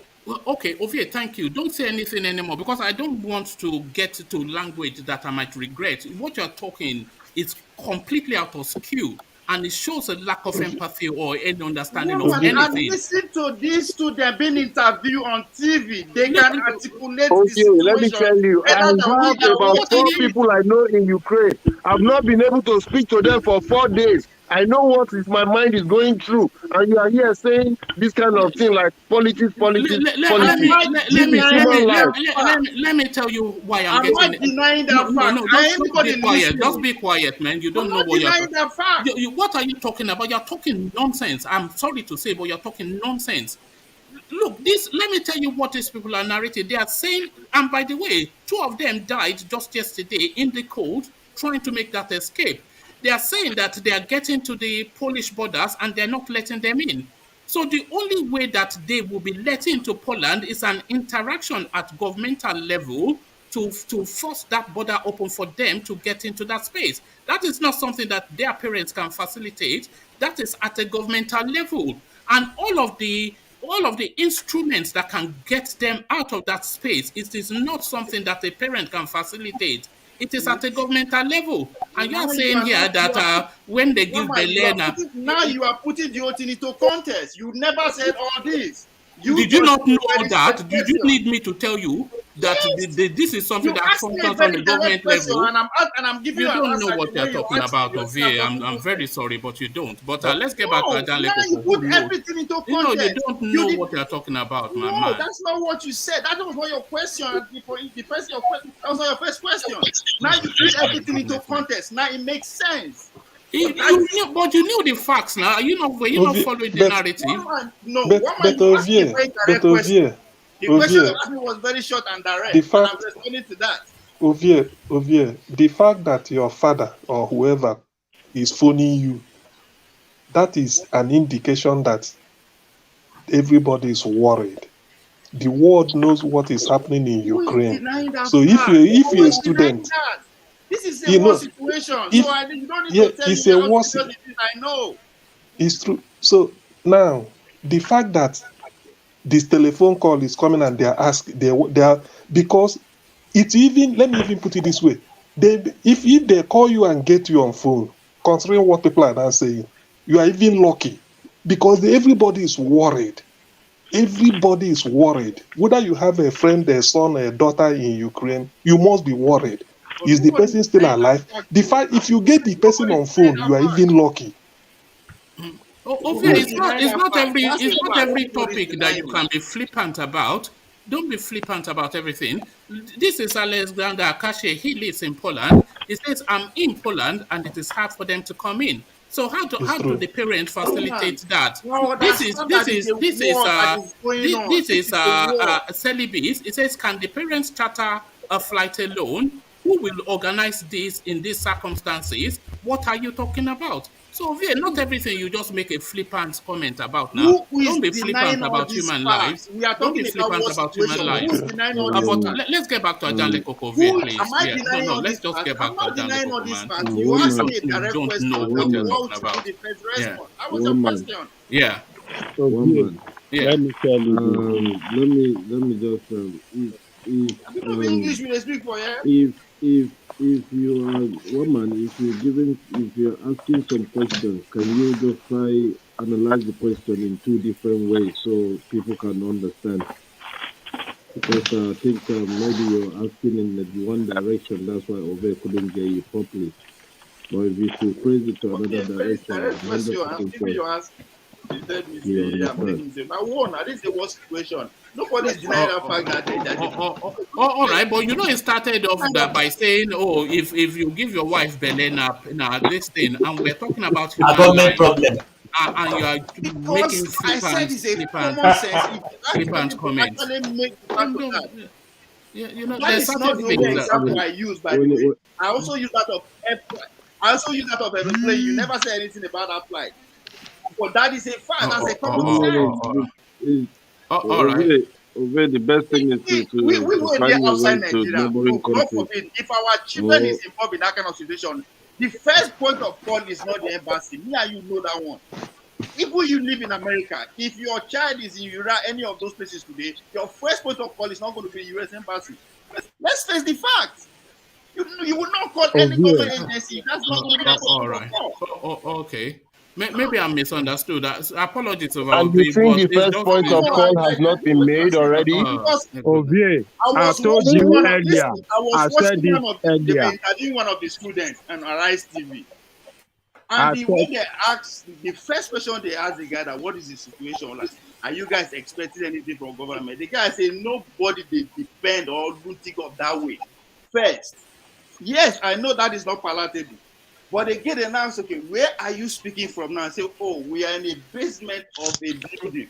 Okay, Ovie, thank you. Don't say anything anymore because I don't want to get to language that I might regret. What you're talking is completely out of skew, and it shows a lack of empathy or any understanding of anything. And listen to these two, they're being interviewed on TV. They can articulate the situation. Let me tell you, I have about 4 people I know in Ukraine. I've not been able to speak to them for 4 days. I know what my mind is going through, and you are here saying this kind of thing like politics. Let me tell you why I'm getting. I'm not denying that fact. No, just be quiet. Just be quiet, man. You don't know what you're talking about. What are you talking about? You're talking nonsense. I'm sorry to say, but you're talking nonsense. Look, let me tell you what these people are narrating. They are saying, and by the way, 2 of them died just yesterday in the cold trying to make that escape. They are saying that they are getting to the Polish borders and they're not letting them in. So the only way that they will be let into Poland is an interaction at governmental level to force that border open for them to get into that space. That is not something that their parents can facilitate. That is at a governmental level. And all of the instruments that can get them out of that space, it is not something that a parent can facilitate. It is at a governmental level. And you are saying here that when they give the learner... Now you are putting the whole thing into context. You never said all this. Did you not know that? Did you need me to tell you that this is something that functions on the government level? And I'm giving you don't know what you're talking about, Ovie. I'm very sorry, but you don't. But let's get back to Adale. You put everything into context. You don't know what you're talking about, my man. No, that's not what you said. That was not your question. That was not your first question. Now you put everything into context. Now it makes sense. But you knew the facts now. You're not following the narrative. The question you asked me was very short and direct. And I'm responding to that. Ovie, the fact that your father or whoever is phoning you, that is an indication that everybody is worried. The world knows what is happening in Ukraine. So if you're a student, this is a war situation. So you don't need to tell me how serious it is. I know. It's true. So now the fact that this telephone call is coming and they are asking, they are because it's even, let me even put it this way. If they call you and get you on phone, considering what people are now saying, you are even lucky because everybody is worried. Everybody is worried. Whether you have a friend, a son, a daughter in Ukraine, you must be worried. Is the person still alive? The fact, if you get the person on phone, you are even lucky. It's not every topic that you can be flippant about. Don't be flippant about everything. This is Alexander Akashi. He lives in Poland. He says, I'm in Poland and it is hard for them to come in. So how do the parents facilitate that? This is Celibis. It says, can the parents charter a flight alone Who will organize this in these circumstances? What are you talking about? So, yeah, not everything you just make a flippant comment about now. Who is Don't be denying flippant all about these human lives. facts? We are Don't be talking about flippant what about human situation? lives. Who's denying all these But facts? let's get back to Ajanle Kokovie, Who please. am I Yeah, denying all let's these just facts? get I'm back to not Ajanle denying all Koko, these man. facts. You asked me a You direct don't question. know Now, what you're what talking should about. be the first Yeah, response? That was your question. yeah, Okay, yeah. let me tell you this. Let me just I don't know English we speak for here. if you are woman, if you're asking some questions, can you just analyze the question in two different ways so people can understand? Because I think maybe you're asking in the one direction, that's why Ove couldn't get you properly. But if you should phrase it to another Okay, very direction, direct I'm question. 100% I'm giving sure you answer. You said me you say I'm understand. making mistake. Now one, I didn't say what situation. Nobody is denying that fact that All right, but you know, it started off that by saying, "Oh, if you give your wife belly nap, this thing," and we're talking about A human government life, problem. and you are making because I said it's a common sense. If you ask flippant somebody to comments. actually make that to that, You know, that there's is not certain the things only that. example I use, by the way. I also use that of I also use that of aeroplane. You never say anything about that flight. But that is a fact. That's a common sense. All right. Ove, the best thing is We to were there find your way outside to Nigeria. neighboring No, God countries. forbid, if our children is involved in that kind of situation, the first point of call is not the embassy. Me and you know that one. Even you live in America, if your child is in Iraq, any of those places today, your first point of call is not going to be the US embassy. Let's face the facts. You will not call any government agency. That's not going to be the All point of right. call. Okay. Maybe I misunderstood. Apologies to our And you V, think but the it's first just. point of call has not been made already? Ovie, I I was told watching you one of earlier. I was I said watching it one of they were earlier. interviewing one of the students on Arise TV. I And the said way they asked, the first question they asked the guy that what is the situation? Like, are you guys expecting anything from government? The guy said nobody they depend or do think of that way. First, yes, I know that is not palatable. But they get an answer, okay, where are you speaking from now? And say, oh, we are in a basement of a building.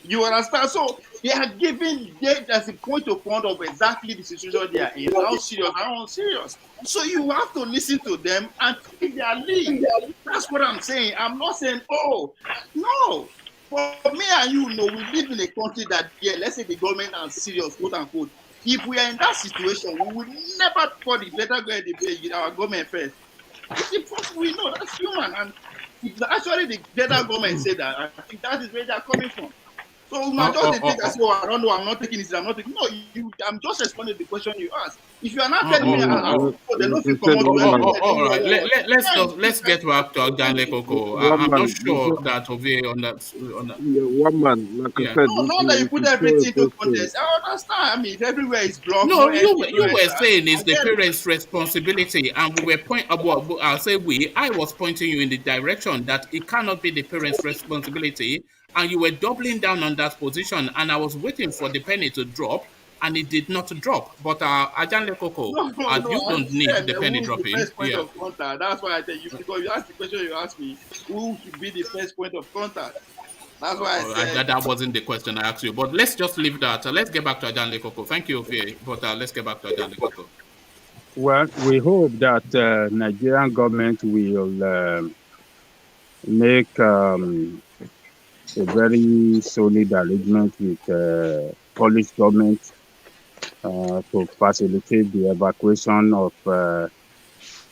You understand? So they are giving them as a point of exactly the situation they are in, how serious, how unserious. So you have to listen to them and take their lead. That's what I'm saying. I'm not saying, oh, no. For me and you know, we live in a country that, yeah, let's say the government are serious, quote unquote. If we are in that situation, we will never call it. Better go and our government first. That's the first we know. That's human. And if actually the federal government say that, I think that is where they're coming from. So not just the thing I say, oh, I don't know, I'm not taking this, I'm not taking. No, I'm just responding to the question you asked. If you are not telling me, oh, they don't feel come out to All right. Let's get back to Ajanle Koko. I'm not sure that Ovie on that. One man, like I Yeah. said, No, not that you if put you throw a everything into question, context. I understand. I mean, if everywhere is blocked, no No, entry, no you were enter. saying it's I the get it. parents' responsibility, and we were I'll say we. I was pointing you in the direction that it cannot be the parents' responsibility, and you were doubling down on that position. And I was waiting for the penny to drop, and it did not drop. But Ajanle Koko, you I don't need said the penny who is the dropping. first point Yeah. of contact? That's why I tell you, because you asked the question you asked me, who should be the first point of contact? That's why I said That wasn't the question I asked you, but let's just leave that. Let's get back to Ajanle Koko. Thank you, Ovie, but let's get back to Ajanle Koko. Well, we hope that Nigerian government will make a very solid arrangement with Polish government to facilitate the evacuation of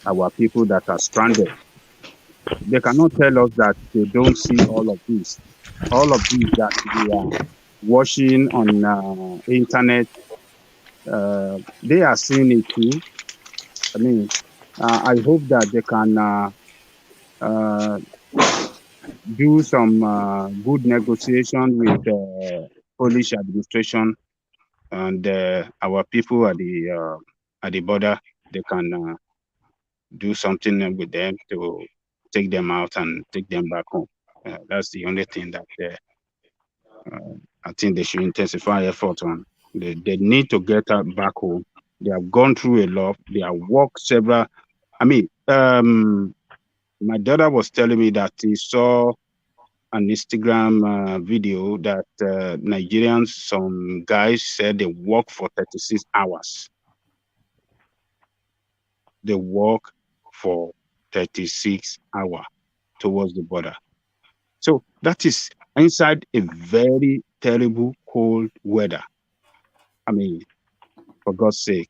our people that are stranded. They cannot tell us that they don't see all of this. All of this that we are watching on internet, they are seeing it too. I mean, I hope that they can uh, do some good negotiation with Polish administration and our people at the border. They can do something with them to take them out and take them back home. That's the only thing that I think they should intensify effort on. They need to get back home. They have gone through a lot. They have walked several. I mean, my daughter was telling me that he saw an Instagram video that Nigerians, some guys said they work for 36 hours. they walk for 36 hours towards the border. So that is inside a very terrible cold weather. I mean, for God's sake,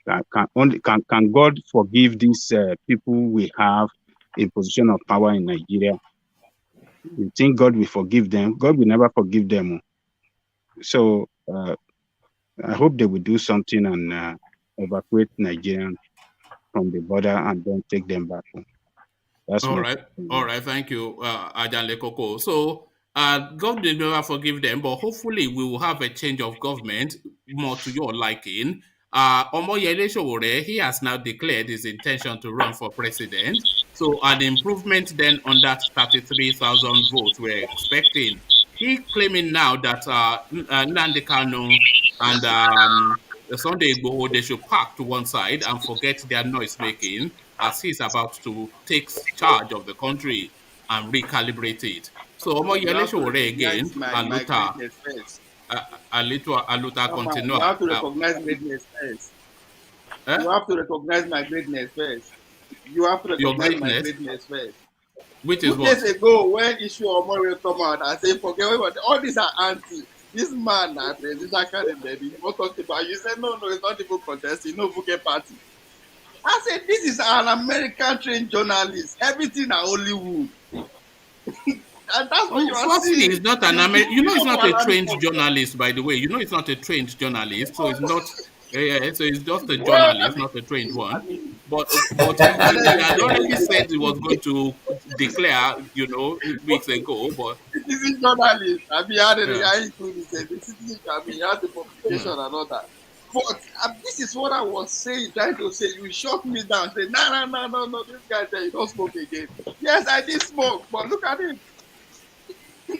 can God forgive these people we have in position of power in Nigeria? You think God will forgive them? God will never forgive them. So I hope they will do something and evacuate Nigerians from the border and then take them back home. That's All my right. opinion. All right. Thank you, Ajan Lekoko. So, God will never forgive them, but hopefully we will have a change of government more to your liking. Omoyele Sowore, he has now declared his intention to run for president. So, an improvement then on that 33,000 votes we're expecting. He claiming now that Nnamdi Kanu and Sunday Igboho, they should park to one side and forget their noise making as he's about to take charge of the country and recalibrate it. So You Omoyele have to Sowore recognize again, my Aluta, greatness first. Aluta Come on, you have continua. to recognize greatness first. Eh? You have to recognize my greatness first. You have to Your recognize my greatness, greatness first. which is 2 days what? ago, when issue Omori come out and say, forget about all these are anti. This man, presidential candidate, you want to talk about. You said, no, it's not even contesting, no Buke party. I said, this is an American trained journalist. Everything are Hollywood. And that's what you are Firstly, seeing. he's not And an it's American. You know, he's enough not to a allow me trained to. journalist, by the way. You know, he's not a trained journalist, so he's not. So he's just a Well, journalist, not a trained one. I mean, But he had already said he was going to declare, weeks ago. But citizen journalist. I mean, yeah, I include it. The citizen, I mean, he has the publication yeah. and all that. But this is what I was saying, trying to say. You shut me down. Say, no. This guy said you don't smoke again. Yes, I did smoke, but look at him.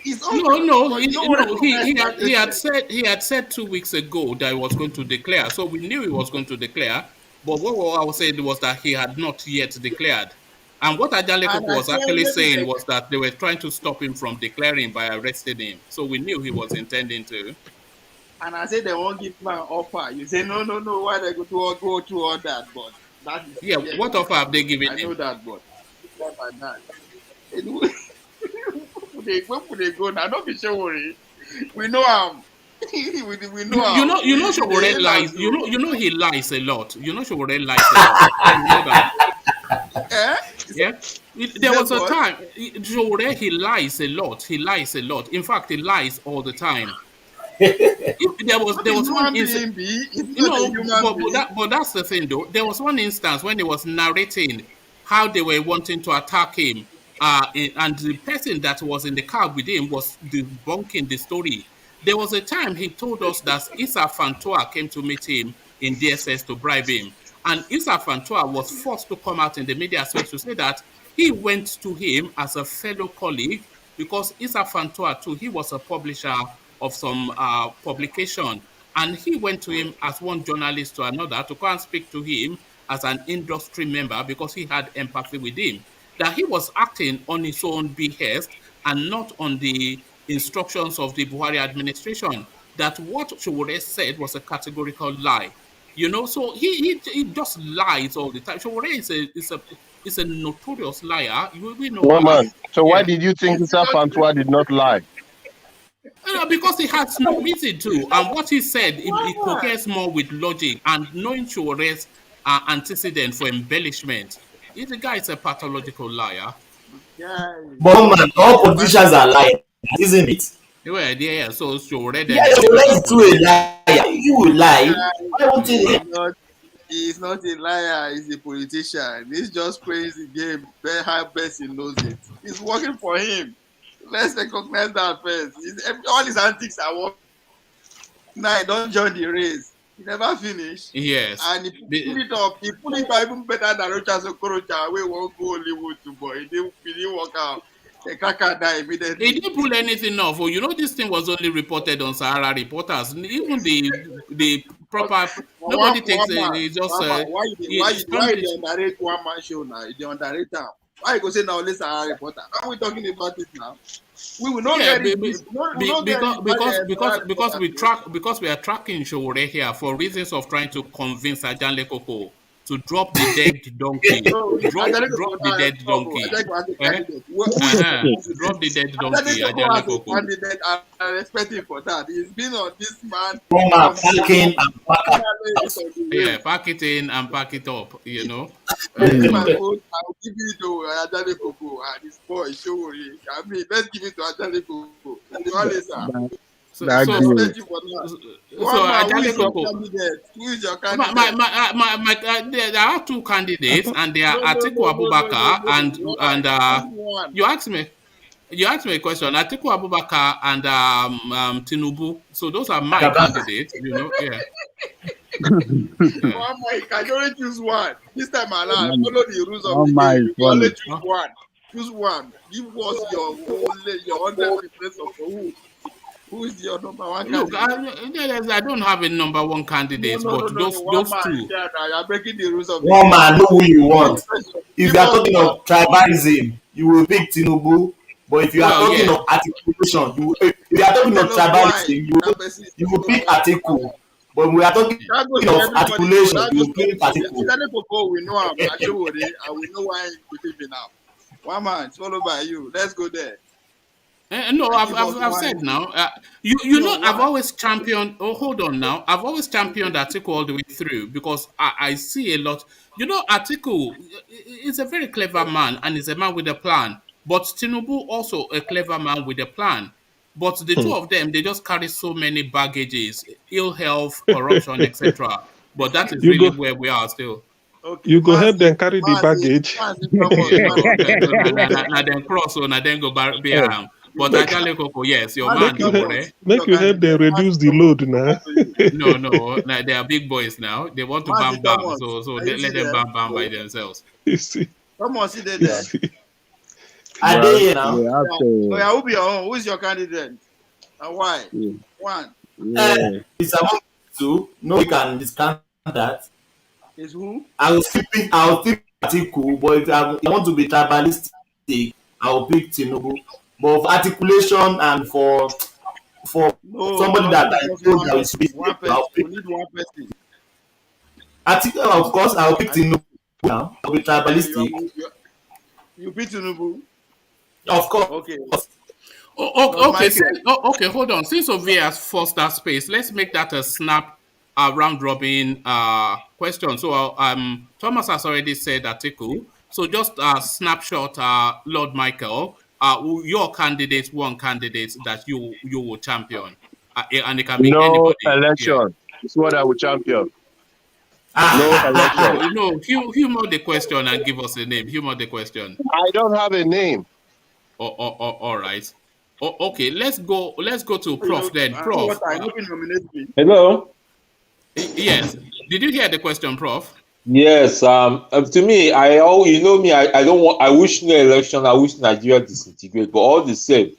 He's No, okay. no, But you don't no. recognize my greatness. He had said 2 weeks ago that he was going to declare. So we knew he was going to declare. But what I was saying was that he had not yet declared. And what Ajale And Koko I was said, actually let me saying say, was that they were trying to stop him from declaring by arresting him. So we knew he was intending to. and I said they won't give him an offer. You say, no. Why they go through all that? But that is Yeah, yes. what offer have they given I know him? that, but it's not like that. Anyway, where they go now? Don't be sure worry. We know him. we know him. You know We dey Sowore hail am lies. so. You know he lies a lot. You know Sowore lies a lot. You know that. Eh? Yeah. He There said was a what? time, Sowore, he lies a lot. He lies a lot. In fact, he lies all the time. What There a was one human instance. being be? Is he You not a know, human being? but that's the thing, though. There was one instance when he was narrating how they were wanting to attack him, and the person that was in the car with him was debunking the story. There was a time he told us that Issa Fantua came to meet him in DSS to bribe him, and Issa Fantua was forced to come out in the media space to say that he went to him as a fellow colleague because Issa Fantua too, he was a publisher of some publication, and he went to him as one journalist to another to go and speak to him as an industry member because he had empathy with him. That he was acting on his own behest and not on the instructions of the Buhari administration. That what Sowore said was a categorical lie. So he just lies all the time. Sowore is a notorious liar. We know Woman, that. so why Yeah. did you think Mr. Fantua did not lie? Because he has no reason to. And what he said, it Why? coheres more with logic and knowing Sowore's antecedent for embellishment. The guy is a pathological liar. Yeah, But man, all but politicians are lying, isn't it? Yeah. So Sowore then Yeah, is a you're better lying to a politician. liar. You will lie. guy Why won't you is lie? not. He's not a liar. He's a politician. He's just playing the game. Very high best he knows it. It's working for him. Let's recognize that first. All his antics are working. Now he don't join the race. He never finish. Yes. And he pull it up. He pull it up even better than Rocha Sokorocha. We won't go Hollywood to boy. He didn't work out. The cracker died immediately. He didn't pull anything off. This thing was only reported on Sahara Reporters. Even the proper nobody takes One man. it. Just Why they underrate one man show now? They underrate him. Why you go say now let's Sahara Reporter? Are we talking about it now? We will not get it. Because we are tracking Sowore here for reasons of trying to convince Ajanle Koko to drop the dead donkey. No, Drop the dead donkey. Drop the dead donkey. Ajale Koko. Candidate, I respect him for that. He's been on this man. Yeah, pack it in and pack it up, you know. My vote, I'll give it to Ajale Koko and his boy, Sowore. I mean, let's give it to Ajale Koko. So Ajale Koko. Who is your candidate? There are two candidates, and they are Atiku Abubakar and you asked me a question. Atiku Abubakar and Tinubu. So those are my candidates, you know. Yeah. You can only choose one. This time around, follow the rules of the game. You can only choose one. Choose one. Give us your 100% of who. Who is your number one candidate? Look, I don't have a number one candidate, but those two. You're breaking the rules of the one man, know who you want. If you are talking of tribalism, you will pick Tinubu. But if you are talking of articulation, if you are talking of tribalism, you will pick Atiku. But we are talking of articulation, you will pick Atiku. We know him, and we know why he's leaving now. One man, followed by you. Let's go there. No, I've said now. You know, I've always championed. Oh, hold on now. I've always championed Atiku all the way through because I see a lot. You know, Atiku is a very clever man and is a man with a plan. But Tinubu also a clever man with a plan. But the two of them, they just carry so many baggages, ill health, corruption, etc. But that is really where we are still. Okay, you go help them carry the baggage. Now then cross or now then go bear. But Ajale Koko, yes, your man. Make you help them reduce the load now. No, they are big boys now. They want to bam, so let them bam by themselves. You see. Come on, sit there. Are they here now? Who be your own? Who is your candidate? And why? One. It's among two. No, we can discount that. Is who? I will pick Atiku, but if I want to be tribalistic, I will pick Tinubu. But for articulation and for somebody that I told that will speak, I'll pick one person. Atiku, of course, I'll pick Tinubu now. I'll be tribalistic. You pick Tinubu? Of course. Okay. Okay, hold on. Since Ovie has forced that space, let's make that a snap round robin question. So Thomas has already said Atiku. So just a snapshot, Lord Michael. Your candidate, one candidate that you will champion, and it can be anybody. Election. It's what I will champion. No election. No, humor the question and give us a name. Humor the question. I don't have a name. All right. Okay, let's go to Prof then. Prof. Hello. Yes. Did you hear the question, Prof? Yes. To me, I don't want. I wish no election. I wish Nigeria disintegrate. But all the same,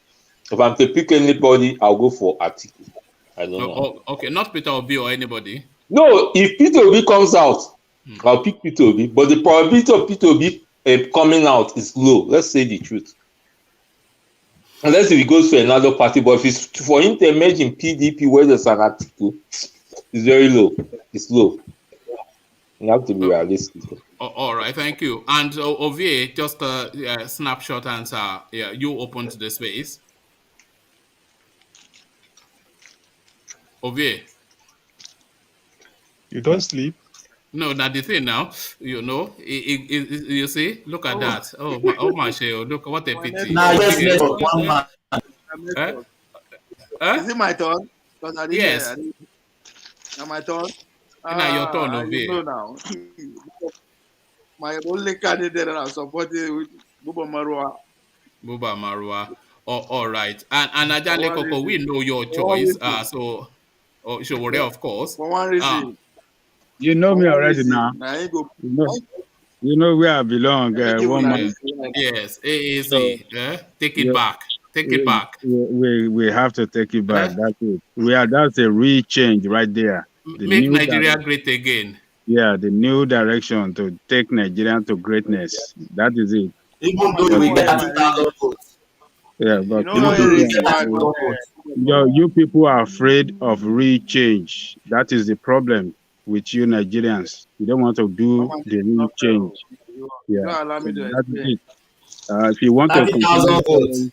if I'm to pick anybody, I'll go for Atiku. I don't know. Okay, not Peter Obi or anybody. No, if Peter Obi comes out, I'll pick Peter Obi. But the probability of Peter Obi coming out is low. Let's say the truth. Unless if he goes to another party, but if it's for him to emerge in PDP where there's an Atiku, it's very low. It's low. You have to be realistic. All right, thank you. And Ovie, just a snapshot answer. Yeah, you opened the space. Ovie. You don't sleep? No, not the thing now. You know, you see, look at that. Oh my shell, look what a pity. Now just for one man. Is it my turn? Yes. Now my turn. Now your turn, Ovie. You know now. My only candidate that I'm supporting with Buba Marwa. All right. And Ajale Koko, we know your choice. So Sowore, of course. For one reason. You know me already now. You know where I belong. One man. Yes, AAC. Take it back. Take it back. We have to take it back. That's it. That's a real change right there. Make Nigeria great again. Yeah, the new direction to take Nigeria to greatness. That is it. Even though we get 30,000 votes. Yeah, but you people are afraid of real change. That is the problem. with you Nigerians. You don't want to do Mama, the real change. you Yeah, don't allow so me to that's explain. it. If you want to 30,000 continue votes.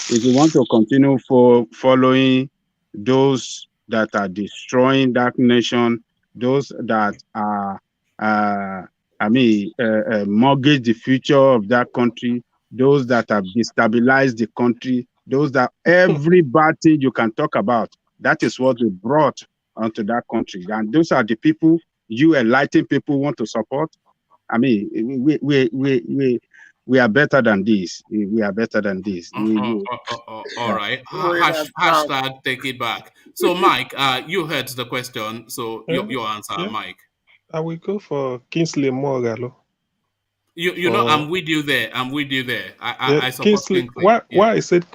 if you want to continue for following those that are destroying that nation, those that are, mortgage the future of that country, those that have destabilized the country, those that every bad thing you can talk about, that is what they brought onto that country. And those are the people you enlightened people want to support. I mean, we are better than this. We are better than this. All right. Don't worry, that's proud. Hashtag take it back. So, Mike, you heard the question. So, your answer, Yeah, Mike. I will go for Kingsley Mogalo. You know, I'm with you there. I'm with you there. Yeah, I support Kingsley. Kingsley. Why I said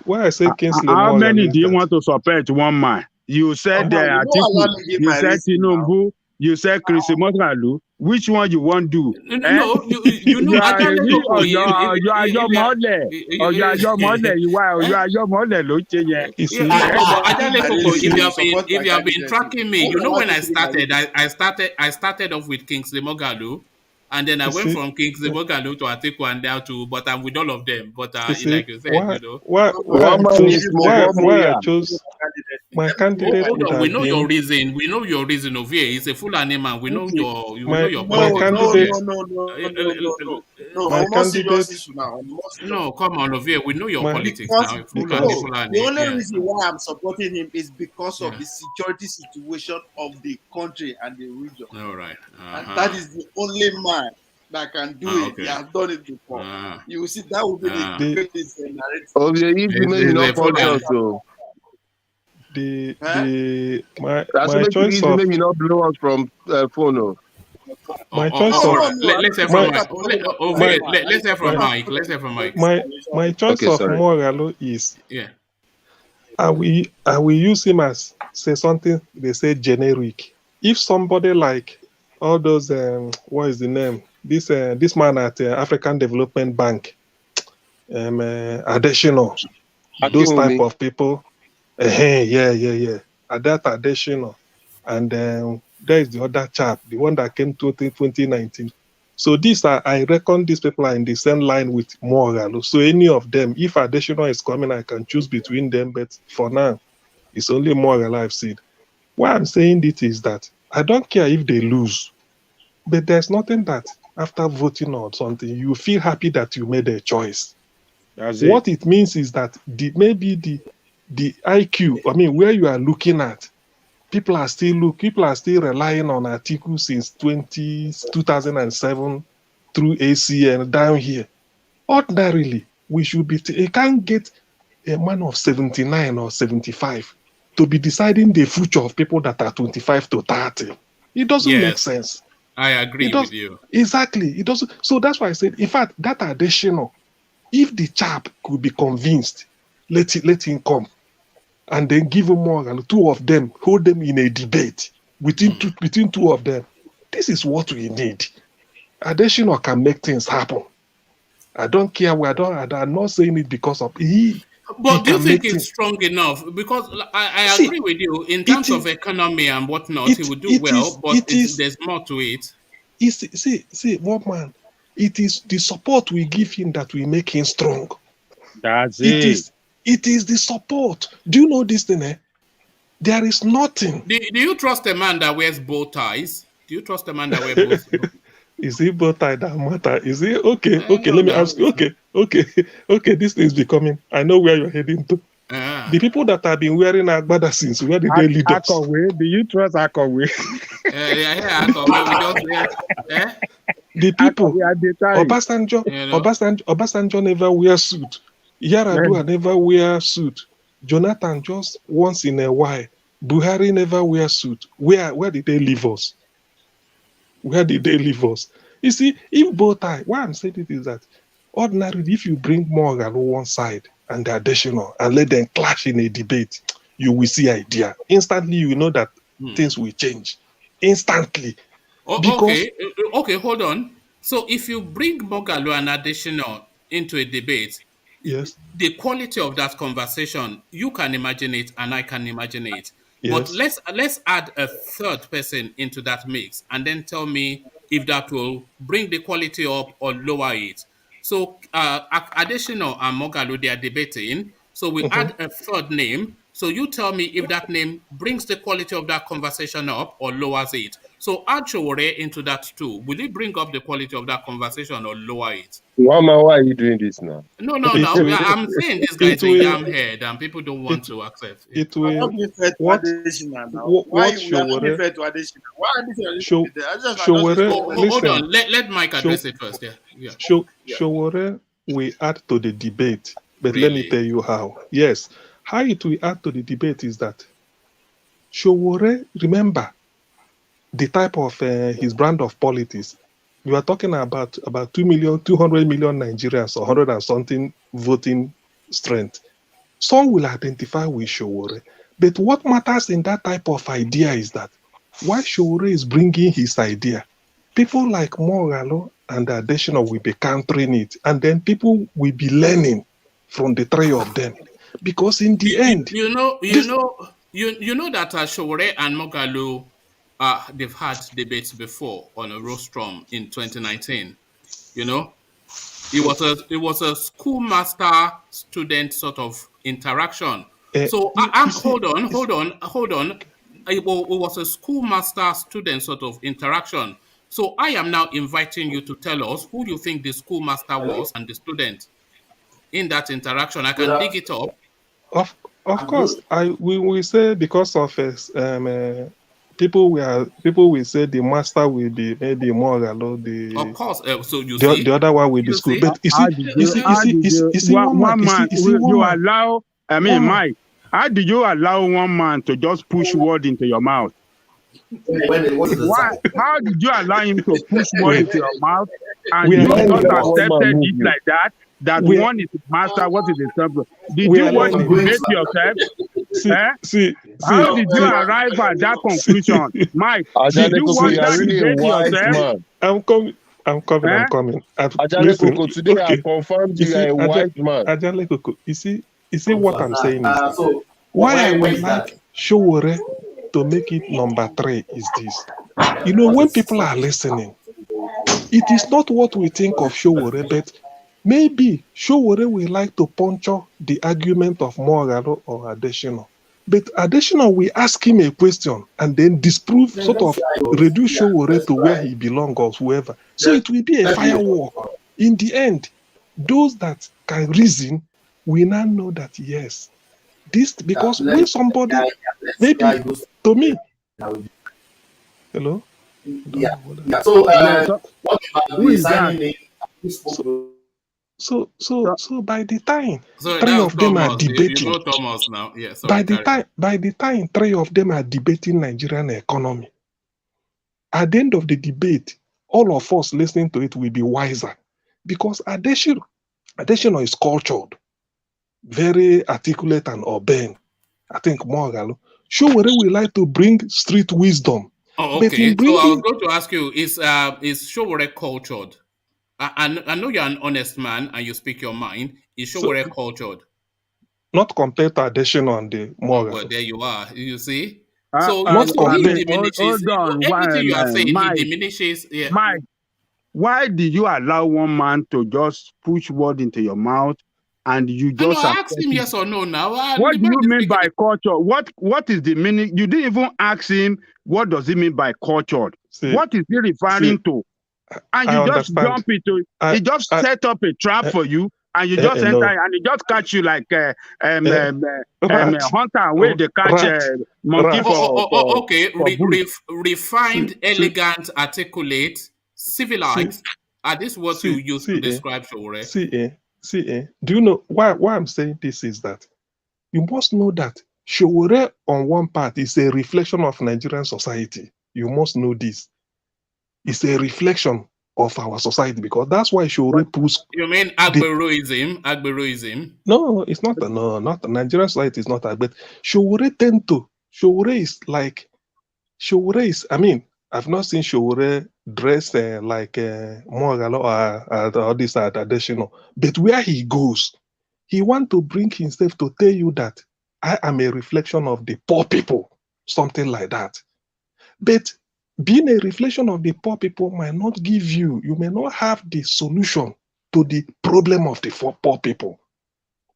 Kingsley How Mogalo many is do you that want to support one man? You said Mama, you don't Atiku, allow me give you my said reason now. Tinubu, you said Chris Mogalu. Which one you want to do? No, you know, You are Ajale you Koko, or you are your mother, or you are your mother. You are or you are your mother. Look, Yeah, but Ajale My Koko, reason, you support if my you have been candidacy. tracking me, Don't you know allow when me I to give my started, reason. I started off with Kingsley Moghalu, and then I you went see, from Kingsley Moghalu to Atiku and down to, but I'm with all of them. But you see like you said, you know. One man is why I Mogomoya. chose my Let me give candidate my Hold would on, we have know your been reason. We know your reason over here. He's a Fulani man. We know Okay. your my No, politics over here. candidate no. my On a more serious candidate issue now. On a more serious No, come on over here. We know your my politics because now. Fulani, because the Fulani. only Yeah. reason why I'm supporting him is because of Yeah. the security situation of the country and the region. All right. And that is the only man that can do it. He Okay. has done it before. You will see that will be the the greatest narrative. Oh, the easy man, you It's not a Fulani. conscious, so. That's my make it choice easy, of man, you not blow us from phone. Oh. my choice All of right. Let's hear from my Mike. Over my here. Let's hear from Mike. Let's hear from Mike. my choice Okay, of sorry. Mogalo is Yeah. I will use him as say something they say generic. If somebody like all those what is the name? This man at African Development Bank, Adesina, those type Akinwumi. of people, yeah. That Adesina, and there is the other chap, the one that came to 2019. So these are, I reckon these people are in the same line with Mogalo. So any of them, if Adesina is coming, I can choose between them. But for now, it's only Mogalo I've seen. Why I'm saying it is that I don't care if they lose, but there's nothing that after voting on something, you feel happy that you made a choice. That's it. What it means is that maybe the IQ, I mean, where you are looking at, people are still relying on articles since 2007 through ACN down here. Ordinarily, we should be. You can't get a man of 79 or 75 to be deciding the future of people that are 25 to 30. It doesn't make Yes, sense. I agree with you. Exactly. It doesn't. So that's why I said, in fact, that additional, if the chap could be convinced, let him come, and then give him more, and two of them hold them in a debate between two of them. This is what we need. Additional can make things happen. I don't care. I'm not saying it because of he. But do you can think make it's things. strong enough? Because I See, agree with you in terms of economy and whatnot, he would do well, but there's more to it. See, one man, it is the support we give him that will make him strong. That's it. It is the support. Do you know this thing? There is nothing. Do you trust a man that wears bow ties? Do you trust a man that wears bow? Is it bow tie that matter? Is it okay? Okay, let me ask you. Okay. This thing is becoming. I know where you're heading to. The people that have been wearing agbada since, where did they lead us? Akowe, do you trust Akowe? Akowe, we just wear. The people, Obasanjo never wear suit. Yaradua never wear suit. Jonathan just once in a while. Buhari never wear suit. Where did they leave us? Where did they leave us? You see, if bow tie, why I'm saying it is that ordinarily, if you bring Morgan on one side and the additional and let them clash in a debate, you will see idea. Instantly, you know that things will change. Instantly. Okay, hold on. So if you bring Moghalu and additional into a debate, yes, the quality of that conversation, you can imagine it and I can imagine it. But Yes. let's add a third person into that mix, and then tell me if that will bring the quality up or lower it. So Adesina and Mogalo, they are debating. So we Mhm. add a third name. So you tell me if that name brings the quality of that conversation up or lowers it. So add Sowore into that too. Will it bring up the quality of that conversation or lower it? Mama, why are you doing this now? No. It will. I'm saying this guy It is a will. yam head and people don't want It. to accept it. It We are not will. being fair to What? Adesina now. Why What we are not being Sowore? fair to Adesina? Why Adesina needs to Show. be there? Adesina can just Sowore. respect Hold president. Listen. on. Let Mike Show. address it first. Yeah. Sowore will add to the debate, but let me Really? tell you how. Yes, how it will add to the debate is that Sowore, remember the type of his brand of politics. You are talking about 200 million Nigerians, or 100 and something voting strength. Some will identify with Sowore, but what matters in that type of idea is that why Sowore is bringing his idea, people like Mogalo and Adesina will be countering it, and then people will be learning from the three of them, because in the end, You know this that Sowore and Mogalo, they've had debates before on a rostrum in 2019. You know, it was a schoolmaster student sort of interaction. So you see, hold on. It was a schoolmaster student sort of interaction. So I am now inviting you to tell us who you think the schoolmaster was and the student in that interaction. I can dig it up. Of course, we will say because of people will say the master will be maybe Mogalo, Of course. So you the see, other one will be you school. see, But How did you, one man, one man, one you man, allow, I mean, one man. Mike, how did you allow one man to just push word into your mouth? Why? How did you allow him to push word Wait, into your mouth, and we are you learning just now. accepted it like that? That We are, one is his master, what is his temple? Did we you are watch the learning. debate yourself? Eh? See, How did you arrive at that conclusion, Mike? Did Ajane you Koko, watch you are that really a debate wise yourself? man. I'm coming. Eh? Ajane Listen, Koko, today I okay. confirmed You you are see, a wise man. Ajale Koko, you see what I'm saying is that why I would like Sowore to make it number 3 is this. You know, when people are listening, it is not what we think of Sowore, but maybe Sowore will like to puncture the argument of Mogalo or Adesina. But Adesina will ask him a question and then disprove, sort of reduce Sowore to where he belongs or whoever. So it will be a firework. In the end, those that can reason will now know that yes, this, because when somebody, maybe to me, hello? Yeah, who is that? So by the time sorry, three that was of them are Thomas. You debating, know Thomas now. Yeah, sorry, carry on. by the time 3 of them are debating Nigerian economy, at the end of the debate, all of us listening to it will be wiser, because Adesina is cultured, very articulate and urbane. I think Mogalo. Sowore will like to bring street wisdom, Oh, but in okay. So I was bringing going to ask you: is Sowore cultured? I know you're an honest man and you speak your mind. Is so Sowore cultured? not compared to Adesina and the Oh, well, Mogalo, there you are. You see. So not he compared. diminishes Hold on, everything you are saying. He Mike. diminishes. Yeah. Mike, why did you allow one man to just push word into your mouth and you I know. just I asked accept him it? yes or no. Now, What the do man you is mean speaking. by culture? What is the meaning? You didn't even ask him what does it mean by cultured. See, What is he referring to? And I you just understand. jump into it. He just set up a trap for you, and you just enter, No. and he just catch you like Rat, hunter where they catch monkey rat. Okay. for bush. Refined, elegant, articulate, civilized. Are these words you use to describe Sowore? Do you know why I'm saying this is that you must know that Sowore on one part is a reflection of Nigerian society. You must know this. It's a reflection of our society, because that's why Sowore pulls. You mean Agberoism? Agberoism? No, it's not. No, not Nigerian society is not that. But Sowore is. I mean, I've not seen Sowore dress like Mogalo or this additional. But where he goes, he want to bring himself to tell you that I am a reflection of the poor people. something like that. But being a reflection of the poor people might not give you, you may not have the solution to the problem of the poor people.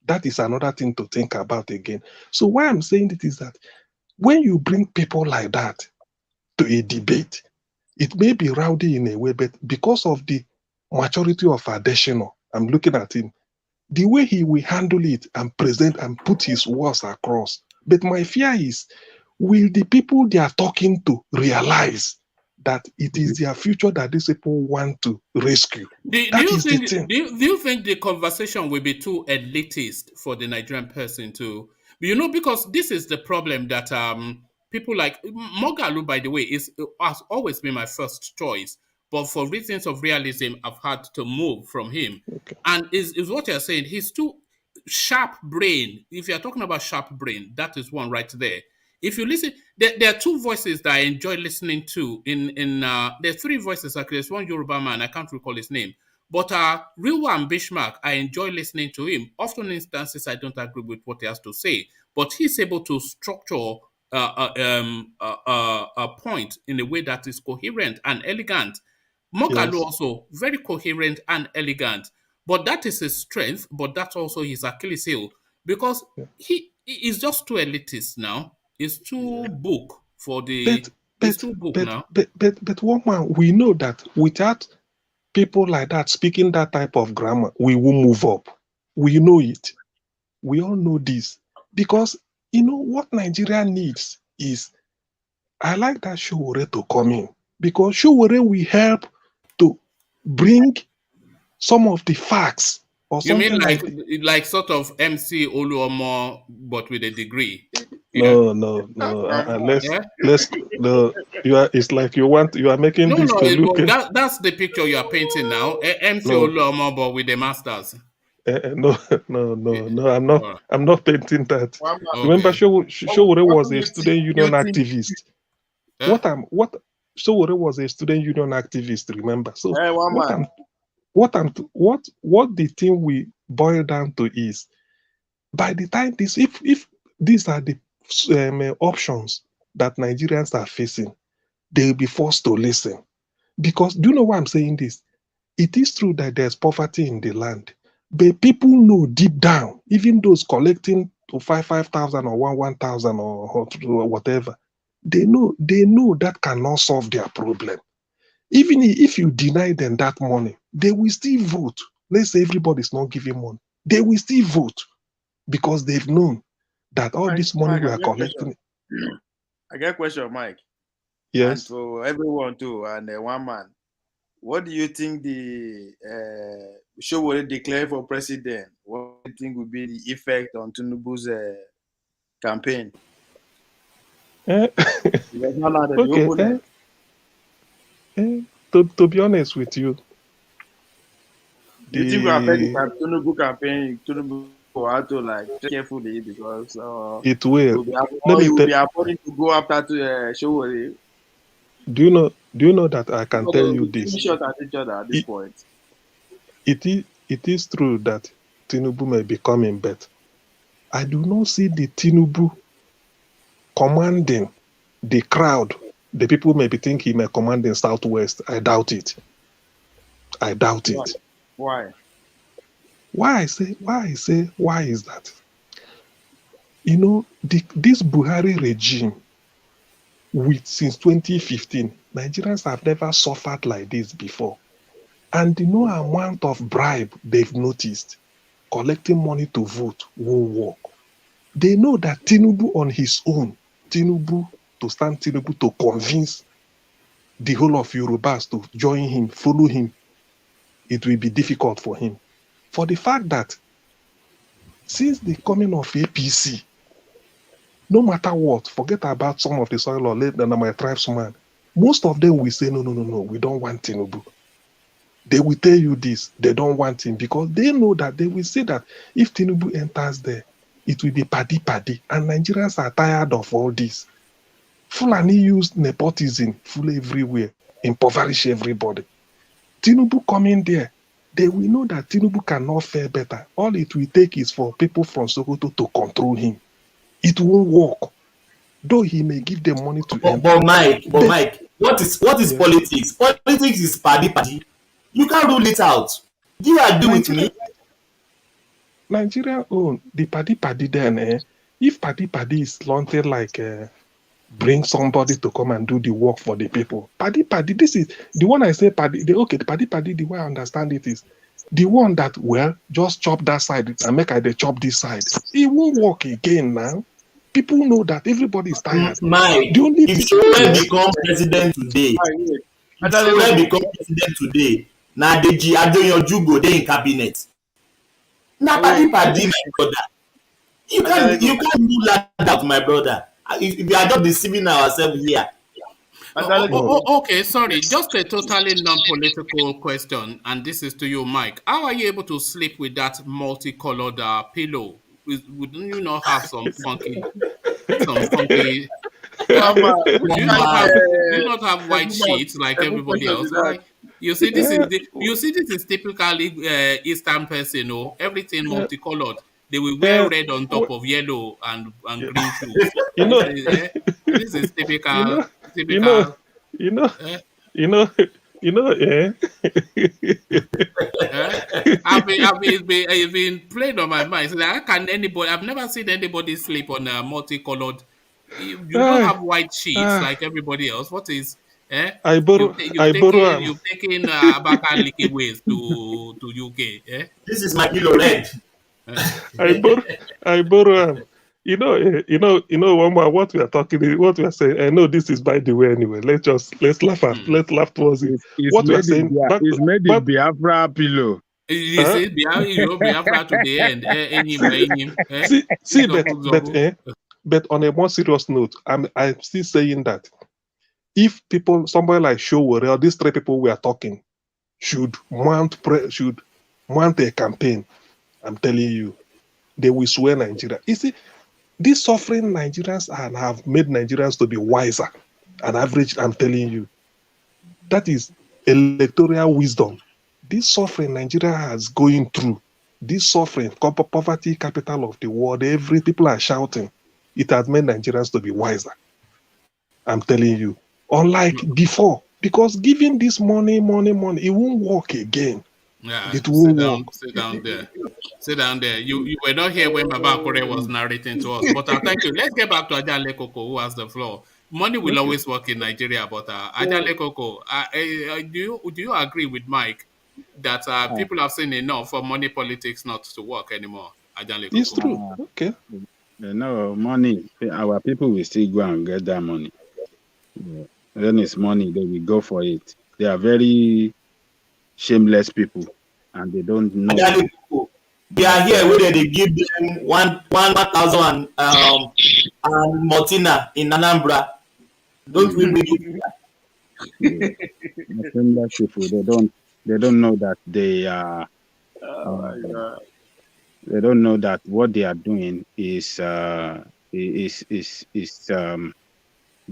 That is another thing to think about again. So why I'm saying it is that when you bring people like that to a debate, it may be rowdy in a way, but because of the maturity of Adesina, I'm looking at him, the way he will handle it and present and put his words across. But my fear is, will the people they are talking to realize that it is their future that these people want to rescue? Do you think the conversation will be too elitist for the Nigerian person to, because this is the problem that people like Mogalu, by the way, has always been my first choice, but for reasons of realism, I've had to move from him. Okay. And is what you're saying, he's too sharp brain. If you're talking about sharp brain, that is one right there. If you listen, there are two voices that I enjoy listening to. There are three voices actually. There's one Yoruba man, I can't recall his name, but Real One Bishmark, I enjoy listening to him. Often in instances, I don't agree with what he has to say, but he's able to structure a point in a way that is coherent and elegant. Mogalu also very coherent and elegant, but that is his strength. But that's also his Achilles heel, because he is just too elitist now. It's too book for the. It's too book now. But one man, we know that without people like that speaking that type of grammar, we will move up. We know it. We all know this, because what Nigeria needs is, I like that Sowore to come in, because Sowore will help to bring some of the facts. Or you mean something like sort of MC Oluomo, but with a degree? No. It's like you are making this to look. That's the picture you are painting now. MC Oluomo, but with the masters. No, I'm not painting that. Okay. Remember, Sowore was a student union activist. Sowore was a student union activist. Remember, so what the thing we boil down to is, by the time if these are the options that Nigerians are facing, they will be forced to listen. Because do you know why I'm saying this? It is true that there's poverty in the land, but people know deep down, even those collecting to 5,000 or 1,000 or whatever, they know that cannot solve their problem. Even if you deny them that money, they will still vote. Let's say everybody's not giving money, they will still vote, because they've known that all this money we are collecting. I get a question, Mike. Yes. And for everyone too, and one man. What do you think the Sowore declare for president? What do you think will be the effect on Tinubu's campaign? To be honest with you, do you think we affect the Tinubu campaign? Tinubu have to take carefully, because it will. He will be avoiding to go after Sowore. Do you know that I can tell you this? Shot at each other at this point. It is true that Tinubu may be coming, but I do not see the Tinubu commanding the crowd. The people may be thinking he may command in Southwest. I doubt it. Why? Why is that? This Buhari regime, since 2015, Nigerians have never suffered like this before. And the amount of bribe they've noticed, collecting money to vote, won't work. They know that Tinubu on his own, Tinubu to convince the whole of Yorubas to join him, follow him, it will be difficult for him. For the fact that since the coming of APC, no matter what, forget about some of the soil or my tribesman, most of them will say, no, we don't want Tinubu. They will tell you this, they don't want him, because they know that they will say that if Tinubu enters there, it will be paddy, and Nigerians are tired of all this. Fulani used nepotism full everywhere, impoverish everybody. Tinubu coming there, they will know that Tinubu cannot fare better. All it will take is for people from Sokoto to control him. It won't work. though he may give them money to But, enter. but Mike, what is Yeah. politics? Politics is paddy. You can't rule it out. Do you agree with me? Nigeria own the paddy then. If paddy is launching like bring somebody to come and do the work for the people. Paddy, this is the one I say paddy. The paddy, the way I understand it is the one that just chop that side and make they chop this side. It won't work again now. People know that everybody is tired. Mike, the only if Sowore become president today, now Deji Adeyanju go dey in cabinet. Na paddy, my brother. You can't do that, my brother. If we are just deceiving ourselves here. Okay, sorry. Just a totally non-political question, and this is to you, Mike. How are you able to sleep with that multicolored pillow? Wouldn't you not have some funky? Do you not have white sheets like everybody else? Why? You see, this is typically Eastern person. Oh, everything multicolored. They will wear red on top of yellow and green shoes. This is typical. I've been playing on my mind. So how can anybody? I've never seen anybody sleep on a multicolored. You don't have white sheets like everybody else. What is? I borrow. You've taken Abakaliki ways to UK. This is my pillow red. I borrow. One more. What we are talking, what we are saying. I know this is by the way. Anyway, let's laugh towards it. What we are saying, it's made the Biafra pillow. You see, Biafra to the end. But on a more serious note, I'm still saying that if somebody like Sowore or these three people we are talking, should mount a campaign, I'm telling you, they will swear Nigeria. You see, these suffering Nigerians have made Nigerians to be wiser and average. I'm telling you, that is electoral wisdom. This suffering Nigeria has going through, this suffering, poverty capital of the world, people are shouting. It has made Nigerians to be wiser. I'm telling you. Unlike before, because giving this money, it won't work again. Yeah, it won't work. Sit down there. You were not here when Baba Akure was narrating to us. But thank you. Let's get back to Ajale Koko, who has the floor. Money will always work in Nigeria, but Ajale Koko, do you agree with Mike that people have seen enough for money politics not to work anymore? Ajale Koko. It's true. Okay. No, money. Our people will still go and get that money. When it's money, they will go for it. They are very shameless people, and they don't know. They are here where they give them 1,000 and Martina in Anambra. Don't we believe that? Shameless people. They don't know that they are. They don't know that what they are doing is they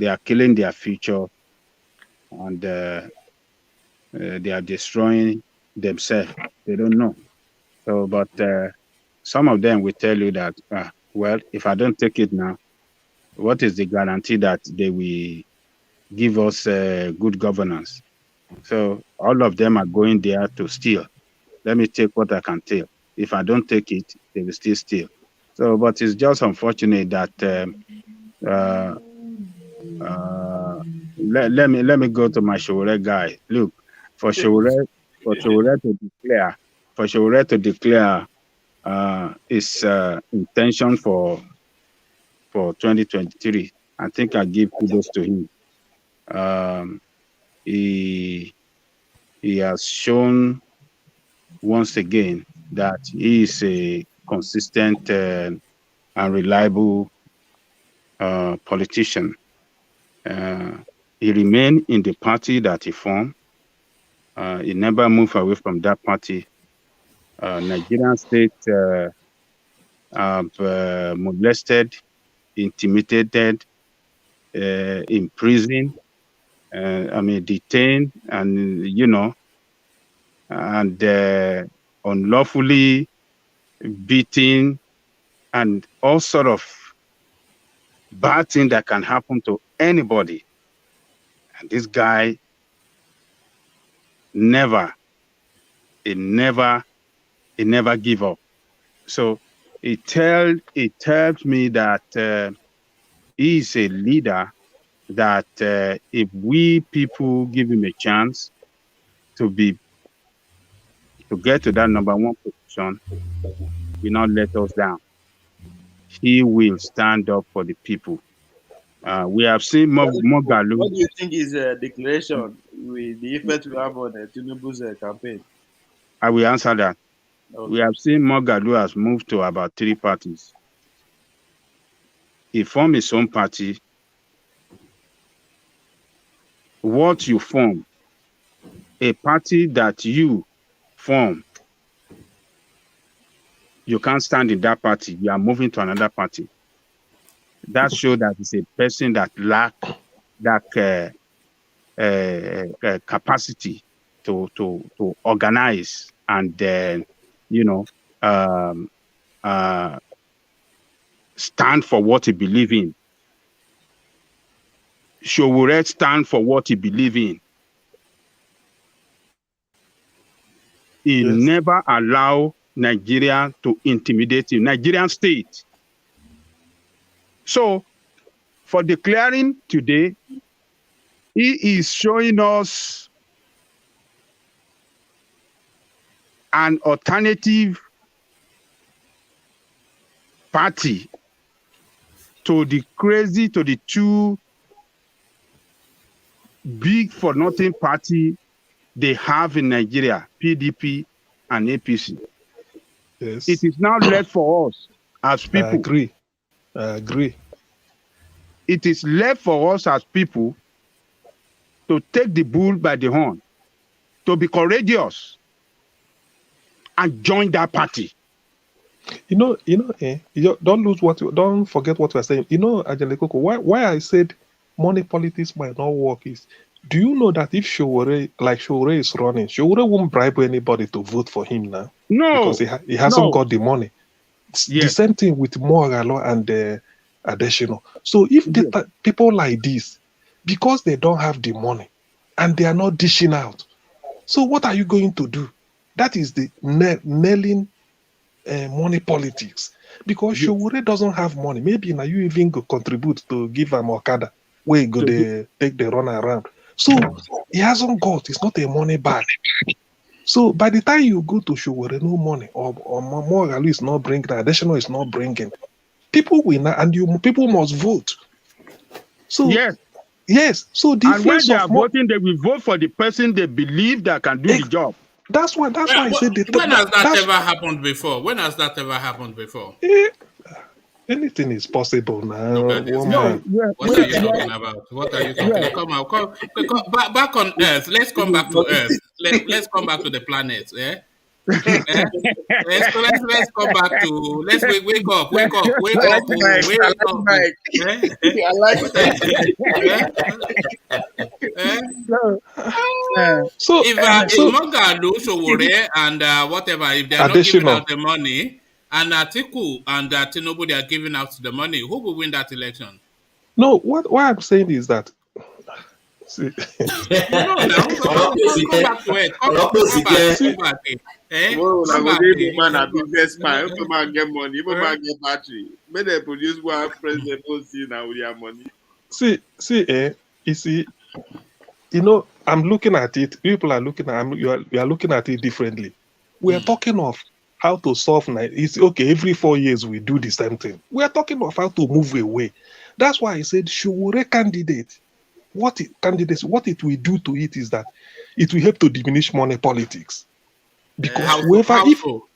are killing their future, and they are destroying themselves. They don't know. So, but some of them will tell you that, well, if I don't take it now, what is the guarantee that they will give us good governance? So all of them are going there to steal. Let me take what I can take. If I don't take it, they will still steal. So, but it's just unfortunate that let me go to my Sowore guy. Look, for Sowore to declare his intention for 2023, I think I give kudos to him. He has shown once again that he is a consistent and reliable politician. He remained in the party that he formed. He never moved away from that party. Nigerian state have molested, intimidated, imprisoned, detained, and and unlawfully beaten, and all sort of bad thing that can happen to anybody. And this guy never give up. So it tells me that he is a leader that if we people give him a chance to get to that number one position, will not let us down. He will stand up for the people. We have seen Mogalu. What do you think is a declaration with the effect we have on Tinubu's campaign? I will answer that. Okay. We have seen Mogalu has moved to about 3 parties. He formed his own party. What you form, a party that you form, you can't stand in that party. You are moving to another party. That shows that it's a person that lacks that capacity to organize and stand for what he believes in. Sowore stand for what he believes in. He never allow Nigeria to intimidate him, Nigerian state. So, for declaring today, he is showing us an alternative party to the two big for nothing party they have in Nigeria, PDP and APC. Yes. It is now left for us as people. I agree. It is left for us as people to take the bull by the horn, to be courageous and join that party. You don't forget what we're saying. Ajale Koko, why I said money politics might not work is, do you know that if Sowore is running, Sowore won't bribe anybody to vote for him now? No. Because he hasn't got the money. The same thing with Mogalo and Adesina. So if people like this, because they don't have the money and they are not dishing out, so what are you going to do? That is the nailing money politics. Because Sowore doesn't have money. Maybe now you even go contribute to give him Okada where he go take the run around. So he hasn't got, it's not a money bag. So by the time you go to Sowore, no money, or Mogalo is not bringing, additional is not bringing, people will not, and people must vote. So yes. So the and when they are voting, they will vote for the person they believe that can do the job. That's why I said when has that ever happened before? Anything is possible now. What are you talking about? Come on. Back on Earth. Let's come back to Earth. Let's come back to the planet. Let's come back to. Let's wake up. I like So if Mogalo, Sowore, and whatever, if they are not giving out the money, and Atiku and Tinubu, they are giving out the money, who will win that election? No, what I'm saying is that. See. Come back to it. Come back. Businessman. If man get money, if man get battery, may they produce one president now with their money. You see, I'm looking at it. People are looking at you are looking at it differently. We are talking of how to solve. It's okay. Every 4 years we do the same thing. We are talking of how to move away. That's why I said Sowore candidate. What it will do to it is that it will help to diminish money politics. Because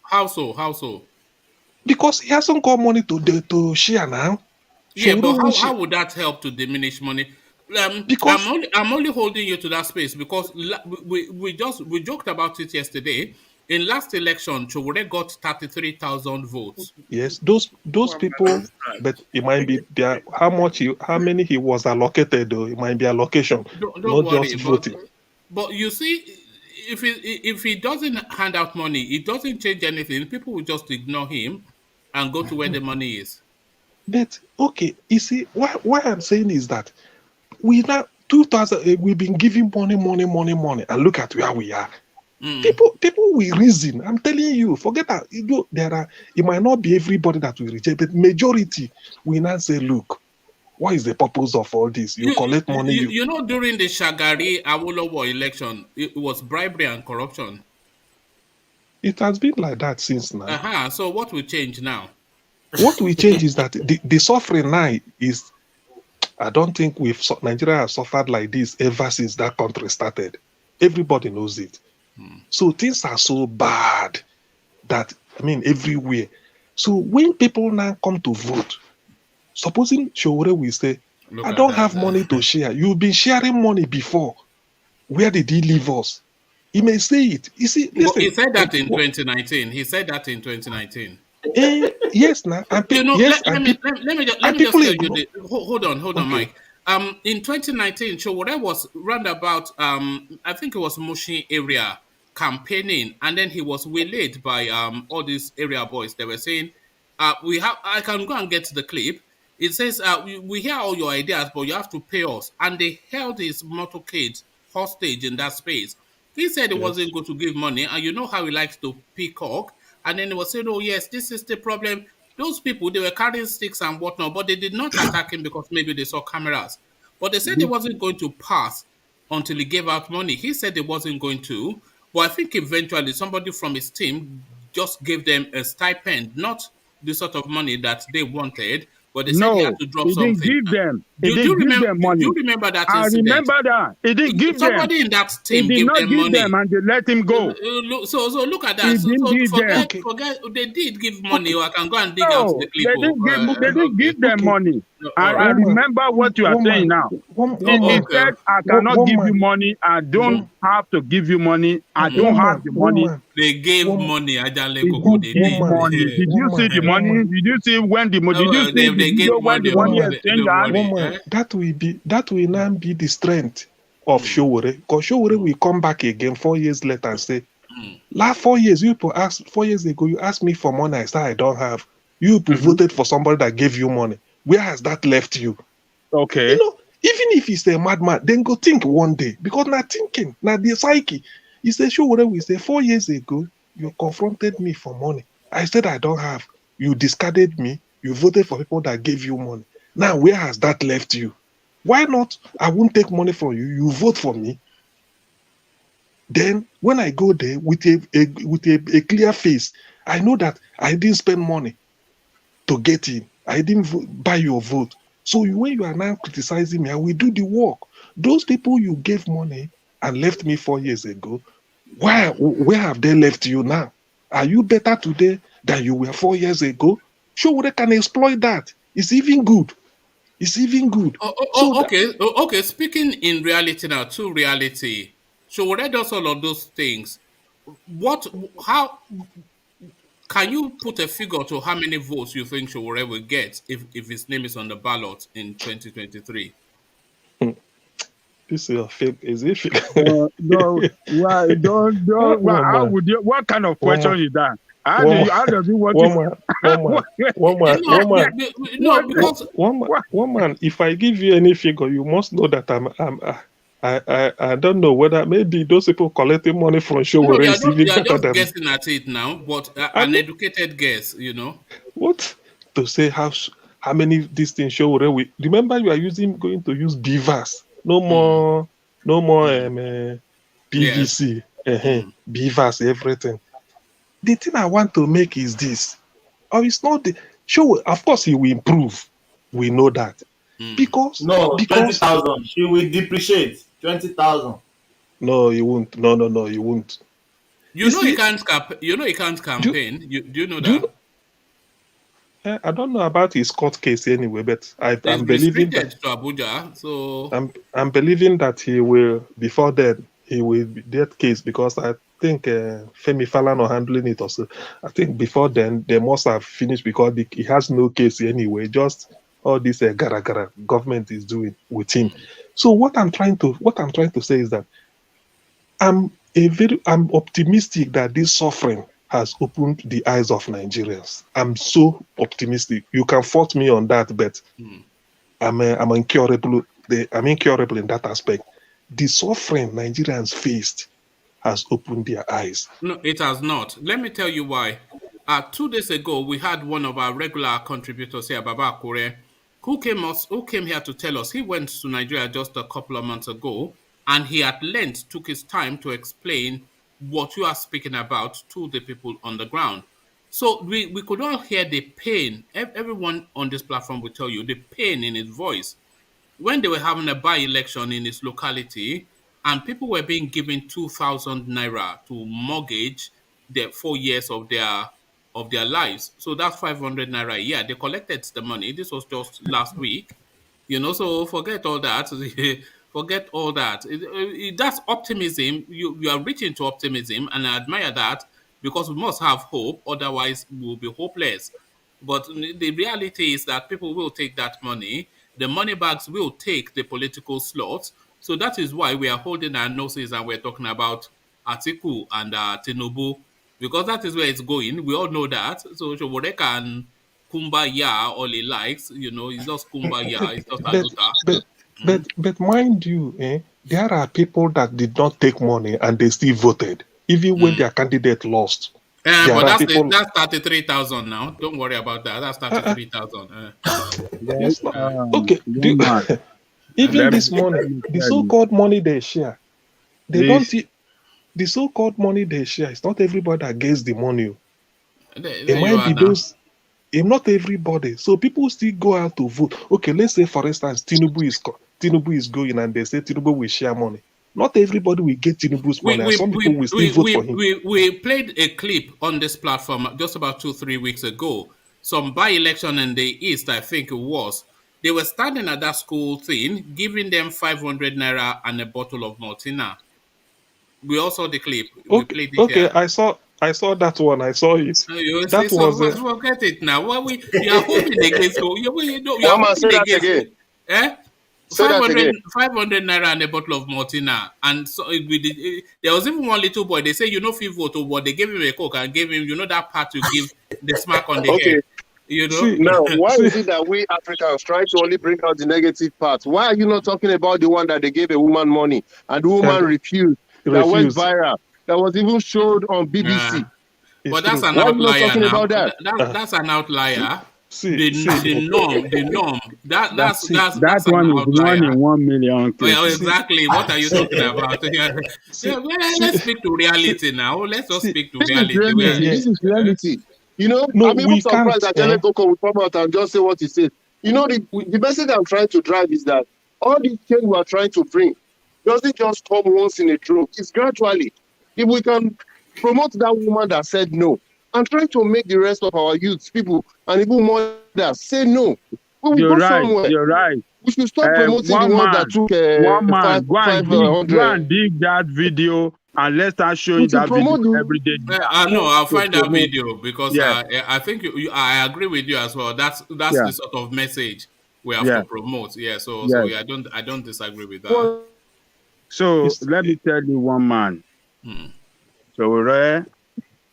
how so? Because he hasn't got money to share now. Yeah, but how would that help to diminish money? Because I'm only holding you to that space because we joked about it yesterday. In last election, Sowore got 33,000 votes. Yes, those people, but it might be there. How many he was allocated? Though it might be allocation, don't not worry, just voting. But you see, if he doesn't hand out money, it doesn't change anything. People will just ignore him and go to where the money is. But okay, you see, why I'm saying is that we now 2000 we've been giving money, and look at where we are. People will reason. I'm telling you, forget that. You know, it might not be everybody that will reject, but majority will not say, look, what is the purpose of all this? You collect money, You know, during the Shagari Awolowo election, it was bribery and corruption. It has been like that since now. So what will change now? What will change is that the suffering now is, I don't think Nigeria has suffered like this ever since that country started. Everybody knows it. So things are so bad that, I mean, everywhere. So when people now come to vote, supposing Sowore will say, I don't have money to share. You've been sharing money before. Where did he leave us? He may say it. You see, listen. He said that in 2019. He said that in 2019. Yes, now. You know, yes, let me just tell you this. Hold on, okay. Mike. In 2019, Sowore was round about I think it was Mushin area campaigning, and then he was waylaid by all these area boys. They were saying, I can go and get the clip. It says, we hear all your ideas, but you have to pay us. And they held his motorcade hostage in that space. He said he wasn't going to give money, and you know how he likes to peacock. And then he was saying, oh, yes, this is the problem. Those people, they were carrying sticks and whatnot, but they did not attack him because maybe they saw cameras. But they said he wasn't going to pass until he gave out money. He said he wasn't going to. But I think eventually somebody from his team just gave them a stipend, not the sort of money that they wanted, but they said he had to drop something. He didn't give them. Do you remember that I incident? remember that. He didn't give them. Somebody in that team he did not gave them give money. them, and they let him go. So look at that. Forget they did give money. Or I can go and dig out the clip. They didn't give them money. I remember what you are saying now. He said, I cannot give you money. I don't have to give you money. I don't have the money. They gave money. They gave money. Did you see the money? Did you see when the money? Did you see the video when the money exchanged hands? That will now be the strength of Sowore. Because Sowore will come back again 4 years later and say, last 4 years, you people asked 4 years ago, you asked me for money. I said I don't have. You people voted for somebody that gave you money. Where has that left you? Okay. You know, even if he's a madman, then go think one day. Because now thinking, now the psyche. He said, Sowore will say, 4 years ago, you confronted me for money. I said I don't have. You discarded me. You voted for people that gave you money. Now, where has that left you? Why not? I won't take money from you. You vote for me. Then, when I go there with a clear face, I know that I didn't spend money to get in. I didn't buy your vote. So when you are now criticizing me, I will do the work. Those people you gave money and left me 4 years ago, where have they left you now? Are you better today than you were 4 years ago? Sowore can exploit that. It's even good. It's even good. Okay. Speaking in reality now, to reality, Sowore does all of those things. How can you put a figure to how many votes you think Sowore will get if his name is on the ballot in 2023? This is a fake. Is it fake? No. Why don't? How would you? What kind of question is that? How does he want one man, if I give you any figure, you must know that I don't know whether maybe those people collecting money from Sowore is even better just than guessing at it now, but an educated guess, you know. What to say? How many these things Sowore will remember? You are going to use beavers. No more PVC, beavers, everything. The thing I want to make is this. Oh, it's not the show. Of course, he will improve. We know that. Because 20,000. He will depreciate 20,000. No, he won't. No, he won't. You know he can't campaign. Do you know that? I don't know about his court case anyway, but I'm believing that to Abuja. So I'm believing that he will before then he will be that case because I think Femi Falana handling it also. I think before then they must have finished because he has no case anyway. Just all this gara government is doing with him. So what I'm trying to say is that I'm optimistic that this suffering has opened the eyes of Nigerians. I'm so optimistic. You can fault me on that, but I'm incurable. I'm incurable in that aspect. The suffering Nigerians faced has opened their eyes. No, it has not. Let me tell you why. 2 days ago, we had one of our regular contributors here, Baba Akure, who came here to tell us he went to Nigeria just a couple of months ago, and he at length took his time to explain what you are speaking about to the people on the ground. So we could all hear the pain. Everyone on this platform will tell you the pain in his voice. When they were having a by-election in his locality, and people were being given 2,000 naira to mortgage their 4 years of their lives. So that's 500 naira a year. They collected the money. This was just last week. So forget all that. Forget all that. That's optimism. You are reaching to optimism, and I admire that, because we must have hope. Otherwise, we'll be hopeless. But the reality is that people will take that money. The money bags will take the political slots. So that is why we are holding our noses and we're talking about Atiku and Tinubu, because that is where it's going. We all know that. So Sowore can kumbaya all he likes. It's just kumbaya. It's just aluta. But mind you, there are people that did not take money and they still voted, even when their candidate lost. But that's 33,000 now. Don't worry about that. That's 33,000. Yes, okay. Even this money, the so-called money they share, they don't. The so-called money they share, it's not everybody that gets the money. It might be those. Not everybody. So people still go out to vote. Okay, let's say for instance, Tinubu is going, and they say Tinubu will share money. Not everybody will get Tinubu's money, and some people will still vote for him. We played a clip on this platform just about 2-3 weeks ago. Some by-election in the East, I think it was. They were standing at that school thing, giving them 500 naira and a bottle of Maltina. We also the clip. We played it here. I saw that one. I saw it. That was forget it now. What you are hoping against? You are hoping against. 500 naira and a bottle of Maltina, and so there was even one little boy. They say if you vote, but they gave him a coke and gave him that part to give the smack on the head. Now, why is it that we Africans try to only bring out the negative parts? Why are you not talking about the one that they gave a woman money and the woman refused? That went viral. That was even showed on BBC. But that's an outlier now. That's an outlier. The norm. That's one an is 1 in 1 million. Well, exactly. What are you talking about? Let's speak to reality now. Let's just speak to reality. This is reality. I'm even surprised that Ele Koko will come out and just say what he said. The message I'm trying to drive is that all these change we are trying to bring doesn't just come once in a drop. It's gradually. If we can promote that woman that said no and try to make the rest of our youth, people, and even more that say no, we will You're go right. somewhere. You're right. We should stop promoting the one that took one man, go and 500. dig that video and let's start showing that video every day. I'll find that video because I think I agree with you as well. That's the sort of message we have to promote. So I don't disagree with that. So let me tell you one man. Sowore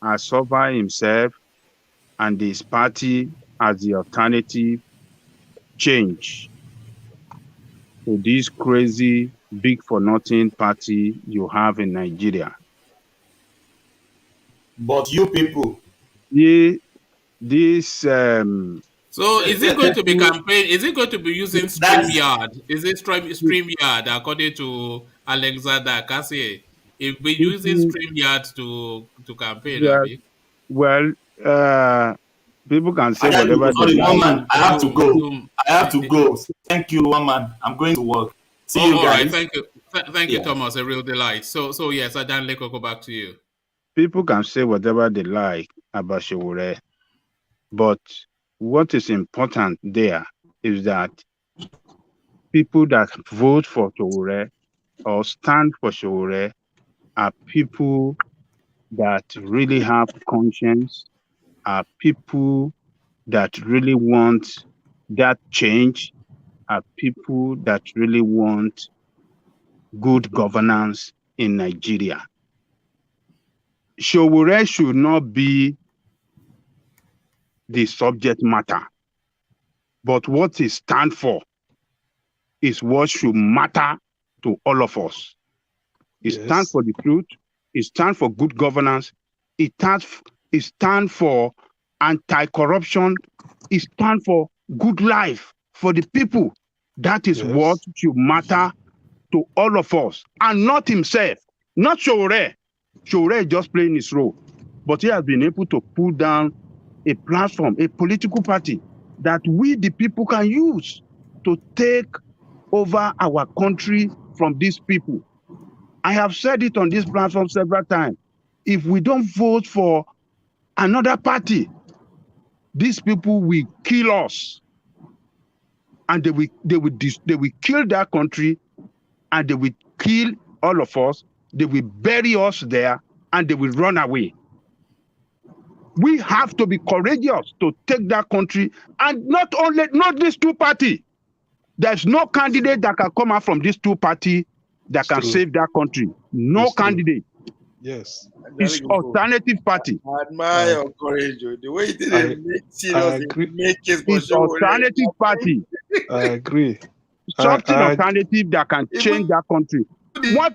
has suffered himself and his party as the alternative change to this crazy big for nothing party you have in Nigeria. But you people, So is it going to be campaign? Is it going to be using StreamYard? Is it StreamYard according to Alexander Cassier? If we're using StreamYard to campaign, Abby? Well, people can say whatever they like. One man, I have to go. Thank you, one man. I'm going to work. See you guys. Right. Thank you, Thomas. A real delight. So yes, Dan Leko, go back to you. People can say whatever they like about Sowore, but what is important there is that people that vote for Sowore or stand for Sowore are people that really have conscience, are people that really want that change, are people that really want good governance in Nigeria. Sowore should not be the subject matter, but what he stands for is what should matter to all of us. It stands for the truth. It stands for good governance. It stands for anti-corruption. It stands for good life for the people. That is what should matter to all of us, and not himself, not Sowore. Sowore is just playing his role, but he has been able to pull down a platform, a political party that we, the people, can use to take over our country from these people. I have said it on this platform several times. If we don't vote for another party, these people will kill us, and they will kill that country, and they will kill all of us. They will bury us there, and they will run away. We have to be courageous to take that country, and not these two parties. There's no candidate that can come out from these two parties that can save that country. No candidate. Yes. It's alternative party. I admire your courage. The way you did make serious, make case for It's alternative party. I agree. Something alternative that can change that country. One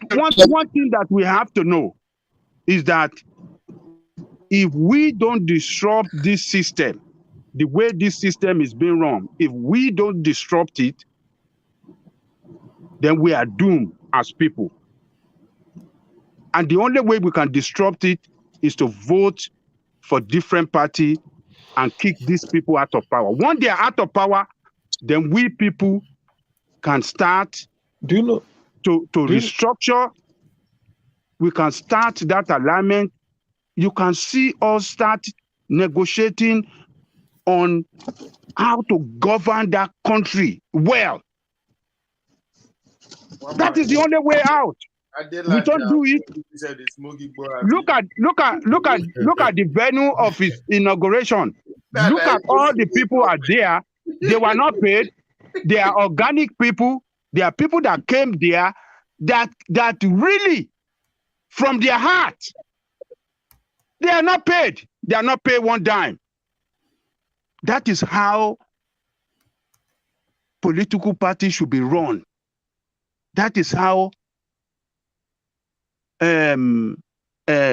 thing that we have to know is that if we don't disrupt this system, the way this system is being run, if we don't disrupt it, then we are doomed as people. And the only way we can disrupt it is to vote for different party and kick these people out of power. Once they are out of power, then we people can start to restructure. We can start that alignment. You can see us start negotiating on how to govern that country well. That is the only way out. We don't do it. Look at the venue of his inauguration. Look at all the people are there. They were not paid. They are organic people. They are people that came there that really, from their heart, they are not paid. They are not paid one dime. That is how political parties should be run. That is how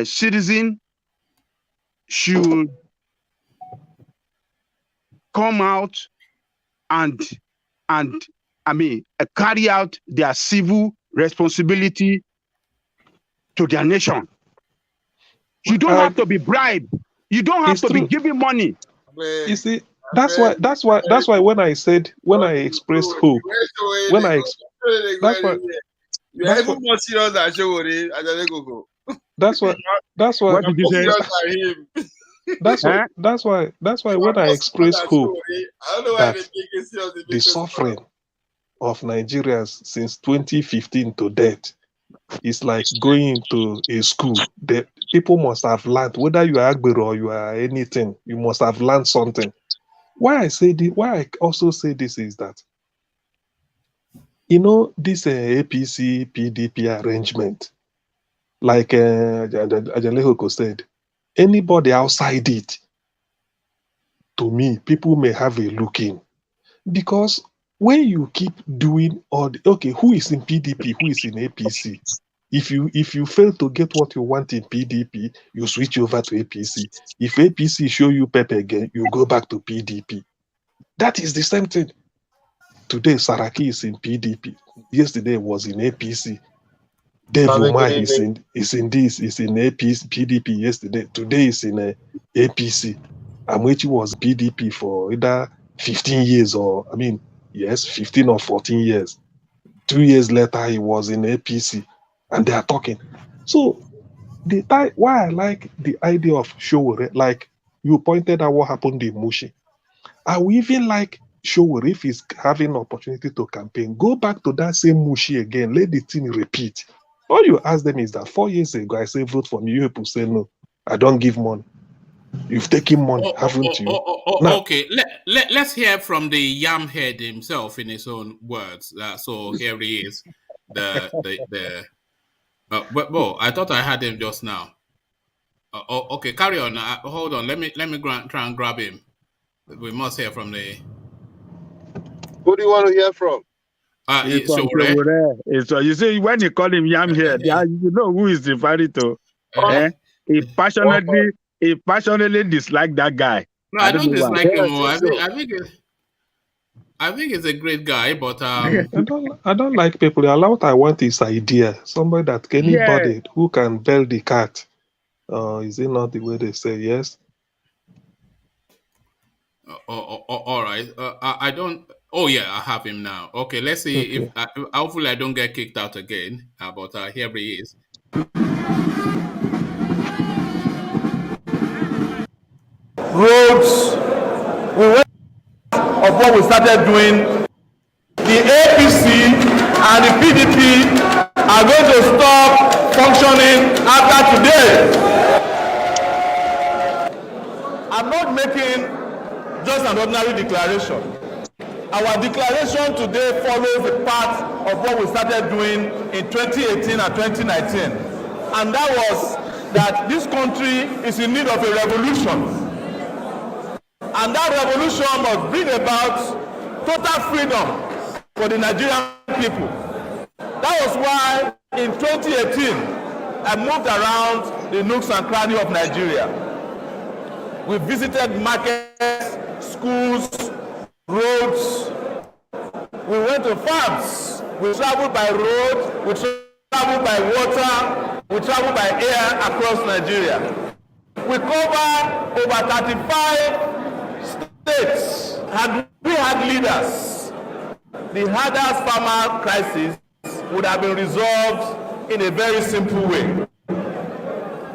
citizens should come out and carry out their civil responsibility to their nation. You don't have to be bribed. You don't have to be giving money. You see, that's why when I expressed hope, that's why you are even more serious than Sowore. That's why. What did you say? That's why when I express hope that the suffering of Nigerians since 2015 to date is like going to a school. The people must have learned, whether you are IGBO or you are anything, you must have learned something. Why I also say this is that, this APC PDP arrangement, like Ajalehoko said, anybody outside it, to me, people may have a look in. Because when you keep doing who is in PDP, who is in APC? If you fail to get what you want in PDP, you switch over to APC. If APC show you pep again, you go back to PDP. That is the same thing. Today, Saraki is in PDP. Yesterday was in APC. Dave UMAHI is in APC, PDP yesterday. Today is in APC. Amechi was PDP for either 15 years 15 or 14 years. 2 years later, he was in APC, and they are talking. So, why I like the idea of Sowore, like you pointed out what happened in Mushi. I would even like Sowore, if he's having an opportunity to campaign, go back to that same Mushi again, let the thing repeat. All you ask them is that 4 years ago, I say vote for me. You people say no, I don't give money. You've taken money, haven't you? Okay, let's hear from the yam head himself in his own words. So here he is. I thought I had him just now. Okay, carry on. Hold on. Let me try and grab him. We must hear from the. Who do you want to hear from? He's from Sowore. Sowore. So you see, when you call him Yam here, you know who is referring to. He passionately dislike that guy. No, I don't dislike him. I think he's a great guy, but I don't like people. What I want is idea. Somebody that anybody who can bell the cat. Is it not the way they say yes? All right. I don't. Oh yeah, I have him now. Okay, let's see if hopefully I don't get kicked out again. But here he is. Roads. We went of what we started doing. The APC and the PDP are going to stop functioning after today. I'm not making just an ordinary declaration. Our declaration today follows the path of what we started doing in 2018 and 2019. And that was that this country is in need of a revolution. And that revolution must bring about total freedom for the Nigerian people. That was why in 2018, I moved around the nooks and crannies of Nigeria. We visited markets, schools, roads. We went to farms. We traveled by road. We traveled by water. We traveled by air across Nigeria. We covered over 35 states. Had we had leaders, the hardest farmer crisis would have been resolved in a very simple way.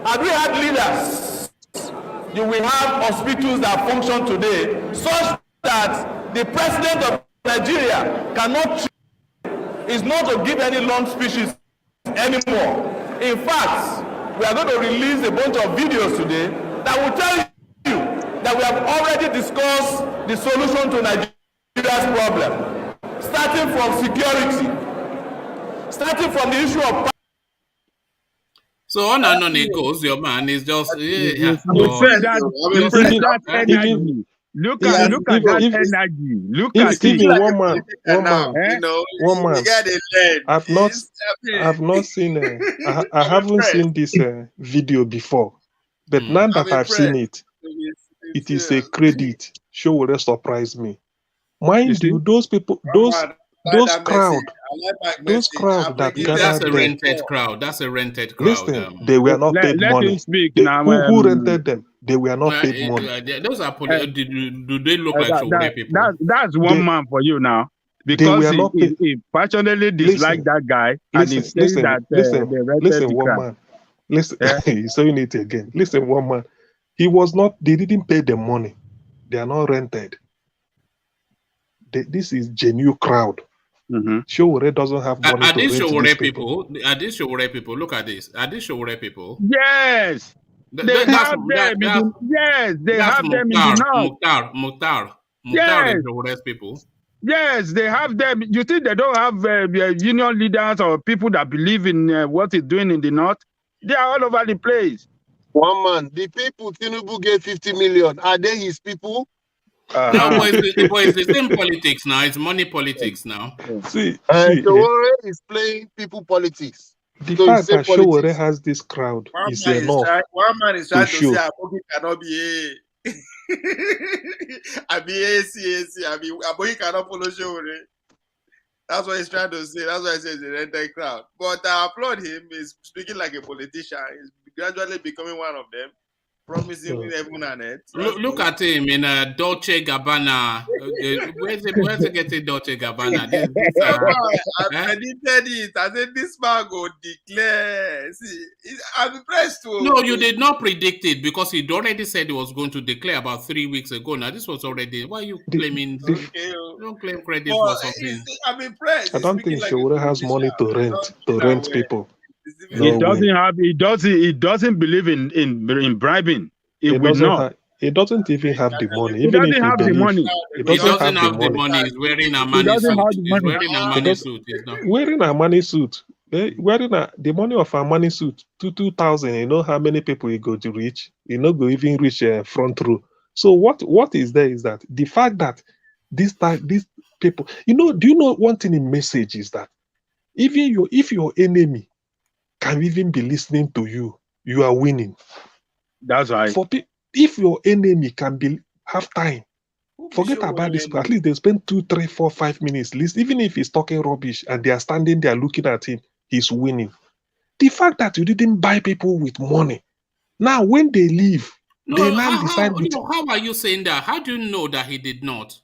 Had we had leaders, you will have hospitals that function today such that the president of Nigeria cannot is not to give any long speeches anymore. In fact, we are going to release a bunch of videos today that will tell you that we have already discussed the solution to Nigeria's problem, starting from security, starting from the issue of. So on and on it goes. Your man is just. You see that energy. Look at that energy. Look at it. Even one man. I've not seen. I haven't seen this video before, but now that I've seen it, it is a credit. Sowore surprised me. Mind you, those people, those crowd that gathered that's a rented crowd. That's a rented crowd. Listen, they were not paid money. Who rented them? They were not paid money. Those are do they look like Sowore people? That's one man for you now. Because he passionately disliked that guy and he's saying that they rented the crowd. Man. Listen, he's saying it again. Listen, one man. They didn't pay them money. They are not rented. This is genuine crowd. Sowore doesn't have money to rent these people. Are these Sowore people? Look at this. Are these Sowore people? Yes. They have them. Yes, they have them in the north. Mukhtar is Sowore's people. Yes, they have them. You think they don't have union leaders or people that believe in what he's doing in the north? They are all over the place. One man, the people Tinubu gave 50 million. Are they his people? No, it's the same politics now. It's money politics now. Sowore is playing people politics. The fact that Sowore has this crowd is enough. One man is trying to say Aboki cannot be Aboki cannot follow Sowore. That's what he's trying to say. That's why he says the rented crowd. But I applaud him. He's speaking like a politician. He's gradually becoming one of them. Promising heaven and earth. Look at him in a Dolce Gabbana. Where's he getting Dolce Gabbana? I predicted it. I said this man go declare. See, I'm impressed too. No, you did not predict it because he'd already said he was going to declare about 3 weeks ago. Now this was already. Why are you claiming? You don't claim credit for something. I'm impressed. I don't think Sowore has money to rent people. He doesn't believe in bribing. He doesn't even have the money. He doesn't have the money. He doesn't have the money. He's wearing a money suit. He's wearing a money suit. Wearing a money suit. wearing the money of our money suit to 2,000. You know how many people you go to reach? You know, go even reach front row. So what is there is that the fact that these people, you know, do you know one thing in message is that even if your enemy can even be listening to you, you are winning. That's right. If your enemy can have time, forget about this. At least they spend 2, 3, 4, 5 minutes. List, even if he's talking rubbish and they are standing there looking at him, he's winning. The fact that you didn't buy people with money, now when they leave, they now decide. How are you saying that? How do you know that he did not?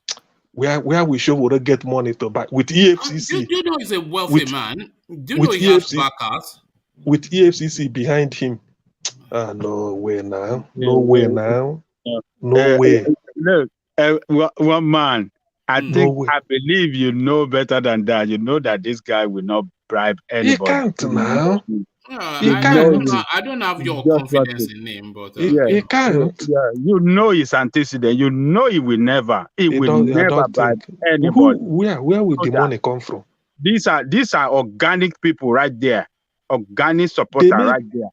Where we should get money to buy with EFCC? Do you know he's a wealthy man? Do you know he EFC, has backers? With EFCC behind him? No way now. No way now. No way. Look, one man, I believe you know better than that. You know that this guy will not bribe anybody. He can't now. I don't have your confidence in him, but he can't. Yeah, you know his antecedent. You know he will never. He will never bribe anybody. Where will the money come from? These are organic people right there. Organic supporters right there.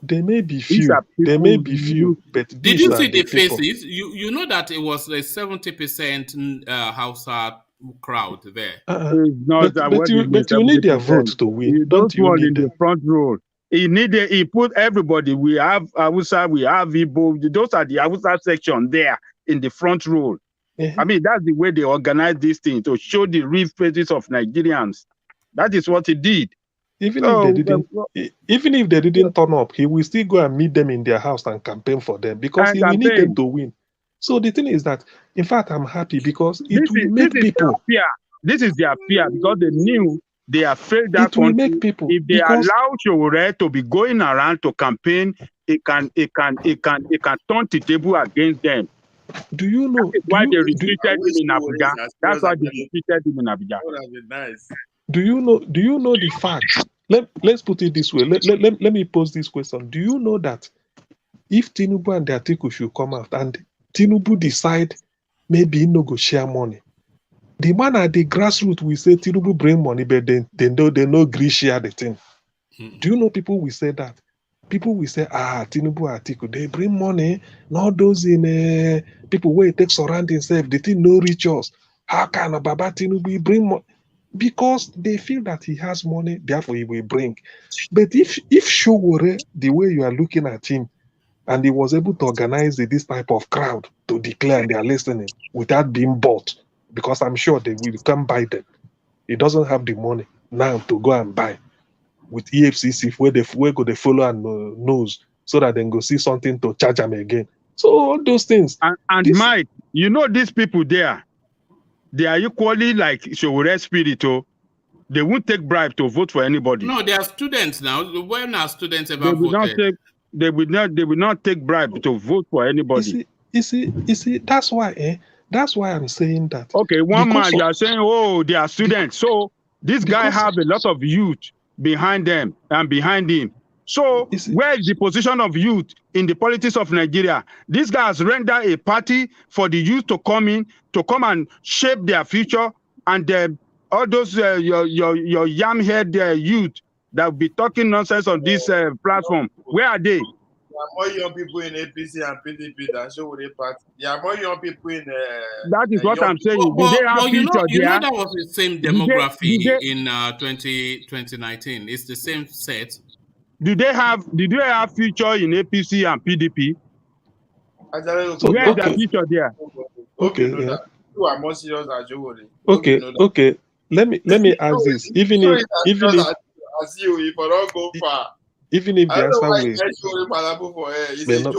They may be few. They may be few. But did you see the faces? You know that it was a 70% Hausa crowd there. But you need their vote to win. Don't you need in the front row? He put everybody. We have Hausa, we have Igbo. Those are the Hausa section there in the front row. I mean, that's the way they organize this thing to show the real faces of Nigerians. That is what he did. Even if they didn't turn up, he will still go and meet them in their house and campaign for them because he will need them to win. So the thing is that, in fact, I'm happy because it will make people. This is their fear because they knew they are afraid that it will make people. If they allow Sowore to be going around to campaign, it can turn the table against them. Do you know why they retreated him in Abuja? That's why they retreated him in Abuja. That would have been nice. Do you know the fact? Let's put it this way. Let me pose this question. Do you know that if Tinubu and the Atiku should come out and Tinubu decide maybe he no go share money, the man at the grassroots will say Tinubu bring money, but they no agree share the thing. Do you know people will say that? People will say, Tinubu and Atiku, they bring money, not those in people where it takes surround themselves, the thing no reach us. How can Baba Tinubu bring money? Because they feel that he has money, therefore he will bring. But if Sowore, the way you are looking at him, and he was able to organize this type of crowd to declare they are listening without being bought, because I'm sure they will come buy them. He doesn't have the money now to go and buy with EFCC where they follow and knows so that they go see something to charge them again. So all those things. And Mike, you know these people there. They are equally like Sowore spirit. They won't take bribe to vote for anybody. No, they are students now. When are students ever voted? They will not take bribe to vote for anybody. You see, that's why I'm saying that. Okay, one man, you are saying, they are students. So this guy have a lot of youth behind them and behind him. So where is the position of youth in the politics of Nigeria? This guy has rendered a party for the youth to come and shape their future, and all those your yam-head youth that will be talking nonsense on this platform. Where are they? There are more young people in APC and PDP than Sowore party. There are more young people in. That is what I'm saying. You know that was the same demography in 2019. It's the same set. Did they have future in APC and PDP? Where is the future there? Okay. You are more serious than Sowore. Okay. Let me ask this. Even if the answer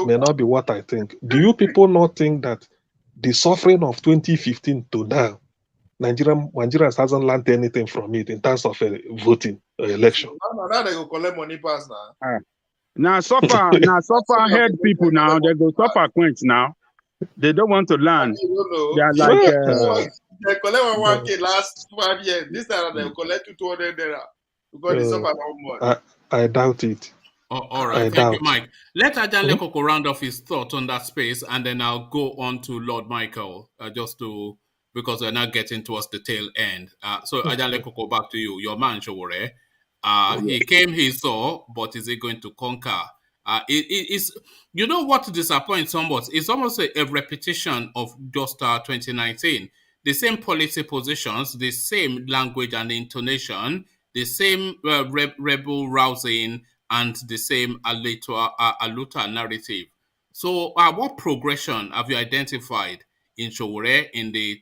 may not be what I think. Do you people not think that the suffering of 2015 to now, Nigerians hasn't learned anything from it in terms of voting election? Now they go collect money pass now. Now suffer head people now. They go suffer quench now. They don't want to learn. They are like they collect 1K last 5 years. This time they collect 200 naira because they suffer no more. I doubt it. All right, thank you, Mike. Let Ajale Koko round off his thought on that space, and then I'll go on to Lord Michael because we're not getting towards the tail end. So Ajale Koko, back to you. Your man Sowore. He came, he saw, but is he going to conquer? It's, you know what disappoints somewhat? It's almost a repetition of just 2019. The same policy positions, the same language and intonation, the same rebel rousing, and the same Aluta narrative. So, what progression have you identified in Sowore in the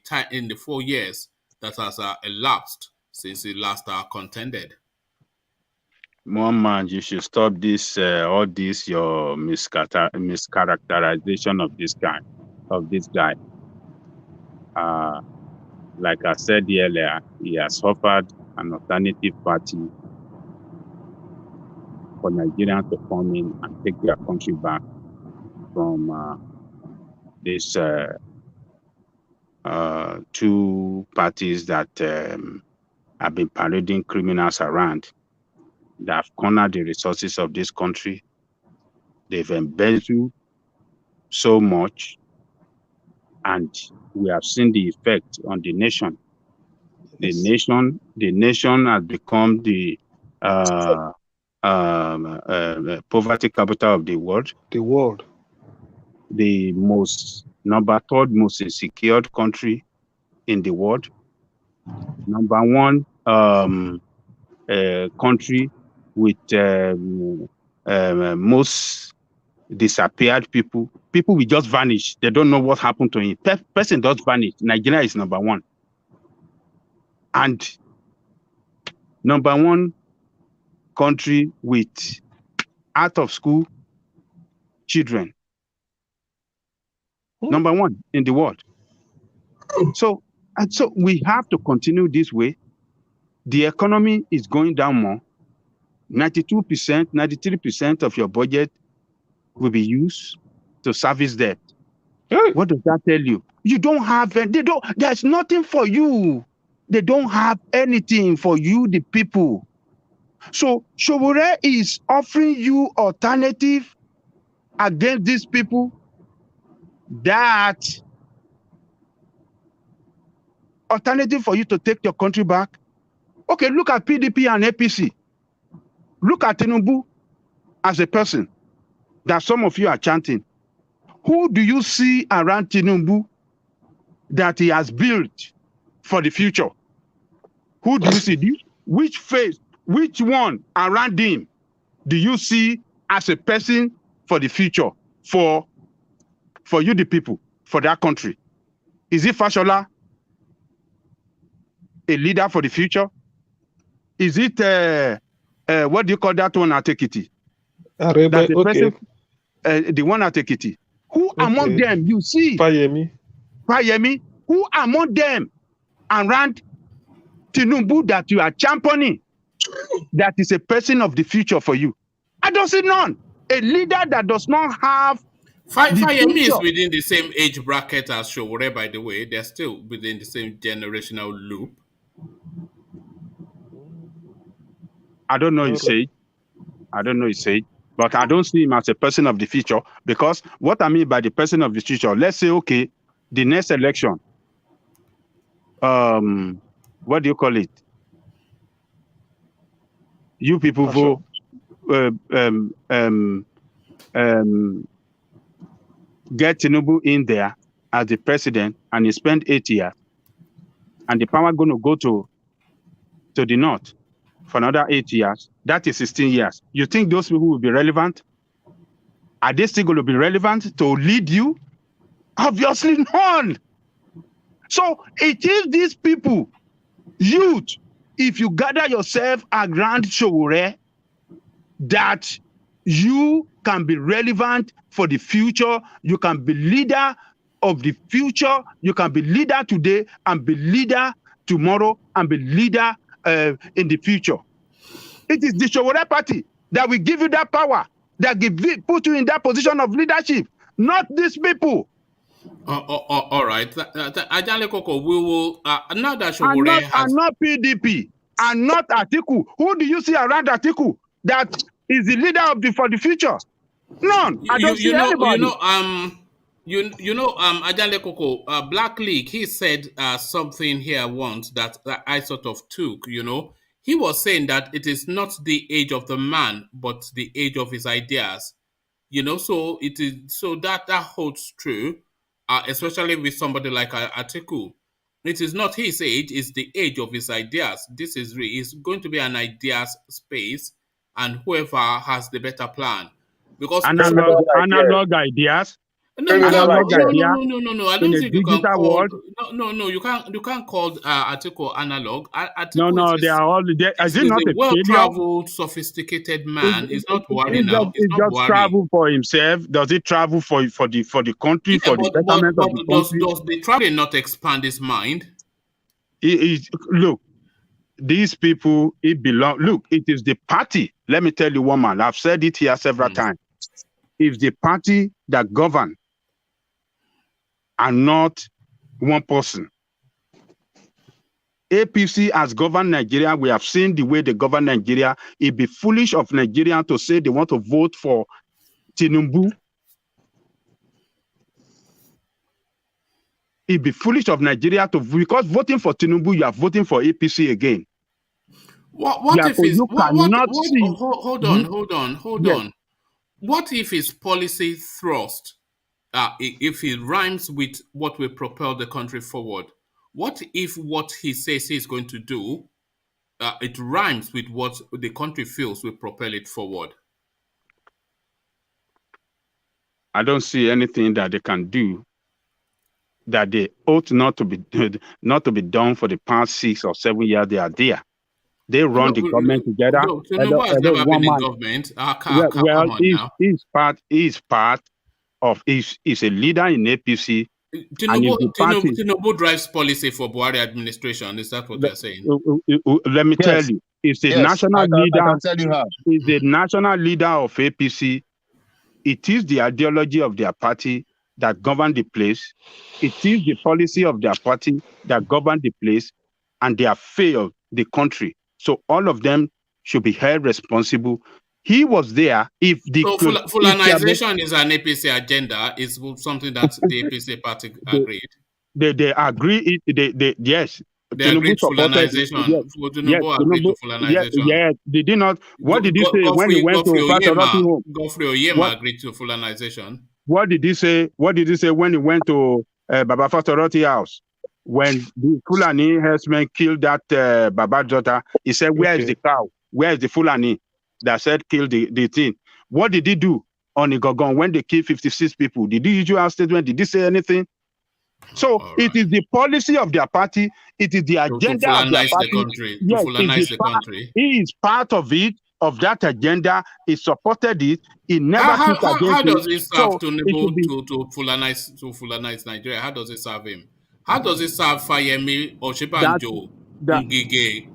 4 years that has elapsed since he last contended? One man, you should stop this, all this, your mischaracterization of this guy. Like I said earlier, he has offered an alternative party for Nigerians to come in and take their country back from these two parties that have been parading criminals around, that have cornered the resources of this country. They've embezzled so much, and we have seen the effect on the nation. The nation has become the poverty capital of the world. The third most insecure country in the world. Number one country with most disappeared people. People will just vanish. They don't know what happened to him. Person just vanish. Nigeria is number one. And number one country with out of school children. Number one in the world. So we have to continue this way. The economy is going down more. 92%, 93% of your budget will be used to service debt. What does that tell you? You don't have, there's nothing for you. They don't have anything for you, the people. So Sowore is offering you alternative against these people, that alternative for you to take your country back. Okay, look at PDP and APC. Look at Tinubu as a person that some of you are chanting. Who do you see around Tinubu that he has built for the future? Who do you see? Which face, which one around him do you see as a person for the future, for you, the people, for that country? Is it Fashola, a leader for the future? Is it, what do you call that one at Ekiti? That's the person, the one at Ekiti. Who among them you see? Fayemi. Who among them around Tinubu that you are championing that is a person of the future for you? I don't see none. A leader that does not have Fayemi is within the same age bracket as Sowore, by the way. They're still within the same generational loop. I don't know his age. But I don't see him as a person of the future, because what I mean by the person of the future, let's say, okay, the next election, what do you call it? You people vote, get Tinubu in there as the president, and he spent 8 years, and the power going to go to the north for another 8 years. That is 16 years. You think those people will be relevant? Are they still going to be relevant to lead you? Obviously not. So it is these people, youth, if you gather yourself around Sowore, that you can be relevant for the future. You can be leader of the future. You can be leader today and be leader tomorrow and be leader in the future. It is the Sowore party that will give you that power, that put you in that position of leadership, not these people. All right. Ajale Koko, we will, now that Sowore has... I'm not PDP. I'm not Atiku. Who do you see around Atiku that is the leader for the future? None. I don't see anybody. Ajale Koko, Black League, he said something here once that I sort of took, He was saying that it is not the age of the man, but the age of his ideas. So it is so that holds true, especially with somebody like Atiku. It is not his age; it's the age of his ideas. This is going to be an ideas space, and whoever has the better plan, because Analog ideas. no, you can't. Analog idea No. I in don't a think you can digital call. world. No. You can't call Atiku analog. No, they are all. Is it is not a a failure? well-traveled, sophisticated man. It's not Buhari It's now. It's not just Buhari. travel for himself. Does it travel for the country, for the betterment of the country? Does the traveling not expand his mind? Look, these people, look, it is the party. Let me tell you, woman, I've said it here several times. It's the party that govern and not one person. APC has governed Nigeria. We have seen the way they govern Nigeria. It'd be foolish of Nigerians to say they want to vote for Tinubu. It'd be foolish of Nigeria because voting for Tinubu, you are voting for APC again. What if it's hold on. Yes. What if his policy thrust, if it rhymes with what will propel the country forward? What if what he says he's going to do, it rhymes with what the country feels will propel it forward? I don't see anything that they can do that they ought not to be done for the past 6 or 7 years they are there. They run the government together. Tinubu has never been in government. He's part of. He's a leader in APC. Tinubu drives policy for Buhari administration. Is that what they're saying? Let me tell you, it's a national leader. I can tell you how. He's the national leader of APC. It is the ideology of their party that govern the place. It is the policy of their party that govern the place, and they have failed the country. So all of them should be held responsible. He was there. Fulanization is an APC agenda. Is something that the APC party agreed. They agree. Yes. They agreed to fulanization. Agreed to fulanization. Yes. They did not. What did he say when he went to Fatorati home? Godfrey Oyema agreed to fulanization. What did he say? What did he say when he went to Baba Fatorati house? When the Fulani herdsmen killed that Baba's daughter, he said, "Where is the cow? Where is the Fulani that said kill the thing?" What did he do on Igogon when they killed 56 people? Did he issue a statement? Did he say anything? So it is the policy of their party. It is the agenda of their party. The country. He is part of it, of that agenda. He supported it. He never took against it. How does it serve to Fulanize Nigeria? How does it serve him? How does it serve Fayemi, Oshibanjo, Ngige,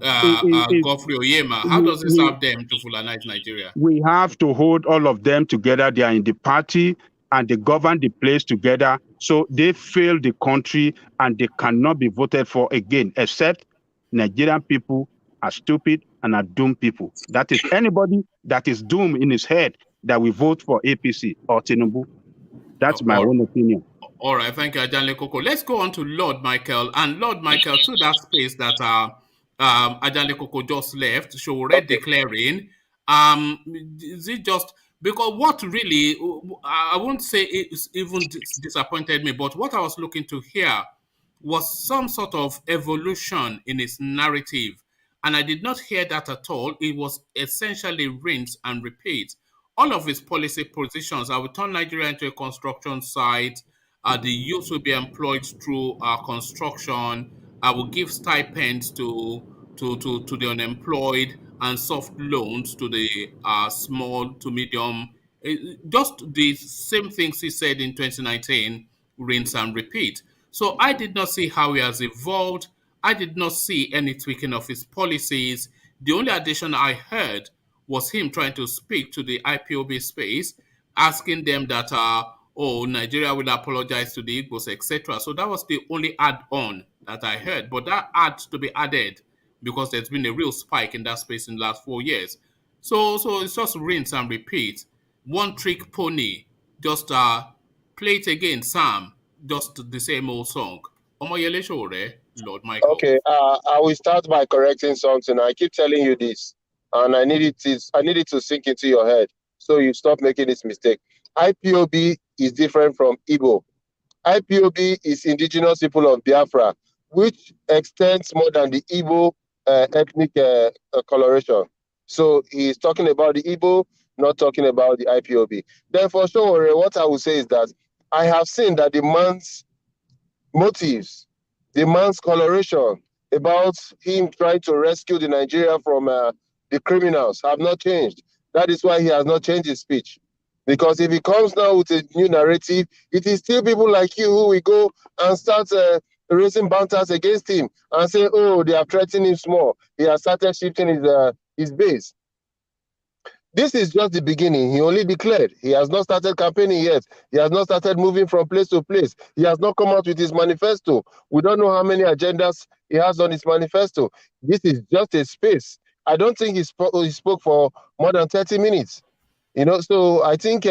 Godfrey Oyema? How does it serve them to Fulanize Nigeria? We have to hold all of them together. They are in the party and they govern the place together. So they fail the country and they cannot be voted for again, except Nigerian people are stupid and are doomed people. That is anybody that is doomed in his head that we vote for APC or Tinubu. That's my own opinion. All right, thank you, Ajanle Koko. Let's go on to Lord Michael. And Lord Michael, to that space that Ajanle Koko just left, Sowore declaring, is it just, because what really, I won't say it's even disappointed me, but what I was looking to hear was some sort of evolution in his narrative. And I did not hear that at all. It was essentially rinse and repeat. All of his policy positions, I will turn Nigeria into a construction site. The youth will be employed through construction. I will give stipends to the unemployed and soft loans to the small to medium. Just the same things he said in 2019, rinse and repeat. So I did not see how he has evolved. I did not see any tweaking of his policies. The only addition I heard was him trying to speak to the IPOB space, asking them that Nigeria will apologize to the Igbos, etc. So that was the only add-on that I heard. But that had to be added because there's been a real spike in that space in the last 4 years. So it's just rinse and repeat. One trick pony. Just play it again, Sam. Just the same old song. Omoyele Sowore. Lord Michael. Okay, I will start by correcting something. I keep telling you this, and I need it to sink into your head so you stop making this mistake. IPOB is different from Igbo. IPOB is indigenous people of Biafra, which extends more than the Igbo ethnic coloration. So he's talking about the Igbo, not talking about the IPOB. Then for sure, what I will say is that I have seen that the man's motives, the man's coloration about him trying to rescue the Nigeria from the criminals have not changed. That is why he has not changed his speech. Because if he comes now with a new narrative, it is still people like you who will go and start raising banters against him and say, oh, they are threatening him small. He has started shifting his base. This is just the beginning. He only declared. He has not started campaigning yet. He has not started moving from place to place. He has not come out with his manifesto. We don't know how many agendas he has on his manifesto. This is just a space. I don't think he spoke for more than 30 minutes. You know, so I think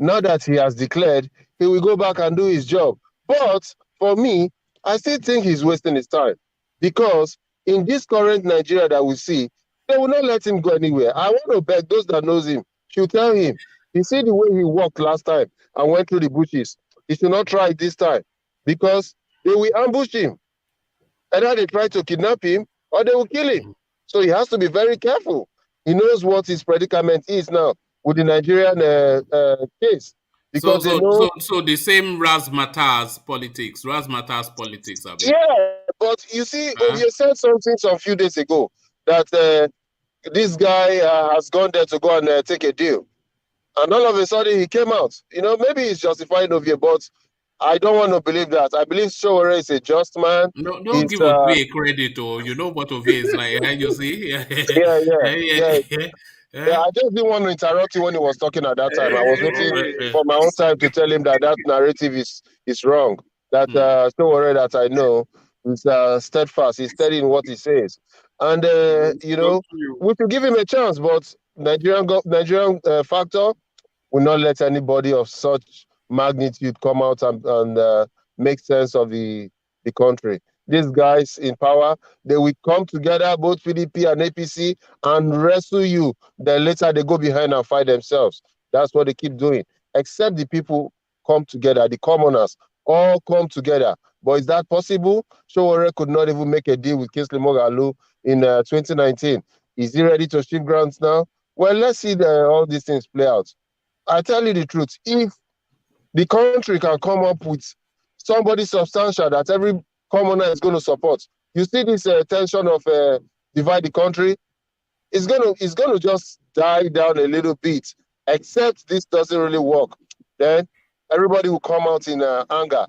now that he has declared, he will go back and do his job. But for me, I still think he's wasting his time because in this current Nigeria that we see, they will not let him go anywhere. I want to beg those that knows him should tell him. You see the way he walked last time and went through the bushes. He should not try it this time because they will ambush him. Either they try to kidnap him or they will kill him. So he has to be very careful. He knows what his predicament is now with the Nigerian case. Because So the same razzmatazz politics. Abi. Yeah, but you see, you said something some few days ago that this guy has gone there to go and take a deal. And all of a sudden he came out. You know, maybe he's justifying Ovie, but I don't want to believe that. I believe Sowore is a just man. No, don't give Ovie credit, or you know what Ovie is like. You see? Yeah, I just didn't want to interrupt you when he was talking at that time. I was waiting for my own time to tell him that narrative is wrong. That Sowore that I know is steadfast. He's steady in what he says. And, you know, we should give him a chance, but Nigerian factor will not let anybody of such magnitude come out and make sense of the country. These guys in power, they will come together, both PDP and APC, and wrestle you. Then later they go behind and fight themselves. That's what they keep doing. Except the people come together, the commoners all come together. But is that possible? Sowore could not even make a deal with Kingsley Moghalu in 2019. Is he ready to shift grounds now? Well, let's see all these things play out. I tell you the truth, if the country can come up with somebody substantial that every commoner is going to support, you see this tension of divide the country, it's going to just die down a little bit, except this doesn't really work. Then everybody will come out in anger.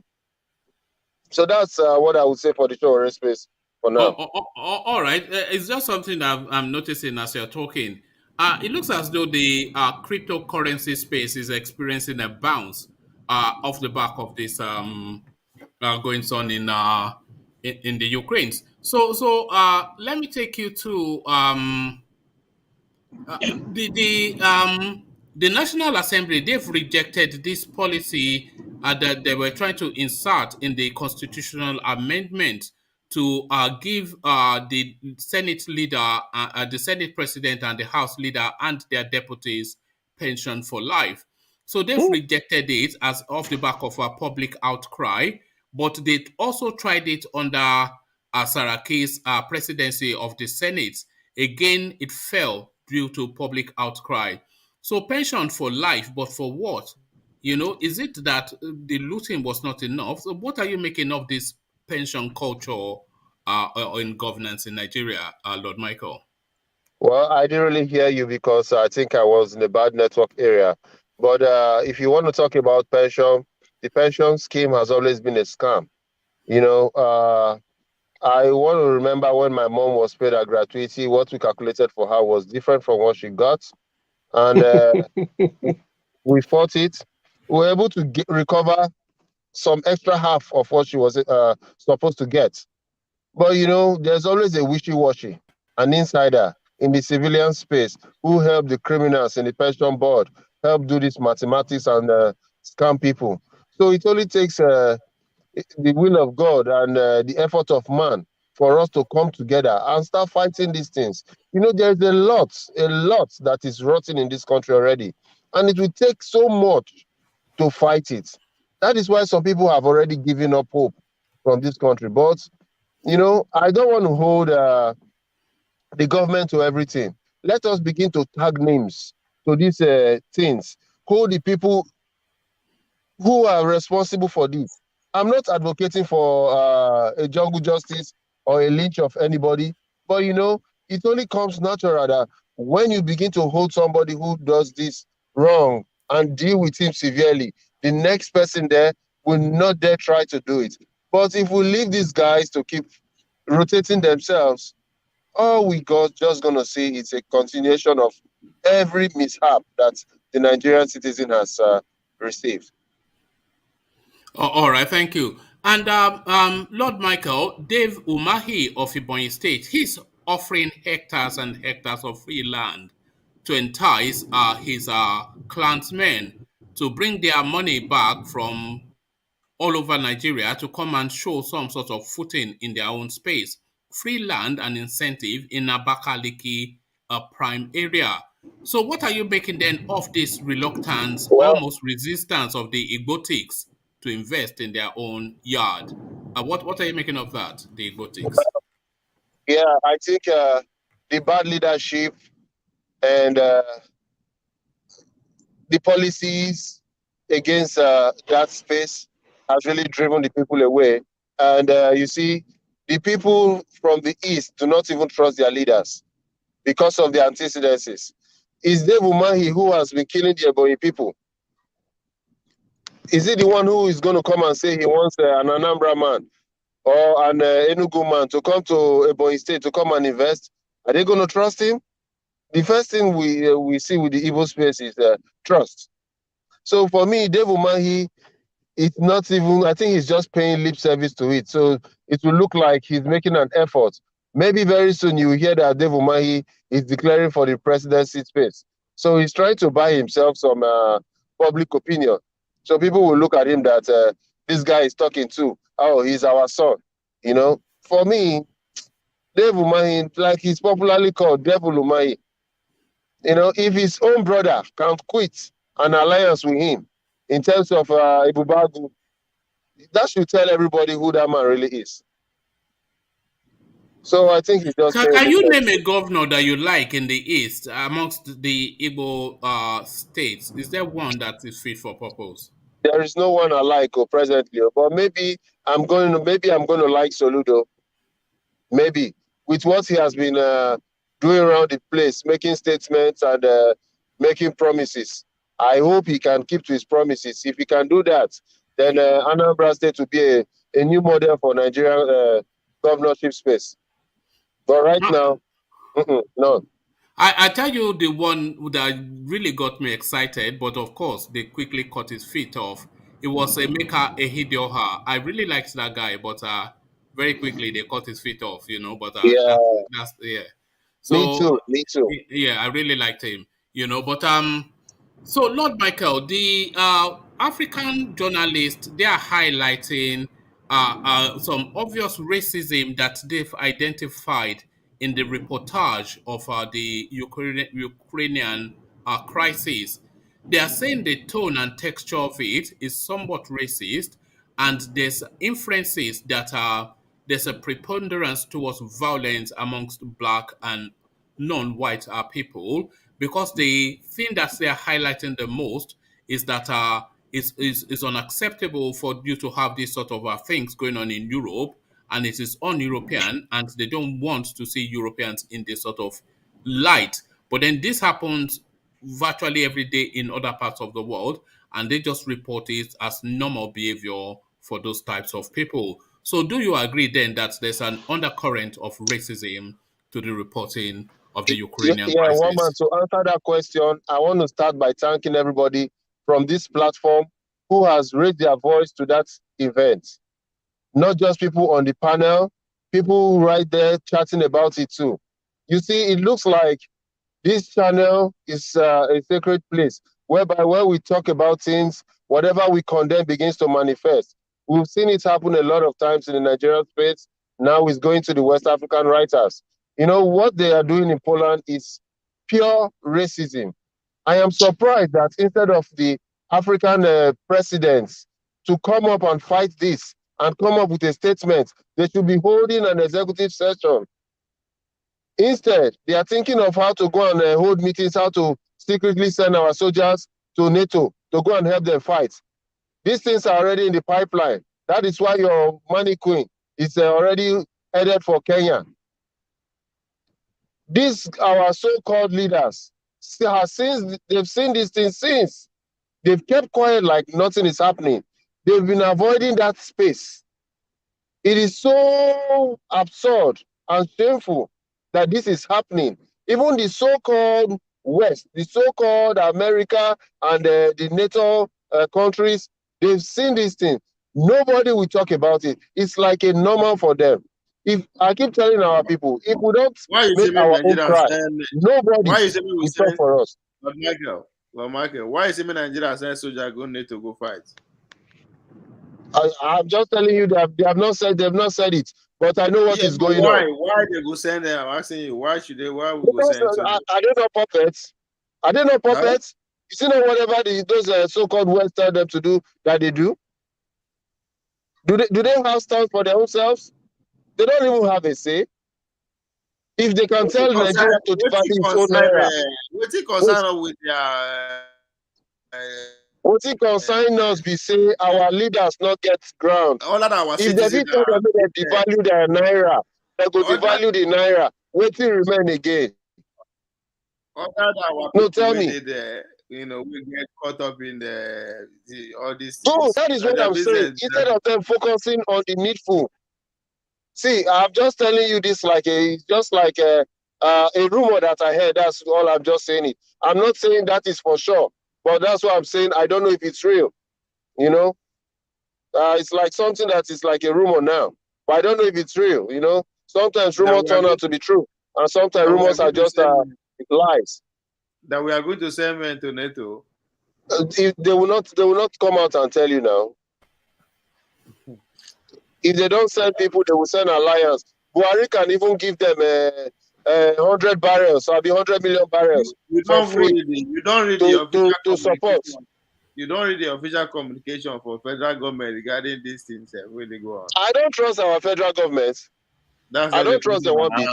So that's what I would say for the Sowore space for now. All right. It's just something that I'm noticing as you're talking. It looks as though the cryptocurrency space is experiencing a bounce off the back of this goings on in the Ukraine. So let me take you to the National Assembly. They've rejected this policy that they were trying to insert in the constitutional amendment to give the Senate leader, the Senate president, and the House leader and their deputies pension for life. So they've rejected it as off the back of a public outcry, but they also tried it under Saraki's presidency of the Senate. Again, it fell due to public outcry. So pension for life, but for what? You know, is it that the looting was not enough? So what are you making of this pension culture in governance in Nigeria, Lord Michael? Well, I didn't really hear you because I think I was in a bad network area. But if you want to talk about pension, the pension scheme has always been a scam. You know, I want to remember when my mom was paid her gratuity, what we calculated for her was different from what she got. And we fought it. We were able to recover some extra half of what she was supposed to get. But, you know, there's always a wishy-washy, an insider in the civilian space who help the criminals in the pension board, help do this mathematics and scam people. So it only takes the will of God and the effort of man for us to come together and start fighting these things. You know, there's a lot that is rotting in this country already, and it will take so much to fight it. That is why some people have already given up hope from this country. But, you know, I don't want to hold the government to everything. Let us begin to tag names to these things. Hold the people who are responsible for this. I'm not advocating for a jungle justice or a lynch of anybody, but you know, it only comes natural that when you begin to hold somebody who does this wrong and deal with him severely, the next person there will not dare try to do it. But if we leave these guys to keep rotating themselves, all we got just gonna see is a continuation of every mishap that the Nigerian citizen has received. Oh, all right, thank you. And Lord Michael, Dave Umahi of Ebonyi State, he's offering hectares and hectares of free land to entice his clansmen to bring their money back from all over Nigeria to come and show some sort of footing in their own space. Free land and incentive in Abakaliki prime area. So what are you making then of this reluctance, Well, almost resistance of the Igbotics to invest in their own yard? What are you making of that, the Igbotics? yeah, I think the bad leadership and the policies against that space has really driven the people away. And you see, the people from the east do not even trust their leaders because of the antecedences. Is Dave Umahi who has been killing the Ebonyi people? Is he the one who is going to come and say he wants an Anambra man or an Enugu man to come to Ebonyi State to come and invest? Are they going to trust him? The first thing we see with the Igbo space is trust. So for me, Dave Umahi, it's not even, I think he's just paying lip service to it. So it will look like he's making an effort. Maybe very soon you will hear that Dave Umahi is declaring for the presidency space. So he's trying to buy himself some public opinion. So people will look at him that this guy is talking to, oh, he's our son. You know, for me, Dave Umahi, like he's popularly called Devil Umahi, you know, if his own brother can quit an alliance with him in terms of Ibubagu, that should tell everybody who that man really is. So I think he's just saying Can you name a governor that you like in the East amongst the Igbo states? Is there one that is fit for purpose? there is no one I like presently, but maybe I'm going to like Soludo. Maybe with what he has been doing around the place, making statements and making promises. I hope he can keep to his promises. If he can do that, then Anambra State will be a new model for Nigerian governorship space. But right now, no. I tell you the one that really got me excited, but of course they quickly cut his feet off. It was Emeka Ehidioha. I really liked that guy, but very quickly they cut his feet off, you know. But Yeah, that's yeah. me So too. Me too. yeah, I really liked him, you know. But so Lord Michael, the African journalists, they are highlighting some obvious racism that they've identified in the reportage of the Ukrainian crisis. They are saying the tone and texture of it is somewhat racist, and there's inferences that there's a preponderance towards violence amongst black and non-white people, because the thing that they are highlighting the most is that it's unacceptable for you to have these sort of things going on in Europe, and it is un-European, and they don't want to see Europeans in this sort of light. But then this happens virtually every day in other parts of the world, and they just report it as normal behavior for those types of people. So do you agree then that there's an undercurrent of racism to the reporting of the Ukrainian Yeah, Woman, crisis? to answer that question, I want to start by thanking everybody from this platform who has raised their voice to that event. Not just people on the panel, people right there chatting about it too. You see, it looks like this channel is a sacred place whereby when we talk about things, whatever we condemn begins to manifest. We've seen it happen a lot of times in the Nigerian space. Now it's going to the West African writers. You know, what they are doing in Poland is pure racism. I am surprised that instead of the African presidents to come up and fight this and come up with a statement, they should be holding an executive session. Instead, they are thinking of how to go and hold meetings, how to secretly send our soldiers to NATO to go and help them fight. These things are already in the pipeline. That is why your money queen is already headed for Kenya. These, our so-called leaders, they've seen these things since. They've kept quiet like nothing is happening. They've been avoiding that space. It is so absurd and shameful that this is happening. Even the so-called West, the so-called America and the NATO countries, they've seen these things. Nobody will talk about it. It's like a normal for them. If I keep telling our people, if we don't make our own cry, nobody will talk for us. Michael, why is it Nigeria saying soldiers go need to go fight? I'm just telling you that they've not said it, but I know what is going on. Why they go send them? I'm asking you, why should they? Why we go send? Are they not puppets? Are they not puppets? Huh? You see, not whatever those so-called West tell them to do, that they do. Do they have stance for their own selves? They don't even have a say. If they can tell Nigeria to devalue its own naira, what's it concern with their? What it concern us be say our leaders not get ground. If they did tell them they devalue their naira, they go devalue the naira. Wetin remain again? No, tell me. You know, we get caught up in all these things. No, that is what I'm saying. Instead of them focusing on the needful. See, I'm just telling you this like a rumor that I heard. That's all I'm just saying it. I'm not saying that is for sure. But that's what I'm saying. I don't know if it's real. You know, it's like something that is like a rumor now. But I don't know if it's real. You know, sometimes rumors turn out to be true, and sometimes rumors are just lies. That we are going to send men to NATO. They will not come out and tell you now. If they don't send people, they will send alliance. BUHARI can even give them 100 barrels, so I'll be 100 million barrels. You don't read the official to support. You don't read the official communication for federal government regarding these things when they go on. I don't trust our federal government. I don't trust the one bit.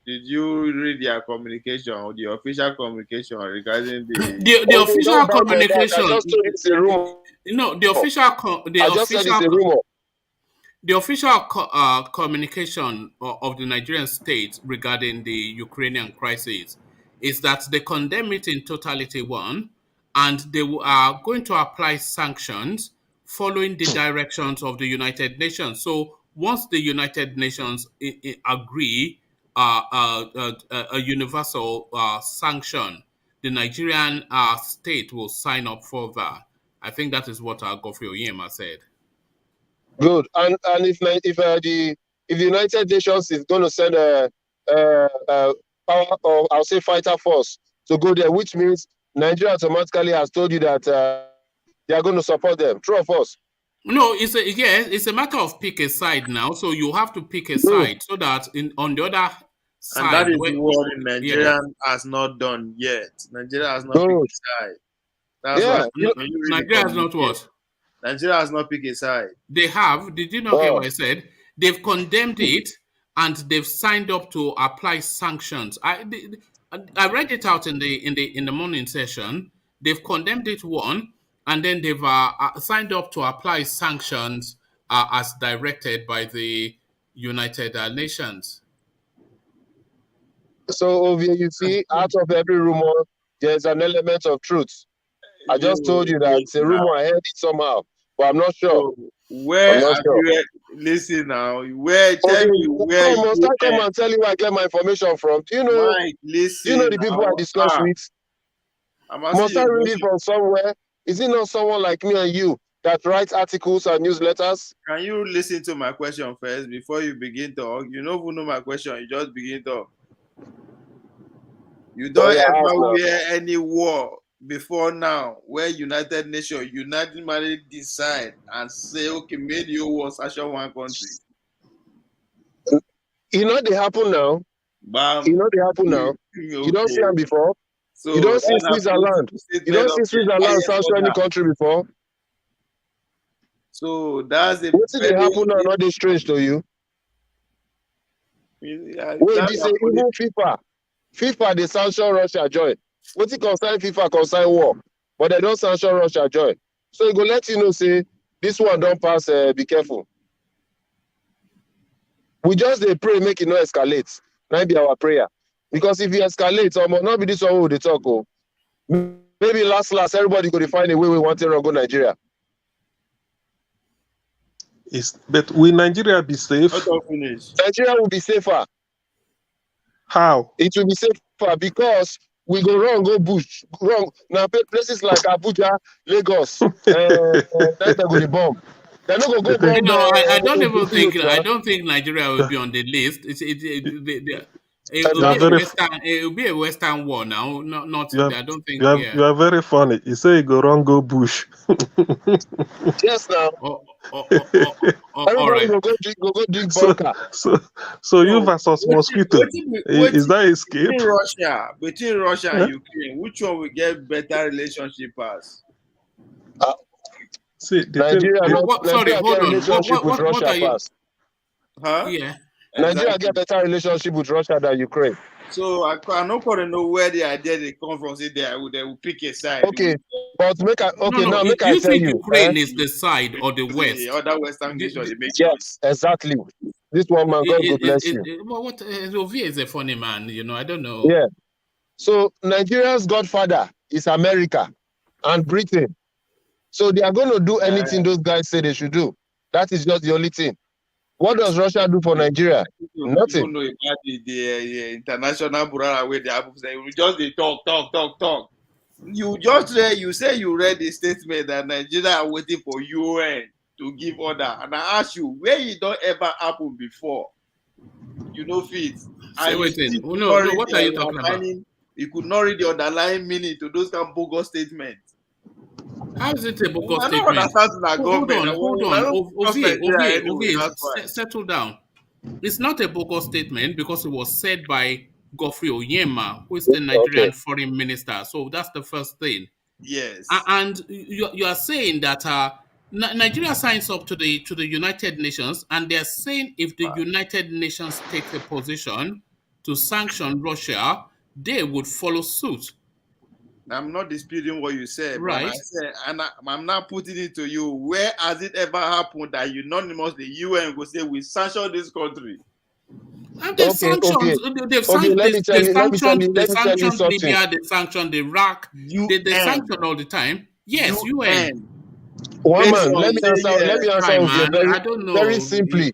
Did you read their communication or the official communication regarding the official communication? I just told it's a rumor. You know, the official communication of the Nigerian state regarding the Ukrainian crisis is that they condemn it in totality, one, and they are going to apply sanctions following the directions of the United Nations. So once the United Nations agree a universal sanction, the Nigerian state will sign up for that. I think that is what Godfrey Oyema said. Good. And if the United Nations is going to send a power, or I'll say fighter force, to go there, which means Nigeria automatically has told you that they are going to support them. True or false? No, it's a matter of pick a side now. So you have to pick a side so that on the other side. And that is what Nigeria has not done yet. Nigeria has not picked a side. That's yeah. Nigeria has not what? Nigeria has not picked a side. They have. Did you not hear what I said? They've condemned it and they've signed up to apply sanctions. I read it out in the morning session. They've condemned it, one, and then they've signed up to apply sanctions as directed by the United Nations. So, Ovie, you see, out of every rumor, there's an element of truth. I just told you that it's a rumor. I heard it somehow, but I'm not sure. Where have you listen now? Where tell me where? Must I come and tell you where I get my information from? Do you know? Mike, listen. Do you know the people I discuss with? Must I read it from somewhere? Is it not someone like me and you that writes articles and newsletters? Can you listen to my question first before you begin to? You know who know my question? You just begin to. You don't ever hear any war before now, where United Nations unanimously decide and say, okay, maybe you was actually one country. You know they happen now. Bam. You know they happen now. You don't see them before. So you don't see Switzerland. You don't see Switzerland sanction any country before. So that's a what did they happen now? Not this strange to you. Wait, this say even FIFA they sanction Russia join. What it concern FIFA concern war, but they don't sanction Russia join. So it go let you know say this one don't pass. Be careful. We just they pray make it not escalate. That be our prayer. Because if it escalates, or not be this one who they talk. Oh, maybe last everybody could find a way we want to go Nigeria. But will Nigeria be safe? Nigeria will be safer. How? It will be safer because we go wrong, go bush, wrong. Now places like Abuja, Lagos, that's go the bomb. They're not gonna go bomb. You know, I don't even think I don't think Nigeria will be on the list. It will be a Western war now. Not I don't think. You are very funny. You say you go wrong, go bush. Yes, now. All right. Go drink vodka. So you versus mosquito. Is that escape? Between Russia and Ukraine, which one will get better relationship as? See, Nigeria sorry, hold on. Relationship with Russia first. Huh? Yeah. Nigeria get better relationship with Russia than Ukraine. So I not gonna know where the idea they come from. Say they will pick a side. Okay, but make I now make I tell you. Ukraine is the side or the West? The other Western nations. Yes, exactly. This one man, God bless you. What Ovie is a funny man, you know. I don't know. Yeah. So Nigeria's godfather is America and Britain. So they are going to do anything those guys say they should do. That is just the only thing. What does Russia do for Nigeria? Nothing. You don't know about the international bureau where they have say we just they talk. You just read, you say you read the statement that Nigeria are waiting for UN to give order, and I ask you where it don't ever happen before. You know fit. Say waiting. What are you talking about? You could not read the underlying meaning to those kind of bogus statements. How is it a bogus statement? Hold on. Ovie, settle down. It's not a bogus statement because it was said by Geoffrey Onyema, who is the Nigerian foreign minister. So that's the first thing. Yes. And you are saying that Nigeria signs up to the United Nations, and they're saying if the United Nations takes a position to sanction Russia, they would follow suit. I'm not disputing what you said, right? But I said, and I'm not putting it to you. Where has it ever happened that unanimously the UN will say we sanction this country? And they sanctioned Libya, they sanctioned Iraq, they sanction all the time. Yes, UN. One man, let me answer very simply.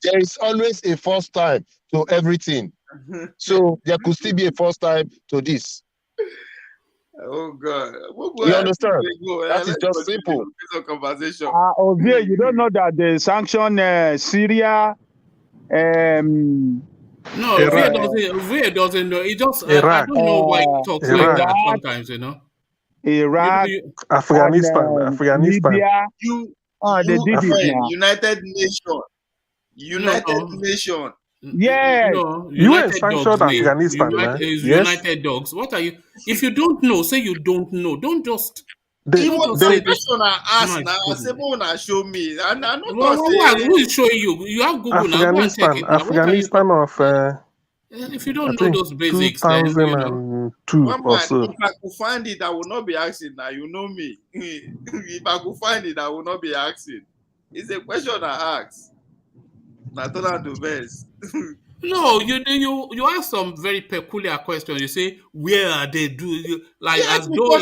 There is always a first time to everything. So there could still be a first time to this. Oh God! You understand? That is just simple. Conversation. Ovie, you don't know that they sanction Syria. No, Ovie doesn't know. It just I don't know why he talks like that sometimes. You know. Iraq, Afghanistan, Libya. They did it now. United Nation. Yeah, UN sanctioned Afghanistan. United Dogs. What are you? If you don't know, say you don't know. Don't just. The question I asked now, I said, show me. Who is showing you? You have Google now. Go and check it. Afghanistan of. If you don't know those basics, 2002 or so. If I could find it, I will not be asking. Now you know me. If I could find it, I will not be asking. It's a question I asked. Not to best. No, you ask some very peculiar questions. You say, where are they doing? Like as though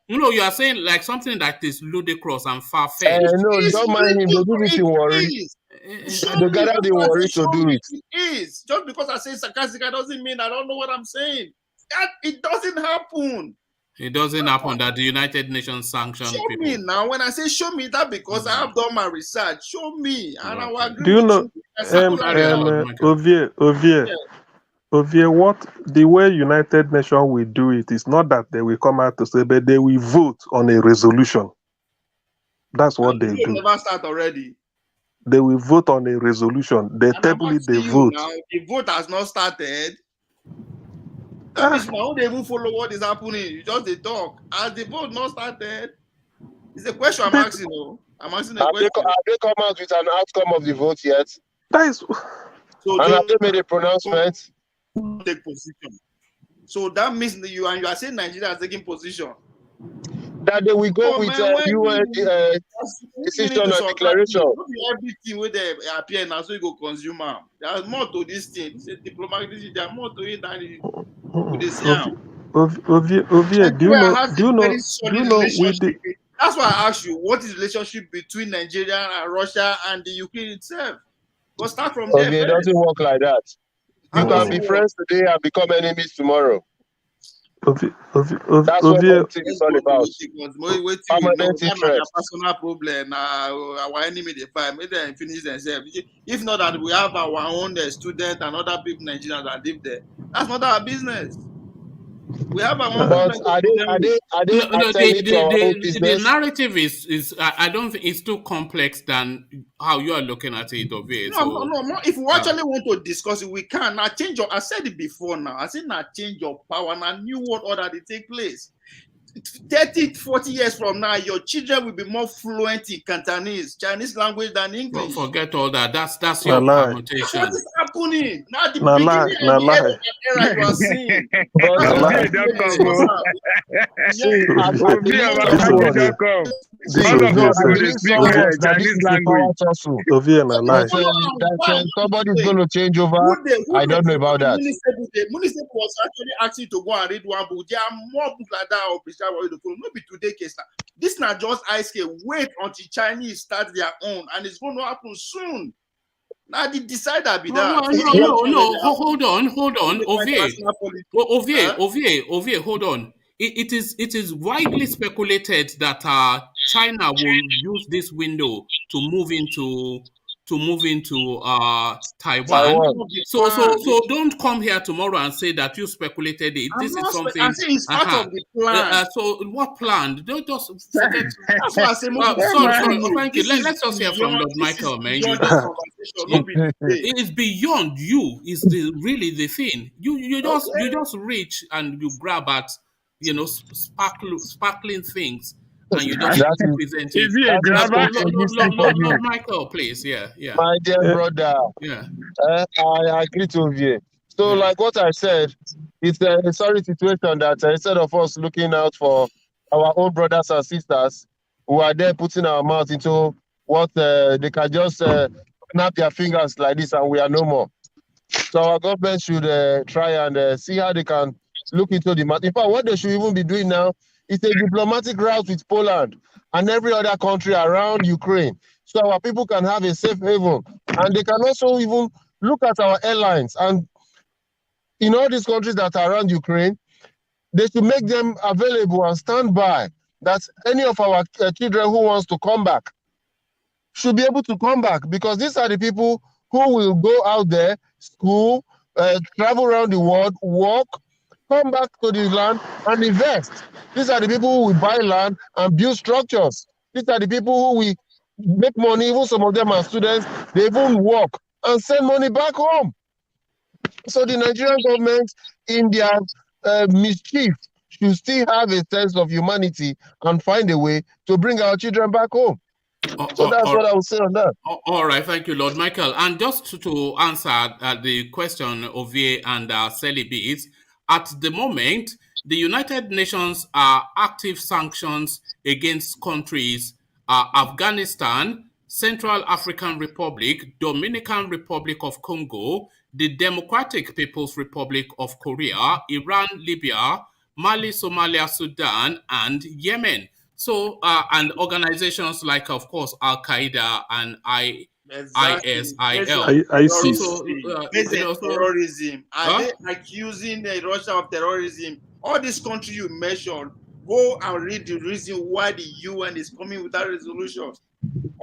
you are saying like something that is ludicrous and far fetched. No, don't mind him. They do this in worry. They gather the worry to do it. It is just because I say sarcastic doesn't mean I don't know what I'm saying. It doesn't happen. It doesn't happen that the United Nations sanctions people. Show me now. When I say show me that because I have done my research. Show me, and I will agree. Do you know, Ovie? Yeah. Ovie, what the way United Nations will do it is not that they will come out to say, but they will vote on a resolution. That's what they do. Never start already. They will vote on a resolution. They table it, they vote. Now, the vote has not started. That means now they even follow what is happening. You just they talk. As the vote not started, it's a question I'm asking. I'm asking a question. Have they come out with an outcome of the vote yet? That is. So and have they made a pronouncement? Take position. So that means you are saying Nigeria is taking position. That they will go with UN decision and declaration. Everything where they appear now, so you go consumer. There's more to this thing. It's a diplomatic. There's more to it than Ovie, do you know with the... That's why I asked you, what is the relationship between Nigeria and Russia and the Ukraine itself? Go start from there. It doesn't work like that. You can be friends today and become enemies tomorrow. That's what politics is all about. Permanent interest. Personal problem. Our enemy they fight. Maybe they finish themselves. If not that we have our own students and other people Nigerians that live there, that's not our business. We have our own. But the narrative is I don't think it's too complex than how you are looking at it, Ovie. No. If we actually want to discuss it, we can. Now change your. I said it before. Now I said now change your power. Now new world order they take place. 30, 40 years from now, your children will be more fluent in Cantonese, Chinese language than English. Well, forget all that. That's your connotation. What is happening? Now the beginning and the end of the era you are seeing. Somebody's going to change over. I don't know about that. Municipal was actually asking to go and read one book. There are more books like that. Not be today case now. This not just ice skate. Wait until Chinese start their own, and it's going to happen soon. Now the decider be that. No. Hold on. Ovie, hold on. It is widely speculated that China will use this window to move into Taiwan. So don't come here tomorrow and say that you speculated it. This is something. I'm saying it's part of the plan. So what plan? Don't just forget. That's why I say, sorry. Thank you. Let's just hear from Lord Michael, man. It is beyond you. Is really the thing. You just reach and you grab at sparkling things. And you just present it. Lord Michael, please. Yeah. My dear brother. Yeah. I agree to you. So, like what I said, it's a sorry situation that instead of us looking out for our own brothers and sisters who are there putting our mouth into what they can just snap their fingers like this and we are no more. So our government should try and see how they can look into the matter. In fact, what they should even be doing now is a diplomatic route with Poland and every other country around Ukraine, so our people can have a safe haven. And they can also even look at our airlines. And in all these countries that are around Ukraine, they should make them available and stand by that any of our children who wants to come back should be able to come back, because these are the people who will go out there, school, travel around the world, work, come back to the land and invest. These are the people who will buy land and build structures. These are the people who will make money. Even some of them are students. They even work and send money back home. So the Nigerian government, in their mischief, should still have a sense of humanity and find a way to bring our children back home. So that's what I would say on that. All right, thank you, Lord Michael. And just to answer the question of Ovie and Celibi is, at the moment, the United Nations are active sanctions against countries Afghanistan, Central African Republic, Dominican Republic of Congo, the Democratic People's Republic of Korea, Iran, Libya, Mali, Somalia, Sudan, and Yemen. So, and organizations like, of course, Al-Qaeda and ISIL. Terrorism. Are they accusing Russia of terrorism? All these countries you mentioned, go and read the reason why the UN is coming with that resolution.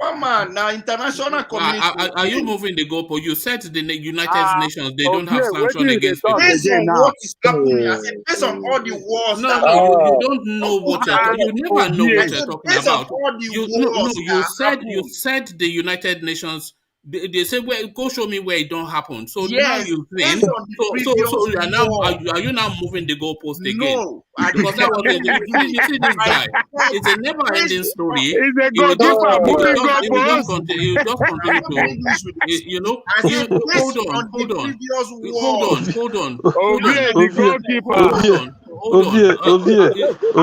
One man, now international community. Are you moving the goalpost? You said the United Nations, they don't have Okay, what do sanction they against talk people. Based again on now? what is happening, I said, based on all the wars that No, you don't know what you're Ah, you never know I what Obie. you're said, talking based on about. all the You wars you that said happen. the United Nations. They say, well, go show me where it don't happen. So now Yes, you based think on the so previous you are now war. are you now moving the goalpost again? No, I Because did that not was move you see this I guy. said, It's a never-ending based on, story. Is a He will go just keeper moving he will just goalposts? continue I'm not to English with this. you know I you said, based on the hold on previous hold wars, on hold on hold Obie, on the Ovie, goalkeeper. hold Ovie, on hold on Ovie, Ovie,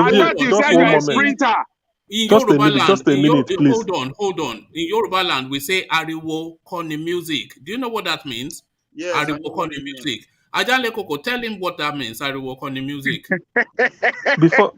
I Ovie, thought hold you on just said you one are a moment. sprinter. in Just a Yoruba minute, land, just a minute, please. hold on. In Yoruba land, we say Ariwo Koni music. Do you know what that means? yes, I know Ariwo what Koni it means. music. Ajale Koko, tell him what that means, Ariwo Koni music. Before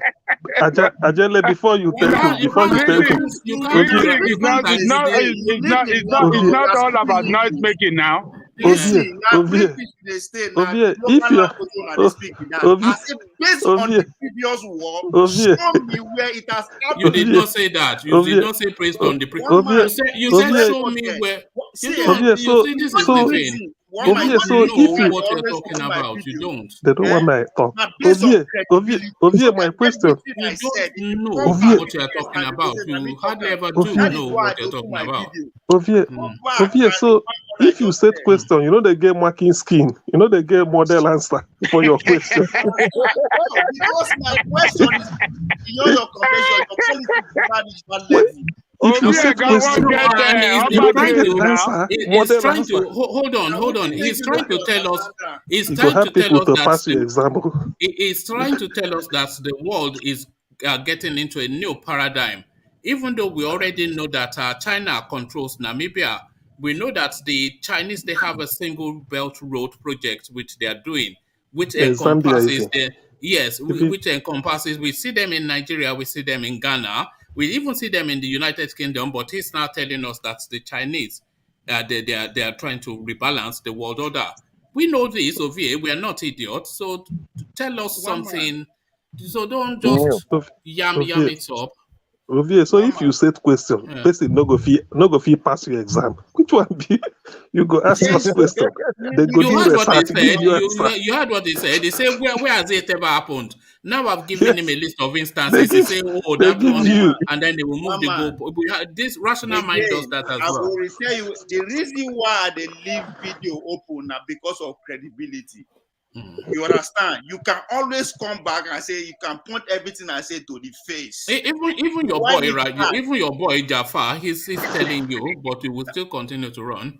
Ajele, before you You tell No, him, can't, you before can't, you you tell music, him, can't, you can't, Ovie, music you is can't, not, Today, you live in London, Ovie, it's you not are all about speaking noise English. making now. Ovie, Listen, now Ovie, British they stay now Ovie, if global you're language on they speak in that. I Ovie, said based on Ovie, the previous war, Ovie, show me where it has You did Ovie, happened. not say that. You did Ovie, not say praised on the pre. One Ovie, man, You it's said Ovie, show me recorded. where. You See, don't. Ovie, You see, you this know is the the thing. reason. One You man, don't you Ovie, know the so reason if know why you what they you're always talking open my about. You video. don't. they don't Eh? want my talk. Now based on Ovie, Ovie, credibility, so Ovie, my that question. everything I You don't said, if you come know back Ovie, what you're against talking and they about. say, "Na me You talk hardly am." ever do That Ovie, is know why what I you're dey open talking my about. video. Ovie, Come back Ovie. and So remark what I if you just set said. question, you know they get marking scheme. You know they get model answer for your question. No, because my question is beyond your convention, your politics never reach that Wait, level. if you Obie, Now, set got based one question, on No, get and he's trying uppercase model to now. answer, he's model trying to answer. hold on. He's trying to tell us You go have people to pass your example. he's trying to tell us that the world is getting into a new paradigm. Even though we already know that China controls Namibia, we know that the Chinese they have a single belt road project which they are doing, which Zambia encompasses even. the yes, If it, which encompasses. We see them in Nigeria, we see them in Ghana, we even see them in the United Kingdom. But he's now telling us that the Chinese, they are trying to rebalance the world order. We know this, Ovie. We are not idiots. So tell us one man, something. So don't no. just yam Ovie, it up. Ovie, so one if you man. set question, Yeah. person no go fit pass your exam. Which one be? You go ask us Yes, question. They go You do heard what they research, give said. you answer. You heard what they said. They say where has it ever happened? Now I've given him Yes, a list of they instances. He give say, oh, they that give one one, you. man, and then they will move one the man. goal. This rational mind does Again, that as I well. will tell you the reason why they leave video open now because of credibility. You understand? You can always come back and say you can point everything I say to the face. Even your When boy, it's right? bad, Even your boy Jafar, he's telling you, but you will still continue to run.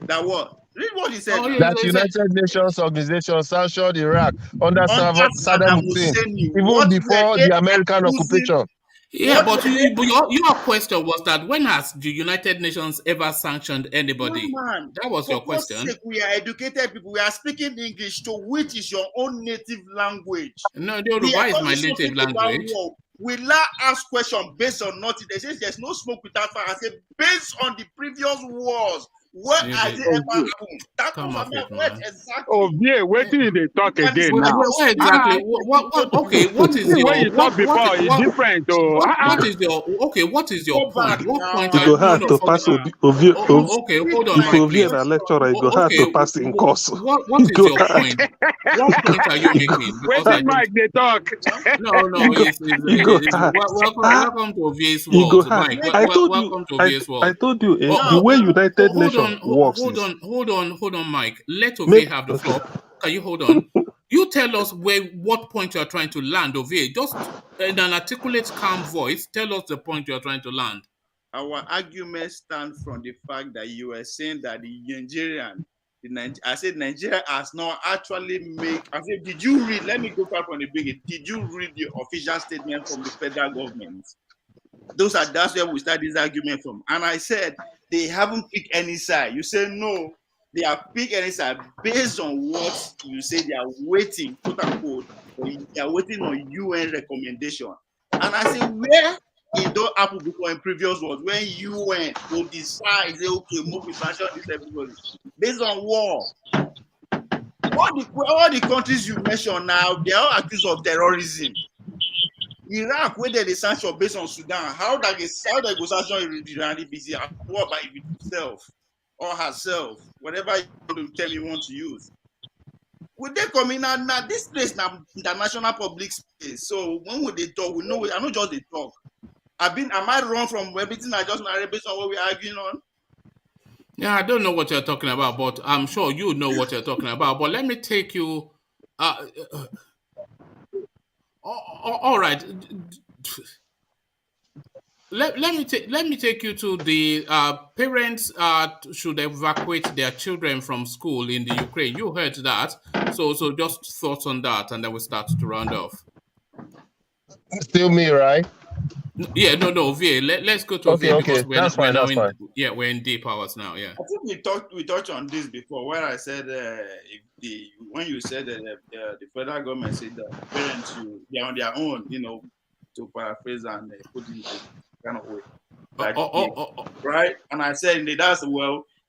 that what? Read what he said Oh, now. That he said, United Nations organization sanctioned Iraq under Under Saddam Saddam Hussein, Hussein, even what were before they the American accusing? occupation. yeah, What but were they? your question was that when has the United Nations ever sanctioned One anybody? man, That was for your God's question. sake, we are educated people. We are speaking English, to which is your own native language. No, We Yoruba are is my talking native something about language. war. We now ask questions based on nothing. They say there's no smoke without fire. I say based on the previous wars, where has it ever Okay. happened? That Come was off my it, word man. exactly. Obie, wait till they talk And it's again like now. you're Where speaking Ah, exactly? English. Okay, what is see where your you talk before is different. Oh, what is your okay? What is your Go back point? What now point You are and go you? No, hard no. to listen pass now. Ovie. Okay, Read hold on, If my Mike, Ovie please. na question. lecturer, you go hard Okay, to pass in course. what You is go your hard. point? What point are you You go, making? wait Because I till don't. Mike they talk. Huh? No, you go, you go hard. Ah, welcome to VS you go World, hard. Mike. Make I told you, Welcome to VS I World. told you, the now, way now, United Nations works is Hold on, Mike. Let make Ovie have the okay. floor. Can you hold on? You tell us what point you are trying to land, Ovie. Just in an articulate, calm voice, tell us the point you are trying to land. our argument stands from the fact that you were saying that the Nigerian, I said Nigeria has not actually make. I said, did you read? Let me go back from the beginning. Did you read the official statement from the federal government? That's where we start this argument from. And I said they haven't picked any side. You say no, they have picked any side based on what you say they are waiting, quote unquote, or they are waiting on UN recommendation. And I say where it don't happen before in previous wars when UN will decide, say okay, move with sanction this everybody based on war. All the countries you mentioned now, they are all accused of terrorism. Iraq, where they sanction based on Sudan, how they go sanction Iran busy? What about himself or herself, whatever term you want to use? Would they come in now? This place now international public space. So when would they talk? We know. I know just they talk. Am I wrong from everything I just narrated based on what we're arguing on? Yeah, I don't know what you're talking about, but I'm sure you know what you're talking about. But let me take you. All right. Let me take you to the parents should evacuate their children from school in the Ukraine. You heard that, so just thoughts on that, and then we start to round off. Still me, right? Yeah, no, VA. Let's go to VA because we're now in we're in deep hours now. Yeah, I think we touched on this before, where I said when you said that the federal government said that parents they're on their own, to paraphrase and put it in kind of way, like right? And I said that's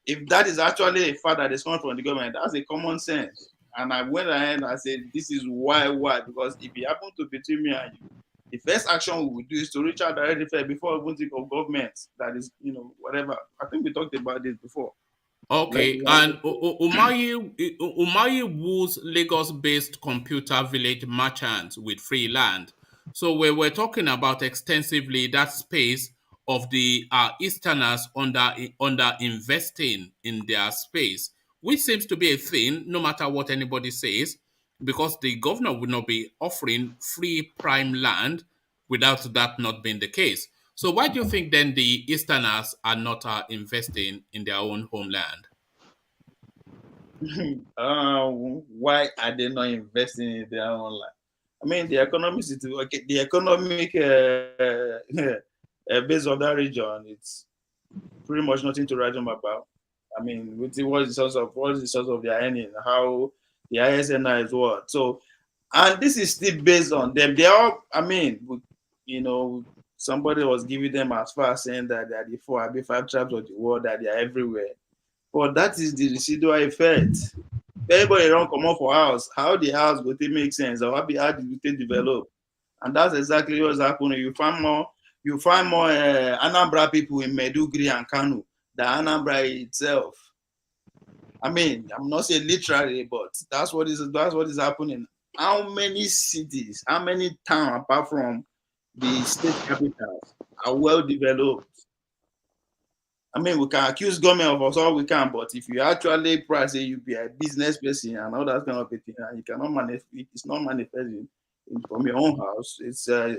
if that is actually a fact that is coming from the government, that's a common sense. And I went ahead and I said this is why because if it happened to between me and you, the first action we would do is to reach out directly before we even think of government. That is, whatever. I think we talked about this before. Okay, and Umahi was Lagos-based computer village merchants with free land. So we were talking about extensively that space of the Easterners under investing in their space, which seems to be a thing, no matter what anybody says, because the governor would not be offering free prime land without that not being the case. So why do you think then the Easterners are not investing in their own homeland? Why are they not investing in their own land? I mean, the economic base of that region, it's pretty much nothing to write home about. I mean, what's the source of their earning? How the ISNI is what? So, and this is still based on them. They all, I mean, somebody was giving them as far as saying that they are the 5 tribes of the world, that they are everywhere. But that is the residual effect. Everybody don't come up for house. How the house will make sense? Or how did it develop? And that's exactly what's happening. You find more Anambra people in Maiduguri and Kanu than Anambra itself. I mean, I'm not saying literally, but that's what is happening. How many cities, how many towns apart from the state capitals are well developed? I mean, we can accuse government of us all we can, but if you actually price it, you be a business person and all that kind of thing, and you cannot manifest, it's not manifesting from your own house. It's tell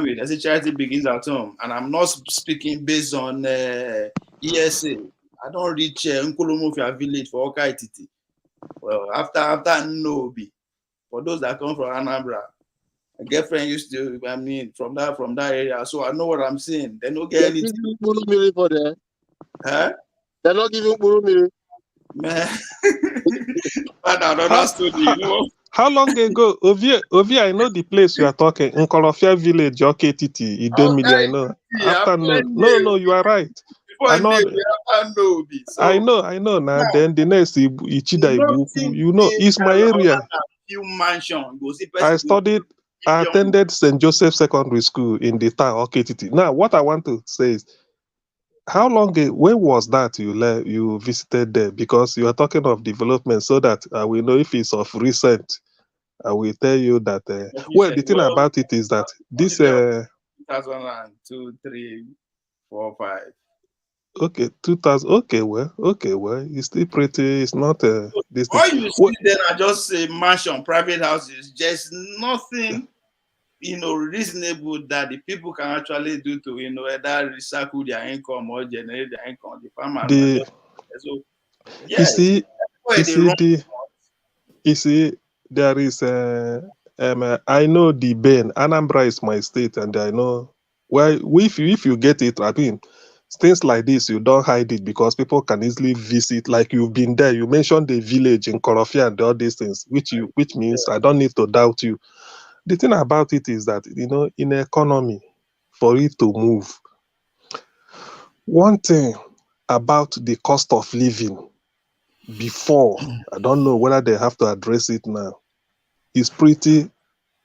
me, there's a charity begins at home, and I'm not speaking based on ESA. I don't reach Nkolomofia village for Okaititi. Well, after Nobi, for those that come from Anambra, my girlfriend used to, from that area, so I know what I'm saying. They don't get anything. For there. Huh? They're not giving Burumiri. Man, that's story, How long ago, Ovia, I know the place you are talking, Nkolofia village, Oketiti, Idemili, I know. After no, you are right. I know now. Then the next Ichida Ibuku, it's my area. I attended St. Joseph Secondary School in the town Oketiti. Now, what I want to say is, when was that you visited there? Because you are talking of development, so that we know if it's of recent. I will tell you that. The thing about it is that this 2002, 3, 4, 5. Okay, 2000. Okay, well, it's still pretty. It's not this. All you see then are just a mansion, private houses, just nothing, reasonable that the people can actually do to, either recycle their income or generate their income. The farmer. So, yes, you see, there is I know the Ben. Anambra is my state, and I know if you get it, I mean, things like this you don't hide it because people can easily visit. Like you've been there, you mentioned the village in Korofia and all these things, which means I don't need to doubt you. The thing about it is that in economy, for it to move, one thing about the cost of living before, I don't know whether they have to address it now, is pretty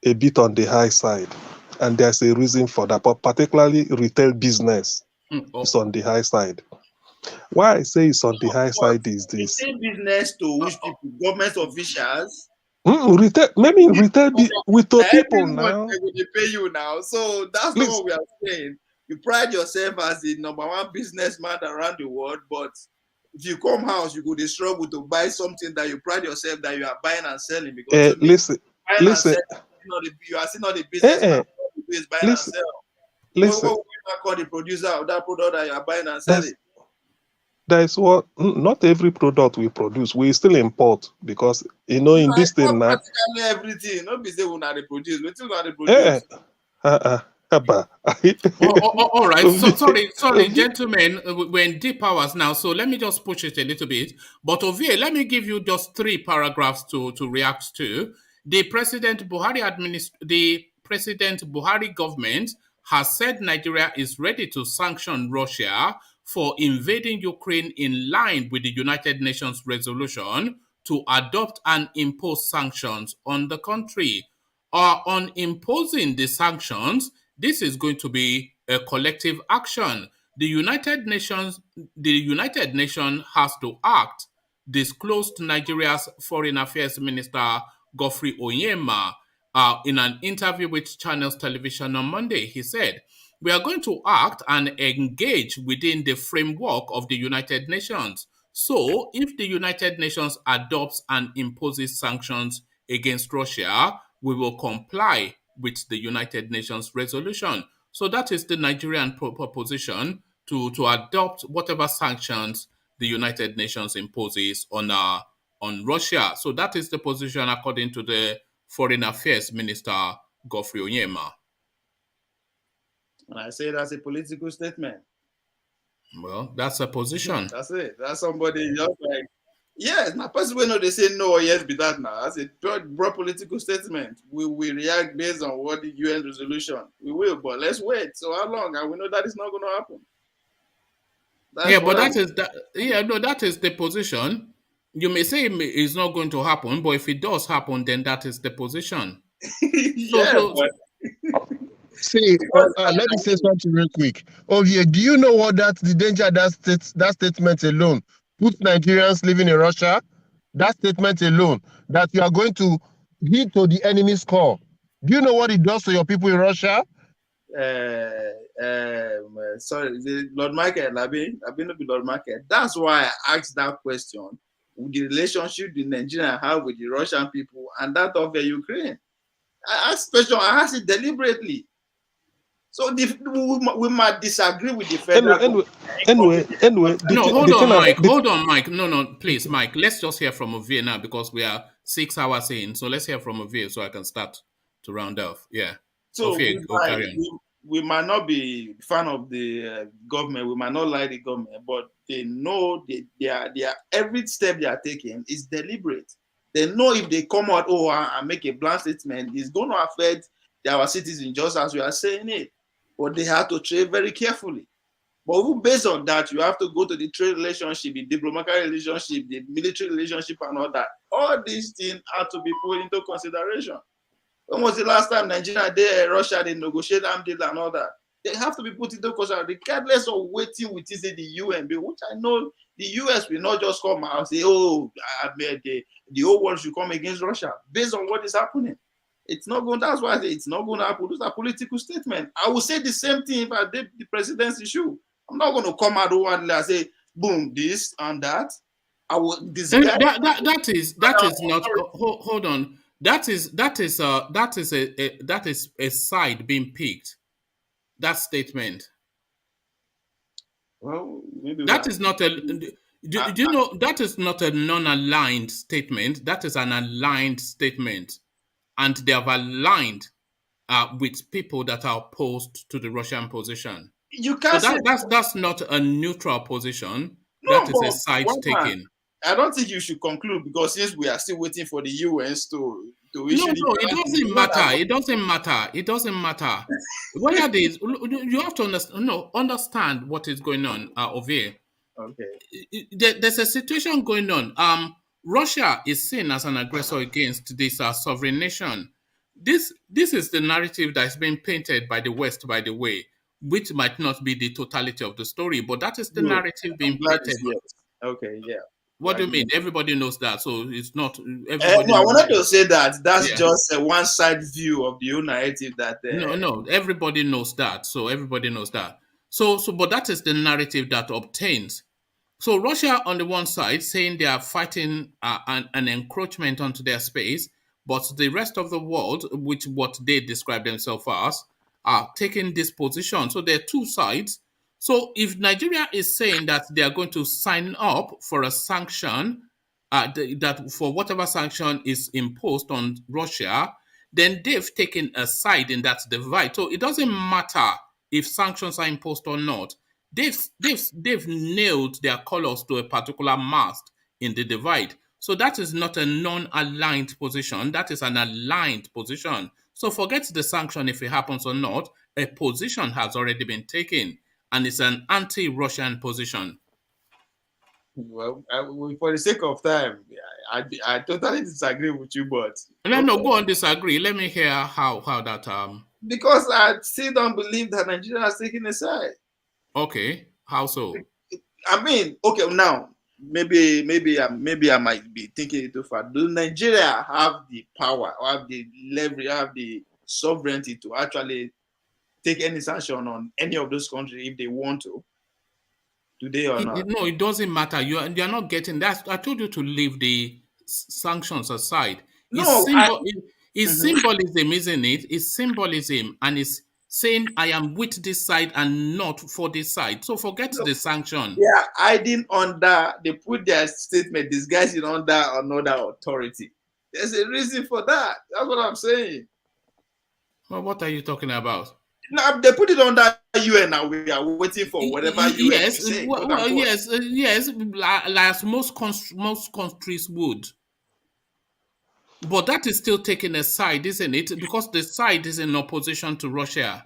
a bit on the high side. And there's a reason for that, but particularly retail business is on the high side. Why I say it's on the high side is this. Retail business to which people? Government officials? Retail, maybe retail with the people Every month now. they will pay you now. So that's not what we are saying. You pride yourself as the number one businessman around the world, but if you come house, you could struggle to buy something that you pride yourself that you are buying and selling because Listen, you are still not a businessman. Is buying and selling. Listen. What we call the producer of that product that you are buying and selling? That's what not every product we produce. We still import because in this thing now. Practically everything. Not be say we not produce. We still not produce. All right. So, sorry, gentlemen. We're in deep hours now, so let me just push it a little bit. But Ovie, let me give you just 3 paragraphs to react to. The President Buhari government has said Nigeria is ready to sanction Russia for invading Ukraine in line with the United Nations resolution to adopt and impose sanctions on the country. On imposing the sanctions, this is going to be a collective action. The United Nations has to act, disclosed Nigeria's Foreign Affairs Minister Geoffrey Onyema in an interview with Channels Television on Monday. He said, "We are going to act and engage within the framework of the United Nations. So, if the United Nations adopts and imposes sanctions against Russia, we will comply with the United Nations resolution." So that is the Nigerian proposition to adopt whatever sanctions the United Nations imposes on Russia. So that is the position according to the Foreign Affairs Minister Geoffrey Onyema. And I say that's a political statement. Well, that's a position. That's it. That's somebody just like, yes, now person know they say no or yes be that now. That's a broad political statement. We will react based on what the UN resolution. We will, but let's wait. So how long? And we know that is not going to happen. That is the position. You may say it's not going to happen, but if it does happen, then that is the position. See, let me say something real quick. Oh yeah, do you know what the danger that statement alone puts Nigerians living in Russia? That statement alone, that you are going to hit to the enemy's core. Do you know what it does to your people in Russia? Sorry, Lord Michael, I've been Lord Michael. That's why I asked that question. With the relationship the Nigerians have with the Russian people and that of the Ukraine. I asked question. I asked it deliberately. So we might disagree with the federal. Anyway. Hold on, Mike. No, please, Mike. Let's just hear from Ovie now because we are 6 hours in. So let's hear from Ovie so I can start to round off. Yeah. So Ovie, we might not be fan of the government. We might not like the government, but they know they are every step they are taking is deliberate. They know if they come out and make a blunt statement, it's going to affect our citizens just as we are saying it. But they have to trade very carefully. But based on that, you have to go to the trade relationship, the diplomatic relationship, the military relationship, and all that. All these things have to be put into consideration. When was the last time Nigeria, Russia, they negotiate arm deal and all that? They have to be put into consideration, regardless of waiting with the UN, which I know the US will not just come out and say, the whole world should come against Russia based on what is happening. It's not going. That's why I say it's not going to happen. Those are political statements. I will say the same thing if I did the president's issue. I'm not going to come out and say, boom, this and that. I will. That is not. Hold on. That is a side being picked. That statement. Well, maybe that is not a. Do you know that is not a non-aligned statement? That is an aligned statement. And they have aligned with people that are opposed to the Russian position. You can't say that's not a neutral position. No, that is a side taking. I don't think you should conclude because since we are still waiting for the UNs to issue. No, it doesn't matter. It doesn't matter. It doesn't matter. Whether these, you have to understand what is going on over here. Okay. There's a situation going on. Russia is seen as an aggressor against this sovereign nation. this is the narrative that's been painted by the West, by the way, which might not be the totality of the story, but that is the Good. narrative I'm being glad painted. it's yes. Okay, yeah. What do you mean? Everybody knows that, so it's not everybody. No, I wanted to say that that's Yeah. just a one-side view of the whole narrative that. No, everybody knows that. So everybody knows that. So, but that is the narrative that obtains. So Russia on the one side saying they are fighting an encroachment onto their space, but the rest of the world, which what they describe themselves as, are taking this position. So there are two sides. So if Nigeria is saying that they are going to sign up for a sanction, that for whatever sanction is imposed on Russia, then they've taken a side in that divide. So it doesn't matter if sanctions are imposed or not. They've nailed their colors to a particular mast in the divide. So that is not a non-aligned position. That is an aligned position. So forget the sanction if it happens or not. A position has already been taken, and it's an anti-Russian position. Well, for the sake of time, I totally disagree with you, but No, go on, disagree. Let me hear how that because I still don't believe that Nigeria is taking a side. Okay, how so? I mean, okay, now maybe I might be thinking it too far. Do Nigeria have the power, or have the leverage, have the sovereignty to actually take any sanction on any of those countries if they want to? Today or not? No, it doesn't matter. You're not getting that. I told you to leave the sanctions aside. It's symbolism, isn't it? It's symbolism, and it's saying I am with this side and not for this side. So forget the sanction. Yeah, hiding under, they put their statement disguising under another authority. There's a reason for that. That's what I'm saying. Well, what are you talking about? Now they put it under UN. Now we are waiting for whatever UN yes, say. Yes, like most countries would. But that is still taking a side, isn't it? Because the side is in opposition to Russia.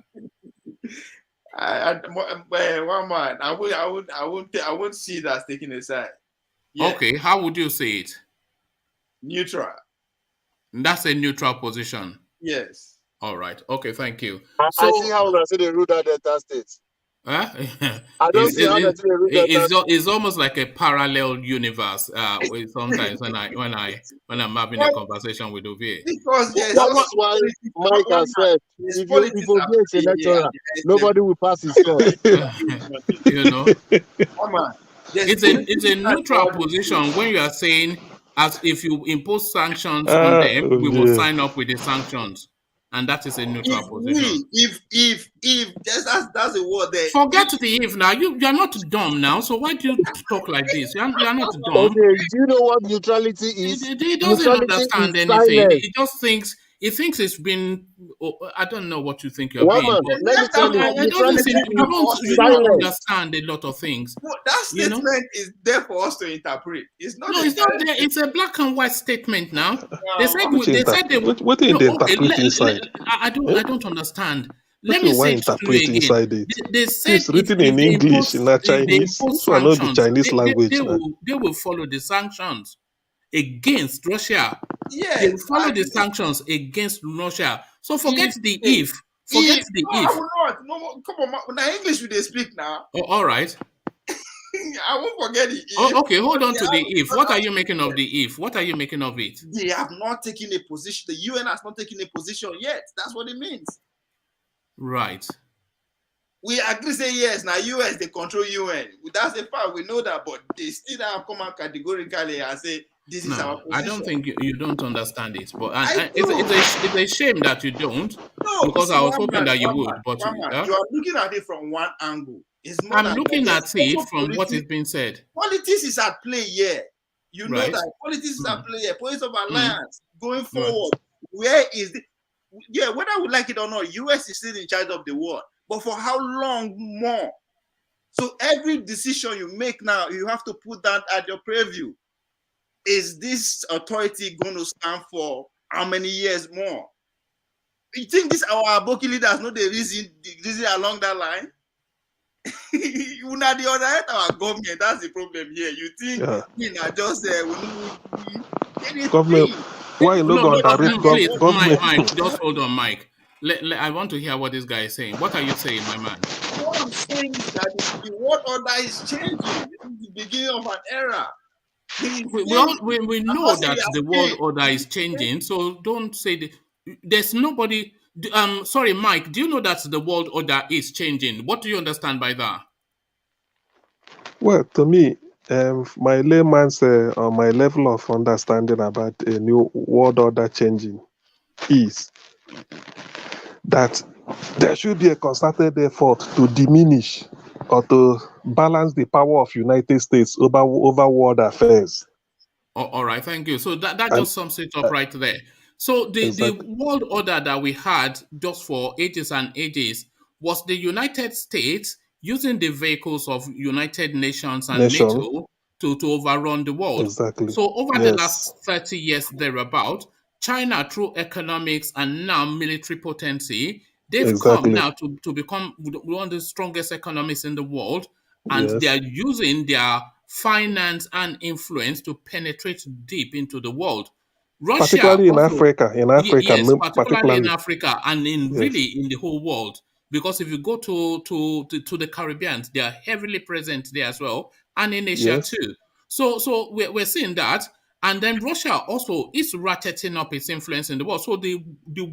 One man, I won't see that as taking a side. Yeah. Okay, how would you say it? Neutral. That's a neutral position. Yes. All right. Okay, thank you. I see how they say they rule that Delta State. I don't see how they say they rule that. It's almost like a parallel universe. Sometimes when I'm having a conversation with Ovie. Because that's why Mike has said if you get a lecturer, nobody will pass his course. You know, it's a neutral position when you are saying as if you impose sanctions on them, we will sign up with the sanctions. And that is a neutral position. If that's a word there. Forget the if now. You're not dumb now. So why do you talk like this? You're not dumb. Okay, do you know what neutrality is? He doesn't understand anything. He just thinks it's been. I don't know what you think you're being. Let me tell you, you don't understand a lot of things. No, that statement is there for us to interpret. It's not. No, it's not there. It's a black and white statement now. They said they. What did they interpret inside? I don't understand. Let me say to you again. They said it's written in English, in Chinese. This one not the Chinese language. They will follow the sanctions against Russia. Yes, they will follow the sanctions against Russia. So forget the if. Forget the if. I will not. No, come on. Now English will they speak now. Oh, all right. I won't forget the if. Oh, okay, hold on to the if. What are you making of the if? What are you making of it? They have not taken a position. The UN has not taken a position yet. That's what it means. Right. We agree, say yes. Now US they control UN. That's a fact. We know that, but they still have come out categorically and say this is our position. I don't think you don't understand it, but it's a shame that you don't. No, because I was hoping that you would. But you are looking at it from one angle. I'm looking at it from what is being said. Politics is at play here. You know that politics is at play here. Politics of alliance going forward. Where is the whether we like it or not, US is still in charge of the world. But for how long more? So every decision you make now, you have to put that at your preview. Is this authority going to stand for how many years more? You think this our Aboki leaders know the reason along that line? You know the other hand, our government, that's the problem here. You think we are just Why you no No, go no, underrate please, government? Mike, just hold on, Mike. I want to hear what this guy is saying. What are you saying, my man? What I'm saying is that the world order is changing. This is the beginning of an era. We know that the world order is changing, so don't say there's nobody. Sorry, Mike. Do you know that the world order is changing? What do you understand by that? Well, to me, my layman's or my level of understanding about a new world order changing is that there should be a concerted effort to diminish or to balance the power of United States over world affairs. All right, thank you. So that And just sums it up right there. So the exactly, world order that we had just for ages and ages was the United States using the vehicles of United Nations and nation, NATO to overrun the world. exactly, So over the yes, last 30 years thereabout, China, through economics and now military potency, they've come exactly, now to become one of the strongest economies in the world, and they yes. are using their finance and influence to penetrate deep into the world. Russia Particularly in also, Africa, yes, particularly in particularly, Africa and in yes, really in the whole world. Because if you go to the Caribbean, they are heavily present there as well, and in Asia yes, too. So we're seeing that, and then Russia also is ratcheting up its influence in the world. So the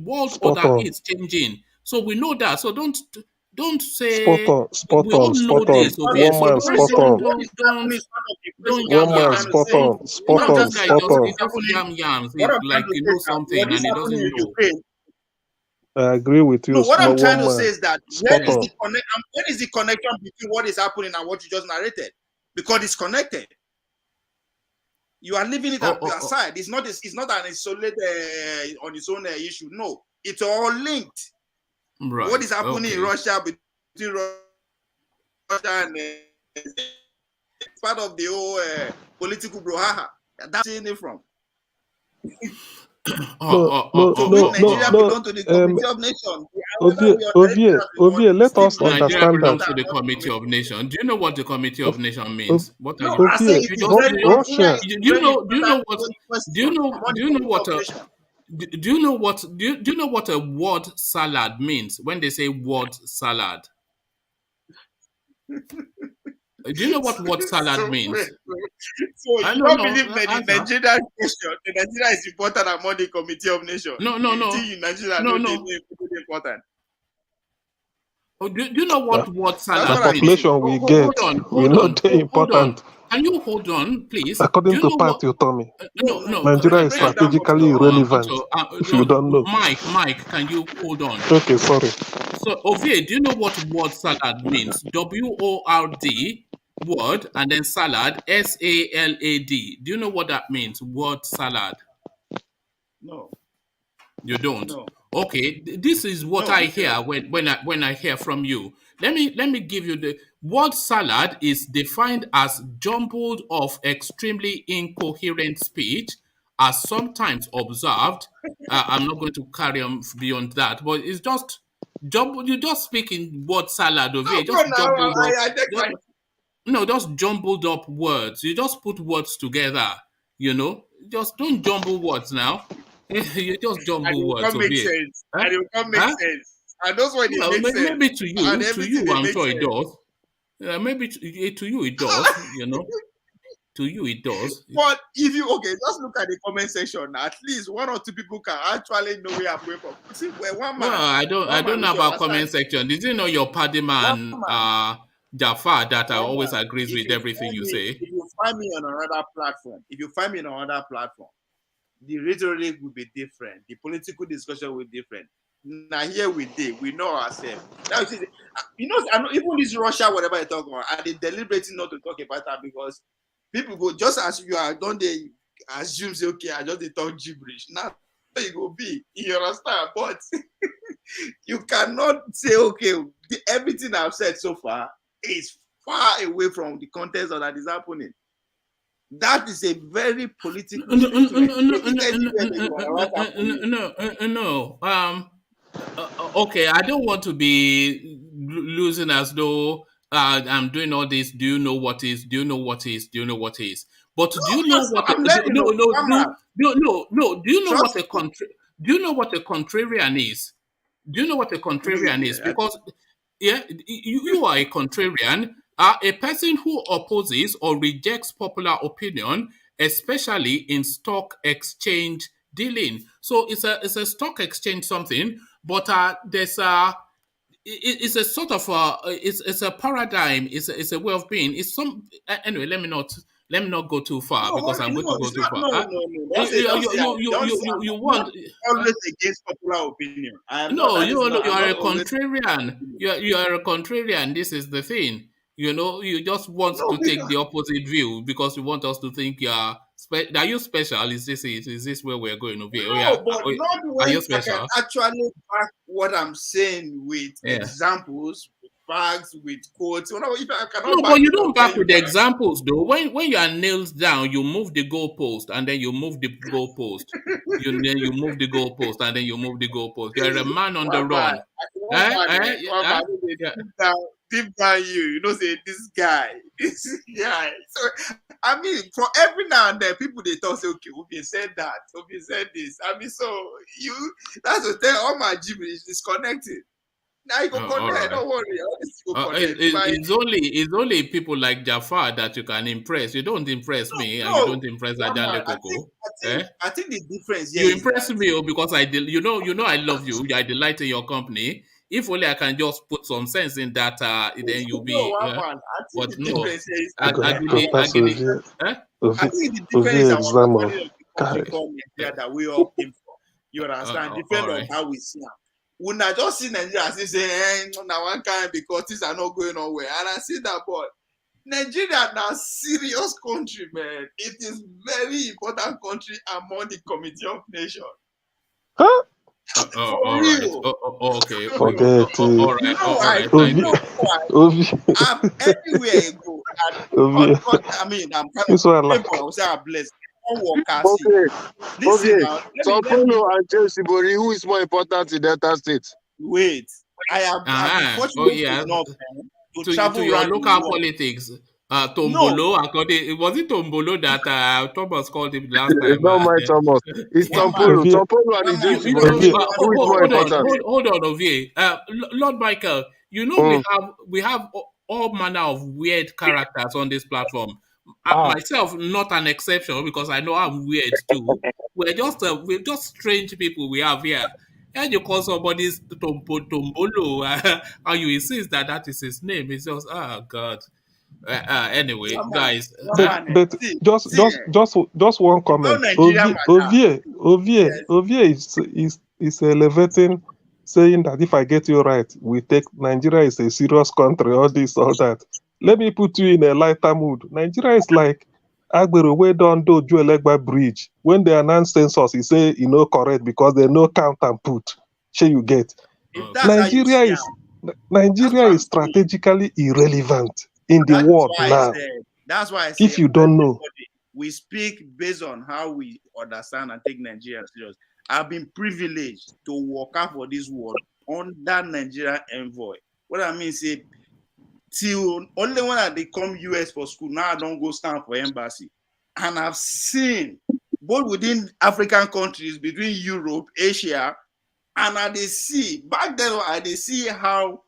world spot order on, is changing. So we know that. So don't spot say on, spot we all on, know spot on. this, okay? One So man, What is spot saying, on. what is happening is part of the Don't question. yam One What I'm man, trying yam. to spot say, on, what spot I'm This on, trying to guy say, spot what just is on. he just happening, yam yams what I'm trying like to he say is knows that what something is and he happening doesn't in know. Ukraine. I agree with you, No, what I'm small trying one to say man, is that spot on. where is the connection between what is happening and what you just narrated? Because it's connected. You are leaving it Oh, oh, oh. aside. It's not an isolated on its own issue. No, it's all linked. Right. What is happening in Okay. Russia between Russia and it's part of the whole political brouhaha. That's seeing it from. No. Nigeria belongs to the Committee of Nations. Ovie, let us Nigeria understand belongs that. to the Committee of Nations. Do you know what the Committee of Nations Ov- means? What are No, you? I say Ovie, it is very Nigeria Russia. is Do you very know? Do you know important what? question Do you know? among Do the you know Committee what of a? Nations. Do you know what? Do you know what a word salad means when they say word salad? Do you know what word salad means? So I you don't don't know. believe that the Answer. Nigerian question, the Nigeria is important among the Committee of Nations. No. You think Nigeria no No. important? Oh, do you know what word That's The salad what I means? think. population we get, we know they're Hold on. important. Can you hold on, please? Do According you to know what? Pat Utomi, No. Nigeria is Break it down for me. strategically irrelevant. If you No, don't know. Mike, can you hold on? Okay, sorry. So, Ovie, do you know what word salad means? WORD word and then salad SALAD. Do you know what that means? Word salad. No. You don't. No. Okay, this is what No, I because hear when I hear from you. Let me give you the word salad is defined as jumbled of extremely incoherent speech, as sometimes observed. I'm not going to carry on beyond that, but it's just jumbled. You just speak in word salad of it, no, just now jumbled up. I take my No, just jumbled up words. You just put words together. Just don't jumble words now. You just and it jumble will words not of make it. sense. Huh? And it will not make Huh? sense. And those when it Well, makes sense. maybe to And you, everything they I'm make sure it sense. does. Maybe to you it does. To you it does. But if you just look at the comment section, at least one or two people can actually know where I'm going from. See, one Well, man, I don't we know should about understand. comment section. Did you know your party One man, man, Jafar, that one always man. agrees with everything you say? If you find me on another platform, the rhetoric will be different. The political discussion will be different. Now here we know ourselves. Now I know even this Russia, whatever I talk about, and they deliberating not to talk about that because people go just as you are, don't they assume say okay, I just they talk gibberish. Now it will be, you understand? But you cannot say okay, everything I've said so far is far away from the context of that is happening. That is a very political statement. No. Okay, I don't want to be losing as though I'm doing all this. Do you know what is? Do you know what is? Do you know what is? But do you know what? I'm letting you know. No. Do you know what Trust a Do you know what a contrarian is? Do you know what a contrarian is? Because you are a contrarian, are a person who opposes or rejects popular opinion, especially in stock exchange dealing. So it's a stock exchange something, but there's it's a sort of it's a paradigm. It's a way of being. It's some anyway. Let me not go too far because I'm going to go too far. No. You want always against popular opinion. No, you are a contrarian. You are a contrarian. This is the thing. You just want to take the opposite view because you want us to think you are. Are you special? Is this it? Is this where we're going over here? No, but not Are when you I can special? actually back what I'm saying with examples, with facts, with quotes. If I cannot No, but you don't back with the examples though. When you are nails down, you move the goalpost and then you move the goalpost. You move the goalpost and then you move the goalpost. You're a man on the run. Deep down you say this guy. So I mean, for every now and then, people they talk say, okay, Obi said that, Obi said this. I mean, so that's what tell all my gibberish is disconnected. Now you go connect. Right. Don't worry. It's only people like Jafar that you can impress. You don't impress me, and you don't impress Ajale Koko. I think the difference. You impress me because I love you. I delight in your company. If only I can just put some sense in that, then you'll be. But no, I think the difference is our that we all came from. You understand? Depend on how we see them. We not just see Nigeria and say, now one kind because things are not going nowhere. And I see that, but Nigeria now serious country, man. It is very important country among the Committee of Nations. Huh? All right. Okay. Forget it. All right. I'm everywhere I go. I mean, I'm kind of blessed. Listen, Sao Paulo and James Ibori, who is more important in Delta State? Wait, I am unfortunate enough to your local politics. Tombolo, was it Tombolo that Thomas called him last time? It's not my Thomas. It's Tombolo. Tombolo and James Ibori. Who is more important? Hold on, Ovie. Lord Michael, we have all manner of weird characters on this platform. Myself, not an exception because I know I'm weird too. We're just strange people we have here. And you call somebody Tombolo, and you insist that is his name. It's just God. Anyway, guys. But just one comment. Ovie is elevating, saying that if I get you right, we take Nigeria is a serious country, all this, all that. Let me put you in a lighter mood. Nigeria is like Agbero way down do Juelegba Bridge. When they announce census, he say correct because they no count and put. Sure you get. Nigeria is strategically irrelevant in the world now. That's why I say if you don't know, we speak based on how we understand and take Nigeria serious. I've been privileged to work out for this world under Nigerian envoy. What I mean is, till only when they come US for school, now I don't go stand for embassy. And I've seen both within African countries, between Europe, Asia, and I see back then I see how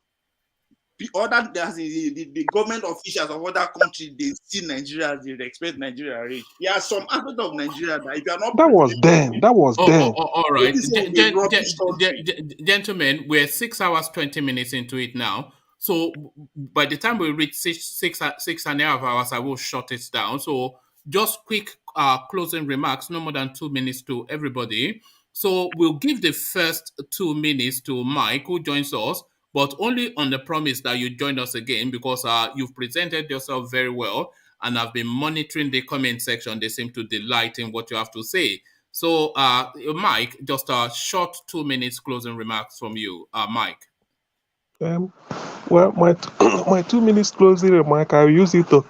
the government officials of other countries they see Nigeria, they expect Nigeria rich. There are some aspects of Nigeria that if you are not that was then. All right, gentlemen, we're 6 hours 20 minutes into it now. So by the time we reach six and a half hours, I will shut it down. So just quick closing remarks, no more than 2 minutes to everybody. So we'll give the first 2 minutes to Mike, who joins us, but only on the promise that you join us again because you've presented yourself very well and I've been monitoring the comment section. They seem to delight in what you have to say. So Mike, just a short 2 minutes closing remarks from you, Mike. Well, my 2 minutes closing remark, I'll use it to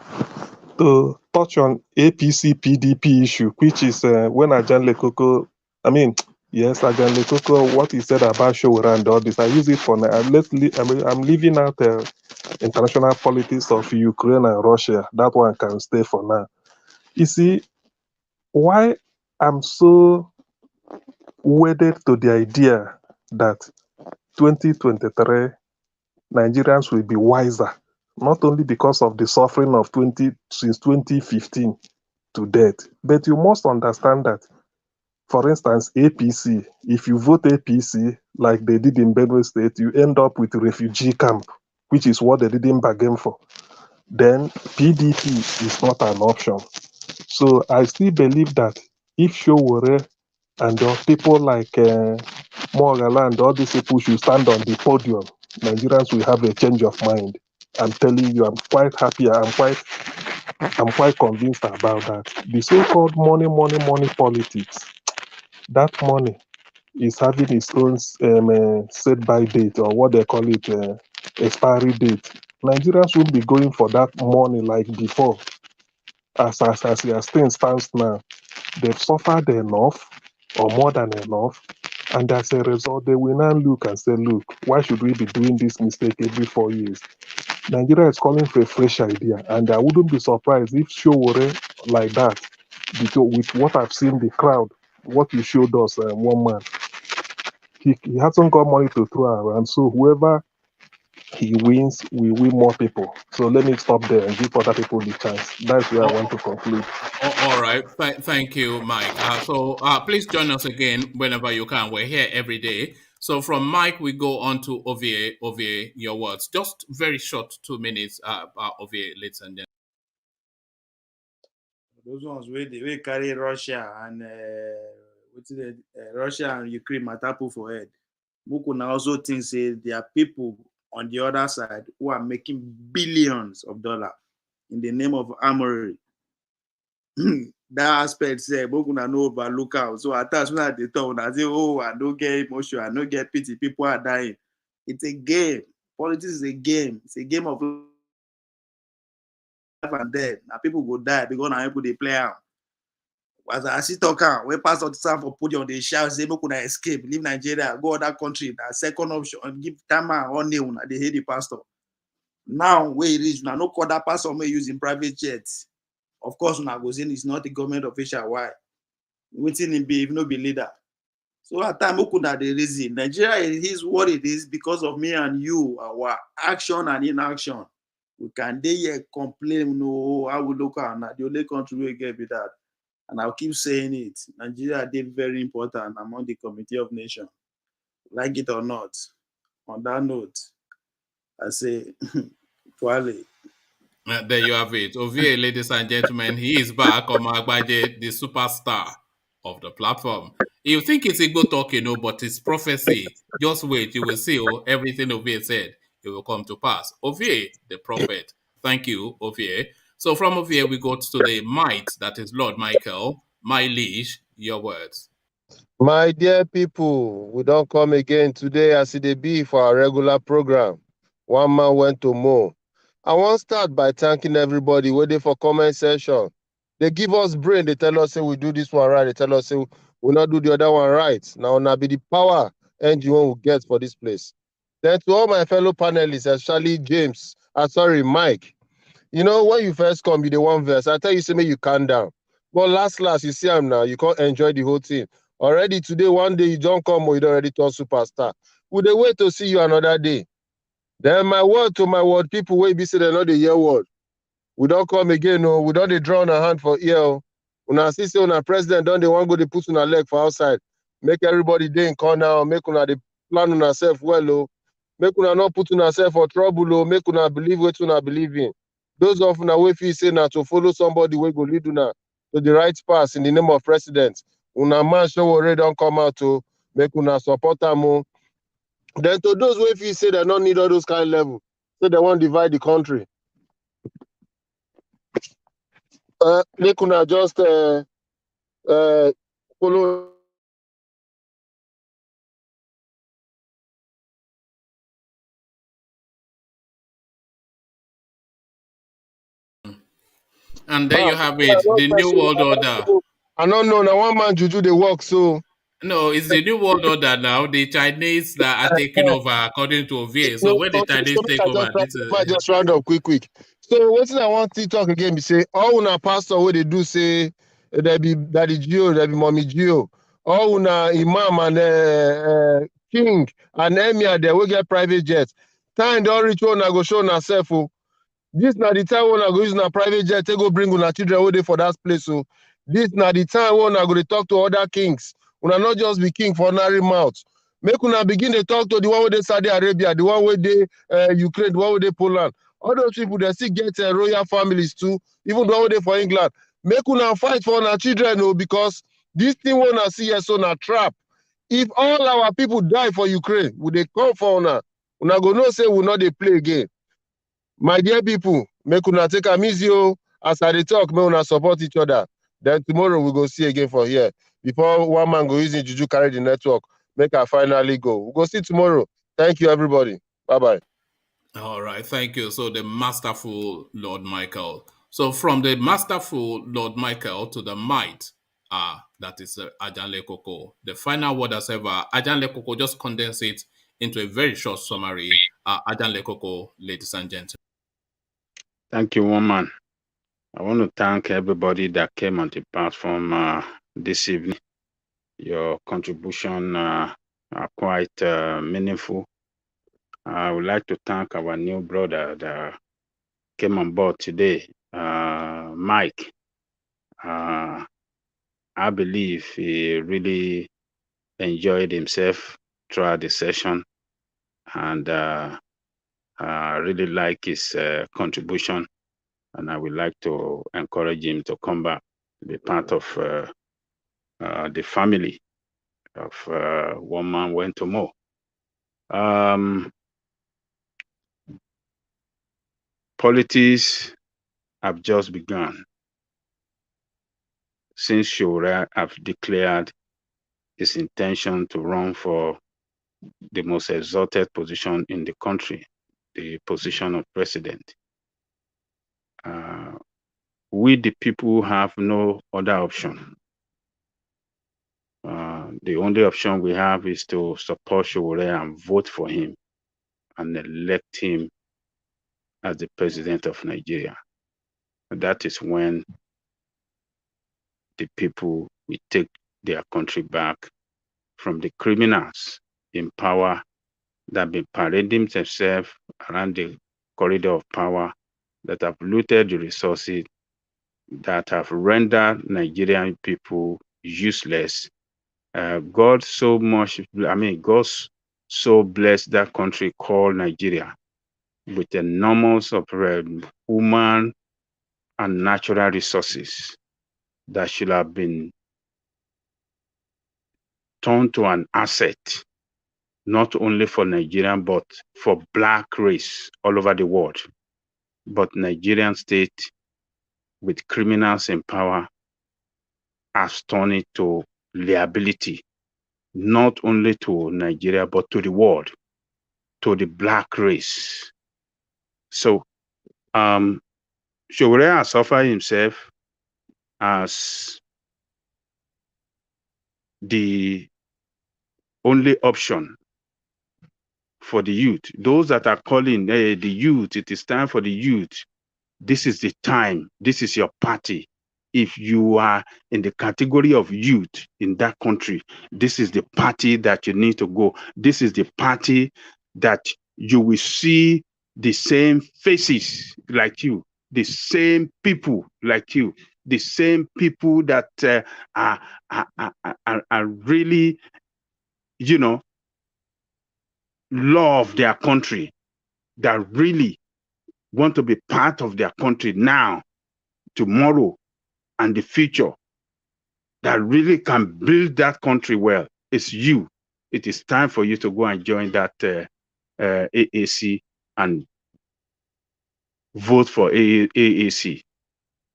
touch on APC PDP issue, which is when Ajale Koko, Ajale Koko, what he said about Sowore and all this. I use it for now. I'm leaving out international politics of Ukraine and Russia. That one can stay for now. You see, why I'm so wedded to the idea that 2023 Nigerians will be wiser, not only because of the suffering of since 2015 to date, but you must understand that, for instance, APC, if you vote APC like they did in Benue State, you end up with a refugee camp, which is what they didn't bargain for. Then PDP is not an option. So I still believe that if Sowore and the people like Mogala and all these people should stand on the podium, Nigerians will have a change of mind. I'm telling you, I'm quite happy. I'm quite convinced about that. The so-called money politics, that money is having its own set by date, or what they call it, expiry date. Nigerians won't be going for that money like before. As things stands now, they've suffered enough or more than enough, and as a result, they will now look and say, look, why should we be doing this mistake every 4 years? Nigeria is calling for a fresh idea, and I wouldn't be surprised if Sowore like that, because with what I've seen, the crowd, what you showed us, one man, he hasn't got money to throw around, so whoever he wins, we win more people. So let me stop there and give other people the chance. That's where I want to conclude. All right. Thank you, Mike. Please join us again whenever you can. We're here every day. So from Mike, we go on to Ovie. Ovie, your words. Just very short, 2 minutes, Ovie, ladies and gentlemen. Those ones we carry Russia and Russia and Ukraine matter put for head. Muku now also think say there are people on the other side who are making billions of dollars in the name of armory. That aspect say Muku na no overlook out. So at times when I talk, I say, oh, I don't get emotion, I don't get pity, people are dying. It's a game. Politics is a game. It's a game of life and death. Now people go die because now people they play out. As I see talking, when pastor time for put on the shout, say, "Could I escape, leave Nigeria, go other country?" That second option, and give time or new. They hate the pastor. Now where it is, now no call that pastor may use in private jets. Of course, now goes in is not a government official. Why? Waiting in be if no be leader. So at time, could that the reason Nigeria is what it is because of me and you, our action and inaction. We can they here complain, no, I will look at the only country we get with that. And I'll keep saying it. Nigeria did very important among the Committee of Nations. Like it or not. On that note, I say, Kwale. There you have it. Ovie, ladies and gentlemen, he is back on Magbaje, the superstar of the platform. You think it's Igbo talking, but it's prophecy. Just wait, you will see everything Ovie said. It will come to pass. Ovie, the prophet. Thank you, Ovie. So from Ovie, we go to the might, that is Lord Michael. My liege, your words. My dear people, we don't come again today as it be for our regular program. One man went to mow. I want to start by thanking everybody waiting for comment section. They give us brain, they tell us say we do this one right, they tell us say we not do the other one right. Now be the power engine we get for this place. Then to all my fellow panelists, especially Mike. You know, when you first come, you the one verse. I tell you, say, make you calm down. But last, you see him now. You can't enjoy the whole thing. Already today, one day, you don't come or you don't already turn superstar. We they wait to see you another day. Then my word to my word, people will be saying another year word. We don't come again, no. We don't they draw on a hand for ear. When I see say on a president, don't they want to go they put on a leg for outside. Make everybody day in corner, make on the plan on herself well, make una not put on herself for trouble, make una believe what una believe in. Those of una way feel say now to follow somebody will go lead una to the right path in the name of president. Una man Sowore don't come out to make una support them. Then to those way feel say they don't need all those kind of level, so they want to divide the country. Make una just follow. And there you have it, the New World Order. I don't know, now one man juju they work so. No, it's the New World Order now. The Chinese that are taking over according to Ovie. So when the Chinese take over, this is... just round up quick. So what's I want to talk again? Be say all una pastor what they do say there be daddy Gio, there be mommy Gio. All una imam and king and emir they will get private jets. Time don't reach one go show na self. This na the time when I go use na private jet, they go bring una children away there for that place. So this na the time when I go to talk to other kings. Una not just be king for ordinary mouth. Make una begin to talk to the one with the Saudi Arabia, the one with the Ukraine, the one with the Poland. All those people they still get royal families too, even the one with the for England. Make una fight for our children, no, because this thing wanna see us on a trap. If all our people die for Ukraine, would they come for una? Una go no say we not they play again. My dear people, make una take a easy o. As I dey talk, make una support each other. Then tomorrow we go see again for here. Before one man go using juju carry the network, make I finally go. We go see tomorrow. Thank you, everybody. Bye-bye. All right, thank you. So the masterful Lord Michael. So from the masterful Lord Michael to the might, that is Ajanle Koko. The final word as ever, Ajanle Koko, just condense it into a very short summary. Ajanle Koko, ladies and gentlemen. Thank you, woman. I want to thank everybody that came on the platform this evening. Your contribution are quite meaningful. I would like to thank our new brother that came on board today, Mike. I believe he really enjoyed himself throughout the session, and I really like his contribution, and I would like to encourage him to come back, be part of the family of One Man Went to More. Politics have just begun since Sowore have declared his intention to run for the most exalted position in the country, the position of president. We, the people, have no other option. The only option we have is to support Sowore and vote for him and elect him as the president of Nigeria. That is when the people will take their country back from the criminals in power that have been parading themselves around the corridor of power, that have looted the resources, that have rendered Nigerian people useless. God so blessed that country called Nigeria with enormous of human and natural resources that should have been turned to an asset, not only for Nigeria, but for black race all over the world. But Nigerian state with criminals in power has turned it to liability, not only to Nigeria, but to the world, to the black race. So Sowore has offered himself as the only option for the youth. Those that are calling the youth, it is time for the youth. This is the time. This is your party. If you are in the category of youth in that country, this is the party that you need to go. This is the party that you will see the same faces like you, the same people like you, the same people that are really, love their country, that really want to be part of their country now, tomorrow, and the future, that really can build that country well. It's you. It is time for you to go and join that AAC and vote for AAC.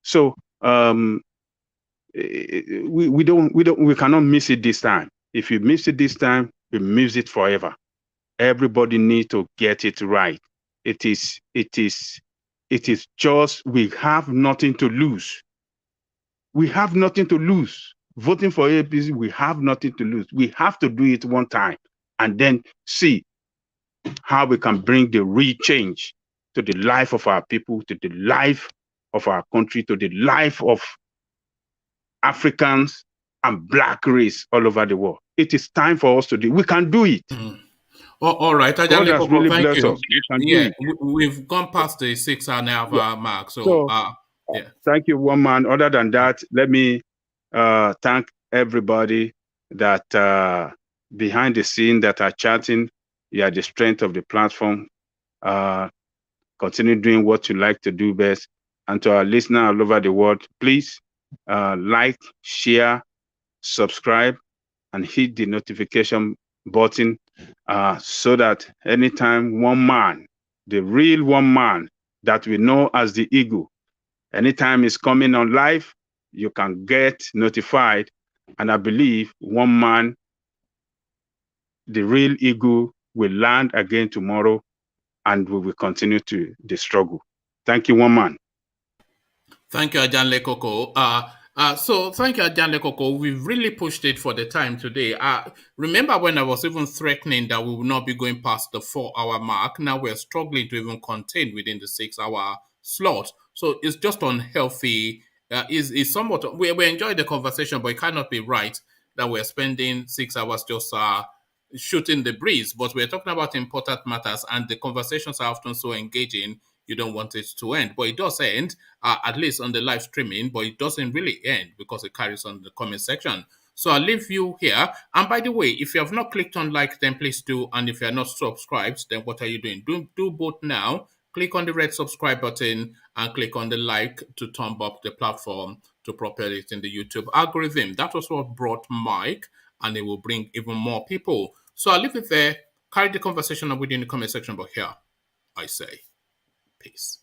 So we cannot miss it this time. If you miss it this time, we miss it forever. Everybody needs to get it right. It is just, we have nothing to lose. We have nothing to lose. Voting for APC, we have nothing to lose. We have to do it one time and then see how we can bring the real change to the life of our people, to the life of our country, to the life of Africans and black race all over the world. It is time for us to do. We can do it. All right, God has really blessed us. We can do it. We've gone past the 6.5 mark. So yeah. Thank you, one man. Other than that, let me thank everybody that behind the scene that are chatting. You are the strength of the platform. Continue doing what you like to do best. And to our listeners all over the world, please like, share, subscribe, and hit the notification button so that anytime one man, the real one man that we know as the Eagle, anytime it's coming on live, you can get notified. And I believe one man, the real Eagle, will land again tomorrow, and we will continue to the struggle. Thank you, one man. Thank you, Ajanle Koko. So thank you, Ajanle Koko. We've really pushed it for the time today. Remember when I was even threatening that we will not be going past the 4-hour mark? Now we're struggling to even contain within the 6-hour slot. So it's just unhealthy. Is somewhat we enjoy the conversation, but it cannot be right that we're spending 6 hours just shooting the breeze. But we're talking about important matters, and the conversations are often so engaging. You don't want it to end, but it does end, at least on the live streaming, but it doesn't really end because it carries on the comment section. So I'll leave you here. And by the way, if you have not clicked on like, then please do. And if you're not subscribed, then what are you doing? Do both now. Click on the red subscribe button and click on the like to thumb up the platform to propel it in the YouTube algorithm. That was what brought Mike, and it will bring even more people. So I'll leave it there. Carry the conversation on within the comment section, but here I say, peace.